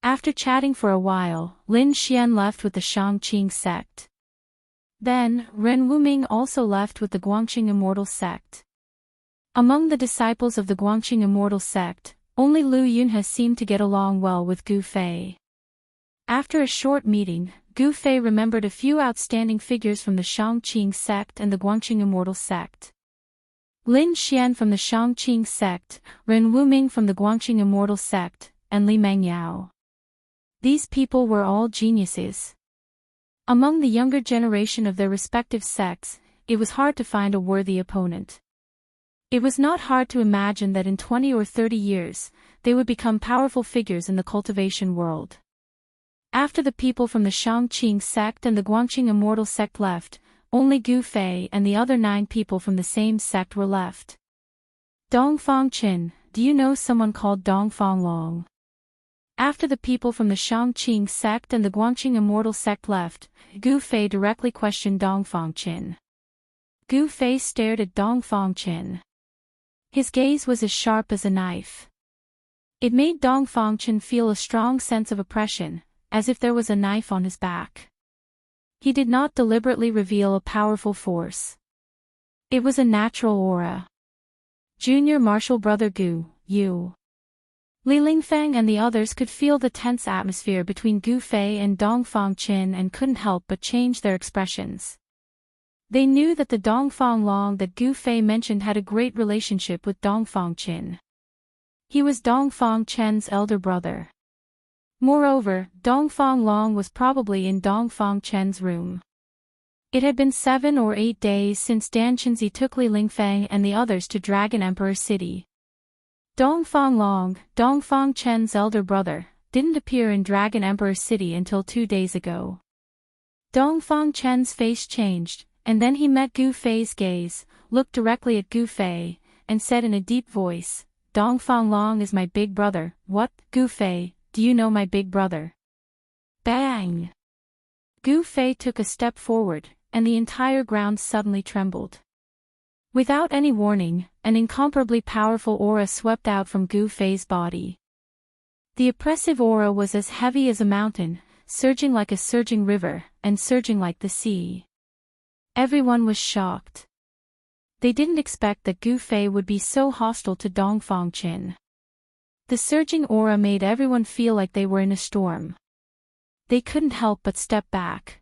After chatting for a while, Lin Xian left with the Shangqing sect. Then, Ren Wuming also left with the Guangqing Immortal sect. Among the disciples of the Guangqing Immortal sect, only Lu Yunhe seemed to get along well with Gu Fei. After a short meeting, Gu Fei remembered a few outstanding figures from the Shangqing sect and the Guangqing Immortal sect. Lin Xian from the Shangqing sect, Ren Wuming from the Guangqing Immortal sect, and Li Mengyao. These people were all geniuses. Among the younger generation of their respective sects, it was hard to find a worthy opponent. It was not hard to imagine that in 20 or 30 years, they would become powerful figures in the cultivation world. After the people from the Shangqing sect and the Guangqing Immortal sect left, only Gu Fei and the other 9 people from the same sect were left. Dongfang Qin, do you know someone called Dongfang Long? After the people from the Shangqing sect and the Guangqing Immortal sect left, Gu Fei directly questioned Dongfang Qin. Gu Fei stared at Dongfang Qin. His gaze was as sharp as a knife. It made Dongfang Qin feel a strong sense of oppression, as if there was a knife on his back. He did not deliberately reveal a powerful force. It was a natural aura. Junior Martial Brother Gu, you. Li Lingfeng and the others could feel the tense atmosphere between Gu Fei and Dongfang Qin and couldn't help but change their expressions. They knew that the Dongfang Long that Gu Fei mentioned had a great relationship with Dongfang Qin. He was Dongfang Chen's elder brother. Moreover, Dongfang Long was probably in Dongfang Chen's room. It had been 7 or 8 days since Dan Chenzi took Li Lingfeng and the others to Dragon Emperor City. Dongfang Long, Dongfang Chen's elder brother, didn't appear in Dragon Emperor City until 2 days ago. Dongfang Chen's face changed, and then he met Gu Fei's gaze, looked directly at Gu Fei, and said in a deep voice, "Dongfang Long is my big brother." "What, Gu Fei, do you know my big brother?" Bang! Gu Fei took a step forward, and the entire ground suddenly trembled. Without any warning, an incomparably powerful aura swept out from Gu Fei's body. The oppressive aura was as heavy as a mountain, surging like a surging river, and surging like the sea. Everyone was shocked. They didn't expect that Gu Fei would be so hostile to Dongfang Qin. The surging aura made everyone feel like they were in a storm. They couldn't help but step back.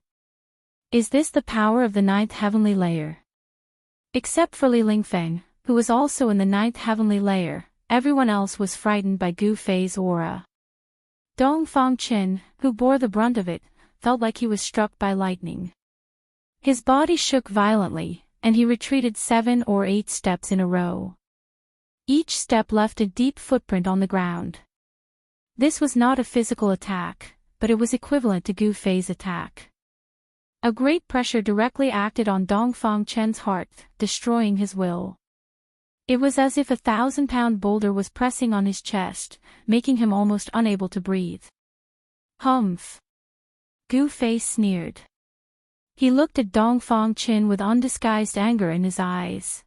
Is this the power of the ninth heavenly layer? Except for Li Lingfeng, who was also in the ninth heavenly layer, everyone else was frightened by Gu Fei's aura. Dong Fangchen, who bore the brunt of it, felt like he was struck by lightning. His body shook violently, and he retreated 7 or 8 steps in a row. Each step left a deep footprint on the ground. This was not a physical attack, but it was equivalent to Gu Fei's attack. A great pressure directly acted on Dong Fangchen's heart, destroying his will. It was as if a 1,000-pound boulder was pressing on his chest, making him almost unable to breathe. Humph! Gu Fei sneered. He looked at Dong Fangchen with undisguised anger in his eyes.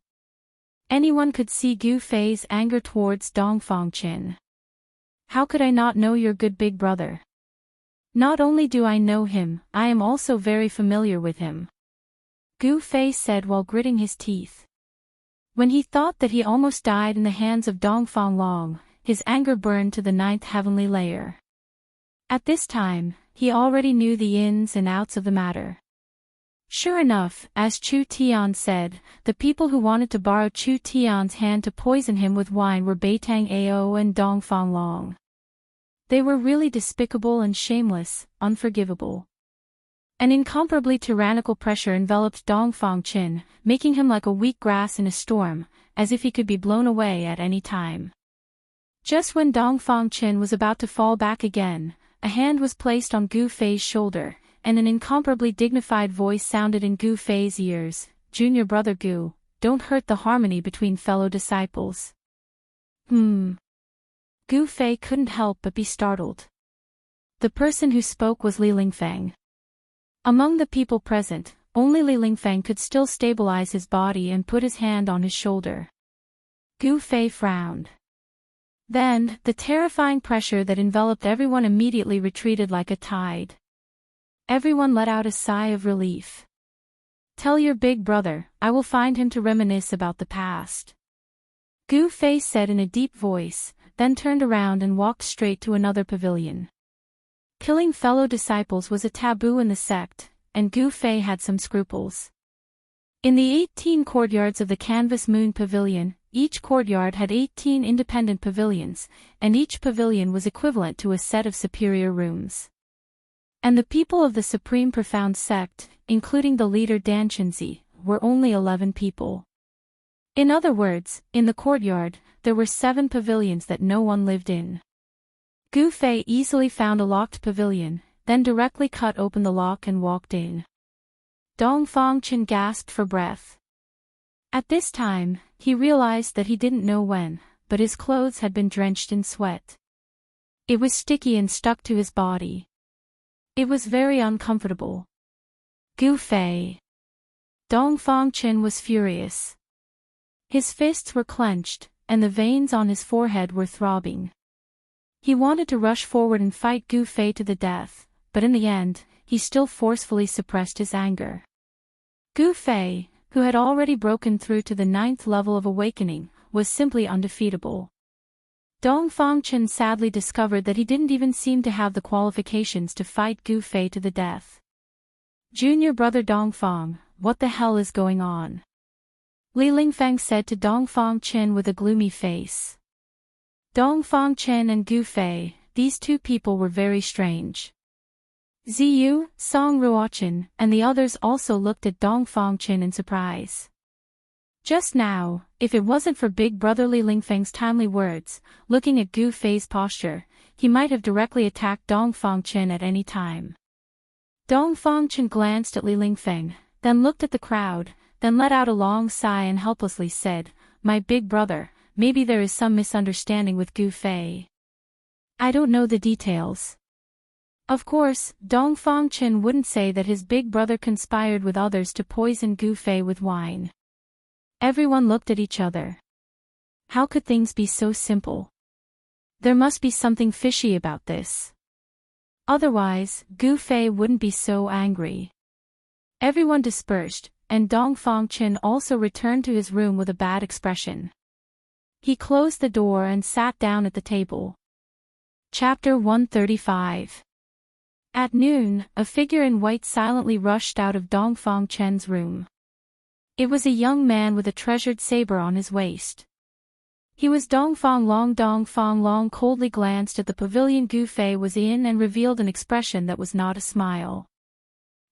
Anyone could see Gu Fei's anger towards Dong Fangchen. How could I not know your good big brother? Not only do I know him, I am also very familiar with him. Gu Fei said while gritting his teeth. When he thought that he almost died in the hands of Dong Fanglong, his anger burned to the ninth heavenly layer. At this time, he already knew the ins and outs of the matter. Sure enough, as Chu Tian said, the people who wanted to borrow Chu Tian's hand to poison him with wine were Beitang Ao and Dong Fanglong. They were really despicable and shameless, unforgivable. An incomparably tyrannical pressure enveloped Dong Fangchen, making him like a weak grass in a storm, as if he could be blown away at any time. Just when Dong Fangchen was about to fall back again, a hand was placed on Gu Fei's shoulder, and an incomparably dignified voice sounded in Gu Fei's ears, "Junior brother Gu, don't hurt the harmony between fellow disciples." Gu Fei couldn't help but be startled. The person who spoke was Li Lingfeng. Among the people present, only Li Lingfeng could still stabilize his body and put his hand on his shoulder. Gu Fei frowned. Then, the terrifying pressure that enveloped everyone immediately retreated like a tide. Everyone let out a sigh of relief. "Tell your big brother, I will find him to reminisce about the past," Gu Fei said in a deep voice, then turned around and walked straight to another pavilion. Killing fellow disciples was a taboo in the sect, and Gu Fei had some scruples. In the 18 courtyards of the Canvas Moon Pavilion, each courtyard had 18 independent pavilions, and each pavilion was equivalent to a set of superior rooms. And the people of the Supreme Profound Sect, including the leader Danshinzi, were only 11 people. In other words, in the courtyard, there were 7 pavilions that no one lived in. Gu Fei easily found a locked pavilion, then directly cut open the lock and walked in. Dong Fangchen gasped for breath. At this time, he realized that he didn't know when, but his clothes had been drenched in sweat. It was sticky and stuck to his body. It was very uncomfortable. Gu Fei. Dong Fangchen was furious. His fists were clenched, and the veins on his forehead were throbbing. He wanted to rush forward and fight Gu Fei to the death, but in the end, he still forcefully suppressed his anger. Gu Fei, who had already broken through to the 9th level of awakening, was simply undefeatable. Dong Fangchen sadly discovered that he didn't even seem to have the qualifications to fight Gu Fei to the death. "Junior brother Dong Fang, what the hell is going on?" Li Lingfeng said to Dong Fangchen with a gloomy face. Dong Fangchen and Gu Fei, these two people were very strange. Ziyu, Song Ruochen, and the others also looked at Dong Fangchen in surprise. Just now, if it wasn't for big brother Li Lingfeng's timely words, looking at Gu Fei's posture, he might have directly attacked Dong Fangchen at any time. Dong Fangchen glanced at Li Lingfeng, then looked at the crowd, then let out a long sigh and helplessly said, "My big brother, maybe there is some misunderstanding with Gu Fei. I don't know the details." Of course, Dong Fangchen wouldn't say that his big brother conspired with others to poison Gu Fei with wine. Everyone looked at each other. How could things be so simple? There must be something fishy about this. Otherwise, Gu Fei wouldn't be so angry. Everyone dispersed, and Dong Fangchen also returned to his room with a bad expression. He closed the door and sat down at the table. Chapter 135. At noon, a figure in white silently rushed out of Dongfang Chen's room. It was a young man with a treasured saber on his waist. He was Dongfang Long coldly glanced at the pavilion Gu Fei was in and revealed an expression that was not a smile.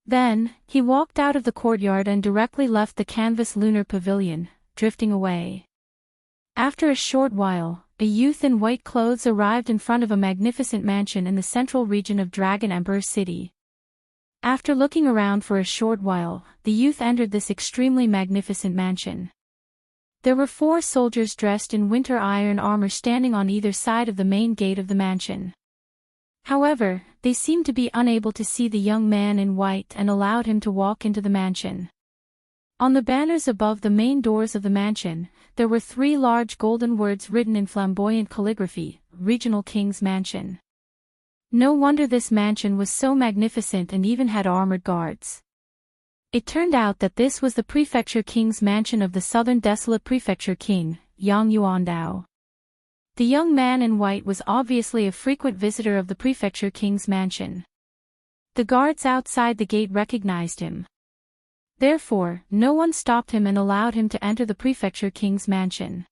Then, he walked out of the courtyard and directly left the canvas lunar pavilion, drifting away. After a short while, a youth in white clothes arrived in front of a magnificent mansion in the central region of Dragon Emperor City. After looking around for a short while, the youth entered this extremely magnificent mansion. There were 4 soldiers dressed in winter iron armor standing on either side of the main gate of the mansion. However, they seemed to be unable to see the young man in white and allowed him to walk into the mansion. On the banners above the main doors of the mansion, there were 3 large golden words written in flamboyant calligraphy, Regional King's Mansion. No wonder this mansion was so magnificent and even had armored guards. It turned out that this was the Prefecture King's Mansion of the Southern Desolate Prefecture King, Yang Yuandao. The young man in white was obviously a frequent visitor of the Prefecture King's Mansion. The guards outside the gate recognized him. Therefore, no one stopped him and allowed him to enter the Prefecture King's Mansion.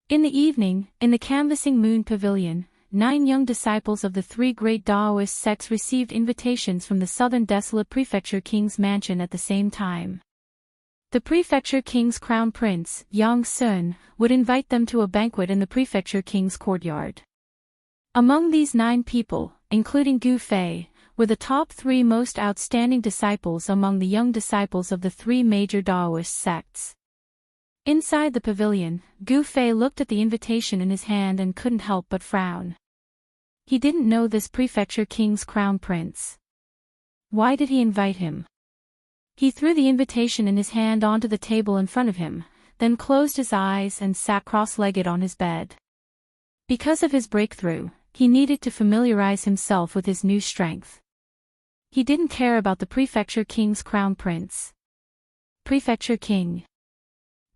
In the evening, in the canvassing moon pavilion, 9 young disciples of the 3 great Daoist sects received invitations from the Southern Desolate Prefecture King's Mansion at the same time. The Prefecture King's Crown Prince, Yang Sun, would invite them to a banquet in the Prefecture King's courtyard. Among these 9 people, including Gu Fei, were the top 3 most outstanding disciples among the young disciples of the 3 major Daoist sects. Inside the pavilion, Gu Fei looked at the invitation in his hand and couldn't help but frown. He didn't know this Prefecture King's Crown Prince. Why did he invite him? He threw the invitation in his hand onto the table in front of him, then closed his eyes and sat cross-legged on his bed. Because of his breakthrough, he needed to familiarize himself with his new strength. He didn't care about the Prefecture King's Crown Prince. Prefecture King.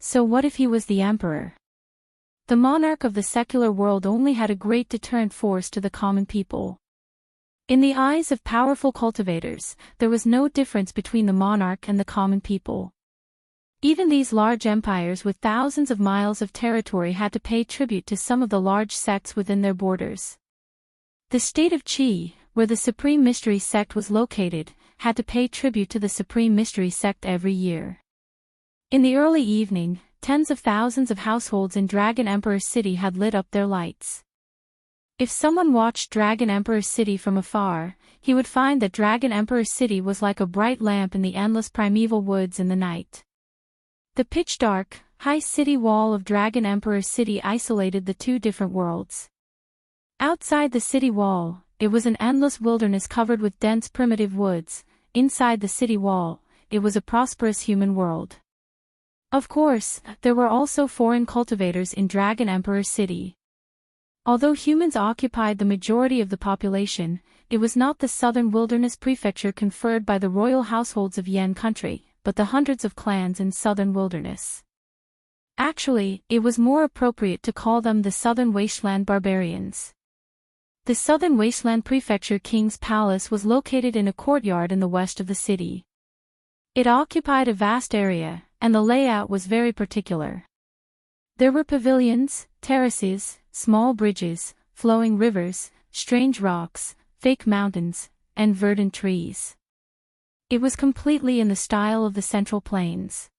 So what if he was the emperor? The monarch of the secular world only had a great deterrent force to the common people. In the eyes of powerful cultivators, there was no difference between the monarch and the common people. Even these large empires with thousands of miles of territory had to pay tribute to some of the large sects within their borders. The state of Qi, where the Supreme Mystery Sect was located, had to pay tribute to the Supreme Mystery Sect every year. In the early evening, tens of thousands of households in Dragon Emperor City had lit up their lights. If someone watched Dragon Emperor City from afar, he would find that Dragon Emperor City was like a bright lamp in the endless primeval woods in the night. The pitch-dark, high city wall of Dragon Emperor City isolated the 2 different worlds. Outside the city wall, it was an endless wilderness covered with dense primitive woods. Inside the city wall, it was a prosperous human world. Of course, there were also foreign cultivators in Dragon Emperor City. Although humans occupied the majority of the population, it was not the southern wilderness prefecture conferred by the royal households of Yan country, but the hundreds of clans in southern wilderness. Actually, it was more appropriate to call them the southern wasteland barbarians. The southern wasteland prefecture king's palace was located in a courtyard in the west of the city. It occupied a vast area, and the layout was very particular. There were pavilions, terraces, small bridges, flowing rivers, strange rocks, fake mountains, and verdant trees. It was completely in the style of the Central Plains.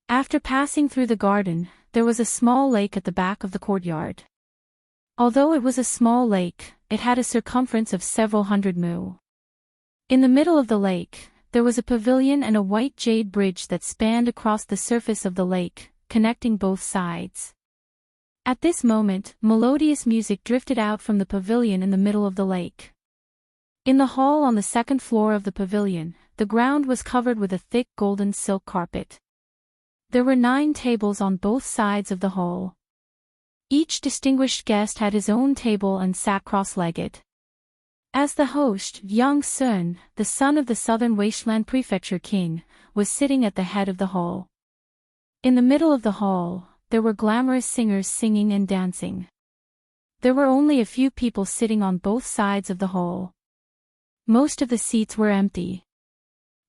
After passing through the garden, there was a small lake at the back of the courtyard. Although it was a small lake, it had a circumference of several hundred mu. In the middle of the lake, there was a pavilion and a white jade bridge that spanned across the surface of the lake, connecting both sides. At this moment, melodious music drifted out from the pavilion in the middle of the lake. In the hall on the 2nd floor of the pavilion, the ground was covered with a thick golden silk carpet. There were 9 tables on both sides of the hall. Each distinguished guest had his own table and sat cross-legged. As the host, Yang Sun, the son of the Southern Wasteland Prefecture King, was sitting at the head of the hall. In the middle of the hall, there were glamorous singers singing and dancing. There were only a few people sitting on both sides of the hall. Most of the seats were empty.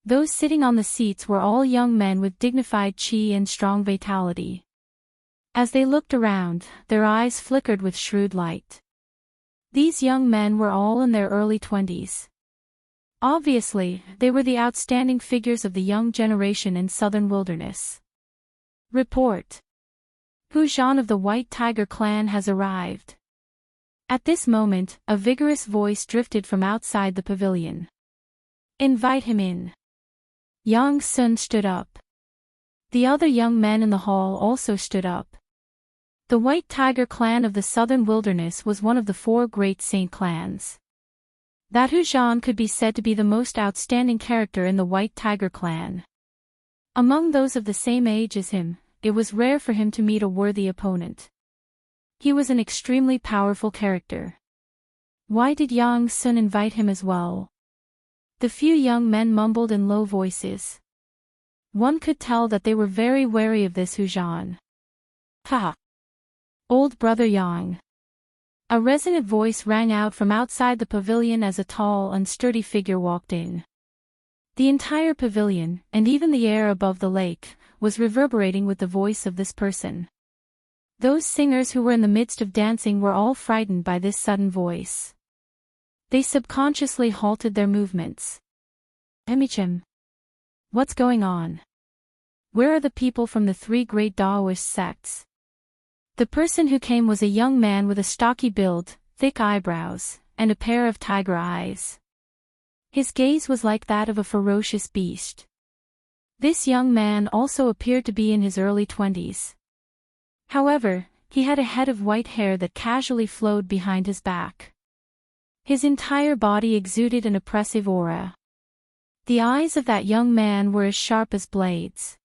Those sitting on the seats were all young men with dignified chi and strong vitality. As they looked around, their eyes flickered with shrewd light. These young men were all in their early 20s. Obviously, they were the outstanding figures of the young generation in southern wilderness. Report. Hu Zhan of the White Tiger clan has arrived. At this moment, a vigorous voice drifted from outside the pavilion. Invite him in. Yang Sun stood up. The other young men in the hall also stood up. The White Tiger clan of the southern wilderness was one of the 4 great saint clans. That Hu Zhan could be said to be the most outstanding character in the White Tiger clan. Among those of the same age as him, it was rare for him to meet a worthy opponent. He was an extremely powerful character. Why did Yang Sun invite him as well? The few young men mumbled in low voices. One could tell that they were very wary of this Hu Zhan. Ha! Old brother Yang. A resonant voice rang out from outside the pavilion as a tall and sturdy figure walked in. The entire pavilion, and even the air above the lake, was reverberating with the voice of this person. Those singers who were in the midst of dancing were all frightened by this sudden voice. They subconsciously halted their movements. Emichim. What's going on? Where are the people from the 3 great Taoist sects? The person who came was a young man with a stocky build, thick eyebrows, and a pair of tiger eyes. His gaze was like that of a ferocious beast. This young man also appeared to be in his early 20s. However, he had a head of white hair that casually flowed behind his back. His entire body exuded an oppressive aura. The eyes of that young man were as sharp as blades.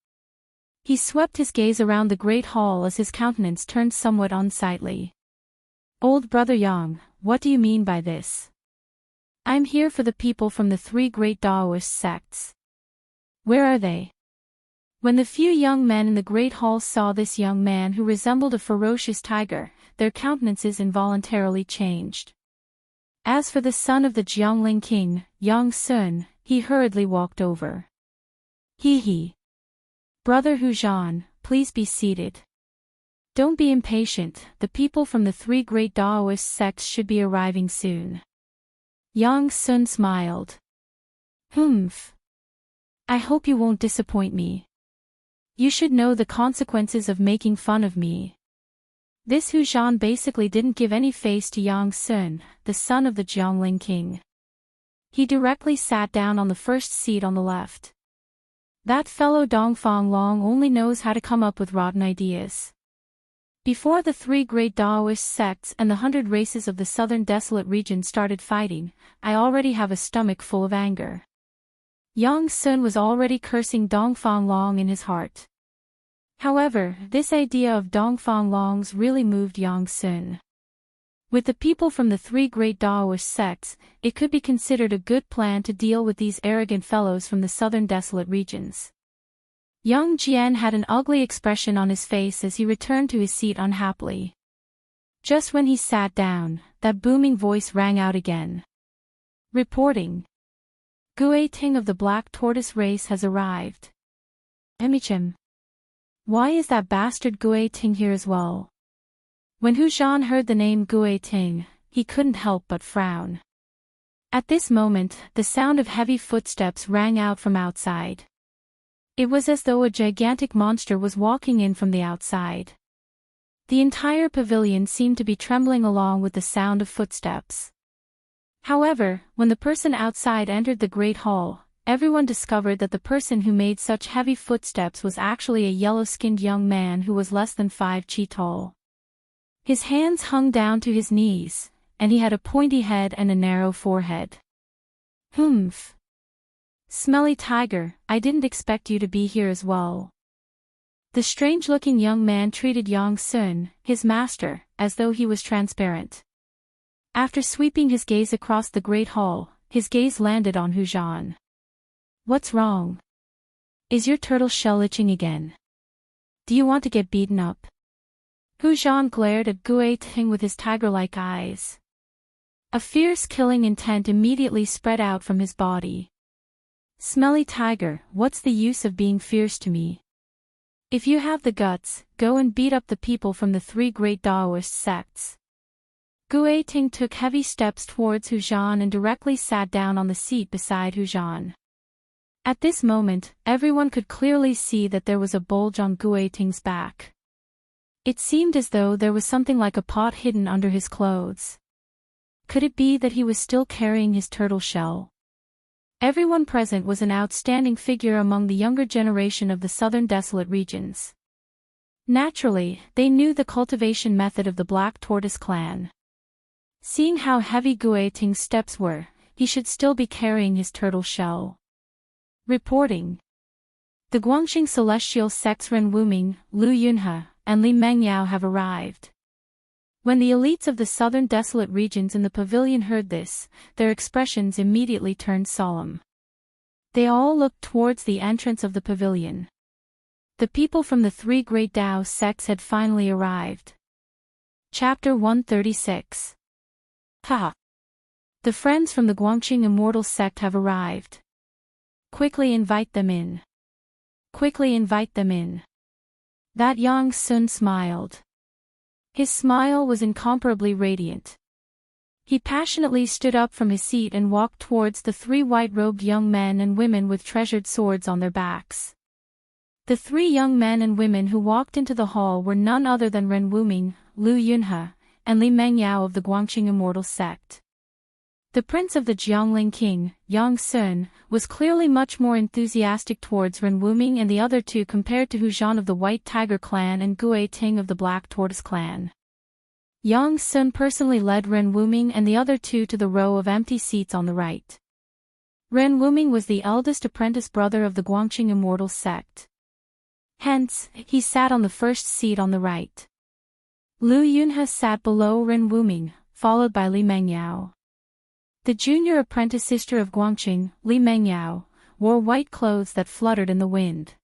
He swept his gaze around the great hall as his countenance turned somewhat unsightly. Old brother Yang, what do you mean by this? I'm here for the people from the 3 great Taoist sects. Where are they? When the few young men in the great hall saw this young man who resembled a ferocious tiger, their countenances involuntarily changed. As for the son of the Jiangling king, Yang Sun, he hurriedly walked over. He. Brother Hu Zhan, please be seated. Don't be impatient, the people from the 3 great Taoist sects should be arriving soon. Yang Sun smiled. Humph. I hope you won't disappoint me. You should know the consequences of making fun of me. This Hu Zhan basically didn't give any face to Yang Sun, the son of the Jiangling king. He directly sat down on the first seat on the left. That fellow Dongfang Long only knows how to come up with rotten ideas. Before the 3 great Taoist sects and the 100 races of the southern desolate region started fighting, I already have a stomach full of anger. Yang Sun was already cursing Dongfang Long in his heart. However, this idea of Dongfang Long's really moved Yang Sun. With the people from the 3 great Taoist sects, it could be considered a good plan to deal with these arrogant fellows from the southern desolate regions. Young Jian had an ugly expression on his face as he returned to his seat unhappily. Just when he sat down, that booming voice rang out again. Reporting. Gue Ting of the Black Tortoise race has arrived. Emichim. Why is that bastard Gue Ting here as well? When Hu Zhan heard the name Gue Ting, he couldn't help but frown. At this moment, the sound of heavy footsteps rang out from outside. It was as though a gigantic monster was walking in from the outside. The entire pavilion seemed to be trembling along with the sound of footsteps. However, when the person outside entered the great hall, everyone discovered that the person who made such heavy footsteps was actually a yellow-skinned young man who was less than 5 chi tall. His hands hung down to his knees, and he had a pointy head and a narrow forehead. Humph. Smelly tiger, I didn't expect you to be here as well. The strange-looking young man treated Yang Sun, his master, as though he was transparent. After sweeping his gaze across the great hall, his gaze landed on Hu Zhan. What's wrong? Is your turtle shell itching again? Do you want to get beaten up? Hu Zhan glared at Gu Ting with his tiger-like eyes. A fierce killing intent immediately spread out from his body. Smelly tiger, what's the use of being fierce to me? If you have the guts, go and beat up the people from the three great Taoist sects. Gu Ting took heavy steps towards Hu Zhan and directly sat down on the seat beside Hu Zhan. At this moment, everyone could clearly see that there was a bulge on Gu Ting's back. It seemed as though there was something like a pot hidden under his clothes. Could it be that he was still carrying his turtle shell? Everyone present was an outstanding figure among the younger generation of the southern desolate regions. Naturally, they knew the cultivation method of the Black Tortoise clan. Seeing how heavy Gu Ting's steps were, he should still be carrying his turtle shell. Reporting. The Guangxing celestial sects Ren Wuming, Lu Yunhe, and Li Mengyao have arrived. When the elites of the southern desolate regions in the pavilion heard this, their expressions immediately turned solemn. They all looked towards the entrance of the pavilion. The people from the three great Tao sects had finally arrived. Chapter 136. Ha! The friends from the Guangxing Immortal sect have arrived. Quickly invite them in. Quickly invite them in. That Yang Sun smiled. His smile was incomparably radiant. He passionately stood up from his seat and walked towards the three white-robed young men and women with treasured swords on their backs. The three young men and women who walked into the hall were none other than Ren Wuming, Lu Yunhe, and Li Mengyao of the Guangxing Immortal sect. The prince of the Jiangling king, Yang Sun, was clearly much more enthusiastic towards Ren Wuming and the other two compared to Hu Zhan of the White Tiger clan and Gu Ting of the Black Tortoise clan. Yang Sun personally led Ren Wuming and the other two to the row of empty seats on the right. Ren Wuming was the eldest apprentice brother of the Guangxing Immortal sect. Hence, he sat on the first seat on the right. Lu Yunhe sat below Ren Wuming, followed by Li Mengyao. The junior apprentice sister of Guangxing, Li Mengyao, wore white clothes that fluttered in the wind.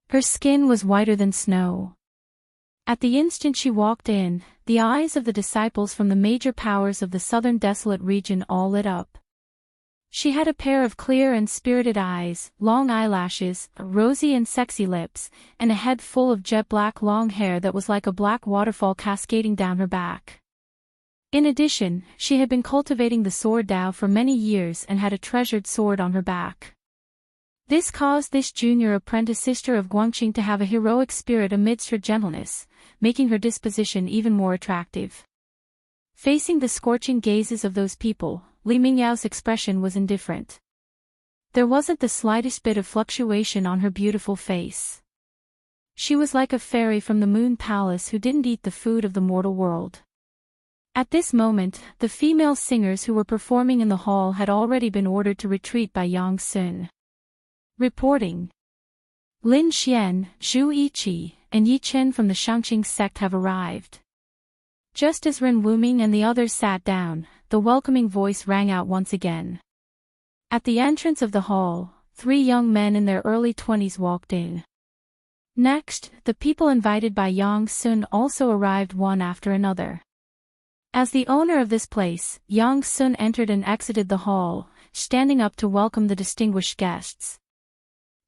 Her skin was whiter than snow. At the instant she walked in, the eyes of the disciples from the major powers of the southern desolate region all lit up. She had a pair of clear and spirited eyes, long eyelashes, rosy and sexy lips, and a head full of jet-black long hair that was like a black waterfall cascading down her back. In addition, she had been cultivating the sword Dao for many years and had a treasured sword on her back. This caused this junior apprentice sister of Guangxing to have a heroic spirit amidst her gentleness, making her disposition even more attractive. Facing the scorching gazes of those people, Li Mingyao's expression was indifferent. There wasn't the slightest bit of fluctuation on her beautiful face. She was like a fairy from the moon palace who didn't eat the food of the mortal world. At this moment, the female singers who were performing in the hall had already been ordered to retreat by Yang Sun. Reporting. Lin Xian, Zhu Yiqi, and Yi Chen from the Shangqing sect have arrived. Just as Ren Wuming and the others sat down, the welcoming voice rang out once again. At the entrance of the hall, three young men in their early 20s walked in. Next, the people invited by Yang Sun also arrived one after another. As the owner of this place, Yang Sun entered and exited the hall, standing up to welcome the distinguished guests.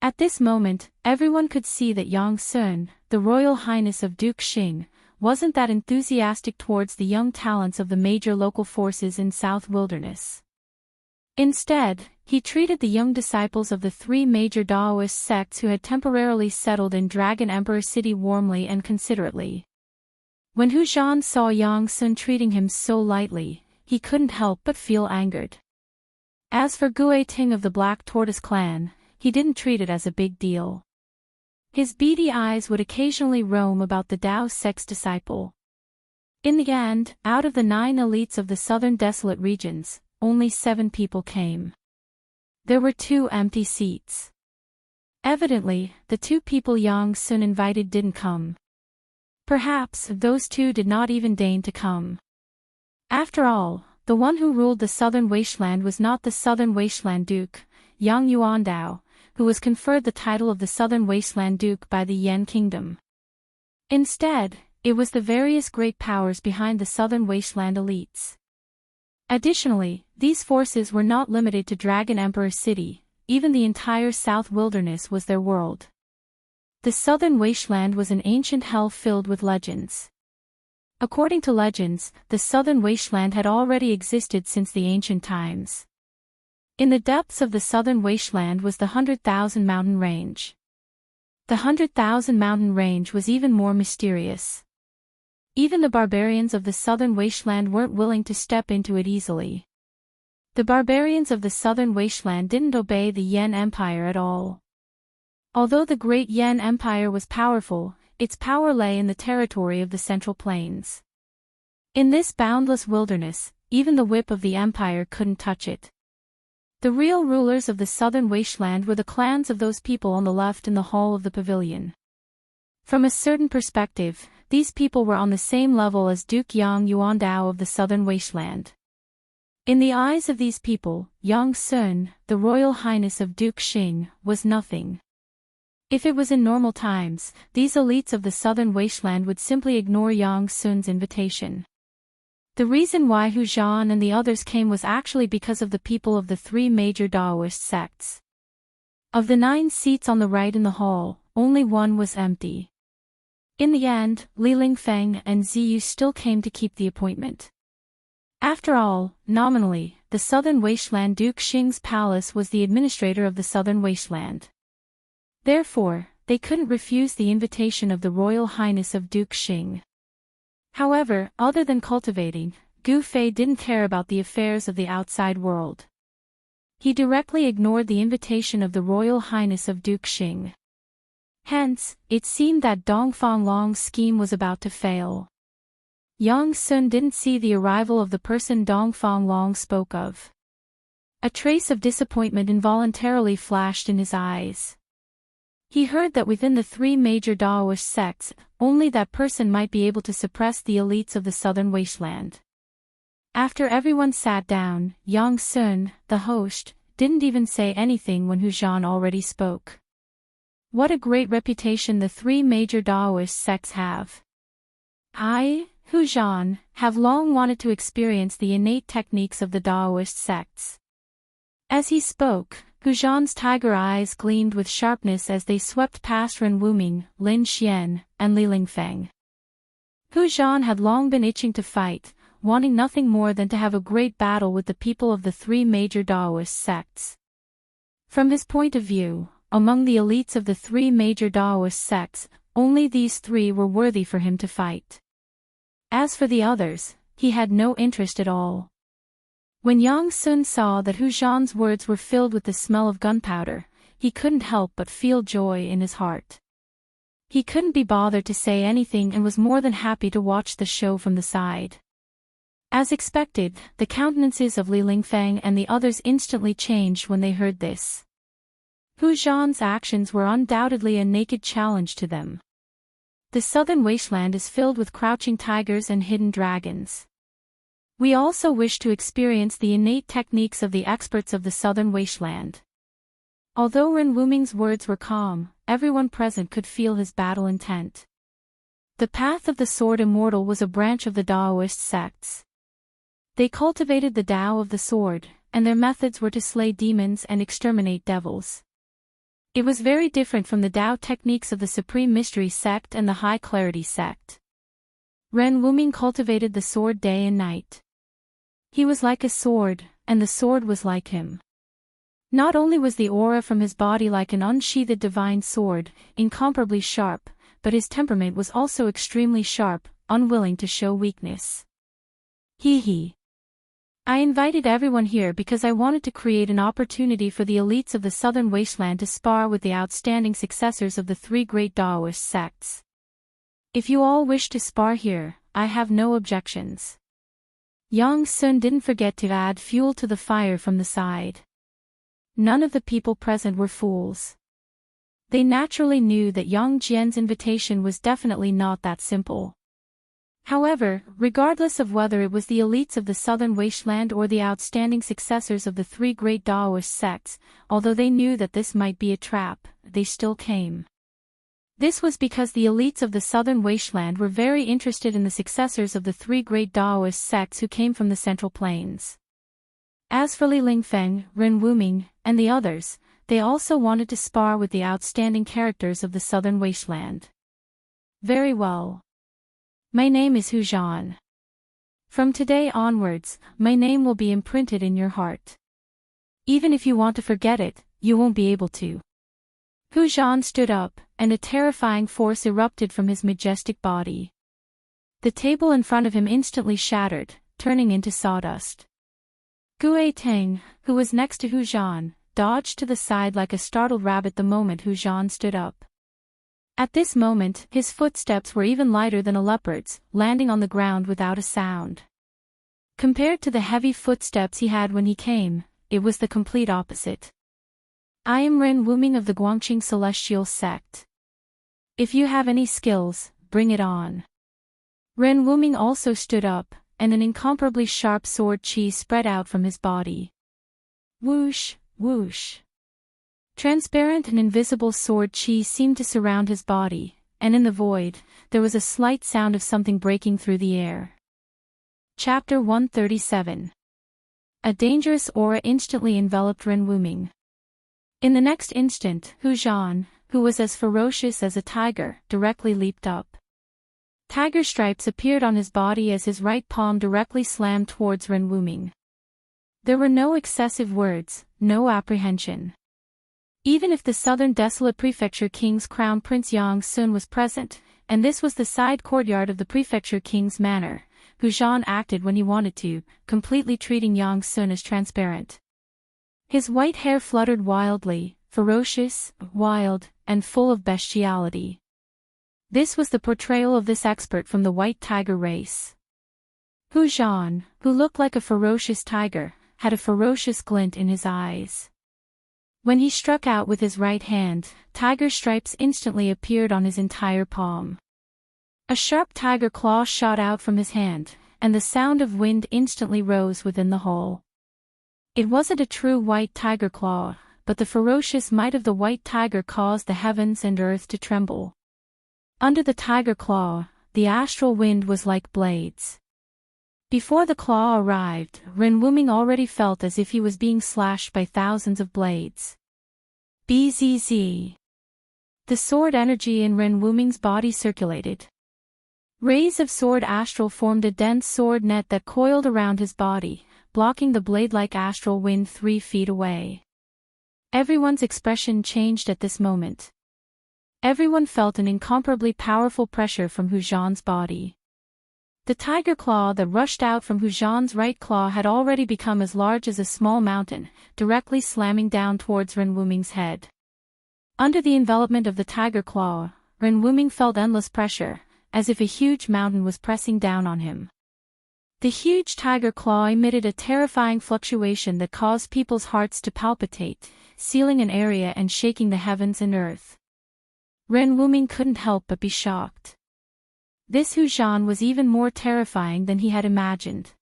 At this moment, everyone could see that Yang Sun, the Royal Highness of Duke Xing, wasn't that enthusiastic towards the young talents of the major local forces in South Wilderness. Instead, he treated the young disciples of the three major Taoist sects who had temporarily settled in Dragon Emperor City warmly and considerately. When Hu Zhan saw Yang Sun treating him so lightly, he couldn't help but feel angered. As for Gu Ting of the Black Tortoise clan, he didn't treat it as a big deal. His beady eyes would occasionally roam about the Tao sect's disciple. In the end, out of the 9 elites of the southern desolate regions, only 7 people came. There were 2 empty seats. Evidently, the 2 people Yang Sun invited didn't come. Perhaps those 2 did not even deign to come. After all, the one who ruled the southern wasteland was not the southern wasteland duke, Yang Yuandao, who was conferred the title of the southern wasteland duke by the Yan kingdom. Instead, it was the various great powers behind the Southern Wasteland elites. Additionally, these forces were not limited to Dragon Emperor City, even the entire South Wilderness was their world. The Southern Wasteland was an ancient hell filled with legends. According to legends, the Southern Wasteland had already existed since the ancient times. In the depths of the Southern Wasteland was the 100,000 Mountain Range. The 100,000 Mountain Range was even more mysterious. Even the barbarians of the Southern Wasteland weren't willing to step into it easily. The barbarians of the Southern Wasteland didn't obey the Yen Empire at all. Although the Great Yen Empire was powerful, its power lay in the territory of the Central Plains. In this boundless wilderness, even the whip of the empire couldn't touch it. The real rulers of the Southern Wasteland were the clans of those people on the left in the hall of the pavilion. From a certain perspective, these people were on the same level as Duke Yang Yuandao of the Southern Wasteland. In the eyes of these people, Yang Sun, the Royal Highness of Duke Xing, was nothing. If it was in normal times, these elites of the Southern Wasteland would simply ignore Yang Sun's invitation. The reason why Hu Zhan and the others came was actually because of the people of the three major Daoist sects. Of the 9 seats on the right in the hall, only one was empty. In the end, Li Lingfeng and Ziyu still came to keep the appointment. After all, nominally, the Southern Wasteland Duke Xing's palace was the administrator of the Southern Wasteland. Therefore, they couldn't refuse the invitation of the Royal Highness of Duke Xing. However, other than cultivating, Gu Fei didn't care about the affairs of the outside world. He directly ignored the invitation of the Royal Highness of Duke Xing. Hence, it seemed that Dongfang Long's scheme was about to fail. Yang Sun didn't see the arrival of the person Dongfang Long spoke of. A trace of disappointment involuntarily flashed in his eyes. He heard that within the 3 major Daoist sects, only that person might be able to suppress the elites of the Southern Wasteland. After everyone sat down, Yang Sun, the host, didn't even say anything when Hu Zhan already spoke. What a great reputation the 3 major Daoist sects have. I, Hu Zhan, have long wanted to experience the innate techniques of the Daoist sects. As he spoke, Hu Zhan's tiger eyes gleamed with sharpness as they swept past Ren Wuming, Lin Xian, and Li Lingfeng. Hu Zhan had long been itching to fight, wanting nothing more than to have a great battle with the people of the 3 major Daoist sects. From his point of view, among the elites of the 3 major Daoist sects, only these 3 were worthy for him to fight. As for the others, he had no interest at all. When Yang Sun saw that Hu Zhan's words were filled with the smell of gunpowder, he couldn't help but feel joy in his heart. He couldn't be bothered to say anything and was more than happy to watch the show from the side. As expected, the countenances of Li Lingfeng and the others instantly changed when they heard this. Hu Zhan's actions were undoubtedly a naked challenge to them. The Southern Wasteland is filled with crouching tigers and hidden dragons. We also wish to experience the innate techniques of the experts of the Southern Wasteland. Although Ren Wuming's words were calm, everyone present could feel his battle intent. The path of the sword Immortal was a branch of the Daoist sects. They cultivated the Tao of the sword, and their methods were to slay demons and exterminate devils. It was very different from the Tao techniques of the Supreme Mystery sect and the High Clarity sect. Ren Wuming cultivated the sword day and night. He was like a sword, and the sword was like him. Not only was the aura from his body like an unsheathed divine sword, incomparably sharp, but his temperament was also extremely sharp, unwilling to show weakness. He. I invited everyone here because I wanted to create an opportunity for the elites of the Southern Wasteland to spar with the outstanding successors of the 3 great Daoist sects. If you all wish to spar here, I have no objections. Yang Sun didn't forget to add fuel to the fire from the side. None of the people present were fools. They naturally knew that Yang Jian's invitation was definitely not that simple. However, regardless of whether it was the elites of the Southern Wasteland or the outstanding successors of the 3 great Daoist sects, although they knew that this might be a trap, they still came. This was because the elites of the southern wasteland were very interested in the successors of the three great Daoist sects who came from the Central Plains. As for Li Lingfeng, Ren Wuming, and the others, they also wanted to spar with the outstanding characters of the southern wasteland. Very well. My name is Hu Zhan. From today onwards, my name will be imprinted in your heart. Even if you want to forget it, you won't be able to. Hu Zhan stood up, and a terrifying force erupted from his majestic body. The table in front of him instantly shattered, turning into sawdust. Gue Teng, who was next to Hu Zhan, dodged to the side like a startled rabbit the moment Hu Zhan stood up. At this moment, his footsteps were even lighter than a leopard's, landing on the ground without a sound. Compared to the heavy footsteps he had when he came, it was the complete opposite. I am Ren Wuming of the Guangqing Celestial Sect. If you have any skills, bring it on. Ren Wuming also stood up, and an incomparably sharp sword chi spread out from his body. Whoosh, whoosh. Transparent and invisible sword chi seemed to surround his body, and in the void, there was a slight sound of something breaking through the air. Chapter 137. A dangerous aura instantly enveloped Ren Wuming. In the next instant, Hu Zhan, who was as ferocious as a tiger, directly leaped up. Tiger stripes appeared on his body as his right palm directly slammed towards Ren Wuming. There were no excessive words, no apprehension. Even if the southern desolate prefecture king's crown Prince Yang Sun was present, and this was the side courtyard of the prefecture king's manor, Hu Zhan acted when he wanted to, completely treating Yang Sun as transparent. His white hair fluttered wildly, ferocious, wild, and full of bestiality. This was the portrayal of this expert from the white tiger race. Hu Zhan, who looked like a ferocious tiger, had a ferocious glint in his eyes. When he struck out with his right hand, tiger stripes instantly appeared on his entire palm. A sharp tiger claw shot out from his hand, and the sound of wind instantly rose within the hole. It wasn't a true white tiger claw, but the ferocious might of the white tiger caused the heavens and earth to tremble. Under the tiger claw, the astral wind was like blades. Before the claw arrived, Ren Wuming already felt as if he was being slashed by thousands of blades. Bzz. The sword energy in Ren Wuming's body circulated. Rays of sword astral formed a dense sword net that coiled around his body, blocking the blade-like astral wind 3 feet away. Everyone's expression changed at this moment. Everyone felt an incomparably powerful pressure from Hu Zhan's body. The tiger claw that rushed out from Hu Zhan's right claw had already become as large as a small mountain, directly slamming down towards Ren Wuming's head. Under the envelopment of the tiger claw, Ren Wuming felt endless pressure, as if a huge mountain was pressing down on him. The huge tiger claw emitted a terrifying fluctuation that caused people's hearts to palpitate, sealing an area and shaking the heavens and earth. Ren Wuming couldn't help but be shocked. This Hu Zhan was even more terrifying than he had imagined.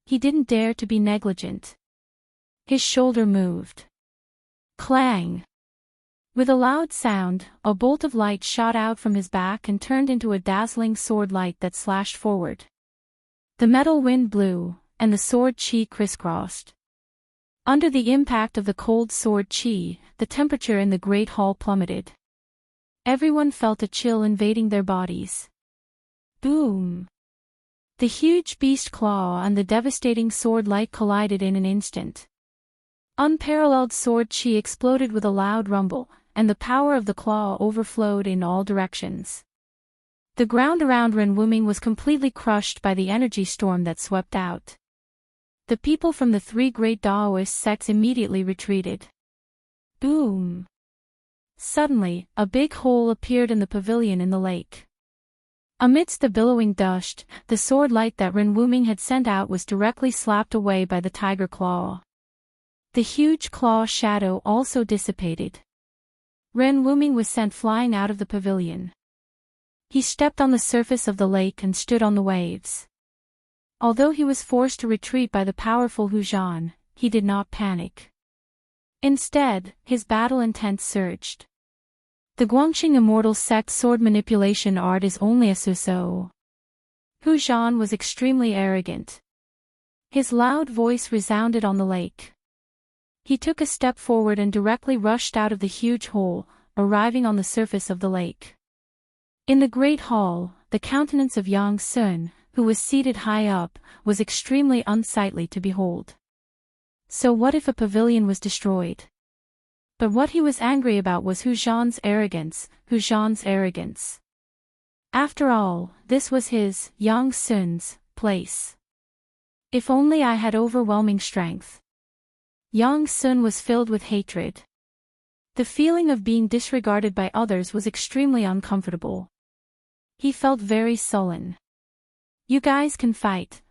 He didn't dare to be negligent. His shoulder moved. Clang! With a loud sound, a bolt of light shot out from his back and turned into a dazzling sword light that slashed forward. The metal wind blew, and the sword chi crisscrossed. Under the impact of the cold sword chi, the temperature in the great hall plummeted. Everyone felt a chill invading their bodies. Boom! The huge beast claw and the devastating sword light collided in an instant. Unparalleled sword chi exploded with a loud rumble, and the power of the claw overflowed in all directions. The ground around Ren Wuming was completely crushed by the energy storm that swept out. The people from the 3 great Daoist sects immediately retreated. Boom! Suddenly, a big hole appeared in the pavilion in the lake. Amidst the billowing dust, the sword light that Ren Wuming had sent out was directly slapped away by the tiger claw. The huge claw shadow also dissipated. Ren Wuming was sent flying out of the pavilion. He stepped on the surface of the lake and stood on the waves. Although he was forced to retreat by the powerful Hu Zhan, he did not panic. Instead, his battle intent surged. The Guangxing Immortal sect sword manipulation art is only a so-so. Hu Zhan was extremely arrogant. His loud voice resounded on the lake. He took a step forward and directly rushed out of the huge hole, arriving on the surface of the lake. In the great hall, the countenance of Yang Sun, who was seated high up, was extremely unsightly to behold. So what if a pavilion was destroyed? But what he was angry about was Hu Zhan's arrogance, After all, this was his, Yang Sun's, place. If only I had overwhelming strength. Yang Sun was filled with hatred. The feeling of being disregarded by others was extremely uncomfortable. He felt very sullen. You guys can fight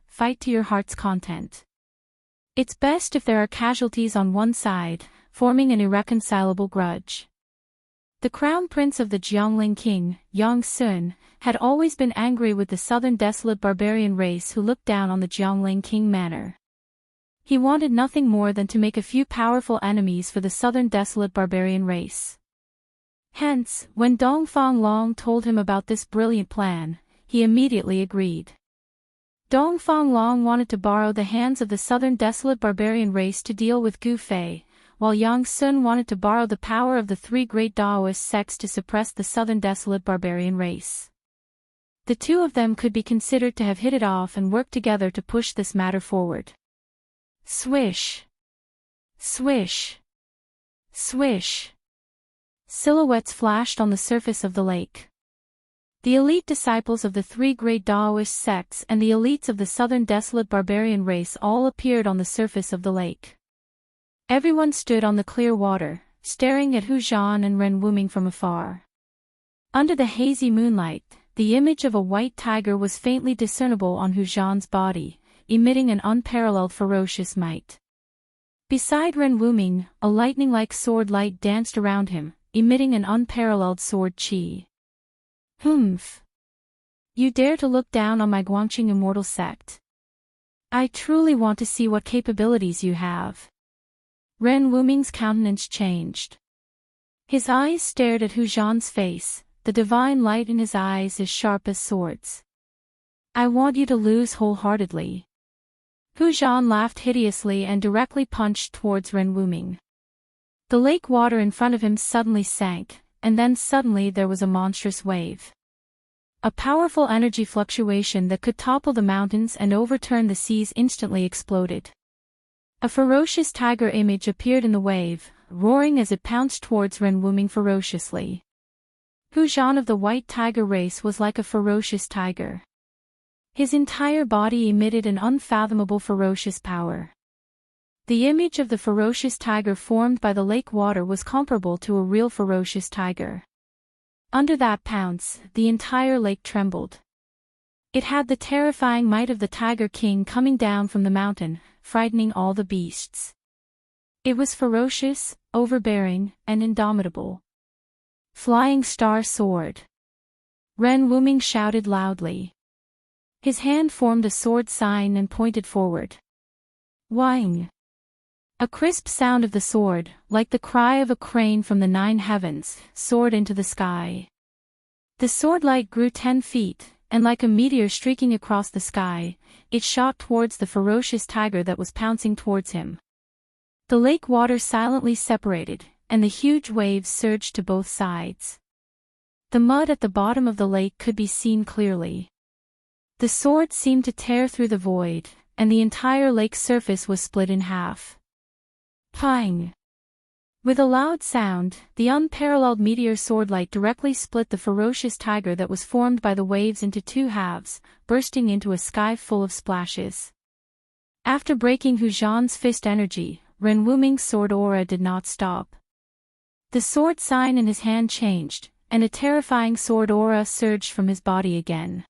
to your heart's content. It's best if there are casualties on one side, forming an irreconcilable grudge. The crown prince of the Jiangling king, Yang Sun, had always been angry with the southern desolate barbarian race who looked down on the Jiangling king manor. He wanted nothing more than to make a few powerful enemies for the southern desolate barbarian race. Hence, when Dongfang Long told him about this brilliant plan, he immediately agreed. Dongfang Long wanted to borrow the hands of the southern desolate barbarian race to deal with Gu Fei, while Yang Sun wanted to borrow the power of the three great Daoist sects to suppress the southern desolate barbarian race. The two of them could be considered to have hit it off and worked together to push this matter forward. Swish! Swish! Swish! Silhouettes flashed on the surface of the lake. The elite disciples of the three great Daoist sects and the elites of the southern desolate barbarian race all appeared on the surface of the lake. Everyone stood on the clear water, staring at Hu Zhan and Ren Wuming from afar. Under the hazy moonlight, the image of a white tiger was faintly discernible on Hu Zhan's body, emitting an unparalleled ferocious might. Beside Ren Wuming, a lightning-like sword light danced around him, emitting an unparalleled sword qi. Humph! You dare to look down on my Guangxing Immortal sect? I truly want to see what capabilities you have. Ren Wuming's countenance changed. His eyes stared at Hu Zhan's face, the divine light in his eyes as sharp as swords. I want you to lose wholeheartedly. Hu Zhan laughed hideously and directly punched towards Ren Wuming. The lake water in front of him suddenly sank, and then suddenly there was a monstrous wave. A powerful energy fluctuation that could topple the mountains and overturn the seas instantly exploded. A ferocious tiger image appeared in the wave, roaring as it pounced towards Ren Wuming ferociously. Hu Zhan of the white tiger race was like a ferocious tiger. His entire body emitted an unfathomable ferocious power. The image of the ferocious tiger formed by the lake water was comparable to a real ferocious tiger. Under that pounce, the entire lake trembled. It had the terrifying might of the Tiger King coming down from the mountain, frightening all the beasts. It was ferocious, overbearing, and indomitable. Flying Star Sword! Ren Wuming shouted loudly. His hand formed a sword sign and pointed forward. Wang! A crisp sound of the sword, like the cry of a crane from the 9 heavens, soared into the sky. The sword light grew 10 feet, and like a meteor streaking across the sky, it shot towards the ferocious tiger that was pouncing towards him. The lake water silently separated, and the huge waves surged to both sides. The mud at the bottom of the lake could be seen clearly. The sword seemed to tear through the void, and the entire lake surface was split in half. Pang! With a loud sound, the unparalleled meteor swordlight directly split the ferocious tiger that was formed by the waves into 2 halves, bursting into a sky full of splashes. After breaking Hu Zhan's fist energy, Ren Wuming's sword aura did not stop. The sword sign in his hand changed, and a terrifying sword aura surged from his body again.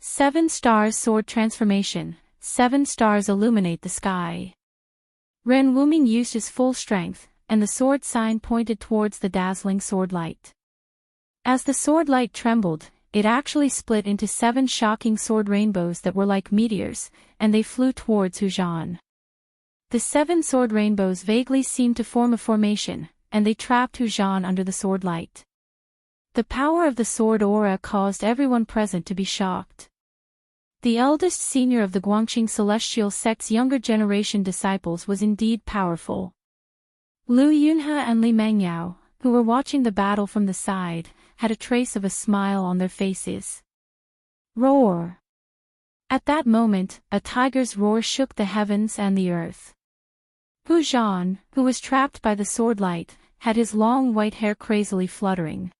7 stars sword transformation, 7 stars illuminate the sky. Ren Wuming used his full strength, and the sword sign pointed towards the dazzling sword light. As the sword light trembled, it actually split into 7 shocking sword rainbows that were like meteors, and they flew towards Hu Zhan. The 7 sword rainbows vaguely seemed to form a formation, and they trapped Hu Zhan under the sword light. The power of the sword aura caused everyone present to be shocked. The eldest senior of the Guangqing celestial sect's younger generation disciples was indeed powerful. Lu Yunhe and Li Mengyao, who were watching the battle from the side, had a trace of a smile on their faces. Roar! At that moment, a tiger's roar shook the heavens and the earth. Hu Zhan, who was trapped by the sword light, had his long white hair crazily fluttering.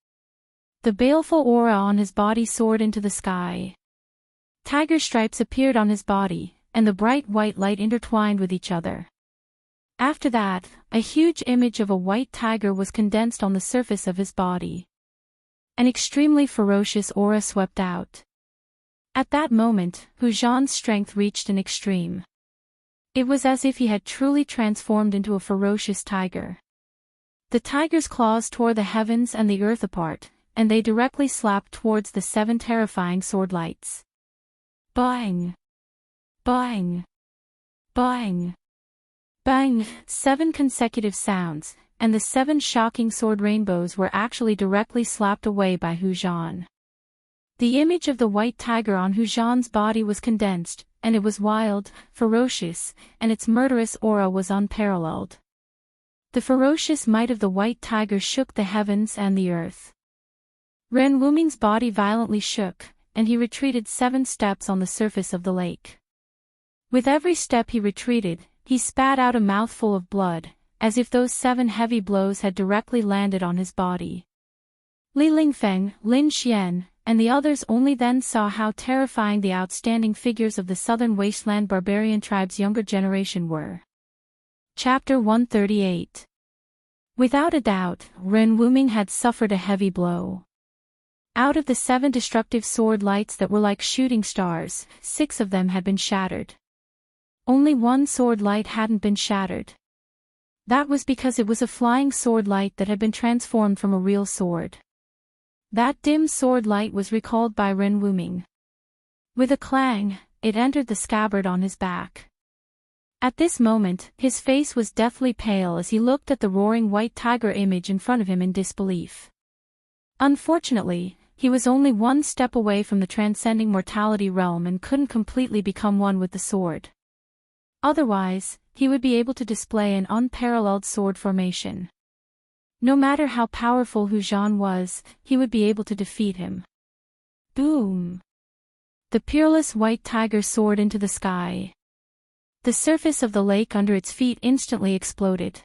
The baleful aura on his body soared into the sky. Tiger stripes appeared on his body, and the bright white light intertwined with each other. After that, a huge image of a white tiger was condensed on the surface of his body. An extremely ferocious aura swept out. At that moment, Hu Zhan's strength reached an extreme. It was as if he had truly transformed into a ferocious tiger. The tiger's claws tore the heavens and the earth apart, and they directly slapped towards the 7 terrifying sword lights. Bang! Bang! Bang! Bang! 7 consecutive sounds, and the 7 shocking sword rainbows were actually directly slapped away by Hu Zhan. The image of the white tiger on Hu Zhan's body was condensed, and it was wild, ferocious, and its murderous aura was unparalleled. The ferocious might of the white tiger shook the heavens and the earth. Ren Wuming's body violently shook, and he retreated 7 steps on the surface of the lake. With every step he retreated, he spat out a mouthful of blood, as if those 7 heavy blows had directly landed on his body. Li Lingfeng, Lin Xian, and the others only then saw how terrifying the outstanding figures of the southern wasteland barbarian tribe's younger generation were. Chapter 138. Without a doubt, Ren Wuming had suffered a heavy blow. Out of the 7 destructive sword lights that were like shooting stars, 6 of them had been shattered. Only 1 sword light hadn't been shattered. That was because it was a flying sword light that had been transformed from a real sword. That dim sword light was recalled by Ren Wuming. With a clang, it entered the scabbard on his back. At this moment, his face was deathly pale as he looked at the roaring white tiger image in front of him in disbelief. Unfortunately, he was only 1 step away from the transcending mortality realm and couldn't completely become one with the sword. Otherwise, he would be able to display an unparalleled sword formation. No matter how powerful Hu Zhan was, he would be able to defeat him. Boom! The peerless white tiger soared into the sky. The surface of the lake under its feet instantly exploded.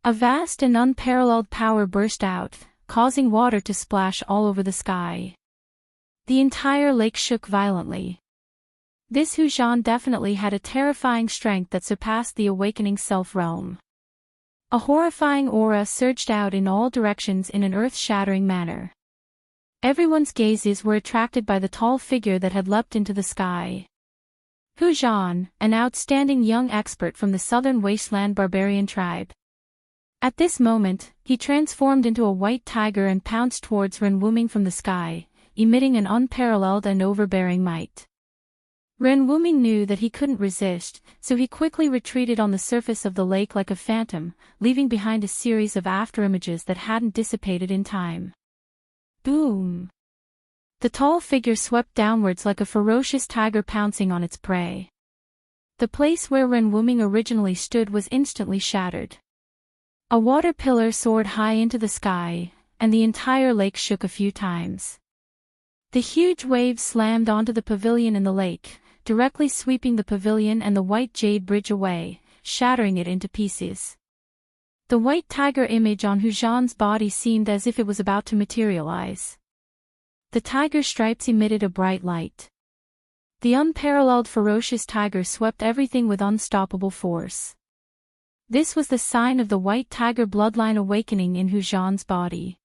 A vast and unparalleled power burst out, causing water to splash all over the sky. The entire lake shook violently. This Hu Zhan definitely had a terrifying strength that surpassed the awakening self-realm. A horrifying aura surged out in all directions in an earth-shattering manner. Everyone's gazes were attracted by the tall figure that had leapt into the sky. Hu Zhan, an outstanding young expert from the southern wasteland barbarian tribe. At this moment, he transformed into a white tiger and pounced towards Ren Wuming from the sky, emitting an unparalleled and overbearing might. Ren Wuming knew that he couldn't resist, so he quickly retreated on the surface of the lake like a phantom, leaving behind a series of afterimages that hadn't dissipated in time. Boom! The tall figure swept downwards like a ferocious tiger pouncing on its prey. The place where Ren Wuming originally stood was instantly shattered. A water pillar soared high into the sky, and the entire lake shook a few times. The huge waves slammed onto the pavilion in the lake, directly sweeping the pavilion and the white jade bridge away, shattering it into pieces. The white tiger image on Hu Zhan's body seemed as if it was about to materialize. The tiger stripes emitted a bright light. The unparalleled ferocious tiger swept everything with unstoppable force. This was the sign of the white tiger bloodline awakening in Hu Zhan's body.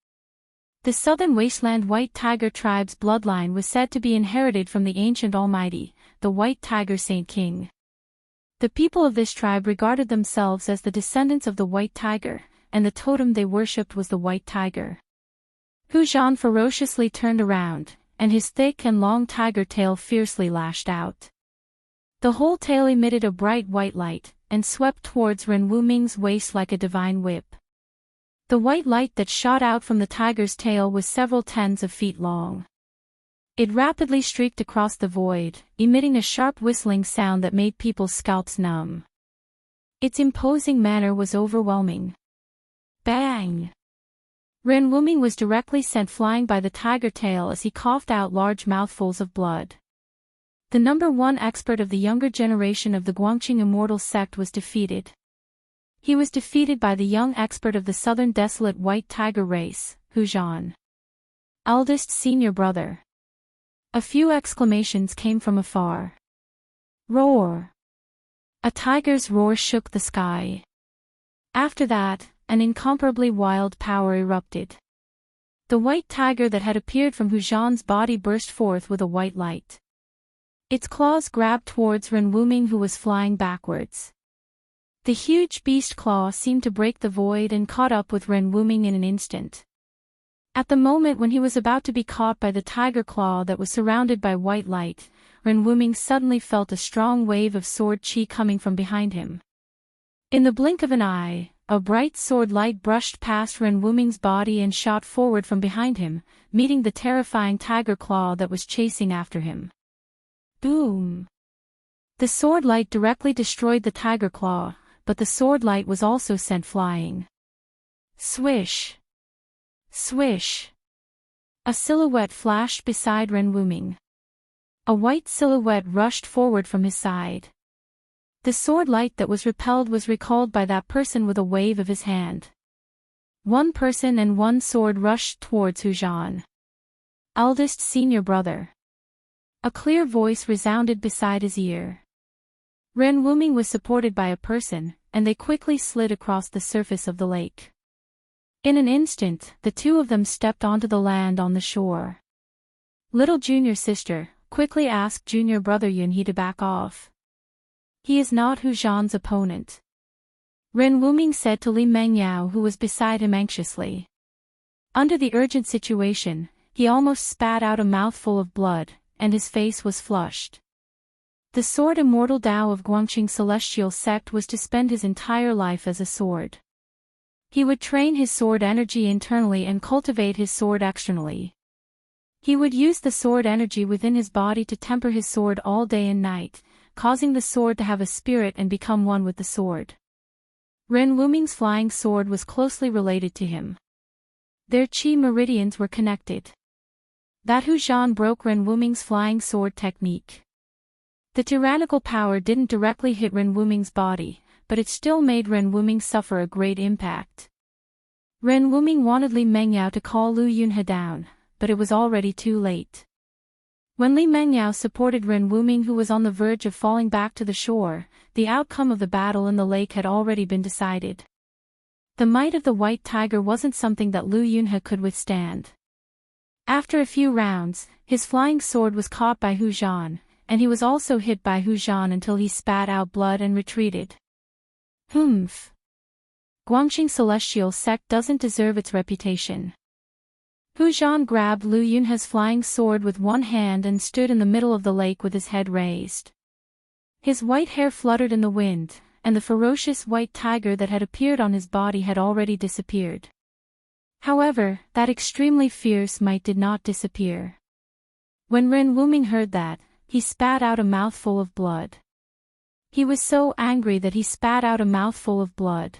The southern wasteland white tiger tribe's bloodline was said to be inherited from the ancient almighty, the white tiger Saint King. The people of this tribe regarded themselves as the descendants of the white tiger, and the totem they worshipped was the white tiger. Hu Zhan ferociously turned around, and his thick and long tiger tail fiercely lashed out. The whole tail emitted a bright white light, and swept towards Ren Wuming's waist like a divine whip. The white light that shot out from the tiger's tail was several tens of feet long. It rapidly streaked across the void, emitting a sharp whistling sound that made people's scalps numb. Its imposing manner was overwhelming. Bang! Ren Wuming was directly sent flying by the tiger tail as he coughed out large mouthfuls of blood. The number one expert of the younger generation of the Guangqing Immortal sect was defeated. He was defeated by the young expert of the southern desolate white tiger race, Hu Zhan. Eldest senior brother. A few exclamations came from afar. Roar! A tiger's roar shook the sky. After that, an incomparably wild power erupted. The white tiger that had appeared from Hu Zhan's body burst forth with a white light. Its claws grabbed towards Ren Wuming, who was flying backwards. The huge beast claw seemed to break the void and caught up with Ren Wuming in an instant. At the moment when he was about to be caught by the tiger claw that was surrounded by white light, Ren Wuming suddenly felt a strong wave of sword qi coming from behind him. In the blink of an eye, a bright sword light brushed past Ren Wuming's body and shot forward from behind him, meeting the terrifying tiger claw that was chasing after him. Boom! The sword light directly destroyed the tiger claw, but the sword light was also sent flying. Swish! Swish! A silhouette flashed beside Ren Wuming. A white silhouette rushed forward from his side. The sword light that was repelled was recalled by that person with a wave of his hand. One person and one sword rushed towards Hu Zhan. Eldest senior brother. A clear voice resounded beside his ear. Ren Wuming was supported by a person, and they quickly slid across the surface of the lake. In an instant, the two of them stepped onto the land on the shore. Little junior sister quickly asked junior brother Yunhe to back off. He is not Hu Zhan's opponent. Ren Wuming said to Li Mengyao, who was beside him anxiously. Under the urgent situation, he almost spat out a mouthful of blood, and his face was flushed. The sword Immortal Dao of Guangqing Celestial Sect was to spend his entire life as a sword. He would train his sword energy internally and cultivate his sword externally. He would use the sword energy within his body to temper his sword all day and night, causing the sword to have a spirit and become one with the sword. Ren Wuming's flying sword was closely related to him. Their qi meridians were connected. That Hu Zhan broke Ren Wuming's flying sword technique. The tyrannical power didn't directly hit Ren Wuming's body, but it still made Ren Wuming suffer a great impact. Ren Wuming wanted Li Mengyao to call Lu Yunhe down, but it was already too late. When Li Mengyao supported Ren Wuming, who was on the verge of falling back to the shore, the outcome of the battle in the lake had already been decided. The might of the white tiger wasn't something that Lu Yunhe could withstand. After a few rounds, his flying sword was caught by Hu Zhan, and he was also hit by Hu Zhan until he spat out blood and retreated. Humph! Guangqing Celestial Sect doesn't deserve its reputation. Hu Zhan grabbed Lu Yunhe's flying sword with one hand and stood in the middle of the lake with his head raised. His white hair fluttered in the wind, and the ferocious white tiger that had appeared on his body had already disappeared. However, that extremely fierce might did not disappear. When Ren Wuming heard that, he spat out a mouthful of blood. He was so angry that he spat out a mouthful of blood.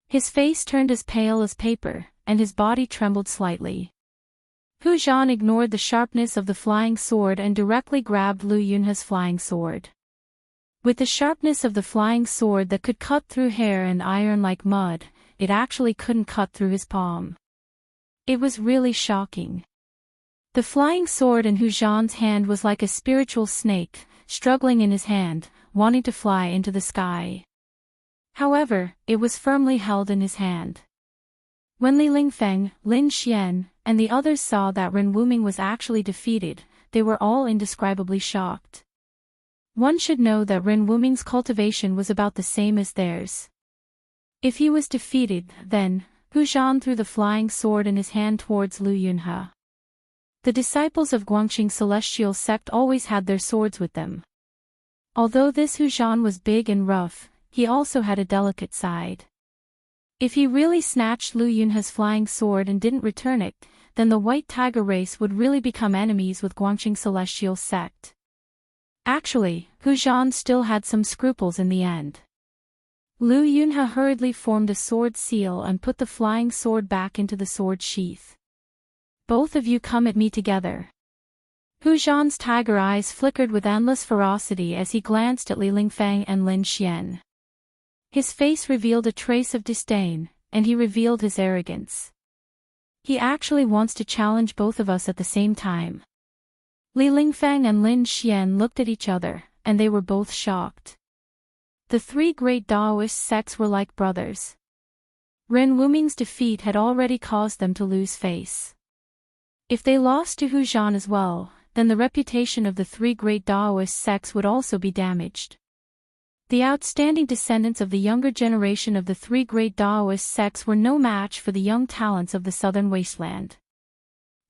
His face turned as pale as paper, and his body trembled slightly. Hu Zhan ignored the sharpness of the flying sword and directly grabbed Lu Yunhe's flying sword. With the sharpness of the flying sword that could cut through hair and iron like mud, it actually couldn't cut through his palm. It was really shocking. The flying sword in Hu Zhan's hand was like a spiritual snake, struggling in his hand, wanting to fly into the sky. However, it was firmly held in his hand. When Li Lingfeng, Lin Xian, and the others saw that Ren Wuming was actually defeated, they were all indescribably shocked. One should know that Ren Wuming's cultivation was about the same as theirs. If he was defeated, then, Hu Zhan threw the flying sword in his hand towards Lu Yunhe. The disciples of Guangqing Celestial Sect always had their swords with them. Although this Hu Zhan was big and rough, he also had a delicate side. If he really snatched Lu Yunhe's flying sword and didn't return it, then the White Tiger race would really become enemies with Guangqing Celestial sect. Actually, Hu Zhan still had some scruples in the end. Lu Yunhe hurriedly formed a sword seal and put the flying sword back into the sword sheath. Both of you come at me together. Hu Zhan's tiger eyes flickered with endless ferocity as he glanced at Li Lingfeng and Lin Xian. His face revealed a trace of disdain, and he revealed his arrogance. He actually wants to challenge both of us at the same time. Li Lingfeng and Lin Xian looked at each other, and they were both shocked. The three great Daoist sects were like brothers. Ren Wuming's defeat had already caused them to lose face. If they lost to Hu Zhan as well, then the reputation of the three great Daoist sects would also be damaged. The outstanding descendants of the younger generation of the three great Daoist sects were no match for the young talents of the southern wasteland.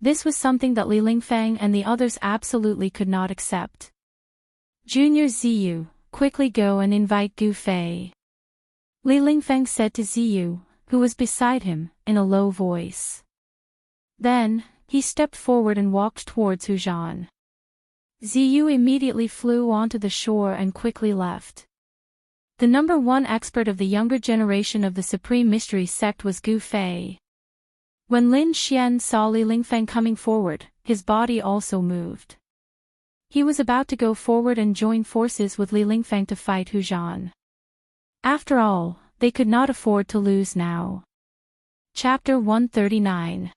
This was something that Li Lingfeng and the others absolutely could not accept. Junior Ziyu, quickly go and invite Gu Fei. Li Lingfeng said to Ziyu, who was beside him, in a low voice. Then, he stepped forward and walked towards Hu Zhan. Ziyu immediately flew onto the shore and quickly left. The number one expert of the younger generation of the Supreme Mystery sect was Gu Fei. When Lin Xian saw Li Lingfeng coming forward, his body also moved. He was about to go forward and join forces with Li Lingfeng to fight Hu Zhan. After all, they could not afford to lose now. Chapter 139.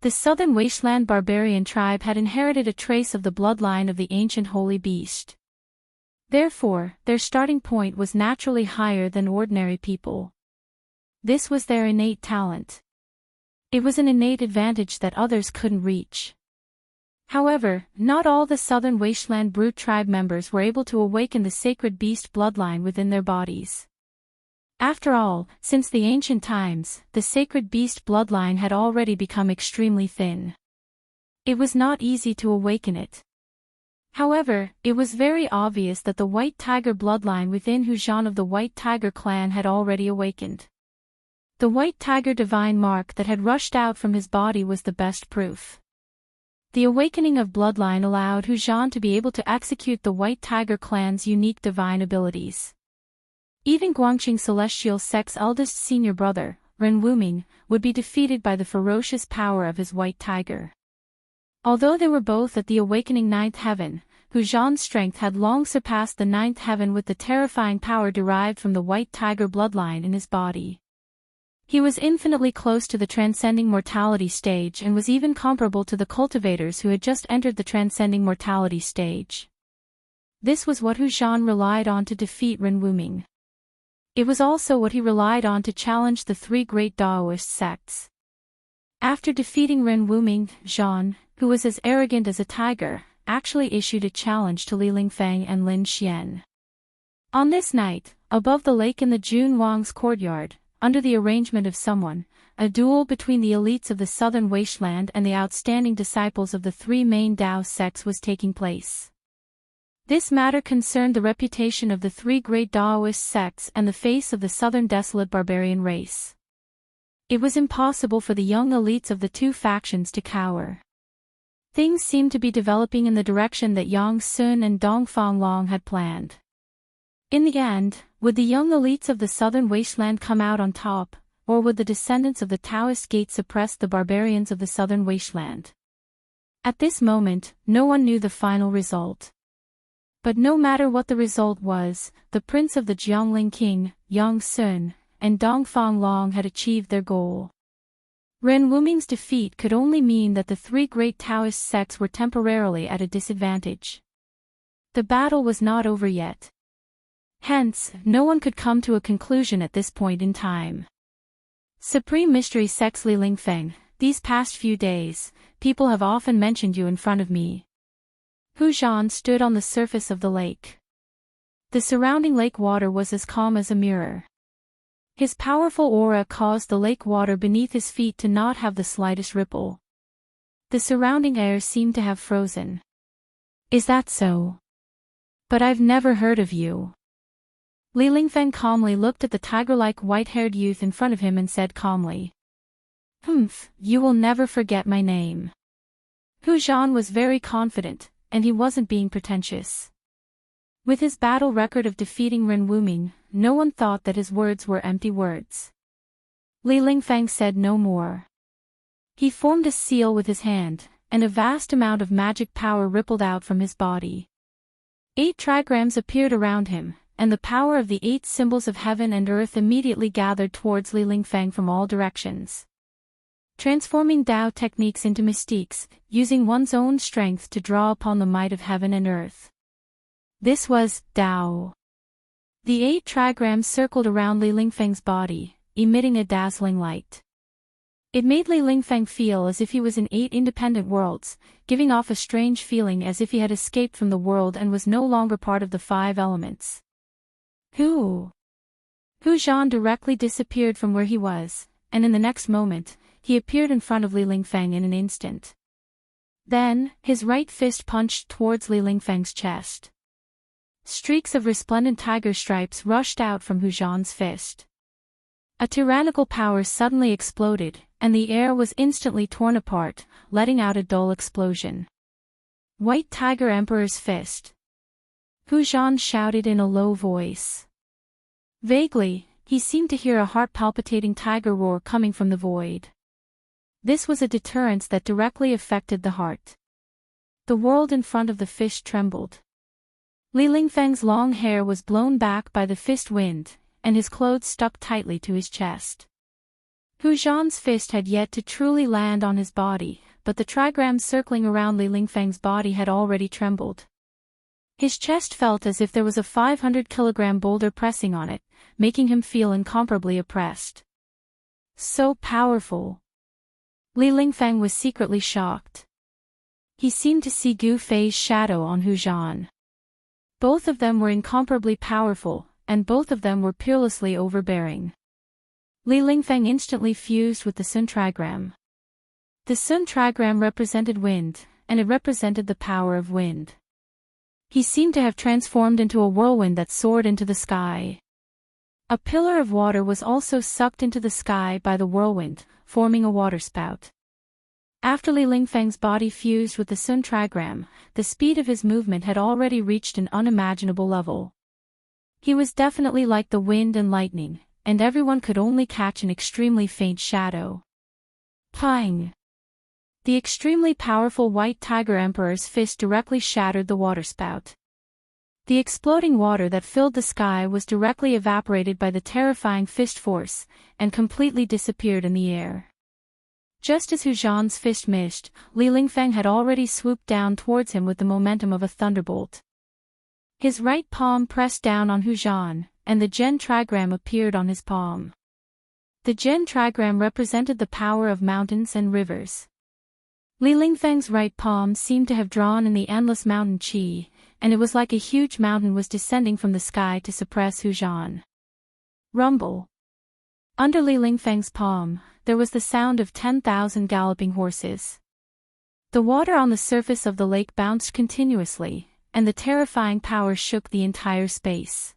The southern wasteland barbarian tribe had inherited a trace of the bloodline of the ancient holy beast. Therefore, their starting point was naturally higher than ordinary people. This was their innate talent. It was an innate advantage that others couldn't reach. However, not all the southern wasteland brute tribe members were able to awaken the sacred beast bloodline within their bodies. After all, since the ancient times, the sacred beast bloodline had already become extremely thin. It was not easy to awaken it. However, it was very obvious that the White Tiger bloodline within Hu Zhan of the White Tiger clan had already awakened. The White Tiger divine mark that had rushed out from his body was the best proof. The awakening of bloodline allowed Hu Zhan to be able to execute the White Tiger clan's unique divine abilities. Even Guangqing Celestial sect's eldest senior brother, Ren Wuming, would be defeated by the ferocious power of his White Tiger. Although they were both at the awakening ninth heaven, Hu Zhan's strength had long surpassed the ninth heaven with the terrifying power derived from the White Tiger bloodline in his body. He was infinitely close to the transcending mortality stage and was even comparable to the cultivators who had just entered the transcending mortality stage. This was what Hu Zhan relied on to defeat Ren Wuming. It was also what he relied on to challenge the three great Daoist sects. After defeating Ren Wuming, Zhan, who was as arrogant as a tiger, actually issued a challenge to Li Lingfeng and Lin Xian. On this night, above the lake in the Jun Wang's courtyard, under the arrangement of someone, a duel between the elites of the southern wasteland and the outstanding disciples of the three main Dao sects was taking place. This matter concerned the reputation of the three great Daoist sects and the face of the southern desolate barbarian race. It was impossible for the young elites of the two factions to cower. Things seemed to be developing in the direction that Yang Sun and Dongfang Long had planned. In the end, would the young elites of the southern wasteland come out on top, or would the descendants of the Taoist gate suppress the barbarians of the southern wasteland? At this moment, no one knew the final result. But no matter what the result was, the prince of the Jiangling king, Yang Sun, and Dongfang Long had achieved their goal. Ren Wuming's defeat could only mean that the three great Taoist sects were temporarily at a disadvantage. The battle was not over yet. Hence, no one could come to a conclusion at this point in time. Supreme Mystery Sects Li Lingfeng, these past few days, people have often mentioned you in front of me. Hu Zhan stood on the surface of the lake. The surrounding lake water was as calm as a mirror. His powerful aura caused the lake water beneath his feet to not have the slightest ripple. The surrounding air seemed to have frozen. Is that so? But I've never heard of you. Li Lingfeng calmly looked at the tiger-like white-haired youth in front of him and said calmly, "Humph, you will never forget my name." Hu Zhan was very confident, and he wasn't being pretentious. With his battle record of defeating Ren Wuming, no one thought that his words were empty words. Li Lingfeng said no more. He formed a seal with his hand, and a vast amount of magic power rippled out from his body. 8 trigrams appeared around him, and the power of the 8 symbols of heaven and earth immediately gathered towards Li Lingfeng from all directions. Transforming Tao techniques into mystiques, using one's own strength to draw upon the might of heaven and earth. This was Tao. The 8 trigrams circled around Li Lingfeng's body, emitting a dazzling light. It made Li Lingfeng feel as if he was in 8 independent worlds, giving off a strange feeling as if he had escaped from the world and was no longer part of the 5 elements. Hu Zhan directly disappeared from where he was, and in the next moment, he appeared in front of Li Lingfeng in an instant. Then, his right fist punched towards Li Lingfeng's chest. Streaks of resplendent tiger stripes rushed out from Hu Zhan's fist. A tyrannical power suddenly exploded, and the air was instantly torn apart, letting out a dull explosion. White Tiger Emperor's fist. Hu Zhan shouted in a low voice. Vaguely, he seemed to hear a heart-palpitating tiger roar coming from the void. This was a deterrence that directly affected the heart. The world in front of the fist trembled. Li Lingfeng's long hair was blown back by the fist wind, and his clothes stuck tightly to his chest. Hu Zhan's fist had yet to truly land on his body, but the trigrams circling around Li Lingfeng's body had already trembled. His chest felt as if there was a 500-kilogram boulder pressing on it, making him feel incomparably oppressed. So powerful. Li Lingfeng was secretly shocked. He seemed to see Gu Fei's shadow on Hu Zhan. Both of them were incomparably powerful, and both of them were peerlessly overbearing. Li Lingfeng instantly fused with the Sun trigram. The Sun trigram represented wind, and it represented the power of wind. He seemed to have transformed into a whirlwind that soared into the sky. A pillar of water was also sucked into the sky by the whirlwind, forming a waterspout. After Li Lingfeng's body fused with the Sun trigram, the speed of his movement had already reached an unimaginable level. He was definitely like the wind and lightning, and everyone could only catch an extremely faint shadow. Pang! The extremely powerful White Tiger Emperor's fist directly shattered the waterspout. The exploding water that filled the sky was directly evaporated by the terrifying fist force, and completely disappeared in the air. Just as Hu Zhan's fist missed, Li Lingfeng had already swooped down towards him with the momentum of a thunderbolt. His right palm pressed down on Hu Zhan, and the Gen trigram appeared on his palm. The Gen trigram represented the power of mountains and rivers. Li Lingfeng's right palm seemed to have drawn in the endless mountain qi, and it was like a huge mountain was descending from the sky to suppress Hu Zhan. Rumble. Under Li Lingfeng's palm, there was the sound of 10,000 galloping horses. The water on the surface of the lake bounced continuously, and the terrifying power shook the entire space.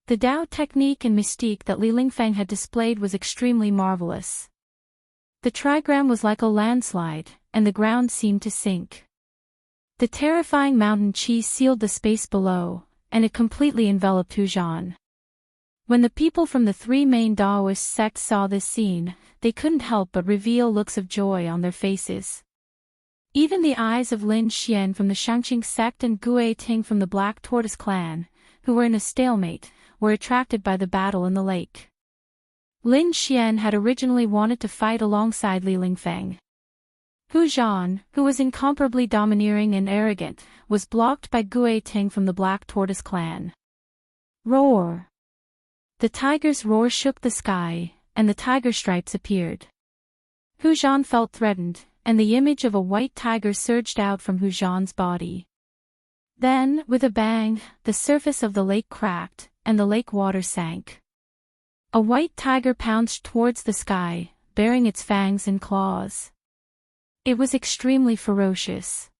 The Tao technique and mystique that Li Lingfeng had displayed was extremely marvelous. The trigram was like a landslide, and the ground seemed to sink. The terrifying mountain qi sealed the space below, and it completely enveloped Hu Zhan. When the people from the 3 main Daoist sects saw this scene, they couldn't help but reveal looks of joy on their faces. Even the eyes of Lin Xian from the Shangqing sect and Gue Ting from the Black Tortoise clan, who were in a stalemate, were attracted by the battle in the lake. Lin Xian had originally wanted to fight alongside Li Lingfeng. Hu Zhan, who was incomparably domineering and arrogant, was blocked by Gue Ting from the Black Tortoise clan. Roar! The tiger's roar shook the sky, and the tiger stripes appeared. Hu Zhan felt threatened, and the image of a white tiger surged out from Hu Zhan's body. Then, with a bang, the surface of the lake cracked, and the lake water sank. A white tiger pounced towards the sky, bearing its fangs and claws. It was extremely ferocious.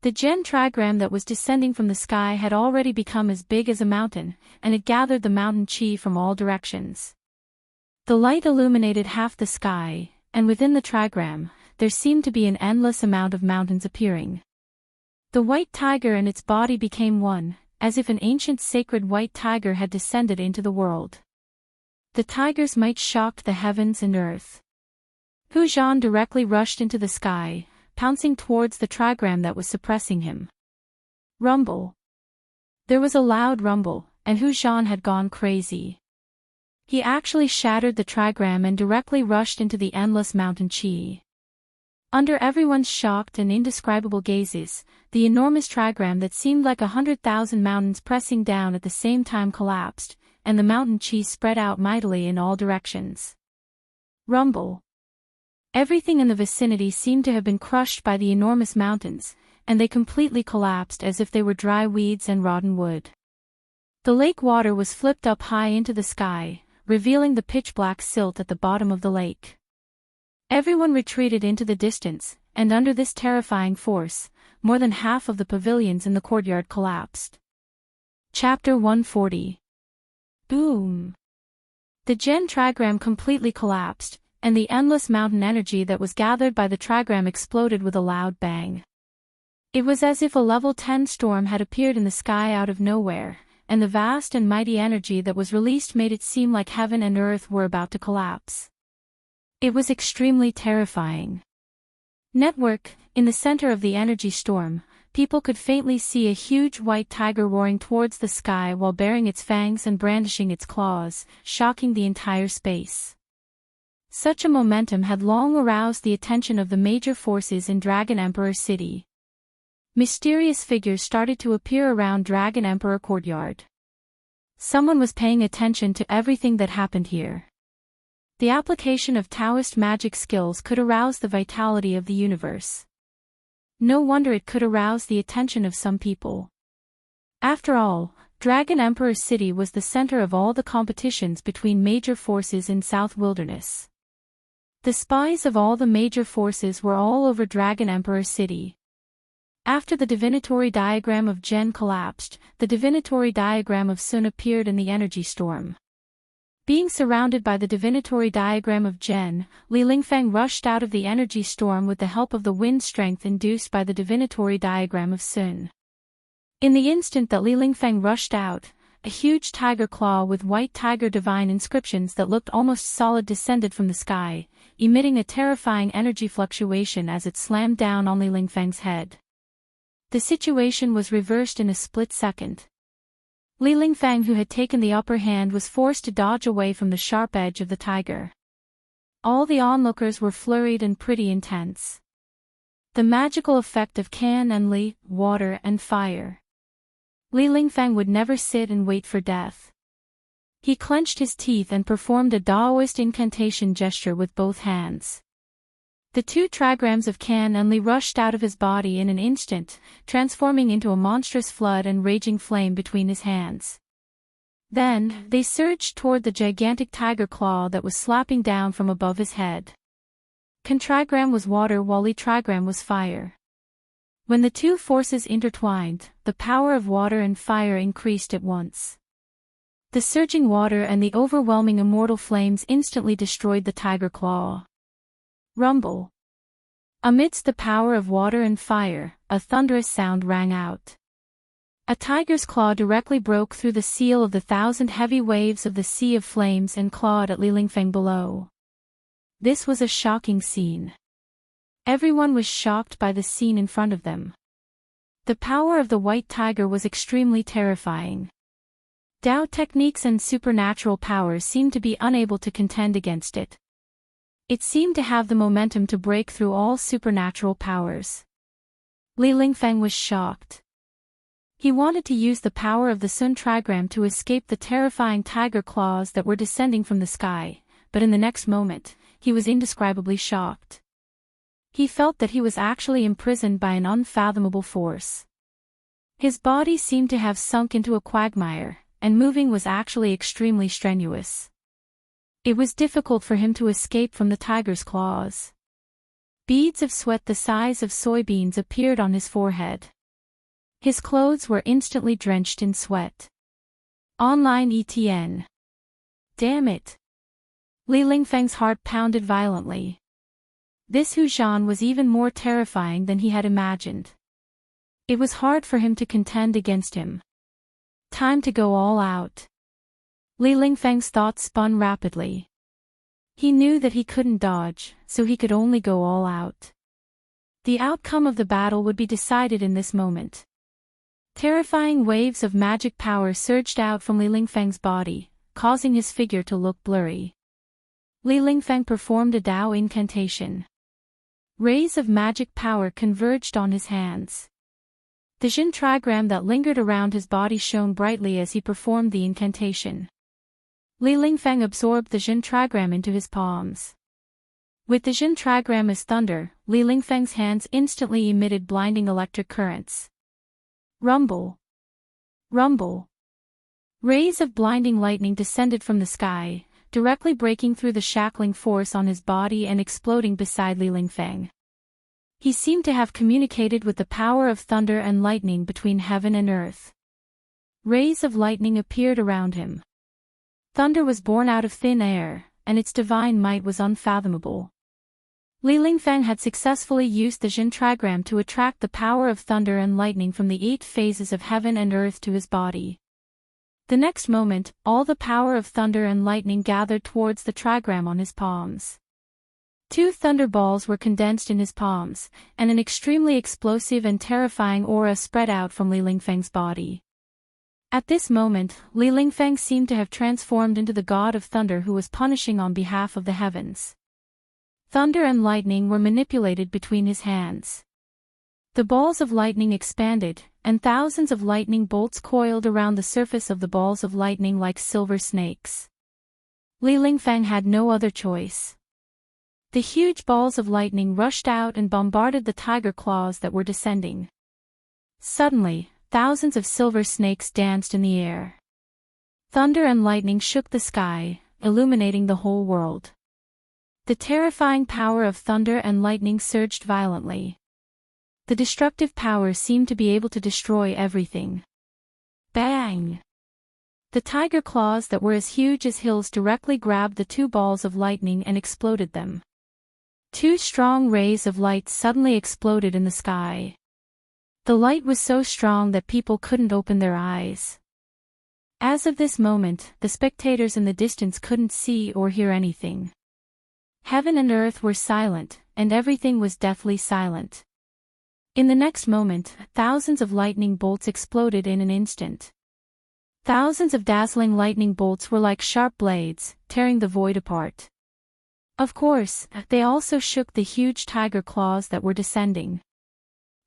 The Gen trigram that was descending from the sky had already become as big as a mountain, and it gathered the mountain chi from all directions. The light illuminated half the sky, and within the trigram, there seemed to be an endless amount of mountains appearing. The white tiger and its body became one, as if an ancient sacred white tiger had descended into the world. The tiger's might shocked the heavens and earth. Hu Zhan directly rushed into the sky, pouncing towards the trigram that was suppressing him. Rumble. There was a loud rumble, and Hu Zhan had gone crazy. He actually shattered the trigram and directly rushed into the endless mountain chi. Under everyone's shocked and indescribable gazes, the enormous trigram that seemed like 100,000 mountains pressing down at the same time collapsed, and the mountain chi spread out mightily in all directions. Rumble. Everything in the vicinity seemed to have been crushed by the enormous mountains, and they completely collapsed as if they were dry weeds and rotten wood. The lake water was flipped up high into the sky, revealing the pitch-black silt at the bottom of the lake. Everyone retreated into the distance, and under this terrifying force, more than half of the pavilions in the courtyard collapsed. Chapter 140. Boom! The Gen trigram completely collapsed, and the endless mountain energy that was gathered by the trigram exploded with a loud bang. It was as if a level 10 storm had appeared in the sky out of nowhere, and the vast and mighty energy that was released made it seem like heaven and earth were about to collapse. It was extremely terrifying. Network, in the center of the energy storm, people could faintly see a huge white tiger roaring towards the sky while baring its fangs and brandishing its claws, shocking the entire space. Such a momentum had long aroused the attention of the major forces in Dragon Emperor City. Mysterious figures started to appear around Dragon Emperor Courtyard. Someone was paying attention to everything that happened here. The application of Taoist magic skills could arouse the vitality of the universe. No wonder it could arouse the attention of some people. After all, Dragon Emperor City was the center of all the competitions between major forces in South Wilderness. The spies of all the major forces were all over Dragon Emperor City. After the divinatory diagram of Gen collapsed, the divinatory diagram of Sun appeared in the energy storm. Being surrounded by the divinatory diagram of Gen, Li Lingfeng rushed out of the energy storm with the help of the wind strength induced by the divinatory diagram of Sun. In the instant that Li Lingfeng rushed out, a huge tiger claw with white tiger divine inscriptions that looked almost solid descended from the sky, emitting a terrifying energy fluctuation as it slammed down on Li Lingfeng's head. The situation was reversed in a split second. Li Lingfeng, who had taken the upper hand, was forced to dodge away from the sharp edge of the tiger. All the onlookers were flurried and pretty intense. The magical effect of Can and Li, water and fire. Li Lingfeng would never sit and wait for death. He clenched his teeth and performed a Daoist incantation gesture with both hands. The two trigrams of Can and Li rushed out of his body in an instant, transforming into a monstrous flood and raging flame between his hands. Then, they surged toward the gigantic tiger claw that was slapping down from above his head. Can trigram was water while Li trigram was fire. When the two forces intertwined, the power of water and fire increased at once. The surging water and the overwhelming immortal flames instantly destroyed the tiger claw. Rumble. Amidst the power of water and fire, a thunderous sound rang out. A tiger's claw directly broke through the seal of the 1,000 heavy waves of the sea of flames and clawed at Li Lingfeng below. This was a shocking scene. Everyone was shocked by the scene in front of them. The power of the white tiger was extremely terrifying. Dao techniques and supernatural powers seemed to be unable to contend against it. It seemed to have the momentum to break through all supernatural powers. Li Lingfeng was shocked. He wanted to use the power of the Sun trigram to escape the terrifying tiger claws that were descending from the sky, but in the next moment, he was indescribably shocked. He felt that he was actually imprisoned by an unfathomable force. His body seemed to have sunk into a quagmire, and moving was actually extremely strenuous. It was difficult for him to escape from the tiger's claws. Beads of sweat the size of soybeans appeared on his forehead. His clothes were instantly drenched in sweat. Online ETN. Damn it. Li Lingfeng's heart pounded violently. This Hu Zhan was even more terrifying than he had imagined. It was hard for him to contend against him. Time to go all out. Li Lingfeng's thoughts spun rapidly. He knew that he couldn't dodge, so he could only go all out. The outcome of the battle would be decided in this moment. Terrifying waves of magic power surged out from Li Lingfeng's body, causing his figure to look blurry. Li Lingfeng performed a Dao incantation. Rays of magic power converged on his hands. The Jin trigram that lingered around his body shone brightly as he performed the incantation. Li Lingfeng absorbed the Jin trigram into his palms. With the Jin trigram as thunder, Li Lingfeng's hands instantly emitted blinding electric currents. Rumble. Rumble. Rays of blinding lightning descended from the sky, directly breaking through the shackling force on his body and exploding beside Li Lingfeng. He seemed to have communicated with the power of thunder and lightning between heaven and earth. Rays of lightning appeared around him. Thunder was born out of thin air, and its divine might was unfathomable. Li Lingfeng had successfully used the Jin trigram to attract the power of thunder and lightning from the 8 phases of heaven and earth to his body. The next moment, all the power of thunder and lightning gathered towards the trigram on his palms. 2 thunderballs were condensed in his palms, and an extremely explosive and terrifying aura spread out from Li Lingfeng's body. At this moment, Li Lingfeng seemed to have transformed into the god of thunder who was punishing on behalf of the heavens. Thunder and lightning were manipulated between his hands. The balls of lightning expanded, and thousands of lightning bolts coiled around the surface of the balls of lightning like silver snakes. Li Lingfeng had no other choice. The huge balls of lightning rushed out and bombarded the tiger claws that were descending. Suddenly, thousands of silver snakes danced in the air. Thunder and lightning shook the sky, illuminating the whole world. The terrifying power of thunder and lightning surged violently. The destructive power seemed to be able to destroy everything. Bang! The tiger claws that were as huge as hills directly grabbed the 2 balls of lightning and exploded them. 2 strong rays of light suddenly exploded in the sky. The light was so strong that people couldn't open their eyes. As of this moment, the spectators in the distance couldn't see or hear anything. Heaven and earth were silent, and everything was deathly silent. In the next moment, thousands of lightning bolts exploded in an instant. Thousands of dazzling lightning bolts were like sharp blades, tearing the void apart. Of course, they also shook the huge tiger claws that were descending.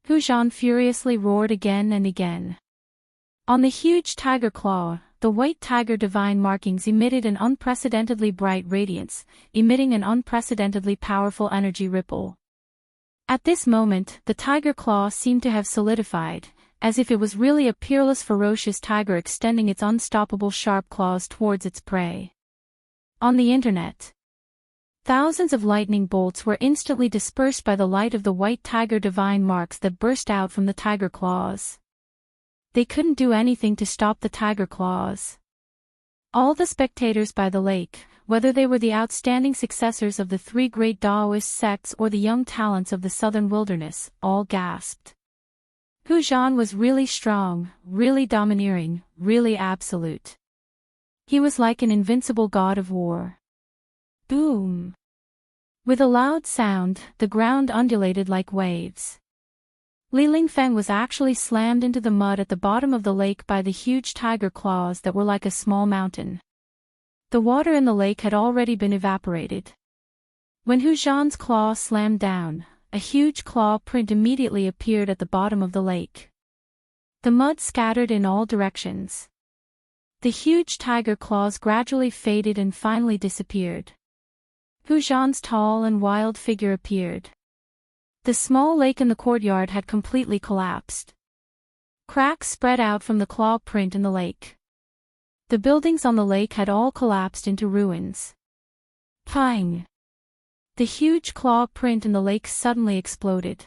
Hu Zhan furiously roared again and again. On the huge tiger claw, the white tiger divine markings emitted an unprecedentedly bright radiance, emitting an unprecedentedly powerful energy ripple. At this moment, the tiger claw seemed to have solidified, as if it was really a peerless ferocious tiger extending its unstoppable sharp claws towards its prey. On the internet, thousands of lightning bolts were instantly dispersed by the light of the white tiger divine marks that burst out from the tiger claws. They couldn't do anything to stop the tiger claws. All the spectators by the lake, whether they were the outstanding successors of the 3 great Taoist sects or the young talents of the southern wilderness, all gasped. Hu Zhan was really strong, really domineering, really absolute. He was like an invincible god of war. Boom! With a loud sound, the ground undulated like waves. Li Lingfeng was actually slammed into the mud at the bottom of the lake by the huge tiger claws that were like a small mountain. The water in the lake had already been evaporated. When Hu Zhan's claw slammed down, a huge claw print immediately appeared at the bottom of the lake. The mud scattered in all directions. The huge tiger claws gradually faded and finally disappeared. Hu Zhan's tall and wild figure appeared. The small lake in the courtyard had completely collapsed. Cracks spread out from the claw print in the lake. The buildings on the lake had all collapsed into ruins. Pang! The huge claw print in the lake suddenly exploded.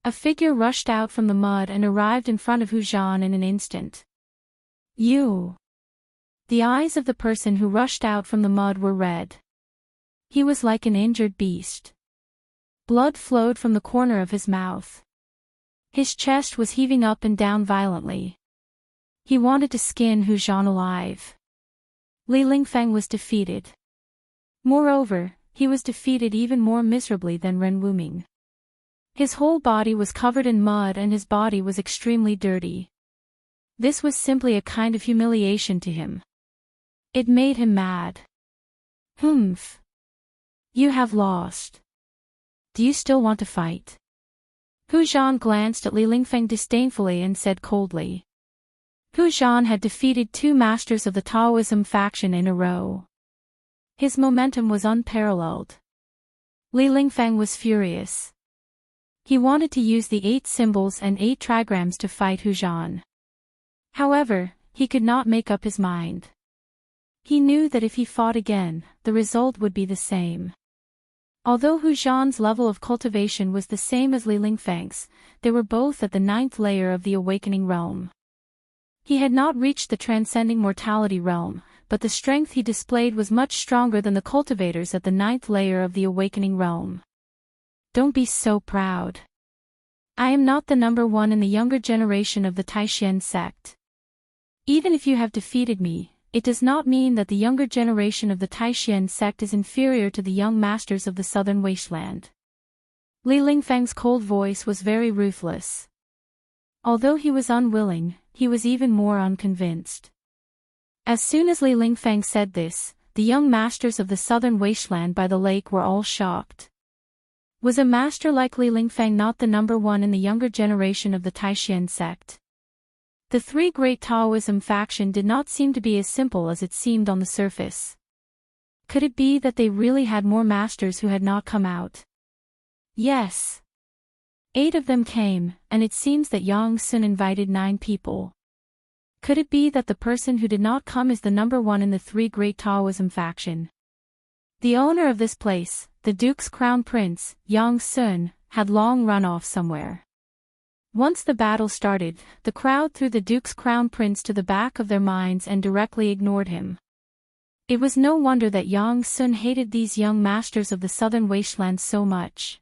A figure rushed out from the mud and arrived in front of Hu Zhan in an instant. You! The eyes of the person who rushed out from the mud were red. He was like an injured beast. Blood flowed from the corner of his mouth. His chest was heaving up and down violently. He wanted to skin Hu Zhan alive. Li Lingfeng was defeated. Moreover, he was defeated even more miserably than Ren Wuming. His whole body was covered in mud and his body was extremely dirty. This was simply a kind of humiliation to him. It made him mad. Humph. You have lost. Do you still want to fight? Hu Zhan glanced at Li Lingfeng disdainfully and said coldly. Hu Zhan had defeated 2 masters of the Taoism faction in a row. His momentum was unparalleled. Li Lingfeng was furious. He wanted to use the 8 symbols and 8 trigrams to fight Hu Zhan. However, he could not make up his mind. He knew that if he fought again, the result would be the same. Although Hu Zhan's level of cultivation was the same as Li Lingfeng's, they were both at the 9th layer of the awakening realm. He had not reached the transcending mortality realm, but the strength he displayed was much stronger than the cultivators at the 9th layer of the awakening realm. Don't be so proud. I am not the number 1 in the younger generation of the Taishan sect. Even if you have defeated me, it does not mean that the younger generation of the Taishan sect is inferior to the young masters of the southern wasteland. Li Lingfeng's cold voice was very ruthless. Although he was unwilling, he was even more unconvinced. As soon as Li Lingfeng said this, the young masters of the southern wasteland by the lake were all shocked. Was a master like Li Lingfeng not the number 1 in the younger generation of the Taishan sect? The 3 great Taoism faction did not seem to be as simple as it seemed on the surface. Could it be that they really had more masters who had not come out? Yes. 8 of them came, and it seems that Yang Sun invited 9 people. Could it be that the person who did not come is the number 1 in the 3 great Taoism faction? The owner of this place, the Duke's Crown Prince, Yang Sun, had long run off somewhere. Once the battle started, the crowd threw the Duke's Crown Prince to the back of their minds and directly ignored him. It was no wonder that Yang Sun hated these young masters of the southern wasteland so much.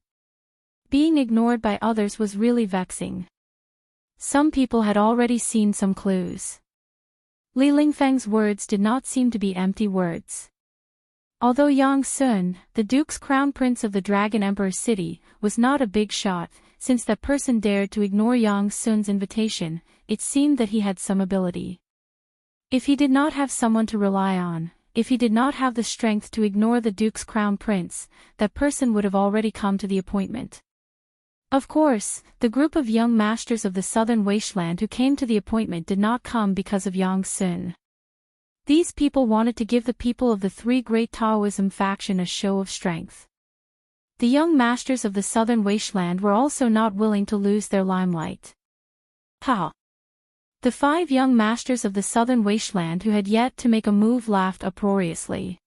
Being ignored by others was really vexing. Some people had already seen some clues. Li Lingfeng's words did not seem to be empty words. Although Yang Sun, the Duke's Crown Prince of the Dragon Emperor City, was not a big shot, since that person dared to ignore Yang Sun's invitation, it seemed that he had some ability. If he did not have someone to rely on, if he did not have the strength to ignore the Duke's Crown Prince, that person would have already come to the appointment. Of course, the group of young masters of the southern wasteland who came to the appointment did not come because of Yang Sun. These people wanted to give the people of the 3 great Taoism faction a show of strength. The young masters of the southern wasteland were also not willing to lose their limelight. Ha! The 5 young masters of the southern wasteland who had yet to make a move laughed uproariously.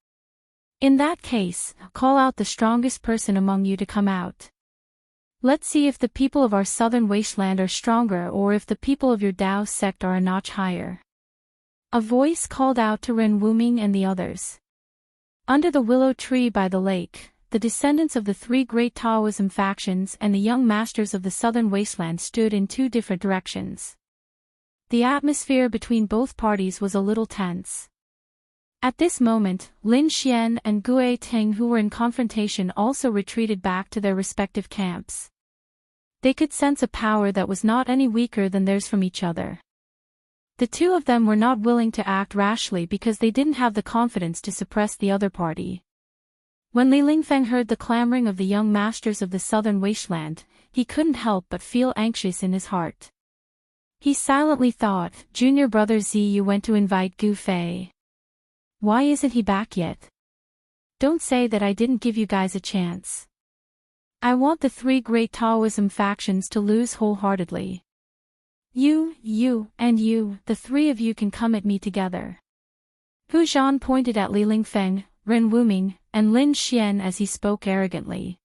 In that case, call out the strongest person among you to come out. Let's see if the people of our southern wasteland are stronger or if the people of your Dao sect are a notch higher. A voice called out to Ren Wuming and the others. Under the willow tree by the lake, the descendants of the 3 great Taoism factions and the young masters of the southern wasteland stood in 2 different directions. The atmosphere between both parties was a little tense. At this moment, Lin Xian and Gue Ting, who were in confrontation, also retreated back to their respective camps. They could sense a power that was not any weaker than theirs from each other. The 2 of them were not willing to act rashly because they didn't have the confidence to suppress the other party. When Li Lingfeng heard the clamoring of the young masters of the southern wasteland, he couldn't help but feel anxious in his heart. He silently thought, Junior brother Ziyu went to invite Gu Fei. Why isn't he back yet? Don't say that I didn't give you guys a chance. I want the 3 great Taoism factions to lose wholeheartedly. You, and you, the 3 of you can come at me together. Hu Zhan pointed at Li Lingfeng, Ren Wuming, and Lin Xian as he spoke arrogantly.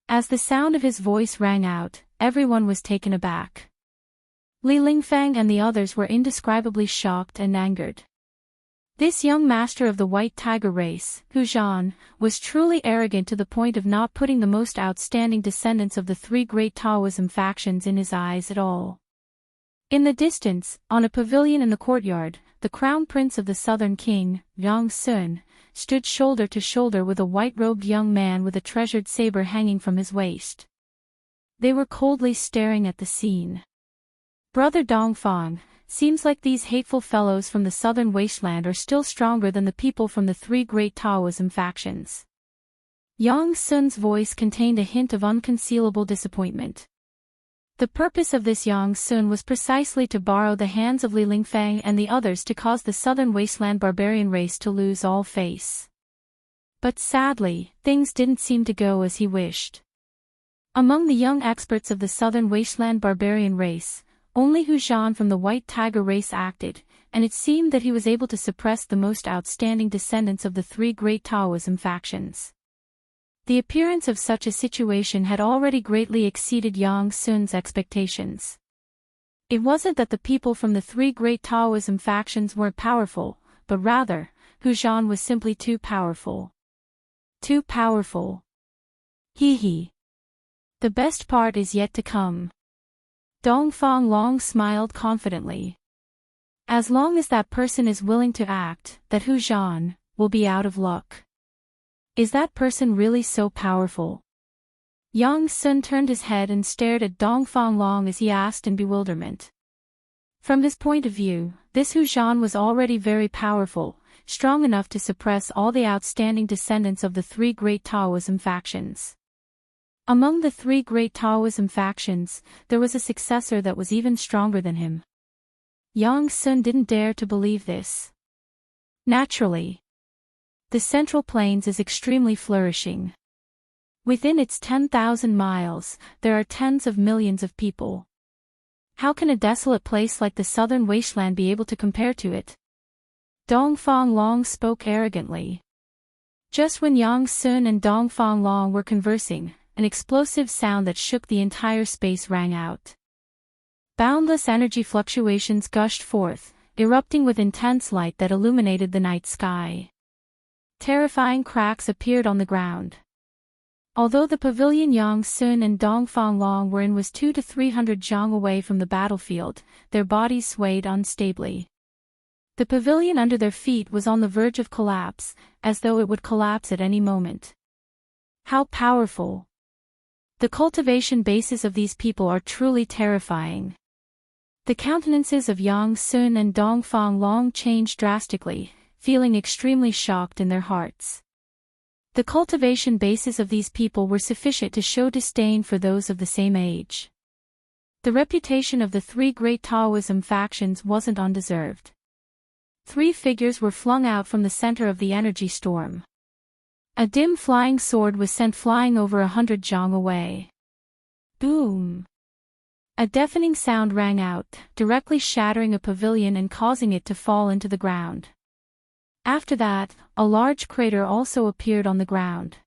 As the sound of his voice rang out, everyone was taken aback. Li Lingfeng and the others were indescribably shocked and angered. This young master of the White Tiger race, Hu Zhan, was truly arrogant to the point of not putting the most outstanding descendants of the three great Taoism factions in his eyes at all. In the distance, on a pavilion in the courtyard, the crown prince of the southern king, Yang Sun, stood shoulder to shoulder with a white-robed young man with a treasured saber hanging from his waist. They were coldly staring at the scene. "Brother Dongfang, seems like these hateful fellows from the southern wasteland are still stronger than the people from the three great Taoism factions." Yang Sun's voice contained a hint of unconcealable disappointment. The purpose of this Yang Sun was precisely to borrow the hands of Li Lingfeng and the others to cause the southern wasteland barbarian race to lose all face. But sadly, things didn't seem to go as he wished. Among the young experts of the southern wasteland barbarian race, only Hu Zhan from the White Tiger race acted, and it seemed that he was able to suppress the most outstanding descendants of the three great Taoism factions. The appearance of such a situation had already greatly exceeded Yang Sun's expectations. It wasn't that the people from the three great Taoism factions weren't powerful, but rather, Hu Zhan was simply too powerful. Too powerful. Hee. The best part is yet to come. Dongfang Long smiled confidently. As long as that person is willing to act, that Hu Zhan will be out of luck. Is that person really so powerful? Yang Sun turned his head and stared at Dongfang Long as he asked in bewilderment. From his point of view, this Hu Zhan was already very powerful, strong enough to suppress all the outstanding descendants of the three great Taoism factions. Among the three great Taoism factions, there was a successor that was even stronger than him. Yang Sun didn't dare to believe this. Naturally, the Central Plains is extremely flourishing. Within its 10,000 miles, there are tens of millions of people. How can a desolate place like the southern wasteland be able to compare to it? Dongfang Long spoke arrogantly. Just when Yang Sun and Dongfang Long were conversing, an explosive sound that shook the entire space rang out. Boundless energy fluctuations gushed forth, erupting with intense light that illuminated the night sky. Terrifying cracks appeared on the ground. Although the pavilion Yang Sun and Dongfang Long were in was 200 to 300 zhang away from the battlefield, their bodies swayed unstably. The pavilion under their feet was on the verge of collapse, as though it would collapse at any moment. How powerful! The cultivation bases of these people are truly terrifying. The countenances of Yang Sun and Dongfang Long changed drastically, feeling extremely shocked in their hearts. The cultivation bases of these people were sufficient to show disdain for those of the same age. The reputation of the three great Taoism factions wasn't undeserved. Three figures were flung out from the center of the energy storm. A dim flying sword was sent flying over 100 zhang away. Boom! A deafening sound rang out, directly shattering a pavilion and causing it to fall into the ground. After that, a large crater also appeared on the ground.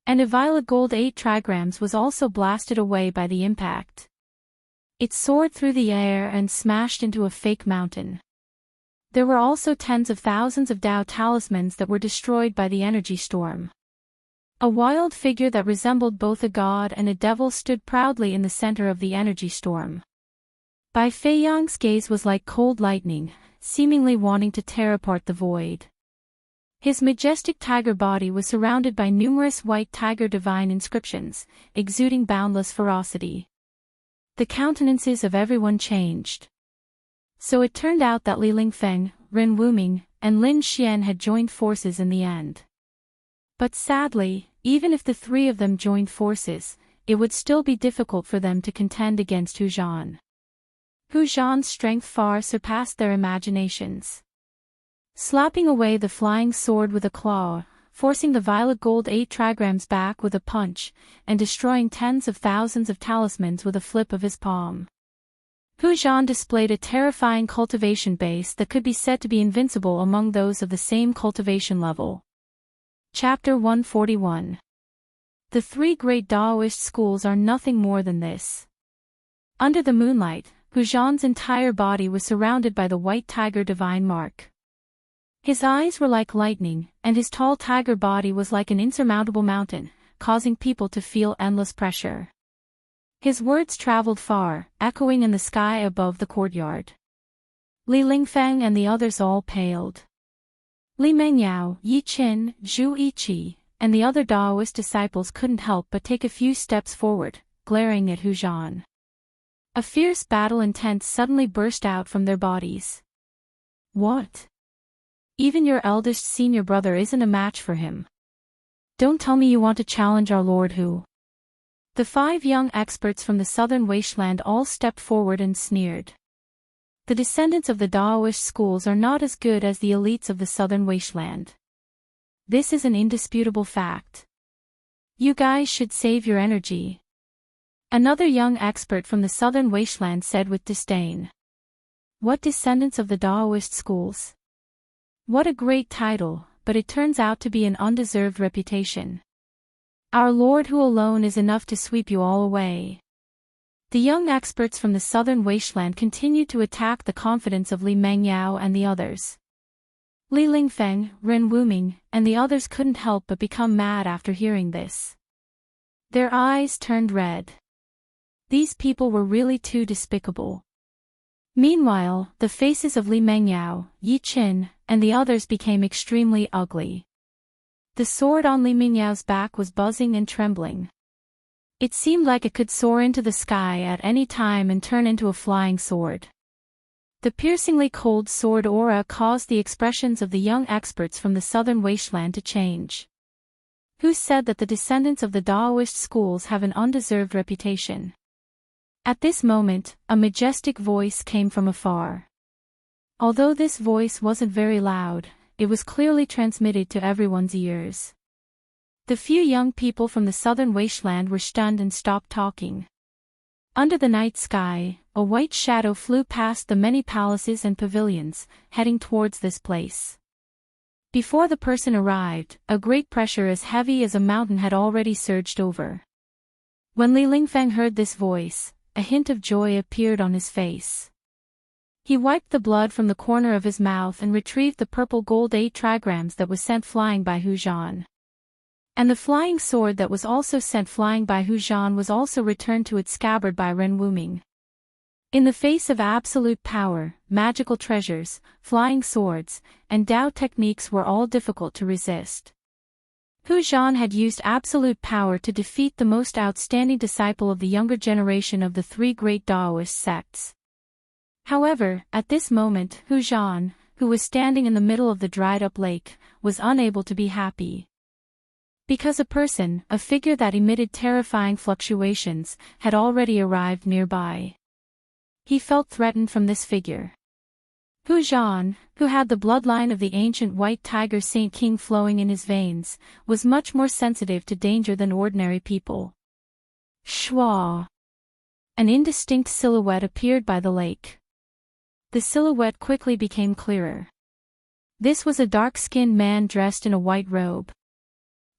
And a violet gold 8 trigrams was also blasted away by the impact. It soared through the air and smashed into a fake mountain. There were also tens of thousands of Dao talismans that were destroyed by the energy storm. A wild figure that resembled both a god and a devil stood proudly in the center of the energy storm. Bai Feiyang's gaze was like cold lightning, seemingly wanting to tear apart the void. His majestic tiger body was surrounded by numerous white tiger divine inscriptions, exuding boundless ferocity. The countenances of everyone changed. So it turned out that Li Lingfeng, Ren Wuming, and Lin Xian had joined forces in the end. But sadly, even if the three of them joined forces, it would still be difficult for them to contend against Hu Zhan. Hu Zhan's strength far surpassed their imaginations. Slapping away the flying sword with a claw, forcing the violet gold 8 trigrams back with a punch, and destroying tens of thousands of talismans with a flip of his palm. Hu Zhan displayed a terrifying cultivation base that could be said to be invincible among those of the same cultivation level. Chapter 141. The three great Taoist schools are nothing more than this. Under the moonlight, Hu Zhan's entire body was surrounded by the white tiger divine mark. His eyes were like lightning, and his tall tiger body was like an insurmountable mountain, causing people to feel endless pressure. His words traveled far, echoing in the sky above the courtyard. Li Lingfeng and the others all paled. Li Mengyao, Yi Qin, Zhu Yiqi, and the other Taoist disciples couldn't help but take a few steps forward, glaring at Hu Zhan. A fierce battle intent suddenly burst out from their bodies. What? Even your eldest senior brother isn't a match for him. Don't tell me you want to challenge our Lord Hu. The 5 young experts from the southern wasteland all stepped forward and sneered. The descendants of the Taoist schools are not as good as the elites of the southern wasteland. This is an indisputable fact. You guys should save your energy. Another young expert from the southern wasteland said with disdain. What descendants of the Taoist schools? What a great title, but it turns out to be an undeserved reputation. Our Lord Hu alone is enough to sweep you all away. The young experts from the southern wasteland continued to attack the confidence of Li Mengyao and the others. Li Lingfeng, Ren Wuming, and the others couldn't help but become mad after hearing this. Their eyes turned red. These people were really too despicable. Meanwhile, the faces of Li Mengyao, Yi Qin, and the others became extremely ugly. The sword on Li Mengyao's back was buzzing and trembling. It seemed like it could soar into the sky at any time and turn into a flying sword. The piercingly cold sword aura caused the expressions of the young experts from the southern wasteland to change. Who said that the descendants of the Taoist schools have an undeserved reputation? At this moment, a majestic voice came from afar. Although this voice wasn't very loud, it was clearly transmitted to everyone's ears. The few young people from the southern wasteland were stunned and stopped talking. Under the night sky, a white shadow flew past the many palaces and pavilions, heading towards this place. Before the person arrived, a great pressure as heavy as a mountain had already surged over. When Li Lingfeng heard this voice, a hint of joy appeared on his face. He wiped the blood from the corner of his mouth and retrieved the purple gold 8 trigrams that was sent flying by Hu Zhan. And the flying sword that was also sent flying by Hu Zhan was also returned to its scabbard by Ren Wuming. In the face of absolute power, magical treasures, flying swords, and Dao techniques were all difficult to resist. Hu Zhan had used absolute power to defeat the most outstanding disciple of the younger generation of the 3 great Taoist sects. However, at this moment, Hu Zhan, who was standing in the middle of the dried-up lake, was unable to be happy. Because a figure that emitted terrifying fluctuations, had already arrived nearby. He felt threatened from this figure. Hu Zhan, who had the bloodline of the ancient white tiger Saint King flowing in his veins, was much more sensitive to danger than ordinary people. Shwa! An indistinct silhouette appeared by the lake. The silhouette quickly became clearer. This was a dark-skinned man dressed in a white robe.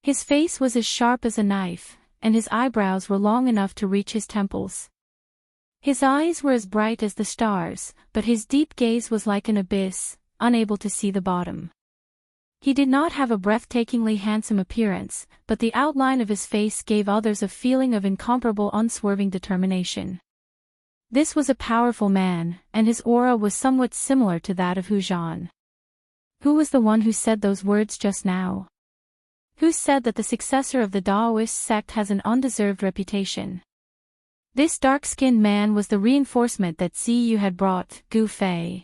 His face was as sharp as a knife, and his eyebrows were long enough to reach his temples. His eyes were as bright as the stars, but his deep gaze was like an abyss, unable to see the bottom. He did not have a breathtakingly handsome appearance, but the outline of his face gave others a feeling of incomparable unswerving determination. This was a powerful man, and his aura was somewhat similar to that of Hu Zhan. Who was the one who said those words just now? Who said that the successor of the Taoist sect has an undeserved reputation? This dark-skinned man was the reinforcement that Ziyu had brought, Gu Fei.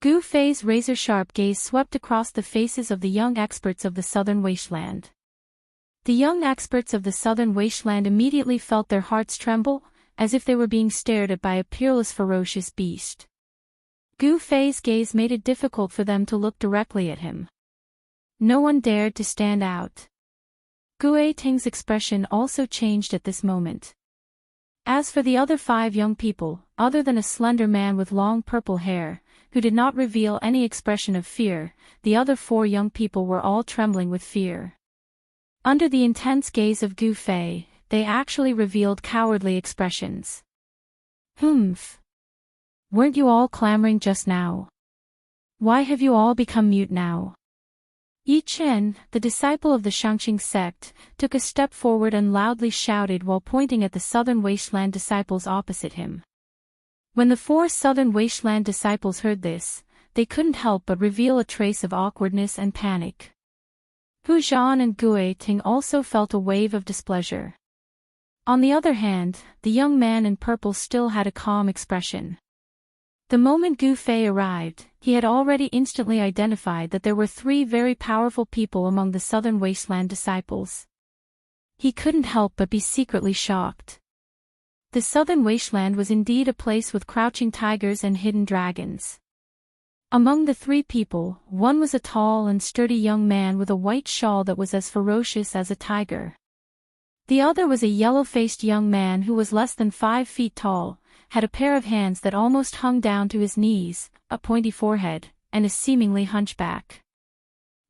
Gu Fei's razor-sharp gaze swept across the faces of the young experts of the southern wasteland. The young experts of the southern wasteland immediately felt their hearts tremble, as if they were being stared at by a peerless ferocious beast. Gu Fei's gaze made it difficult for them to look directly at him. No one dared to stand out. Gu Ting's expression also changed at this moment. As for the other 5 young people, other than a slender man with long purple hair, who did not reveal any expression of fear, the other 4 young people were all trembling with fear. Under the intense gaze of Gu Fei, they actually revealed cowardly expressions. Humph. Weren't you all clamoring just now? Why have you all become mute now? Yi Chen, the disciple of the Shangqing sect, took a step forward and loudly shouted while pointing at the Southern Wasteland disciples opposite him. When the 4 Southern Wasteland disciples heard this, they couldn't help but reveal a trace of awkwardness and panic. Hu Zhan and Gue Ting also felt a wave of displeasure. On the other hand, the young man in purple still had a calm expression. The moment Gu Fei arrived, he had already instantly identified that there were 3 very powerful people among the Southern Wasteland disciples. He couldn't help but be secretly shocked. The Southern Wasteland was indeed a place with crouching tigers and hidden dragons. Among the 3 people, one was a tall and sturdy young man with a white shawl that was as ferocious as a tiger. The other was a yellow-faced young man who was less than 5 feet tall, had a pair of hands that almost hung down to his knees, a pointy forehead, and a seemingly hunchback.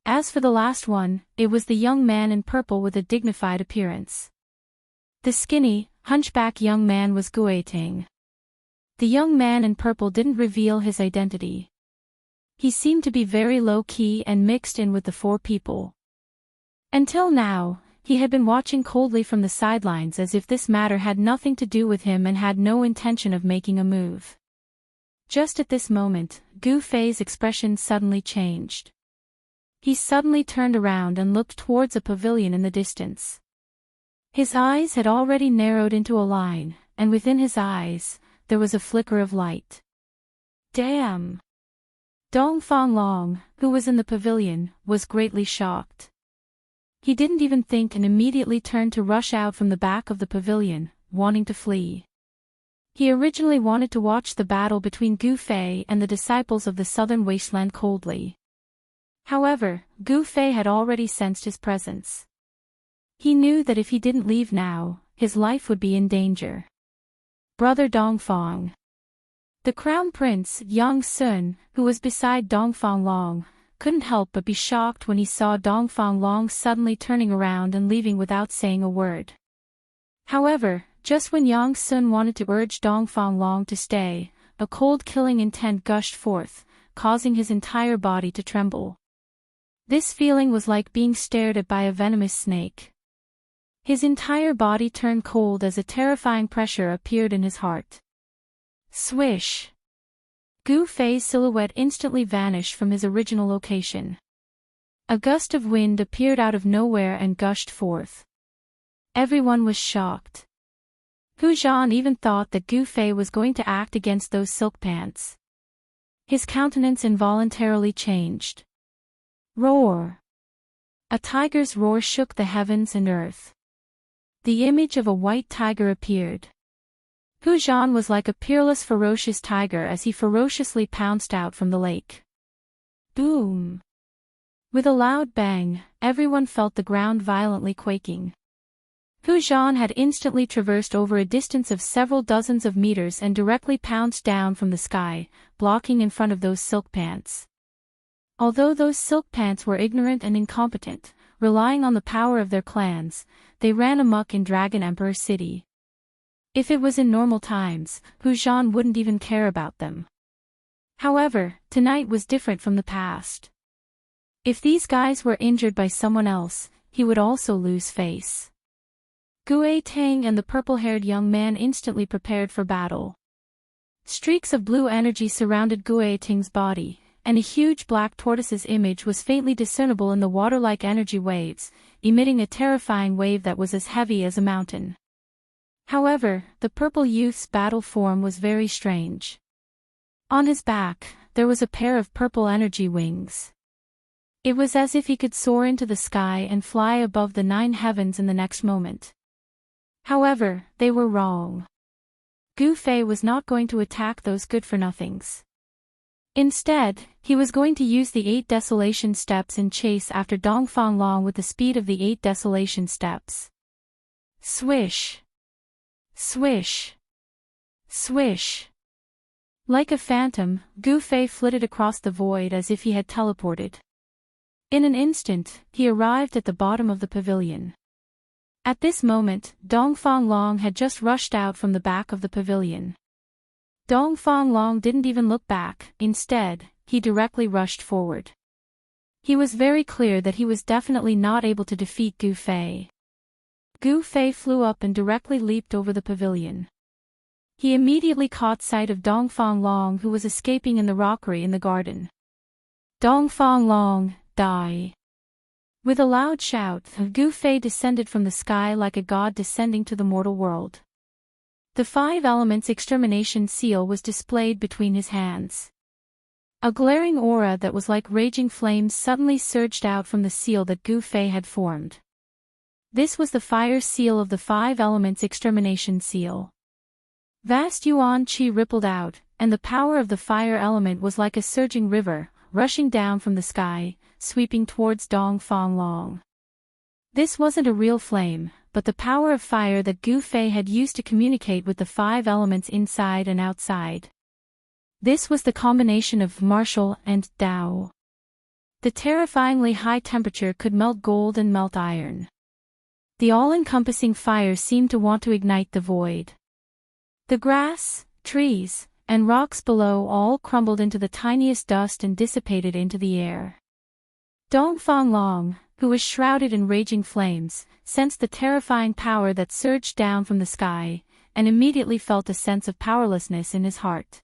As for the last one, it was the young man in purple with a dignified appearance. The skinny, hunchback young man was Gue Ting. The young man in purple didn't reveal his identity. He seemed to be very low-key and mixed in with the 4 people. Until now, he had been watching coldly from the sidelines as if this matter had nothing to do with him and had no intention of making a move. Just at this moment, Gu Fei's expression suddenly changed. He suddenly turned around and looked towards a pavilion in the distance. His eyes had already narrowed into a line, and within his eyes, there was a flicker of light. Damn! Dongfang Long, who was in the pavilion, was greatly shocked. He didn't even think and immediately turned to rush out from the back of the pavilion, wanting to flee. He originally wanted to watch the battle between Gu Fei and the disciples of the Southern Wasteland coldly. However, Gu Fei had already sensed his presence. He knew that if he didn't leave now, his life would be in danger. Brother Dongfang. The Crown Prince, Yang Sun, who was beside Dongfang Long, couldn't help but be shocked when he saw Dongfang Long suddenly turning around and leaving without saying a word. However, just when Yang Sun wanted to urge Dongfang Long to stay, a cold killing intent gushed forth, causing his entire body to tremble. This feeling was like being stared at by a venomous snake. His entire body turned cold as a terrifying pressure appeared in his heart. Swish! Gu Fei's silhouette instantly vanished from his original location. A gust of wind appeared out of nowhere and gushed forth. Everyone was shocked. Hu Zhan even thought that Gu Fei was going to act against those silk pants. His countenance involuntarily changed. Roar! A tiger's roar shook the heavens and earth. The image of a white tiger appeared. Hu Zhan was like a peerless ferocious tiger as he ferociously pounced out from the lake. Boom! With a loud bang, everyone felt the ground violently quaking. Hu Zhan had instantly traversed over a distance of several dozens of meters and directly pounced down from the sky, blocking in front of those silk pants. Although those silk pants were ignorant and incompetent, relying on the power of their clans, they ran amok in Dragon Emperor City. If it was in normal times, Hu Zhan wouldn't even care about them. However, tonight was different from the past. If these guys were injured by someone else, he would also lose face. Gue Tang and the purple-haired young man instantly prepared for battle. Streaks of blue energy surrounded Gue Tang's body, and a huge black tortoise's image was faintly discernible in the water-like energy waves, emitting a terrifying wave that was as heavy as a mountain. However, the purple youth's battle form was very strange. On his back, there was a pair of purple energy wings. It was as if he could soar into the sky and fly above the 9 heavens in the next moment. However, they were wrong. Gu Fei was not going to attack those good-for-nothings. Instead, he was going to use the 8 Desolation Steps and chase after Dongfang Long with the speed of the 8 Desolation Steps. Swish! Swish! Swish! Like a phantom, Gu Fei flitted across the void as if he had teleported. In an instant, he arrived at the bottom of the pavilion. At this moment, Dongfang Long had just rushed out from the back of the pavilion. Dongfang Long didn't even look back, instead, he directly rushed forward. He was very clear that he was definitely not able to defeat Gu Fei. Gu Fei flew up and directly leaped over the pavilion. He immediately caught sight of Dongfang Long, who was escaping in the rockery in the garden. Dongfang Long, die! With a loud shout, Gu Fei descended from the sky like a god descending to the mortal world. The 5 elements extermination seal was displayed between his hands. A glaring aura that was like raging flames suddenly surged out from the seal that Gu Fei had formed. This was the fire seal of the 5 elements extermination seal. Vast yuan qi rippled out, and the power of the fire element was like a surging river, rushing down from the sky, sweeping towards Dongfang Long. This wasn't a real flame, but the power of fire that Gu Fei had used to communicate with the 5 elements inside and outside. This was the combination of martial and Tao. The terrifyingly high temperature could melt gold and melt iron. The all-encompassing fire seemed to want to ignite the void. The grass, trees, and rocks below all crumbled into the tiniest dust and dissipated into the air. Dongfang Long, who was shrouded in raging flames, sensed the terrifying power that surged down from the sky, and immediately felt a sense of powerlessness in his heart.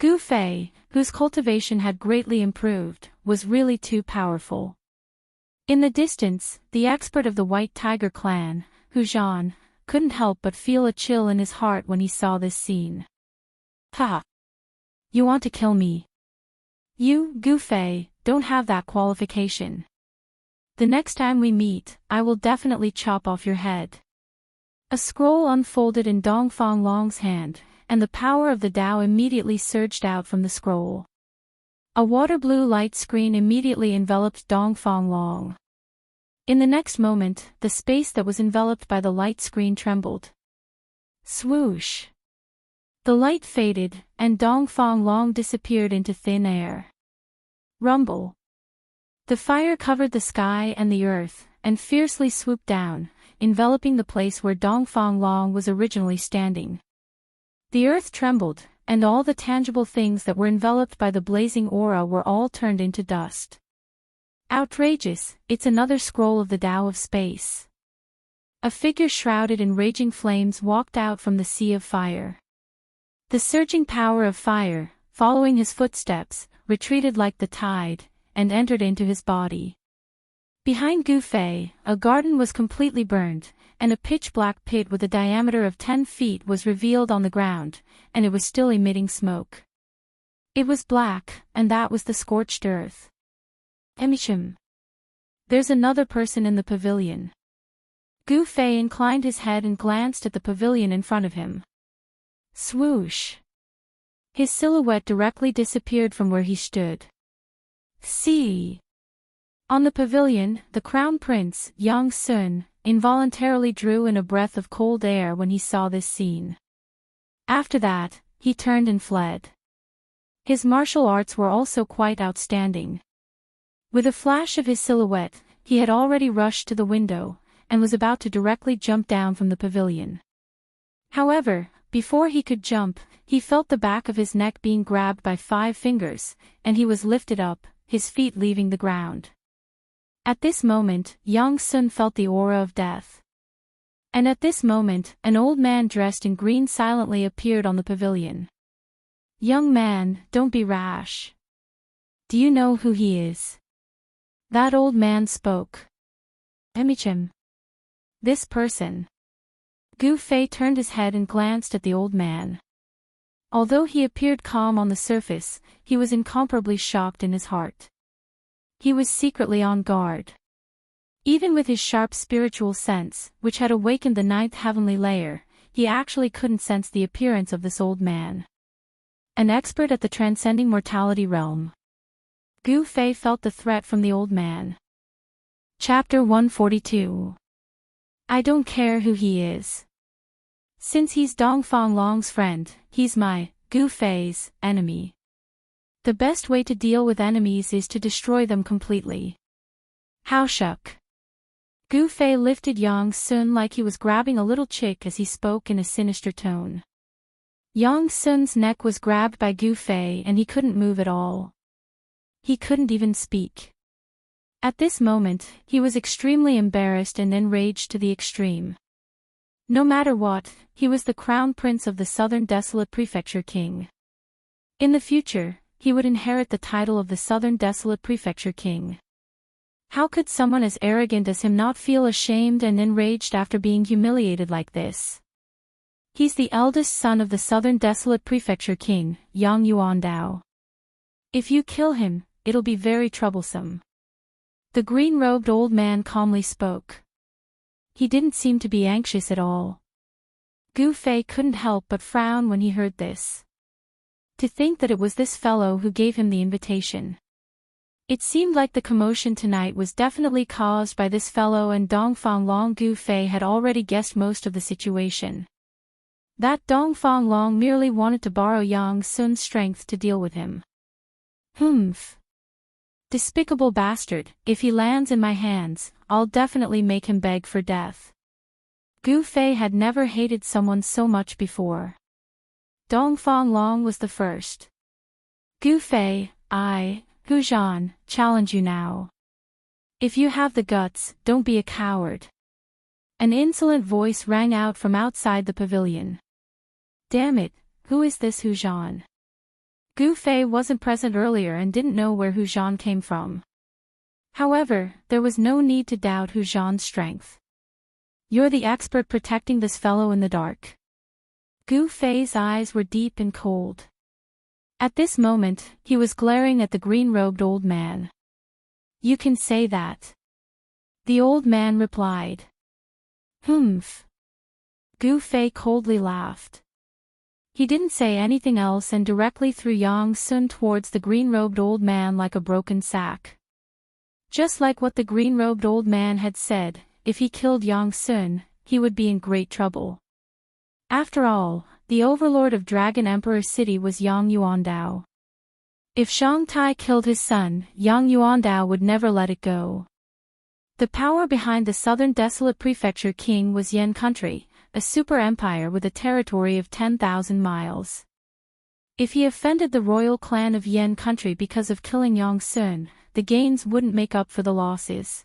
Gu Fei, whose cultivation had greatly improved, was really too powerful. In the distance, the expert of the White Tiger clan, Hu Zhan, couldn't help but feel a chill in his heart when he saw this scene. Ha! You want to kill me? You, Gu Fei, don't have that qualification. The next time we meet, I will definitely chop off your head. A scroll unfolded in Dongfang Long's hand, and the power of the Tao immediately surged out from the scroll. A water blue light screen immediately enveloped Dongfang Long. In the next moment, the space that was enveloped by the light screen trembled. Swoosh! The light faded, and Dongfang Long disappeared into thin air. Rumble! The fire covered the sky and the earth, and fiercely swooped down, enveloping the place where Dongfang Long was originally standing. The earth trembled, and all the tangible things that were enveloped by the blazing aura were all turned into dust. Outrageous, it's another scroll of the Tao of space. A figure shrouded in raging flames walked out from the sea of fire. The surging power of fire, following his footsteps, retreated like the tide, and entered into his body. Behind Gu Fei, a garden was completely burned, and a pitch-black pit with a diameter of 10 feet was revealed on the ground, and it was still emitting smoke. It was black, and that was the scorched earth. Emichim. There's another person in the pavilion. Gu Fei inclined his head and glanced at the pavilion in front of him. Swoosh! His silhouette directly disappeared from where he stood. See! On the pavilion, the crown prince, Yang Sun, involuntarily drew in a breath of cold air when he saw this scene. After that, he turned and fled. His martial arts were also quite outstanding. With a flash of his silhouette, he had already rushed to the window, and was about to directly jump down from the pavilion. However, before he could jump, he felt the back of his neck being grabbed by 5 fingers, and he was lifted up, his feet leaving the ground. At this moment, Yang Sun felt the aura of death. And at this moment, an old man dressed in green silently appeared on the pavilion. Young man, don't be rash. Do you know who he is? That old man spoke. Emichim. This person. Gu Fei turned his head and glanced at the old man. Although he appeared calm on the surface, he was incomparably shocked in his heart. He was secretly on guard. Even with his sharp spiritual sense, which had awakened the 9th heavenly layer, he actually couldn't sense the appearance of this old man. An expert at the transcending mortality realm. Gu Fei felt the threat from the old man. Chapter 142. I don't care who he is. Since he's Dongfang Long's friend, he's my, Gu Fei's, enemy. The best way to deal with enemies is to destroy them completely. How shook. Gu Fei lifted Yang Sun like he was grabbing a little chick as he spoke in a sinister tone. Yang Sun's neck was grabbed by Gu Fei and he couldn't move at all. He couldn't even speak. At this moment, he was extremely embarrassed and enraged to the extreme. No matter what, he was the crown prince of the Southern Desolate Prefecture King. In the future, he would inherit the title of the Southern Desolate Prefecture King. How could someone as arrogant as him not feel ashamed and enraged after being humiliated like this? He's the eldest son of the Southern Desolate Prefecture King, Yang Yuandao. If you kill him, it'll be very troublesome. The green-robed old man calmly spoke. He didn't seem to be anxious at all. Gu Fei couldn't help but frown when he heard this. To think that it was this fellow who gave him the invitation. It seemed like the commotion tonight was definitely caused by this fellow, and Dongfang Long. Gu Fei had already guessed most of the situation. That Dongfang Long merely wanted to borrow Yang Sun's strength to deal with him. Humph. Despicable bastard, if he lands in my hands, I'll definitely make him beg for death. Gu Fei had never hated someone so much before. Dongfang Long was the first. Gu Fei, Hu Zhan, challenge you now. If you have the guts, don't be a coward. An insolent voice rang out from outside the pavilion. Damn it, who is this Hu Zhan? Gu Fei wasn't present earlier and didn't know where Hu Zhan came from. However, there was no need to doubt Hu Zhan's strength. You're the expert protecting this fellow in the dark. Gu Fei's eyes were deep and cold. At this moment, he was glaring at the green-robed old man. You can say that. The old man replied. Humph. Gu Fei coldly laughed. He didn't say anything else and directly threw Yang Sun towards the green-robed old man like a broken sack. Just like what the green-robed old man had said, if he killed Yang Sun, he would be in great trouble. After all, the overlord of Dragon Emperor City was Yang Yuandao. If Shangtai killed his son, Yang Yuandao would never let it go. The power behind the Southern Desolate Prefecture King was Yan Country, a super empire with a territory of 10,000 miles. If he offended the royal clan of Yan Country because of killing Yang Sun, the gains wouldn't make up for the losses.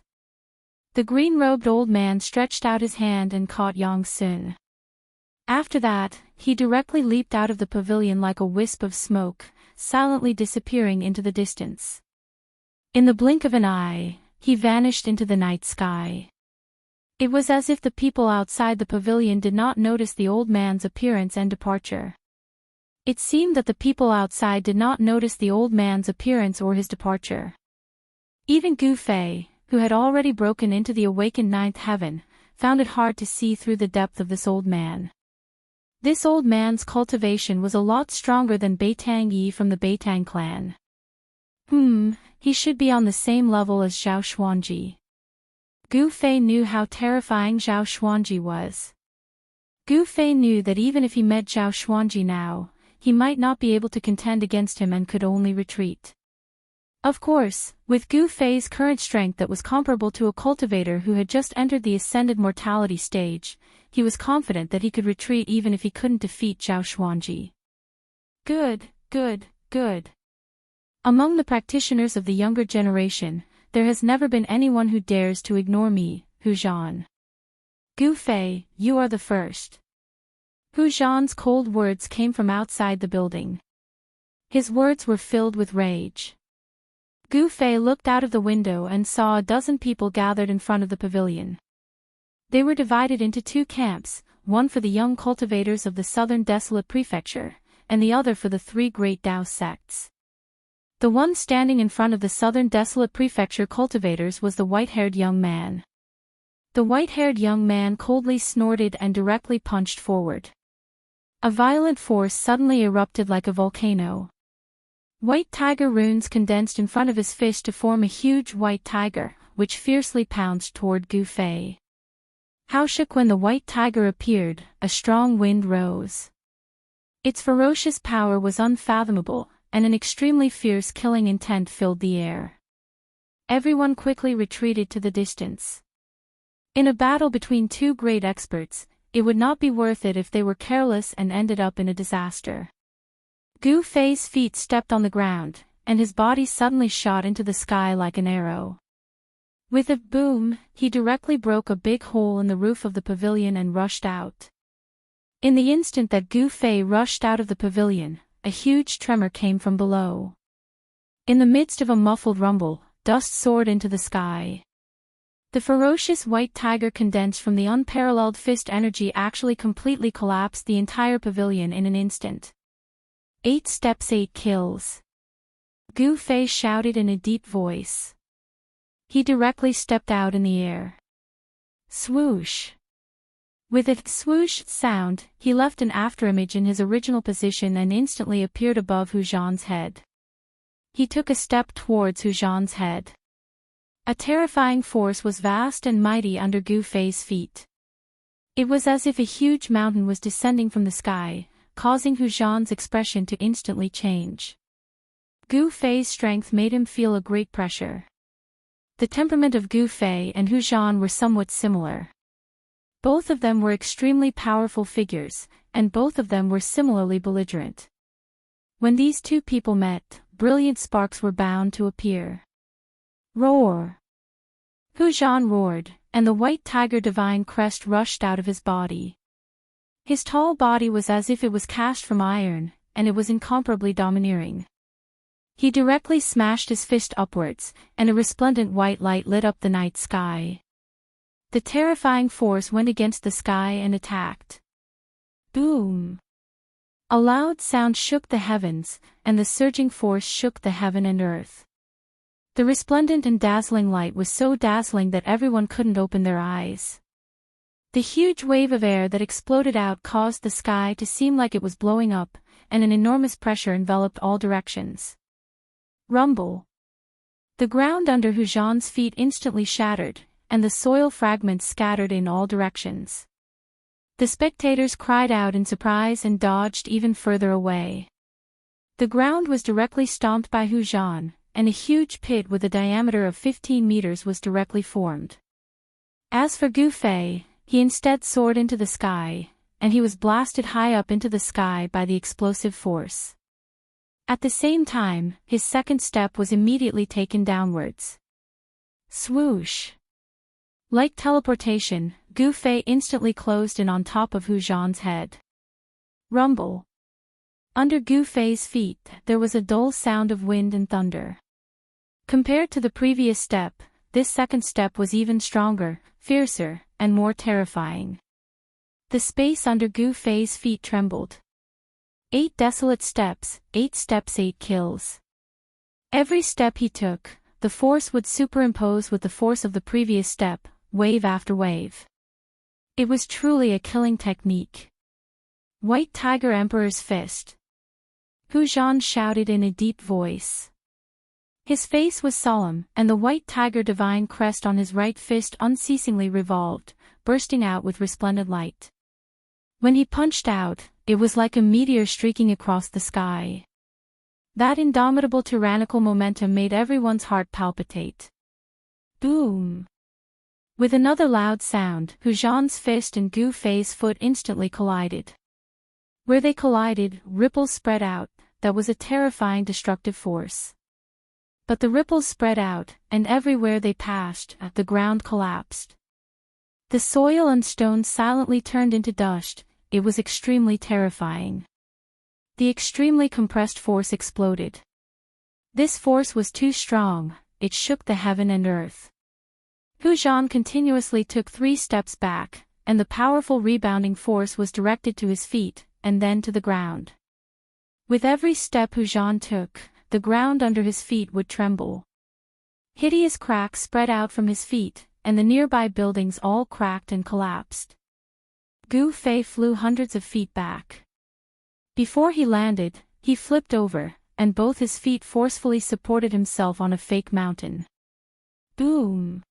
The green-robed old man stretched out his hand and caught Yang Sun. After that, he directly leaped out of the pavilion like a wisp of smoke, silently disappearing into the distance. In the blink of an eye, he vanished into the night sky. It was as if the people outside the pavilion did not notice the old man's appearance and departure. It seemed that the people outside did not notice the old man's appearance or his departure. Even Gu Fei, who had already broken into the awakened ninth heaven, found it hard to see through the depth of this old man. This old man's cultivation was a lot stronger than Beitang Yi from the Beitang clan. He should be on the same level as Zhao Xuanji. Gu Fei knew how terrifying Zhao Xuanji was. Gu Fei knew that even if he met Zhao Xuanji now, he might not be able to contend against him and could only retreat. Of course, with Gu Fei's current strength that was comparable to a cultivator who had just entered the ascended mortality stage, he was confident that he could retreat even if he couldn't defeat Zhao Xuanji. Good. Among the practitioners of the younger generation, there has never been anyone who dares to ignore me, Hu Zhan. Gu Fei, you are the first. Hu Zhan's cold words came from outside the building. His words were filled with rage. Gu Fei looked out of the window and saw a dozen people gathered in front of the pavilion. They were divided into two camps, one for the young cultivators of the Southern Desolate Prefecture, and the other for the three great Dao sects. The one standing in front of the Southern Desolate Prefecture cultivators was the white-haired young man. The white-haired young man coldly snorted and directly punched forward. A violent force suddenly erupted like a volcano. White tiger runes condensed in front of his fist to form a huge white tiger, which fiercely pounced toward Gu Fei. How shook when the white tiger appeared, a strong wind rose. Its ferocious power was unfathomable, and an extremely fierce killing intent filled the air. Everyone quickly retreated to the distance. In a battle between two great experts, it would not be worth it if they were careless and ended up in a disaster. Gu Fei's feet stepped on the ground, and his body suddenly shot into the sky like an arrow. With a boom, he directly broke a big hole in the roof of the pavilion and rushed out. In the instant that Gu Fei rushed out of the pavilion, a huge tremor came from below. In the midst of a muffled rumble, dust soared into the sky. The ferocious white tiger condensed from the unparalleled fist energy actually completely collapsed the entire pavilion in an instant. 8 steps 8 kills. Gu Fei shouted in a deep voice. He directly stepped out in the air. Swoosh. With a swoosh sound, he left an afterimage in his original position and instantly appeared above Hu Zhan's head. He took a step towards Hu Zhan's head. A terrifying force was vast and mighty under Gu Fei's feet. It was as if a huge mountain was descending from the sky, causing Hu Zhan's expression to instantly change. Gu Fei's strength made him feel a great pressure. The temperament of Gu Fei and Hu Zhan were somewhat similar. Both of them were extremely powerful figures, and both of them were similarly belligerent. When these two people met, brilliant sparks were bound to appear. Roar! Hu Zhan roared, and the white tiger divine crest rushed out of his body. His tall body was as if it was cast from iron, and it was incomparably domineering. He directly smashed his fist upwards, and a resplendent white light lit up the night sky. The terrifying force went against the sky and attacked. Boom! A loud sound shook the heavens, and the surging force shook the heaven and earth. The resplendent and dazzling light was so dazzling that everyone couldn't open their eyes. The huge wave of air that exploded out caused the sky to seem like it was blowing up, and an enormous pressure enveloped all directions. Rumble. The ground under Hu Zhan's feet instantly shattered, and the soil fragments scattered in all directions. The spectators cried out in surprise and dodged even further away. The ground was directly stomped by Hu Zhan, and a huge pit with a diameter of 15 meters was directly formed. As for Gu Fei, he instead soared into the sky, and he was blasted high up into the sky by the explosive force. At the same time, his second step was immediately taken downwards. Swoosh! Like teleportation, Gu Fei instantly closed in on top of Hu Zhan's head. Rumble! Under Gu Fei's feet, there was a dull sound of wind and thunder. Compared to the previous step, this second step was even stronger, fiercer, and more terrifying. The space under Gu Fei's feet trembled. 8 desolate steps, 8 steps 8 kills. Every step he took, the force would superimpose with the force of the previous step, wave after wave. It was truly a killing technique. White Tiger Emperor's Fist. Hu Zhan shouted in a deep voice. His face was solemn, and the white tiger divine crest on his right fist unceasingly revolved, bursting out with resplendent light. When he punched out, it was like a meteor streaking across the sky. That indomitable tyrannical momentum made everyone's heart palpitate. Boom! With another loud sound, Hu Zhan's fist and Gu Fei's foot instantly collided. Where they collided, ripples spread out. That was a terrifying destructive force. But the ripples spread out, and everywhere they passed, the ground collapsed. The soil and stones silently turned into dust. It was extremely terrifying. The extremely compressed force exploded. This force was too strong, it shook the heaven and earth. Hu Zhan continuously took 3 steps back, and the powerful rebounding force was directed to his feet, and then to the ground. With every step Hu Zhan took, the ground under his feet would tremble. Hideous cracks spread out from his feet, and the nearby buildings all cracked and collapsed. Gu Fei flew hundreds of feet back. Before he landed, he flipped over, and both his feet forcefully supported himself on a fake mountain. Boom!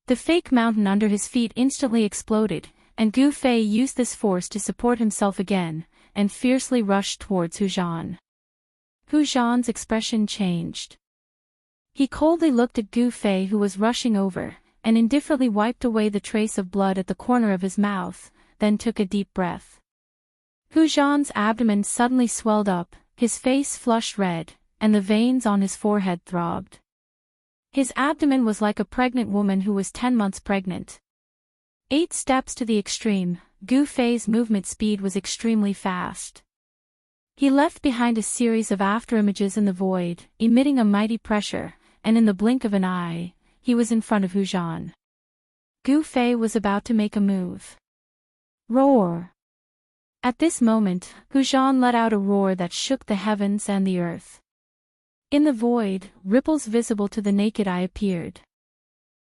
The fake mountain under his feet instantly exploded, and Gu Fei used this force to support himself again, and fiercely rushed towards Hu Zhan. Hu Zhan's expression changed. He coldly looked at Gu Fei, who was rushing over, and indifferently wiped away the trace of blood at the corner of his mouth, then took a deep breath. Hu Zhan's abdomen suddenly swelled up, his face flushed red, and the veins on his forehead throbbed. His abdomen was like a pregnant woman who was 10 months pregnant. 8 steps to the extreme, Gu Fei's movement speed was extremely fast. He left behind a series of afterimages in the void, emitting a mighty pressure, and in the blink of an eye, he was in front of Hu Zhan. Gu Fei was about to make a move. Roar! At this moment, Hu Zhan let out a roar that shook the heavens and the earth. In the void, ripples visible to the naked eye appeared.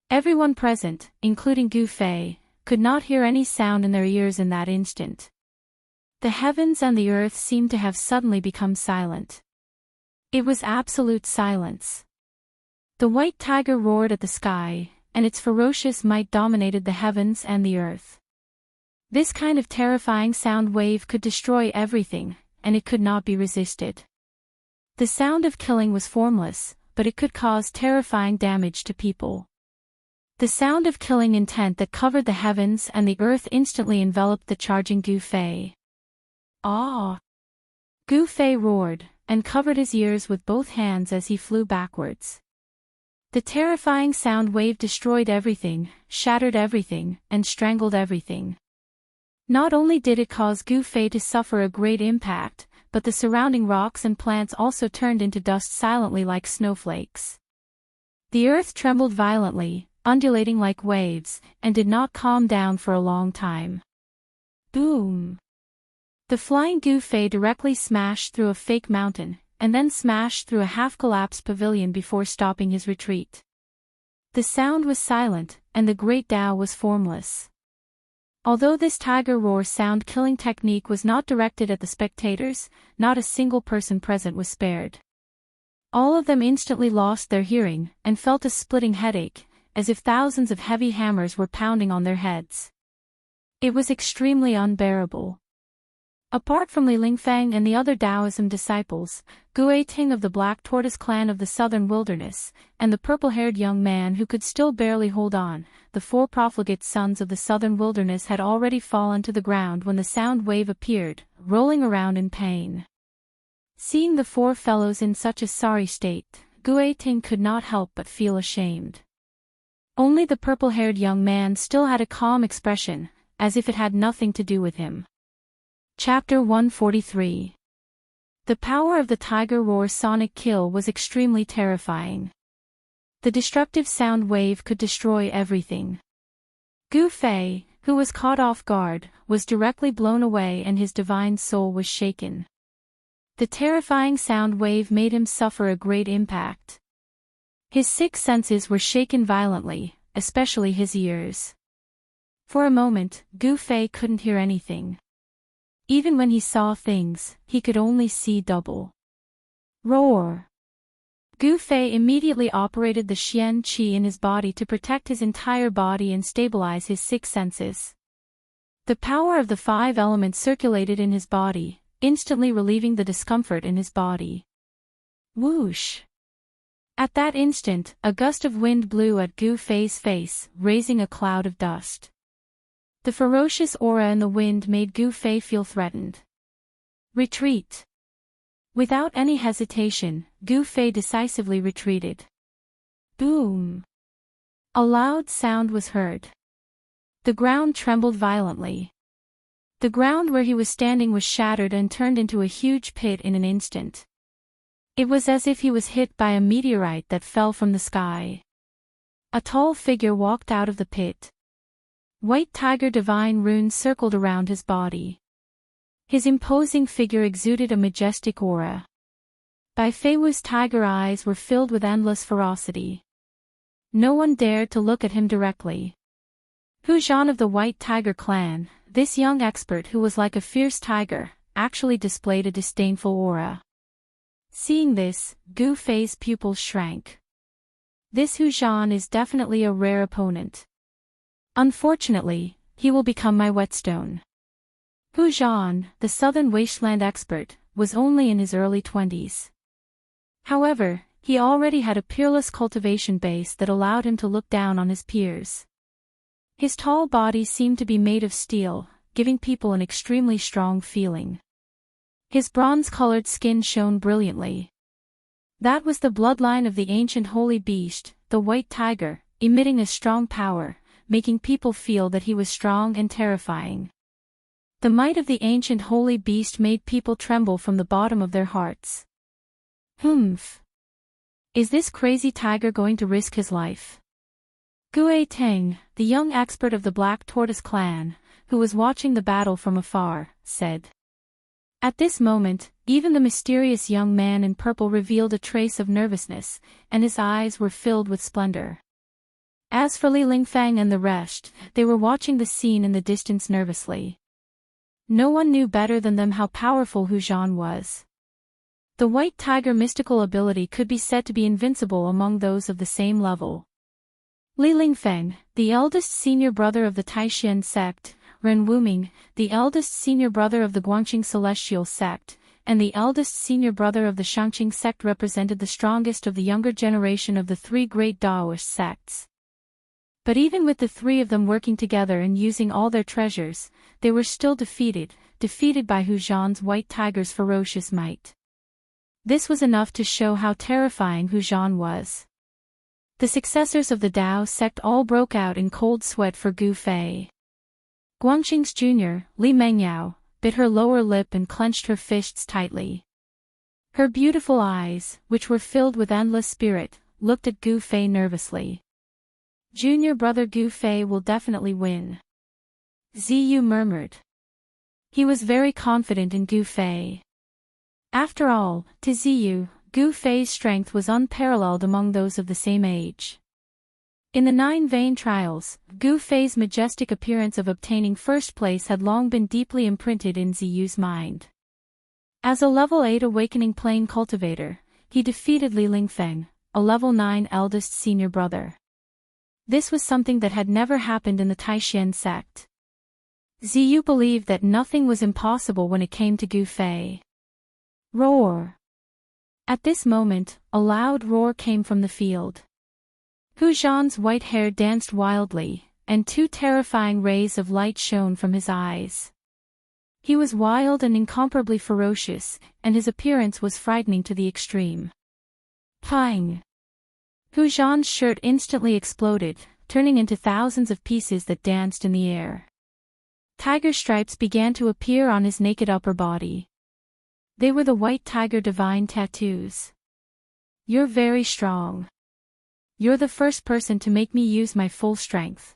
Everyone present, including Gu Fei, could not hear any sound in their ears in that instant. The heavens and the earth seemed to have suddenly become silent. It was absolute silence. The white tiger roared at the sky, and its ferocious might dominated the heavens and the earth. This kind of terrifying sound wave could destroy everything, and it could not be resisted. The sound of killing was formless, but it could cause terrifying damage to people. The sound of killing intent that covered the heavens and the earth instantly enveloped the charging Gu Fei. Ah! Gu Fei roared, and covered his ears with both hands as he flew backwards. The terrifying sound wave destroyed everything, shattered everything, and strangled everything. Not only did it cause Gu Fei to suffer a great impact, but the surrounding rocks and plants also turned into dust silently like snowflakes. The earth trembled violently, undulating like waves, and did not calm down for a long time. Boom! The flying Gu Fei directly smashed through a fake mountain, and then smashed through a half-collapsed pavilion before stopping his retreat. The sound was silent, and the great Tao was formless. Although this tiger roar sound killing technique was not directed at the spectators, not a single person present was spared. All of them instantly lost their hearing, and felt a splitting headache, as if thousands of heavy hammers were pounding on their heads. It was extremely unbearable. Apart from Li Lingfeng and the other Taoism disciples, Gu Ting of the Black Tortoise clan of the southern wilderness, and the purple-haired young man who could still barely hold on, the 4 profligate sons of the southern wilderness had already fallen to the ground when the sound wave appeared, rolling around in pain. Seeing the 4 fellows in such a sorry state, Gu Ting could not help but feel ashamed. Only the purple-haired young man still had a calm expression, as if it had nothing to do with him. Chapter 143. The power of the tiger roar sonic kill was extremely terrifying. The destructive sound wave could destroy everything. Gu Fei, who was caught off guard, was directly blown away and his divine soul was shaken. The terrifying sound wave made him suffer a great impact. His 6 senses were shaken violently, especially his ears. For a moment, Gu Fei couldn't hear anything. Even when he saw things, he could only see double. Roar! Gu Fei immediately operated the Xian Qi in his body to protect his entire body and stabilize his 6 senses. The power of the 5 elements circulated in his body, instantly relieving the discomfort in his body. Whoosh! At that instant, a gust of wind blew at Gu Fei's face, raising a cloud of dust. The ferocious aura in the wind made Gu Fei feel threatened. Retreat! Without any hesitation, Gu Fei decisively retreated. Boom! A loud sound was heard. The ground trembled violently. The ground where he was standing was shattered and turned into a huge pit in an instant. It was as if he was hit by a meteorite that fell from the sky. A tall figure walked out of the pit. White tiger divine runes circled around his body. His imposing figure exuded a majestic aura. Bai Feiwu's tiger eyes were filled with endless ferocity. No one dared to look at him directly. Hu Zhan of the White Tiger clan, this young expert who was like a fierce tiger, actually displayed a disdainful aura. Seeing this, Gu Fei's pupils shrank. This Hu Zhan is definitely a rare opponent. Unfortunately, he will become my whetstone. Hu Zhan, the southern wasteland expert, was only in his early 20s. However, he already had a peerless cultivation base that allowed him to look down on his peers. His tall body seemed to be made of steel, giving people an extremely strong feeling. His bronze-colored skin shone brilliantly. That was the bloodline of the ancient holy beast, the white tiger, emitting a strong power, making people feel that he was strong and terrifying. The might of the ancient holy beast made people tremble from the bottom of their hearts. Humph! Is this crazy tiger going to risk his life? Gue Teng, the young expert of the Black Tortoise clan, who was watching the battle from afar, said. At this moment, even the mysterious young man in purple revealed a trace of nervousness, and his eyes were filled with splendor. As for Li Lingfeng and the rest, they were watching the scene in the distance nervously. No one knew better than them how powerful Hu Zhan was. The white tiger mystical ability could be said to be invincible among those of the same level. Li Lingfeng, the eldest senior brother of the Taishan sect, Ren Wuming, the eldest senior brother of the Guangqing Celestial sect, and the eldest senior brother of the Shangqing sect represented the strongest of the younger generation of the three great Daoist sects. But even with the three of them working together and using all their treasures, they were still defeated by Hu Zhan's white tiger's ferocious might. This was enough to show how terrifying Hu Zhan was. The successors of the Dao sect all broke out in cold sweat for Gu Fei. Guangqing's junior, Li Mengyao, bit her lower lip and clenched her fists tightly. Her beautiful eyes, which were filled with endless spirit, looked at Gu Fei nervously. Junior brother Gu Fei will definitely win. Ziyu murmured. He was very confident in Gu Fei. After all, to Ziyu, Gu Fei's strength was unparalleled among those of the same age. In the 9 vain trials, Gu Fei's majestic appearance of obtaining first place had long been deeply imprinted in Ziyu's mind. As a level 8 awakening plane cultivator, he defeated Li Lingfeng, a level 9 eldest senior brother. This was something that had never happened in the Taishan sect. Ziyu believed that nothing was impossible when it came to Gu Fei. Roar! At this moment, a loud roar came from the field. Hu Zhan's white hair danced wildly, and 2 terrifying rays of light shone from his eyes. He was wild and incomparably ferocious, and his appearance was frightening to the extreme. Pang! Hu Zhan's shirt instantly exploded, turning into thousands of pieces that danced in the air. Tiger stripes began to appear on his naked upper body. They were the white tiger divine tattoos. You're very strong. You're the first person to make me use my full strength.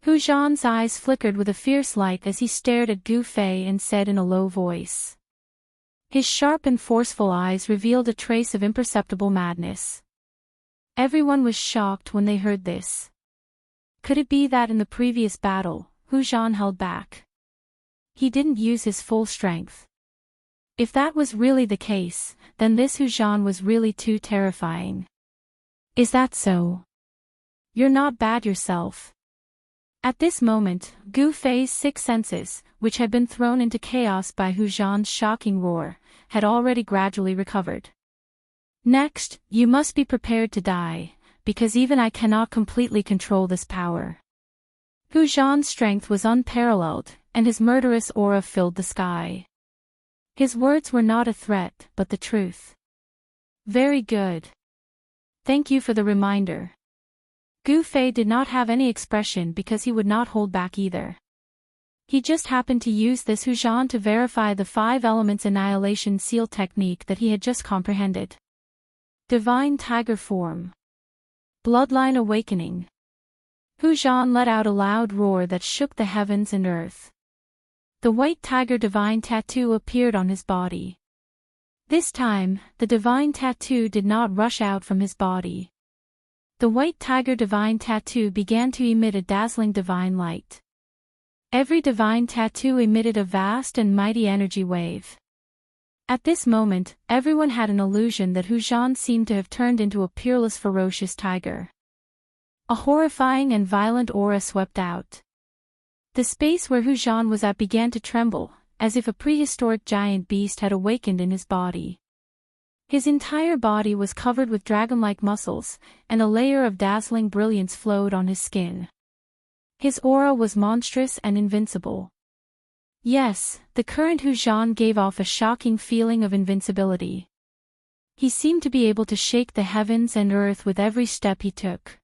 Hu Zhan's eyes flickered with a fierce light as he stared at Gu Fei and said in a low voice. His sharp and forceful eyes revealed a trace of imperceptible madness. Everyone was shocked when they heard this. Could it be that in the previous battle, Hu Zhan held back? He didn't use his full strength. If that was really the case, then this Hu Zhan was really too terrifying. Is that so? You're not bad yourself. At this moment, Gu Fei's 6 senses, which had been thrown into chaos by Hu Zhan's shocking roar, had already gradually recovered. Next, you must be prepared to die, because even I cannot completely control this power. Hu Zhan's strength was unparalleled, and his murderous aura filled the sky. His words were not a threat, but the truth. Very good. Thank you for the reminder. Gu Fei did not have any expression because he would not hold back either. He just happened to use this Hu Zhan to verify the 5 elements annihilation seal technique that he had just comprehended. Divine tiger form. Bloodline awakening. Hu Zhan let out a loud roar that shook the heavens and earth. The white tiger divine tattoo appeared on his body. This time, the divine tattoo did not rush out from his body. The white tiger divine tattoo began to emit a dazzling divine light. Every divine tattoo emitted a vast and mighty energy wave. At this moment, everyone had an illusion that Hu Zhan seemed to have turned into a peerless ferocious tiger. A horrifying and violent aura swept out. The space where Hu Zhan was at began to tremble, as if a prehistoric giant beast had awakened in his body. His entire body was covered with dragon-like muscles, and a layer of dazzling brilliance flowed on his skin. His aura was monstrous and invincible. Yes, the current Hu Zhan gave off a shocking feeling of invincibility. He seemed to be able to shake the heavens and earth with every step he took.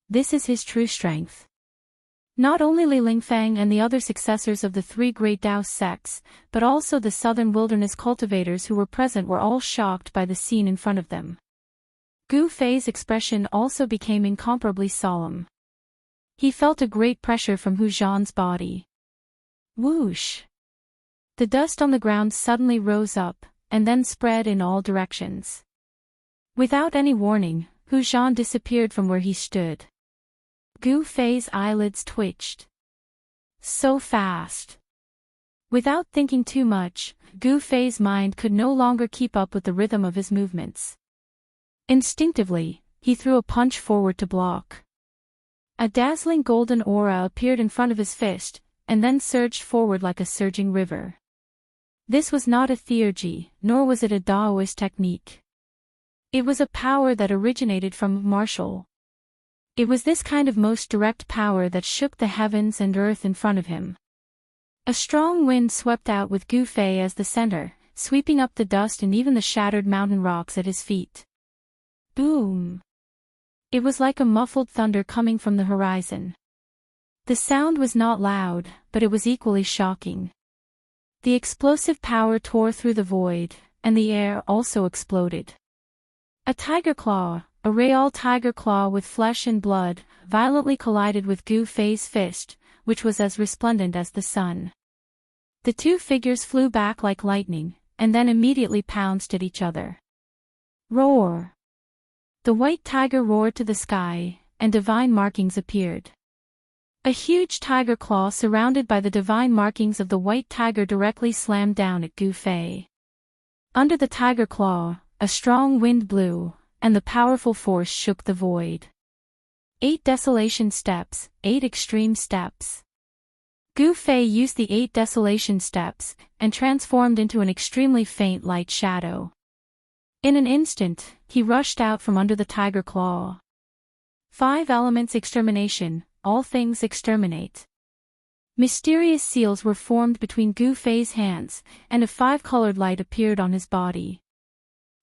This is his true strength. Not only Li Lingfang and the other successors of the three great Tao sects, but also the southern wilderness cultivators who were present were all shocked by the scene in front of them. Gu Fei's expression also became incomparably solemn. He felt a great pressure from Hu Zhan's body. Whoosh! The dust on the ground suddenly rose up, and then spread in all directions. Without any warning, Hu Zhan disappeared from where he stood. Gu Fei's eyelids twitched. So fast. Without thinking too much, Gu Fei's mind could no longer keep up with the rhythm of his movements. Instinctively, he threw a punch forward to block. A dazzling golden aura appeared in front of his fist, and then surged forward like a surging river. This was not a theurgy, nor was it a Daoist technique. It was a power that originated from martial. It was this kind of most direct power that shook the heavens and earth in front of him. A strong wind swept out with Gu Fei as the center, sweeping up the dust and even the shattered mountain rocks at his feet. Boom! It was like a muffled thunder coming from the horizon. The sound was not loud, but it was equally shocking. The explosive power tore through the void, and the air also exploded. A tiger claw, a real tiger claw with flesh and blood, violently collided with Gu Fei's fist, which was as resplendent as the sun. The two figures flew back like lightning, and then immediately pounced at each other. Roar! The white tiger roared to the sky, and divine markings appeared. A huge tiger claw surrounded by the divine markings of the white tiger directly slammed down at Gu Fei. Under the tiger claw, a strong wind blew, and the powerful force shook the void. 8 desolation steps, 8 extreme steps. Gu Fei used the 8 desolation steps, and transformed into an extremely faint light shadow. In an instant, he rushed out from under the tiger claw. 5 elements extermination, all things exterminate. Mysterious seals were formed between Gu Fei's hands, and a 5-colored light appeared on his body.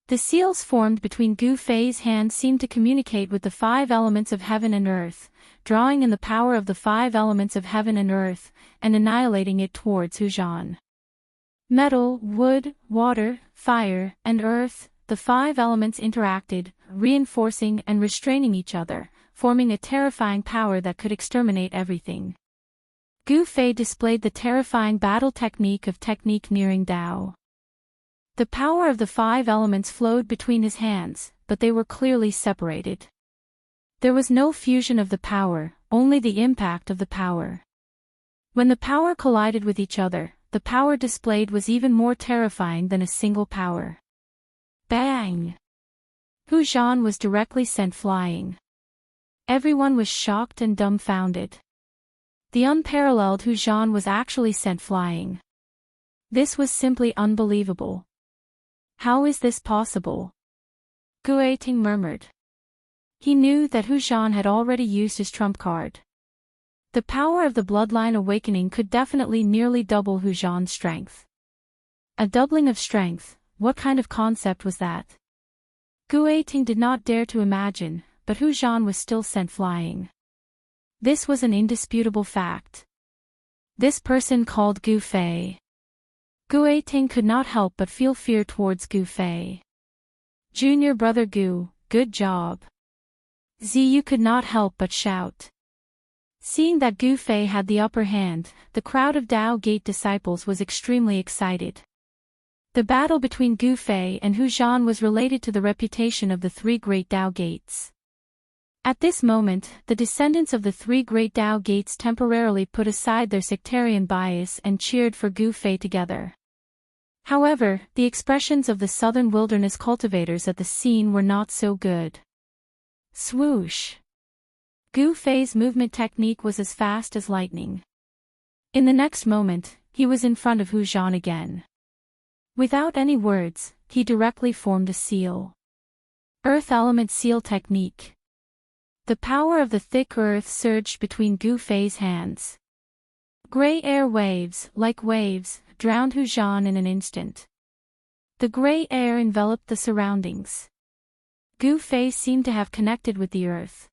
The seals formed between Gu Fei's hands seemed to communicate with the 5 elements of heaven and earth, drawing in the power of the 5 elements of heaven and earth, and annihilating it towards Hu Zhan. Metal, wood, water, fire, and earth, the 5 elements interacted, reinforcing and restraining each other, forming a terrifying power that could exterminate everything. Gu Fei displayed the terrifying battle technique of technique nearing Tao. The power of the 5 elements flowed between his hands, but they were clearly separated. There was no fusion of the power, only the impact of the power. When the power collided with each other, the power displayed was even more terrifying than a single power. Bang! Hu Zhan was directly sent flying. Everyone was shocked and dumbfounded. The unparalleled Hu Zhan was actually sent flying. This was simply unbelievable. How is this possible? Guiting murmured. He knew that Hu Zhan had already used his trump card. The power of the bloodline awakening could definitely nearly double Hu Zhan's strength. A doubling of strength, what kind of concept was that? Guiting did not dare to imagine, but Hu Zhan was still sent flying. This was an indisputable fact. This person called Gu Fei. Guiting could not help but feel fear towards Gu Fei. Junior brother Gu, good job. Ziyu could not help but shout. Seeing that Gu Fei had the upper hand, the crowd of Dao Gate disciples was extremely excited. The battle between Gu Fei and Hu Zhan was related to the reputation of the 3 great Dao Gates. At this moment, the descendants of the 3 great Dao Gates temporarily put aside their sectarian bias and cheered for Gu Fei together. However, the expressions of the southern wilderness cultivators at the scene were not so good. Swoosh! Gu Fei's movement technique was as fast as lightning. In the next moment, he was in front of Hu Zhan again. Without any words, he directly formed a seal. Earth Element Seal Technique. The power of the thick earth surged between Gu Fei's hands. Gray air waves, like waves, drowned Hu Zhan in an instant. The gray air enveloped the surroundings. Gu Fei seemed to have connected with the earth.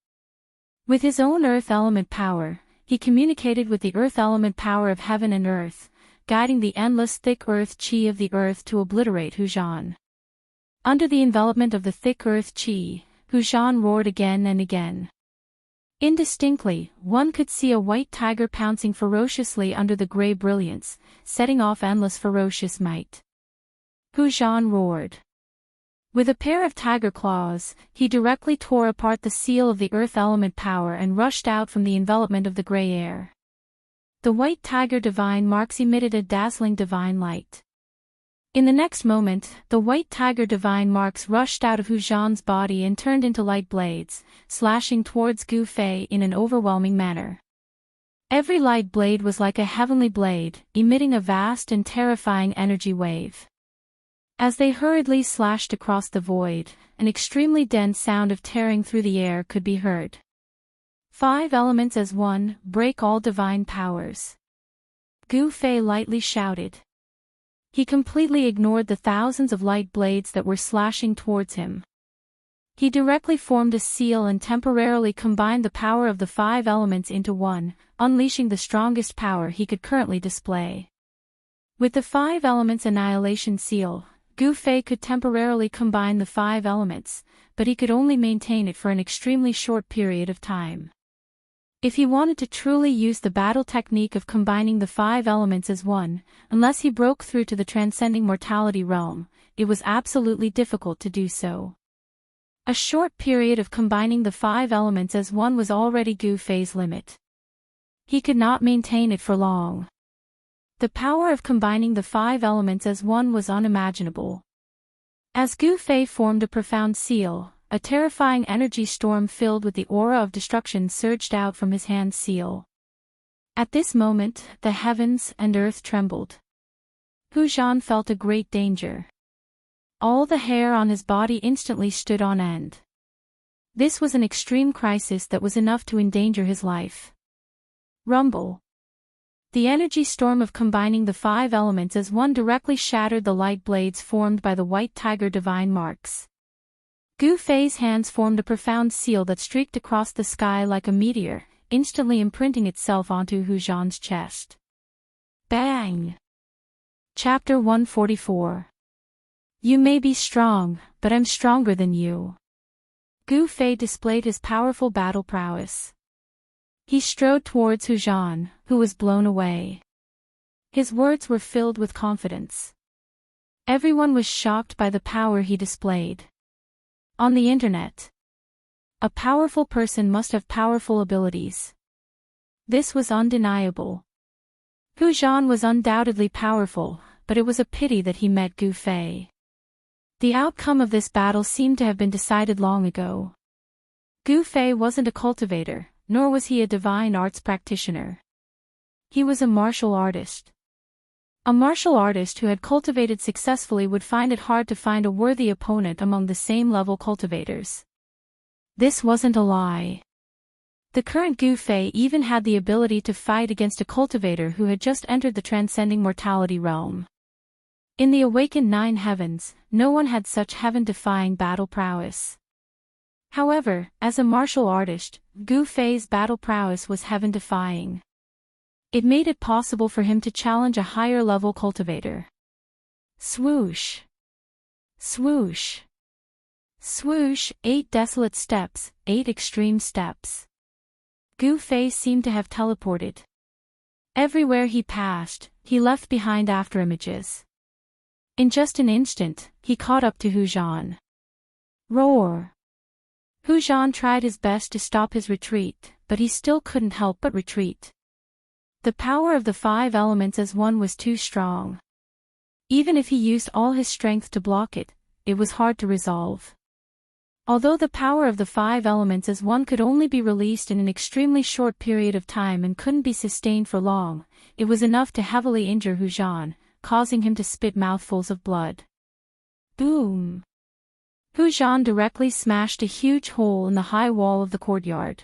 With his own earth element power, he communicated with the earth element power of heaven and earth, guiding the endless thick earth qi of the earth to obliterate Hu Zhan. Under the envelopment of the thick earth qi, Hu Zhan roared again and again. Indistinctly, one could see a white tiger pouncing ferociously under the gray brilliance, setting off endless ferocious might. Hu Zhan roared. With a pair of tiger claws, he directly tore apart the seal of the earth element power and rushed out from the envelopment of the gray air. The white tiger divine marks emitted a dazzling divine light. In the next moment, the white tiger divine marks rushed out of Hu Zhan's body and turned into light blades, slashing towards Gu Fei in an overwhelming manner. Every light blade was like a heavenly blade, emitting a vast and terrifying energy wave. As they hurriedly slashed across the void, an extremely dense sound of tearing through the air could be heard. 5 elements as one, break all divine powers. Gu Fei lightly shouted. He completely ignored the thousands of light blades that were slashing towards him. He directly formed a seal and temporarily combined the power of the 5 elements into one, unleashing the strongest power he could currently display. With the 5 elements annihilation seal, Gu Fei could temporarily combine the 5 elements, but he could only maintain it for an extremely short period of time. If he wanted to truly use the battle technique of combining the 5 elements as one, unless he broke through to the transcending mortality realm, it was absolutely difficult to do so. A short period of combining the 5 elements as one was already Gu Fei's limit. He could not maintain it for long. The power of combining the 5 elements as one was unimaginable. As Gu Fei formed a profound seal, a terrifying energy storm filled with the aura of destruction surged out from his hand seal. At this moment, the heavens and earth trembled. Hu Zhan felt a great danger. All the hair on his body instantly stood on end. This was an extreme crisis that was enough to endanger his life. Rumble. The energy storm of combining the 5 elements as one directly shattered the light blades formed by the white tiger divine marks. Gu Fei's hands formed a profound seal that streaked across the sky like a meteor, instantly imprinting itself onto Hu Zhan's chest. Bang! Chapter 144. You may be strong, but I'm stronger than you. Gu Fei displayed his powerful battle prowess. He strode towards Hu Zhan, who was blown away. His words were filled with confidence. Everyone was shocked by the power he displayed. On the internet, a powerful person must have powerful abilities. This was undeniable. Hu Zhan was undoubtedly powerful, but it was a pity that he met Gu Fei. The outcome of this battle seemed to have been decided long ago. Gu Fei wasn't a cultivator, nor was he a divine arts practitioner. He was a martial artist. A martial artist who had cultivated successfully would find it hard to find a worthy opponent among the same level cultivators. This wasn't a lie. The current Gu Fei even had the ability to fight against a cultivator who had just entered the transcending mortality realm. In the awakened 9 heavens, no one had such heaven-defying battle prowess. However, as a martial artist, Gu Fei's battle prowess was heaven-defying. It made it possible for him to challenge a higher-level cultivator. Swoosh! Swoosh! Swoosh! 8 desolate steps, 8 extreme steps. Gu Fei seemed to have teleported. Everywhere he passed, he left behind afterimages. In just an instant, he caught up to Hu Zhan. Roar! Hu Zhan tried his best to stop his retreat, but he still couldn't help but retreat. The power of the 5 elements as one was too strong. Even if he used all his strength to block it, it was hard to resolve. Although the power of the 5 elements as one could only be released in an extremely short period of time and couldn't be sustained for long, it was enough to heavily injure Hu Zhan, causing him to spit mouthfuls of blood. Boom! Hu Zhan directly smashed a huge hole in the high wall of the courtyard.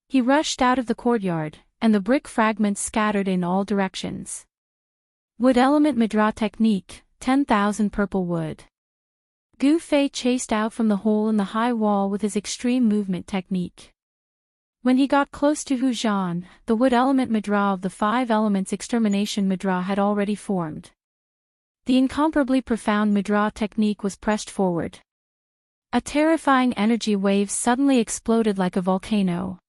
He rushed out of the courtyard, and the brick fragments scattered in all directions. Wood element Madra technique, 10,000 purple wood. Gu Fei chased out from the hole in the high wall with his extreme movement technique. When he got close to Hu Zhan, the wood element Madra of the 5 elements extermination Madra had already formed. The incomparably profound Madra technique was pressed forward. A terrifying energy wave suddenly exploded like a volcano.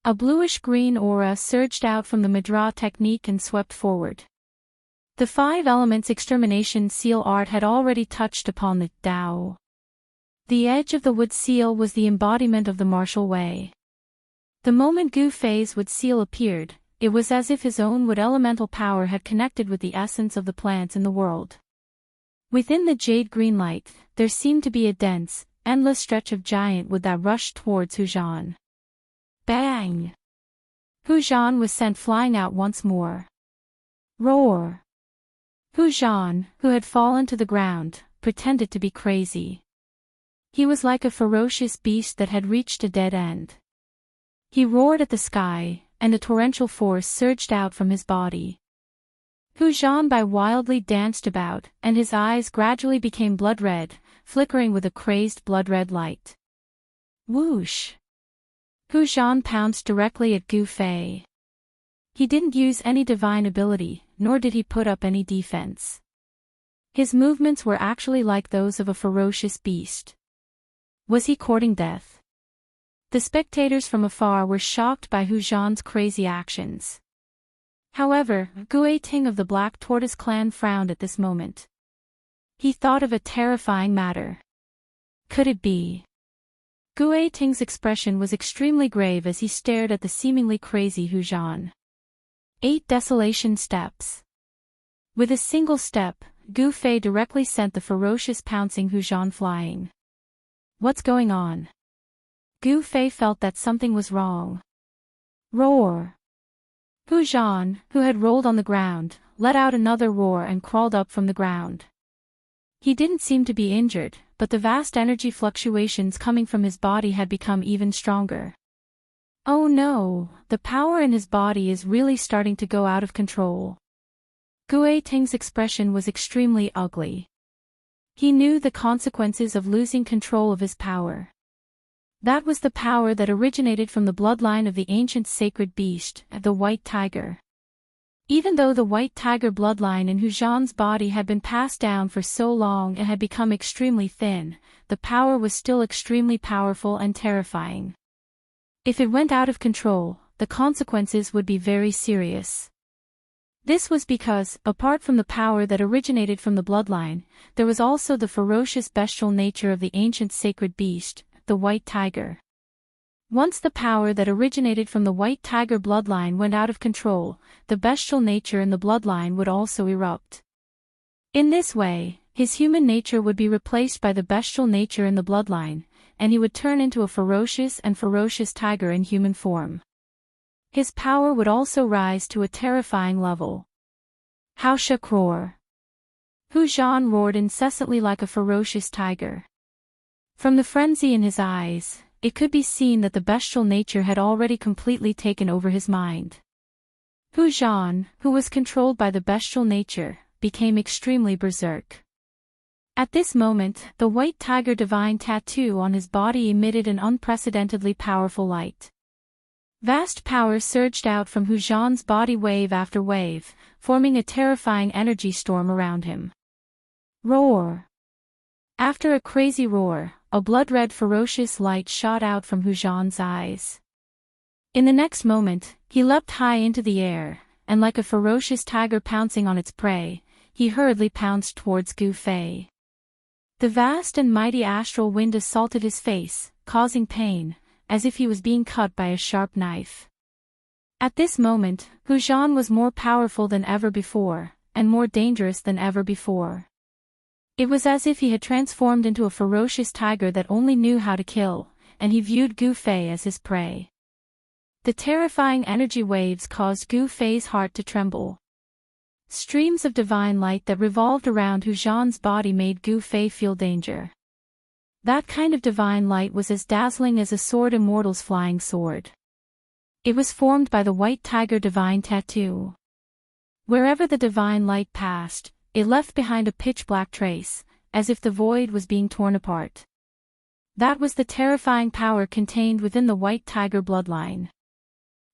A bluish-green aura surged out from the Madra technique and swept forward. The 5 elements extermination seal art had already touched upon the Tao. The edge of the wood seal was the embodiment of the martial way. The moment Gu Fei's wood seal appeared, it was as if his own wood elemental power had connected with the essence of the plants in the world. Within the jade-green light, there seemed to be a dense, endless stretch of giant wood that rushed towards Hu Zhan. Bang! Hu Zhan was sent flying out once more. Roar! Hu Zhan, who had fallen to the ground, pretended to be crazy. He was like a ferocious beast that had reached a dead end. He roared at the sky, and a torrential force surged out from his body. Hu Zhan wildly danced about, and his eyes gradually became blood-red, flickering with a crazed blood-red light. Whoosh! Hu Zhan pounced directly at Gu Fei. He didn't use any divine ability, nor did he put up any defense. His movements were actually like those of a ferocious beast. Was he courting death? The spectators from afar were shocked by Hu Zhan's crazy actions. However, Gu Ting of the Black Tortoise clan frowned at this moment. He thought of a terrifying matter. Could it be? Gu Ting's expression was extremely grave as he stared at the seemingly crazy Hu Zhan. 8 desolation steps. With a single step, Gu Fei directly sent the ferocious pouncing Hu Zhan flying. What's going on? Gu Fei felt that something was wrong. Roar! Hu Zhan, who had rolled on the ground, let out another roar and crawled up from the ground. He didn't seem to be injured, but the vast energy fluctuations coming from his body had become even stronger. Oh no, the power in his body is really starting to go out of control. Gu Ting's expression was extremely ugly. He knew the consequences of losing control of his power. That was the power that originated from the bloodline of the ancient sacred beast, the white tiger. Even though the white tiger bloodline in Hu Zhan's body had been passed down for so long and had become extremely thin, the power was still extremely powerful and terrifying. If it went out of control, the consequences would be very serious. This was because, apart from the power that originated from the bloodline, there was also the ferocious bestial nature of the ancient sacred beast, the white tiger. Once the power that originated from the white tiger bloodline went out of control, the bestial nature in the bloodline would also erupt. In this way, his human nature would be replaced by the bestial nature in the bloodline, and he would turn into a ferocious tiger in human form. His power would also rise to a terrifying level. Haosha roar! Hu Zhan roared incessantly like a ferocious tiger. From the frenzy in his eyes, it could be seen that the bestial nature had already completely taken over his mind. Hu Zhan, who was controlled by the bestial nature, became extremely berserk. At this moment, the white tiger divine tattoo on his body emitted an unprecedentedly powerful light. Vast power surged out from Hu Zhan's body wave after wave, forming a terrifying energy storm around him. Roar! After a crazy roar, a blood-red ferocious light shot out from Hu Zhan's eyes. In the next moment, he leapt high into the air, and like a ferocious tiger pouncing on its prey, he hurriedly pounced towards Gu Fei. The vast and mighty astral wind assaulted his face, causing pain, as if he was being cut by a sharp knife. At this moment, Hu Zhan was more powerful than ever before, and more dangerous than ever before. It was as if he had transformed into a ferocious tiger that only knew how to kill, and he viewed Gu Fei as his prey. The terrifying energy waves caused Gu Fei's heart to tremble. Streams of divine light that revolved around Hu Zhan's body made Gu Fei feel danger. That kind of divine light was as dazzling as a sword Immortal's flying sword. It was formed by the white tiger divine tattoo. Wherever the divine light passed, it left behind a pitch-black trace, as if the void was being torn apart. That was the terrifying power contained within the white tiger bloodline.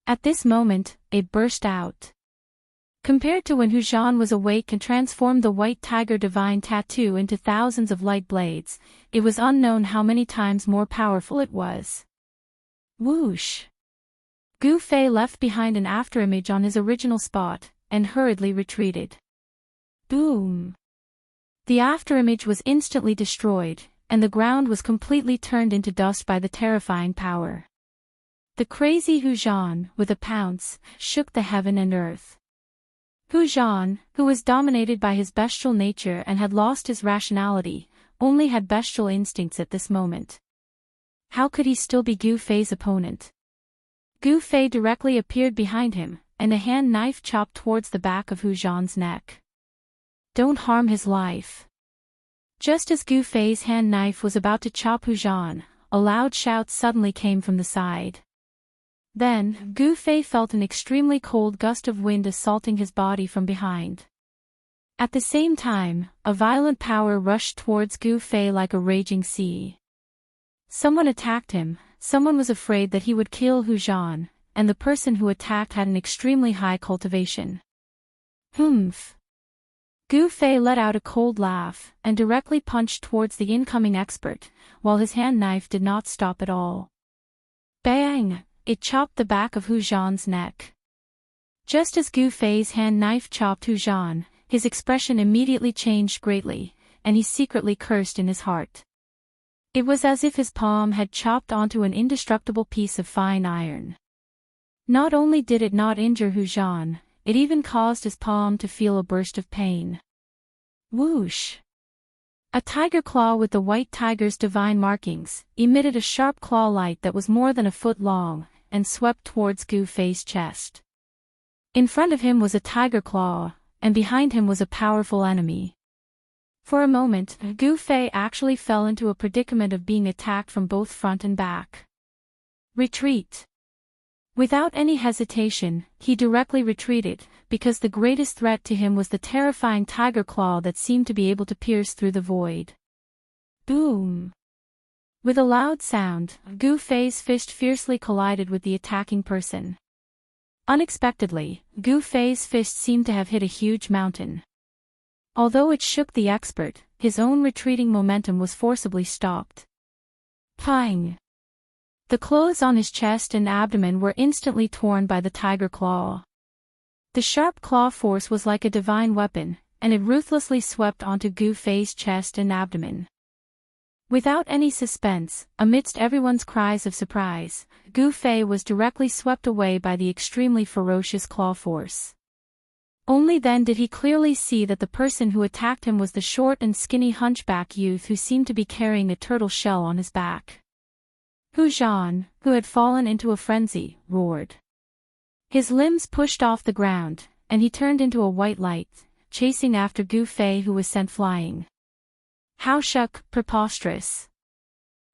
At this moment, it burst out. Compared to when Hu Zhan was awake and transformed the white tiger divine tattoo into thousands of light blades, it was unknown how many times more powerful it was. Whoosh! Gu Fei left behind an afterimage on his original spot, and hurriedly retreated. Boom! The afterimage was instantly destroyed, and the ground was completely turned into dust by the terrifying power. The crazy Hu Zhan, with a pounce, shook the heaven and earth. Hu Zhan, who was dominated by his bestial nature and had lost his rationality, only had bestial instincts at this moment. How could he still be Gu Fei's opponent? Gu Fei directly appeared behind him, and a hand knife chopped towards the back of Hu Zhan's neck. Don't harm his life. Just as Gu Fei's hand knife was about to chop Hu Zhan, a loud shout suddenly came from the side. Then, Gu Fei felt an extremely cold gust of wind assaulting his body from behind. At the same time, a violent power rushed towards Gu Fei like a raging sea. Someone attacked him, someone was afraid that he would kill Hu Zhan, and the person who attacked had an extremely high cultivation. Humph! Gu Fei let out a cold laugh, and directly punched towards the incoming expert, while his hand knife did not stop at all. Bang! It chopped the back of Hu Zhan's neck. Just as Gu Fei's hand knife chopped Hu Zhan, his expression immediately changed greatly, and he secretly cursed in his heart. It was as if his palm had chopped onto an indestructible piece of fine iron. Not only did it not injure Hu Zhan, it even caused his palm to feel a burst of pain. Whoosh! A tiger claw with the white tiger's divine markings emitted a sharp claw light that was more than a foot long, and swept towards Gu Fei's chest. In front of him was a tiger claw, and behind him was a powerful enemy. For a moment, Gu Fei actually fell into a predicament of being attacked from both front and back. Retreat! Without any hesitation, he directly retreated, because the greatest threat to him was the terrifying tiger claw that seemed to be able to pierce through the void. Boom! With a loud sound, Gu Fei's fist fiercely collided with the attacking person. Unexpectedly, Gu Fei's fist seemed to have hit a huge mountain. Although it shook the expert, his own retreating momentum was forcibly stopped. Pang! The clothes on his chest and abdomen were instantly torn by the tiger claw. The sharp claw force was like a divine weapon, and it ruthlessly swept onto Gu Fei's chest and abdomen. Without any suspense, amidst everyone's cries of surprise, Gu Fei was directly swept away by the extremely ferocious claw force. Only then did he clearly see that the person who attacked him was the short and skinny hunchback youth who seemed to be carrying a turtle shell on his back. Hu Zhan, who had fallen into a frenzy, roared. His limbs pushed off the ground, and he turned into a white light, chasing after Gu Fei, who was sent flying. How preposterous.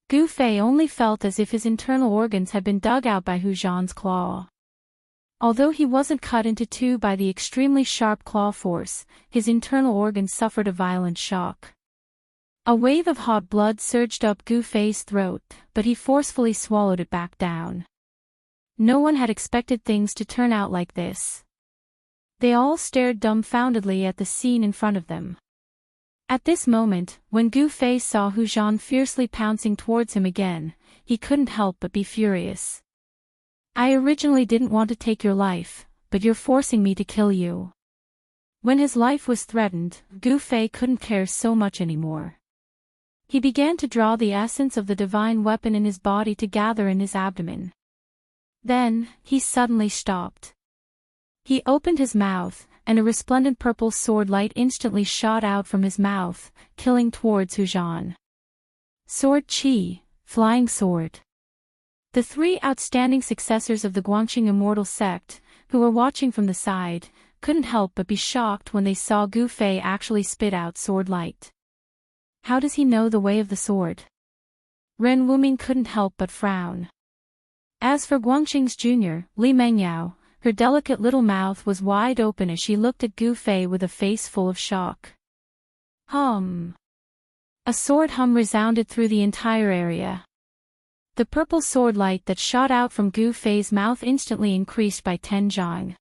Gu Fei only felt as if his internal organs had been dug out by Hu Zhan's claw. Although he wasn't cut into two by the extremely sharp claw force, his internal organs suffered a violent shock. A wave of hot blood surged up Gu Fei's throat, but he forcefully swallowed it back down. No one had expected things to turn out like this. They all stared dumbfoundedly at the scene in front of them. At this moment, when Gu Fei saw Hu Zhan fiercely pouncing towards him again, he couldn't help but be furious. I originally didn't want to take your life, but you're forcing me to kill you. When his life was threatened, Gu Fei couldn't care so much anymore. He began to draw the essence of the divine weapon in his body to gather in his abdomen. Then, he suddenly stopped. He opened his mouth, and a resplendent purple sword light instantly shot out from his mouth, killing towards Hu Zhan. Sword Qi, Flying Sword. The three outstanding successors of the Guangxing Immortal sect, who were watching from the side, couldn't help but be shocked when they saw Gu Fei actually spit out sword light. How does he know the way of the sword? Ren Wumin couldn't help but frown. As for Guangxing's junior, Li Mengyao, her delicate little mouth was wide open as she looked at Gu Fei with a face full of shock. Hum. A sword hum resounded through the entire area. The purple sword light that shot out from Gu Fei's mouth instantly increased by 10 zhang.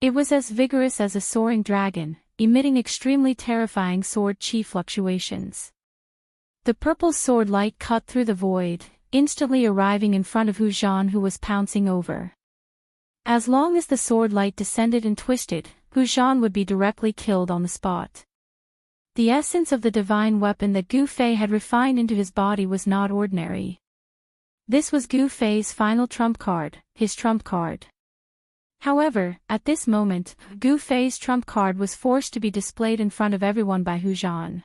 It was as vigorous as a soaring dragon, emitting extremely terrifying sword chi fluctuations. The purple sword light cut through the void, instantly arriving in front of Hu Zhan, who was pouncing over. As long as the sword light descended and twisted, Hu Zhan would be directly killed on the spot. The essence of the divine weapon that Gu Fei had refined into his body was not ordinary. This was Gu Fei's final trump card, his trump card. However, at this moment, Gu Fei's trump card was forced to be displayed in front of everyone by Hu Zhan.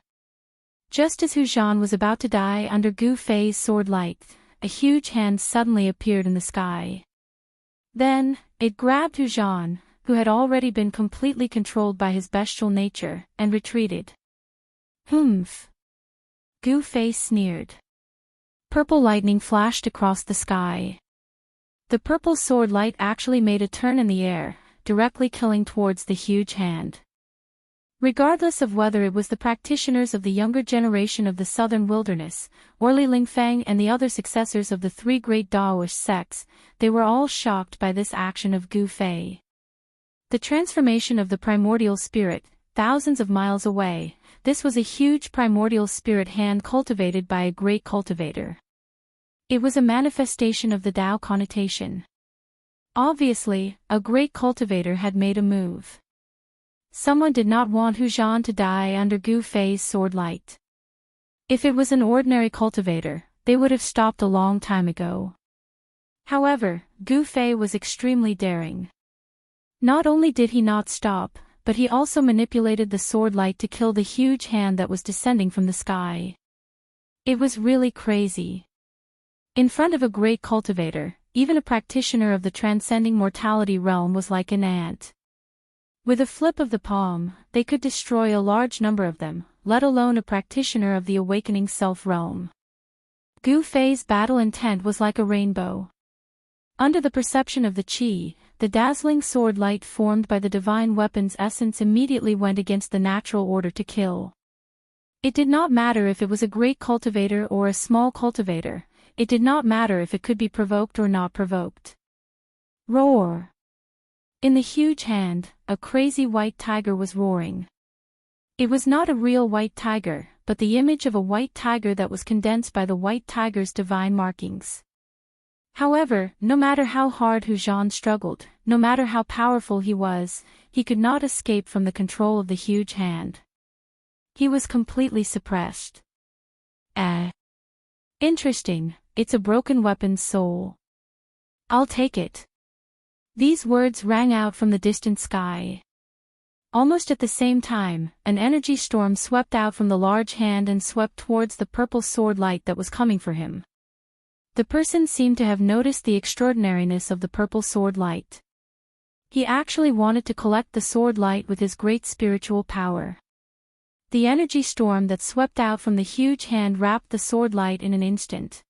Just as Hu Zhan was about to die under Gu Fei's sword light, a huge hand suddenly appeared in the sky. Then, it grabbed Hu Zhan, who had already been completely controlled by his bestial nature, and retreated. Humph! Gu Fei sneered. Purple lightning flashed across the sky. The purple sword light actually made a turn in the air, directly killing towards the huge hand. Regardless of whether it was the practitioners of the younger generation of the southern wilderness, or Li Lingfeng and the other successors of the three great Daoist sects, they were all shocked by this action of Gu Fei. The transformation of the primordial spirit, thousands of miles away, this was a huge primordial spirit hand cultivated by a great cultivator. It was a manifestation of the Tao connotation. Obviously, a great cultivator had made a move. Someone did not want Hu Zhan to die under Gu Fei's sword light. If it was an ordinary cultivator, they would have stopped a long time ago. However, Gu Fei was extremely daring. Not only did he not stop, but he also manipulated the sword light to kill the huge hand that was descending from the sky. It was really crazy. In front of a great cultivator, even a practitioner of the transcending mortality realm was like an ant. With a flip of the palm, they could destroy a large number of them, let alone a practitioner of the awakening self realm. Gu Fei's battle intent was like a rainbow. Under the perception of the qi, the dazzling sword light formed by the divine weapon's essence immediately went against the natural order to kill. It did not matter if it was a great cultivator or a small cultivator. It did not matter if it could be provoked or not provoked. Roar! In the huge hand, a crazy white tiger was roaring. It was not a real white tiger, but the image of a white tiger that was condensed by the white tiger's divine markings. However, no matter how hard Hu Zhan struggled, no matter how powerful he was, he could not escape from the control of the huge hand. He was completely suppressed. Interesting, it's a broken weapon's soul. I'll take it. These words rang out from the distant sky. Almost at the same time, an energy storm swept out from the large hand and swept towards the purple sword light that was coming for him. The person seemed to have noticed the extraordinariness of the purple sword light. He actually wanted to collect the sword light with his great spiritual power. The energy storm that swept out from the huge hand wrapped the sword light in an instant.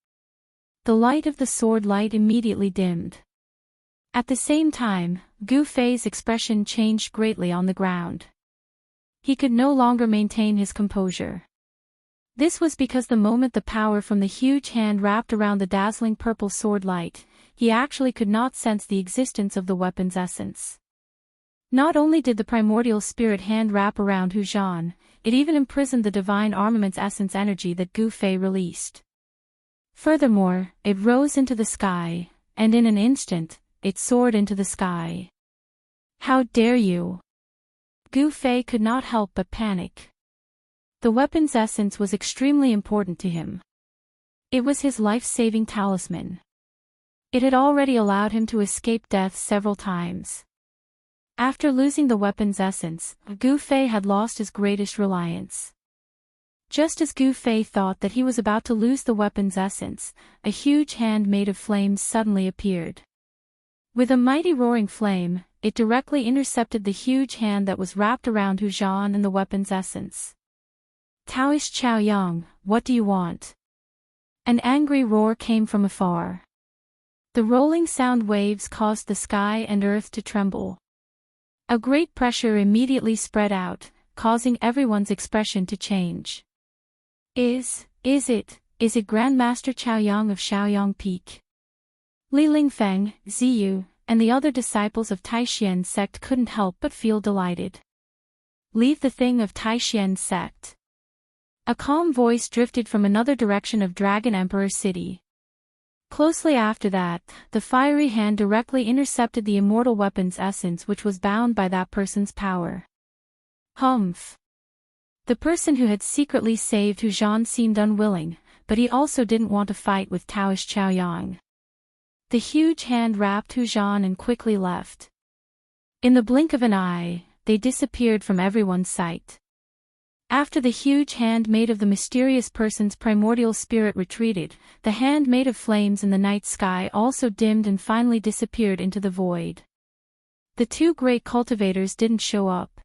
The light of the sword light immediately dimmed. At the same time, Gu Fei's expression changed greatly on the ground. He could no longer maintain his composure. This was because the moment the power from the huge hand wrapped around the dazzling purple sword light, he actually could not sense the existence of the weapon's essence. Not only did the primordial spirit hand wrap around Hu Zhan, it even imprisoned the divine armament's essence energy that Gu Fei released. Furthermore, it rose into the sky, and in an instant, it soared into the sky. How dare you! Gu Fei could not help but panic. The weapon's essence was extremely important to him. It was his life-saving talisman. It had already allowed him to escape death several times. After losing the weapon's essence, Gu Fei had lost his greatest reliance. Just as Gu Fei thought that he was about to lose the weapon's essence, a huge hand made of flames suddenly appeared. With a mighty roaring flame, it directly intercepted the huge hand that was wrapped around Hu Zhan and the weapon's essence. Taoish Chaoyang, what do you want? An angry roar came from afar. The rolling sound waves caused the sky and earth to tremble. A great pressure immediately spread out, causing everyone's expression to change. Is it Grandmaster Chaoyang of Shaoyang Peak? Li Lingfeng, Ziyu, and the other disciples of Taishien's sect couldn't help but feel delighted. Leave the thing of Taishien's sect. A calm voice drifted from another direction of Dragon Emperor City. Closely after that, the fiery hand directly intercepted the immortal weapon's essence, which was bound by that person's power. Humph. The person who had secretly saved Hu Zhan seemed unwilling, but he also didn't want to fight with Taoish Chaoyang. The huge hand wrapped Hu Zhan and quickly left. In the blink of an eye, they disappeared from everyone's sight. After the huge hand made of the mysterious person's primordial spirit retreated, the hand made of flames in the night sky also dimmed and finally disappeared into the void. The two great cultivators didn't show up.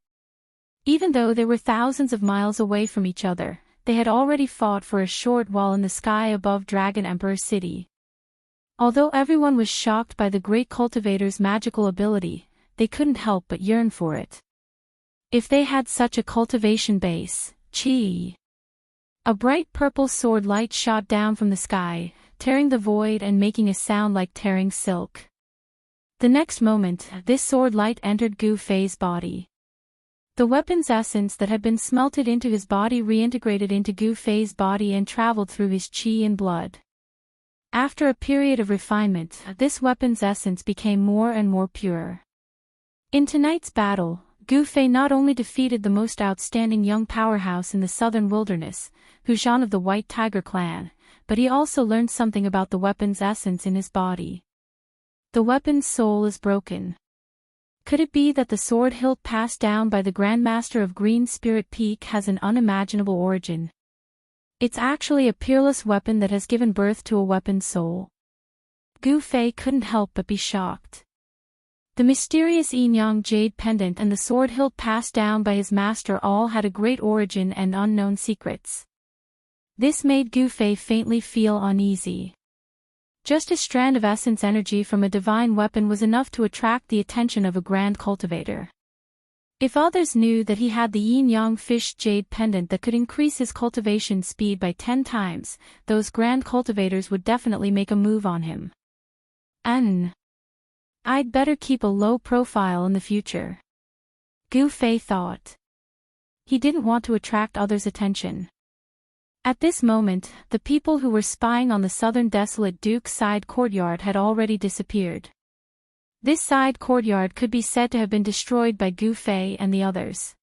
Even though they were thousands of miles away from each other, they had already fought for a short while in the sky above Dragon Emperor City. Although everyone was shocked by the great cultivator's magical ability, they couldn't help but yearn for it. If they had such a cultivation base, chi. A bright purple sword light shot down from the sky, tearing the void and making a sound like tearing silk. The next moment, this sword light entered Gu Fei's body. The weapon's essence that had been smelted into his body reintegrated into Gu Fei's body and traveled through his chi and blood. After a period of refinement, this weapon's essence became more and more pure. In tonight's battle, Gu Fei not only defeated the most outstanding young powerhouse in the southern wilderness, Hu Zhan of the White Tiger clan, but he also learned something about the weapon's essence in his body. The weapon's soul is broken. Could it be that the sword hilt passed down by the Grandmaster of Green Spirit Peak has an unimaginable origin? It's actually a peerless weapon that has given birth to a weapon's soul. Gu Fei couldn't help but be shocked. The mysterious yin-yang jade pendant and the sword hilt passed down by his master all had a great origin and unknown secrets. This made Gu Fei faintly feel uneasy. Just a strand of essence energy from a divine weapon was enough to attract the attention of a grand cultivator. If others knew that he had the yin-yang fish jade pendant that could increase his cultivation speed by 10 times, those grand cultivators would definitely make a move on him. I'd better keep a low profile in the future. Gu Fei thought. He didn't want to attract others' attention. At this moment, the people who were spying on the southern desolate Duke's side courtyard had already disappeared. This side courtyard could be said to have been destroyed by Gu Fei and the others.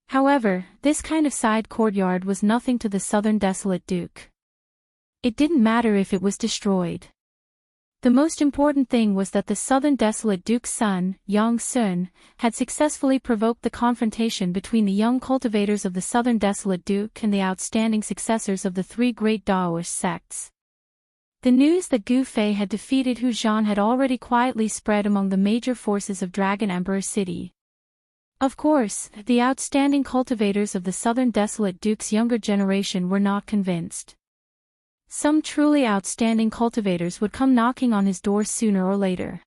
However, this kind of side courtyard was nothing to the southern desolate Duke. It didn't matter if it was destroyed. The most important thing was that the southern desolate Duke's son, Yang Sun, had successfully provoked the confrontation between the young cultivators of the southern desolate Duke and the outstanding successors of the three great Daoist sects. The news that Gu Fei had defeated Hu Zhan had already quietly spread among the major forces of Dragon Emperor City. Of course, the outstanding cultivators of the southern desolate Duke's younger generation were not convinced. Some truly outstanding cultivators would come knocking on his door sooner or later.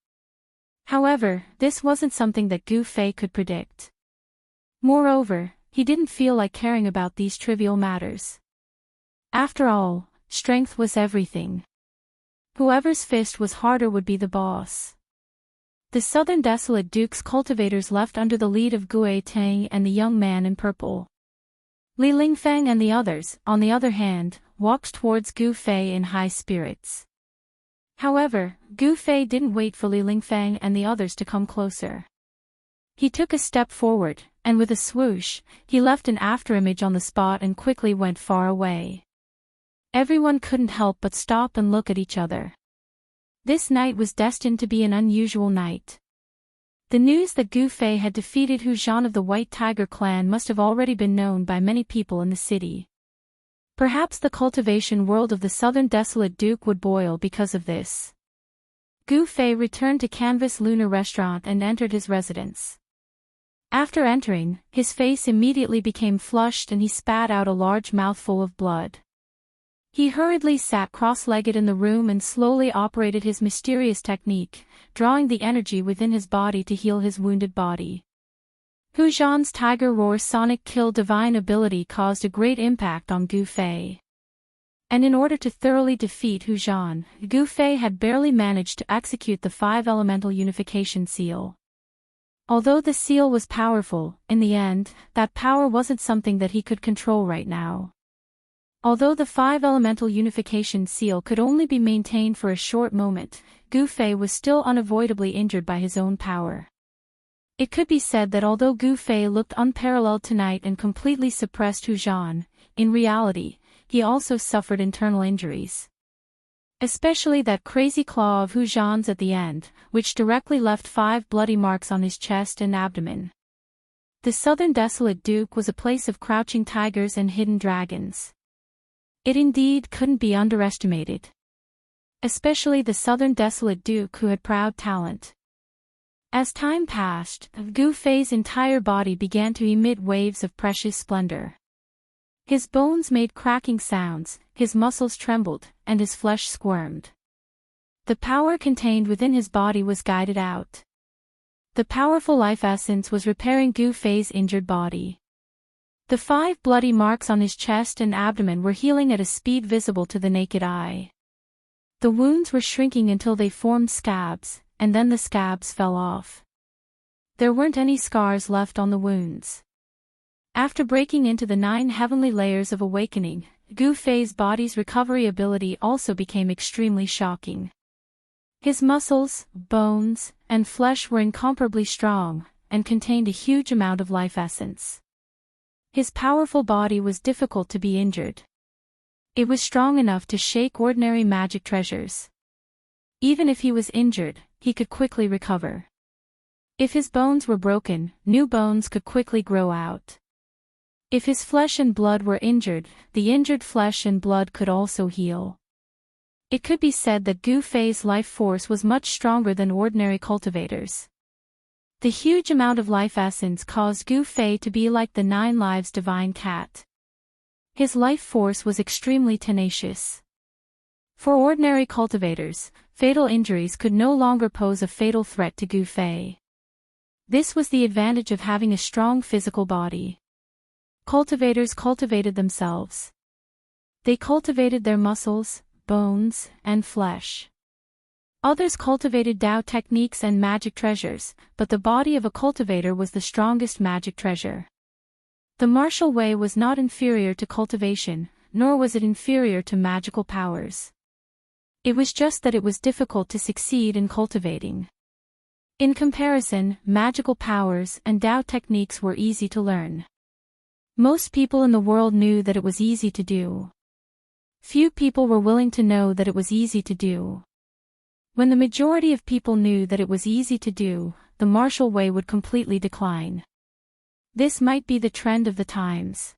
However, this wasn't something that Gu Fei could predict. Moreover, he didn't feel like caring about these trivial matters. After all, strength was everything. Whoever's fist was harder would be the boss. The southern desolate Duke's cultivators left under the lead of Gue Tang and the young man in purple. Li Lingfeng and the others, on the other hand, walked towards Gu Fei in high spirits. However, Gu Fei didn't wait for Li Lingfeng and the others to come closer. He took a step forward, and with a swoosh, he left an afterimage on the spot and quickly went far away. Everyone couldn't help but stop and look at each other. This night was destined to be an unusual night. The news that Gu Fei had defeated Hu Zhan of the White Tiger clan must have already been known by many people in the city. Perhaps the cultivation world of the southern desolate Duke would boil because of this. Gu Fei returned to Canvas Lunar Restaurant and entered his residence. After entering, his face immediately became flushed and he spat out a large mouthful of blood. He hurriedly sat cross-legged in the room and slowly operated his mysterious technique, drawing the energy within his body to heal his wounded body. Hu Zhan's Tiger Roar Sonic Kill divine ability caused a great impact on Gu Fei. And in order to thoroughly defeat Hu Zhan, Gu Fei had barely managed to execute the 5-elemental unification seal. Although the seal was powerful, in the end, that power wasn't something that he could control right now. Although the 5-elemental unification seal could only be maintained for a short moment, Gu Fei was still unavoidably injured by his own power. It could be said that although Gu Fei looked unparalleled tonight and completely suppressed Hu Zhan, in reality, he also suffered internal injuries. Especially that crazy claw of Hu Zhan's at the end, which directly left 5 bloody marks on his chest and abdomen. The Southern Desolate Duke was a place of crouching tigers and hidden dragons. It indeed couldn't be underestimated. Especially the Southern Desolate Duke who had proud talent. As time passed, Gu Fei's entire body began to emit waves of precious splendor. His bones made cracking sounds, his muscles trembled, and his flesh squirmed. The power contained within his body was guided out. The powerful life essence was repairing Gu Fei's injured body. The 5 bloody marks on his chest and abdomen were healing at a speed visible to the naked eye. The wounds were shrinking until they formed scabs, and then the scabs fell off. There weren't any scars left on the wounds. After breaking into the 9 heavenly layers of awakening, Gu Fei's body's recovery ability also became extremely shocking. His muscles, bones, and flesh were incomparably strong, and contained a huge amount of life essence. His powerful body was difficult to be injured. It was strong enough to shake ordinary magic treasures. Even if he was injured, he could quickly recover. If his bones were broken, new bones could quickly grow out. If his flesh and blood were injured, the injured flesh and blood could also heal. It could be said that Gu Fei's life force was much stronger than ordinary cultivators. The huge amount of life essence caused Gu Fei to be like the 9 lives divine cat. His life force was extremely tenacious. For ordinary cultivators, fatal injuries could no longer pose a fatal threat to Gu Fei. This was the advantage of having a strong physical body. Cultivators cultivated themselves. They cultivated their muscles, bones, and flesh. Others cultivated Tao techniques and magic treasures, but the body of a cultivator was the strongest magic treasure. The martial way was not inferior to cultivation, nor was it inferior to magical powers. It was just that it was difficult to succeed in cultivating. In comparison, magical powers and Tao techniques were easy to learn. Most people in the world knew that it was easy to do. Few people were willing to know that it was easy to do. When the majority of people knew that it was easy to do, the martial way would completely decline. This might be the trend of the times.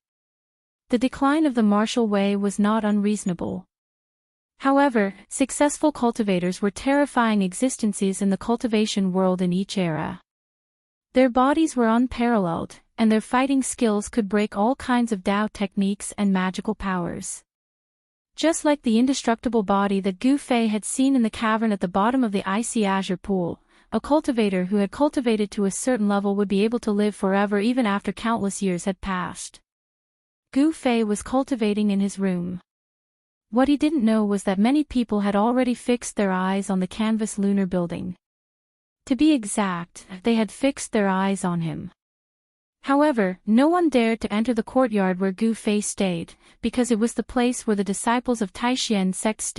The decline of the martial way was not unreasonable. However, successful cultivators were terrifying existences in the cultivation world in each era. Their bodies were unparalleled, and their fighting skills could break all kinds of Tao techniques and magical powers. Just like the indestructible body that Gu Fei had seen in the cavern at the bottom of the icy azure pool, a cultivator who had cultivated to a certain level would be able to live forever even after countless years had passed. Gu Fei was cultivating in his room. What he didn't know was that many people had already fixed their eyes on the canvas lunar building. To be exact, they had fixed their eyes on him. However, no one dared to enter the courtyard where Gu Fei stayed, because it was the place where the disciples of Taishan sects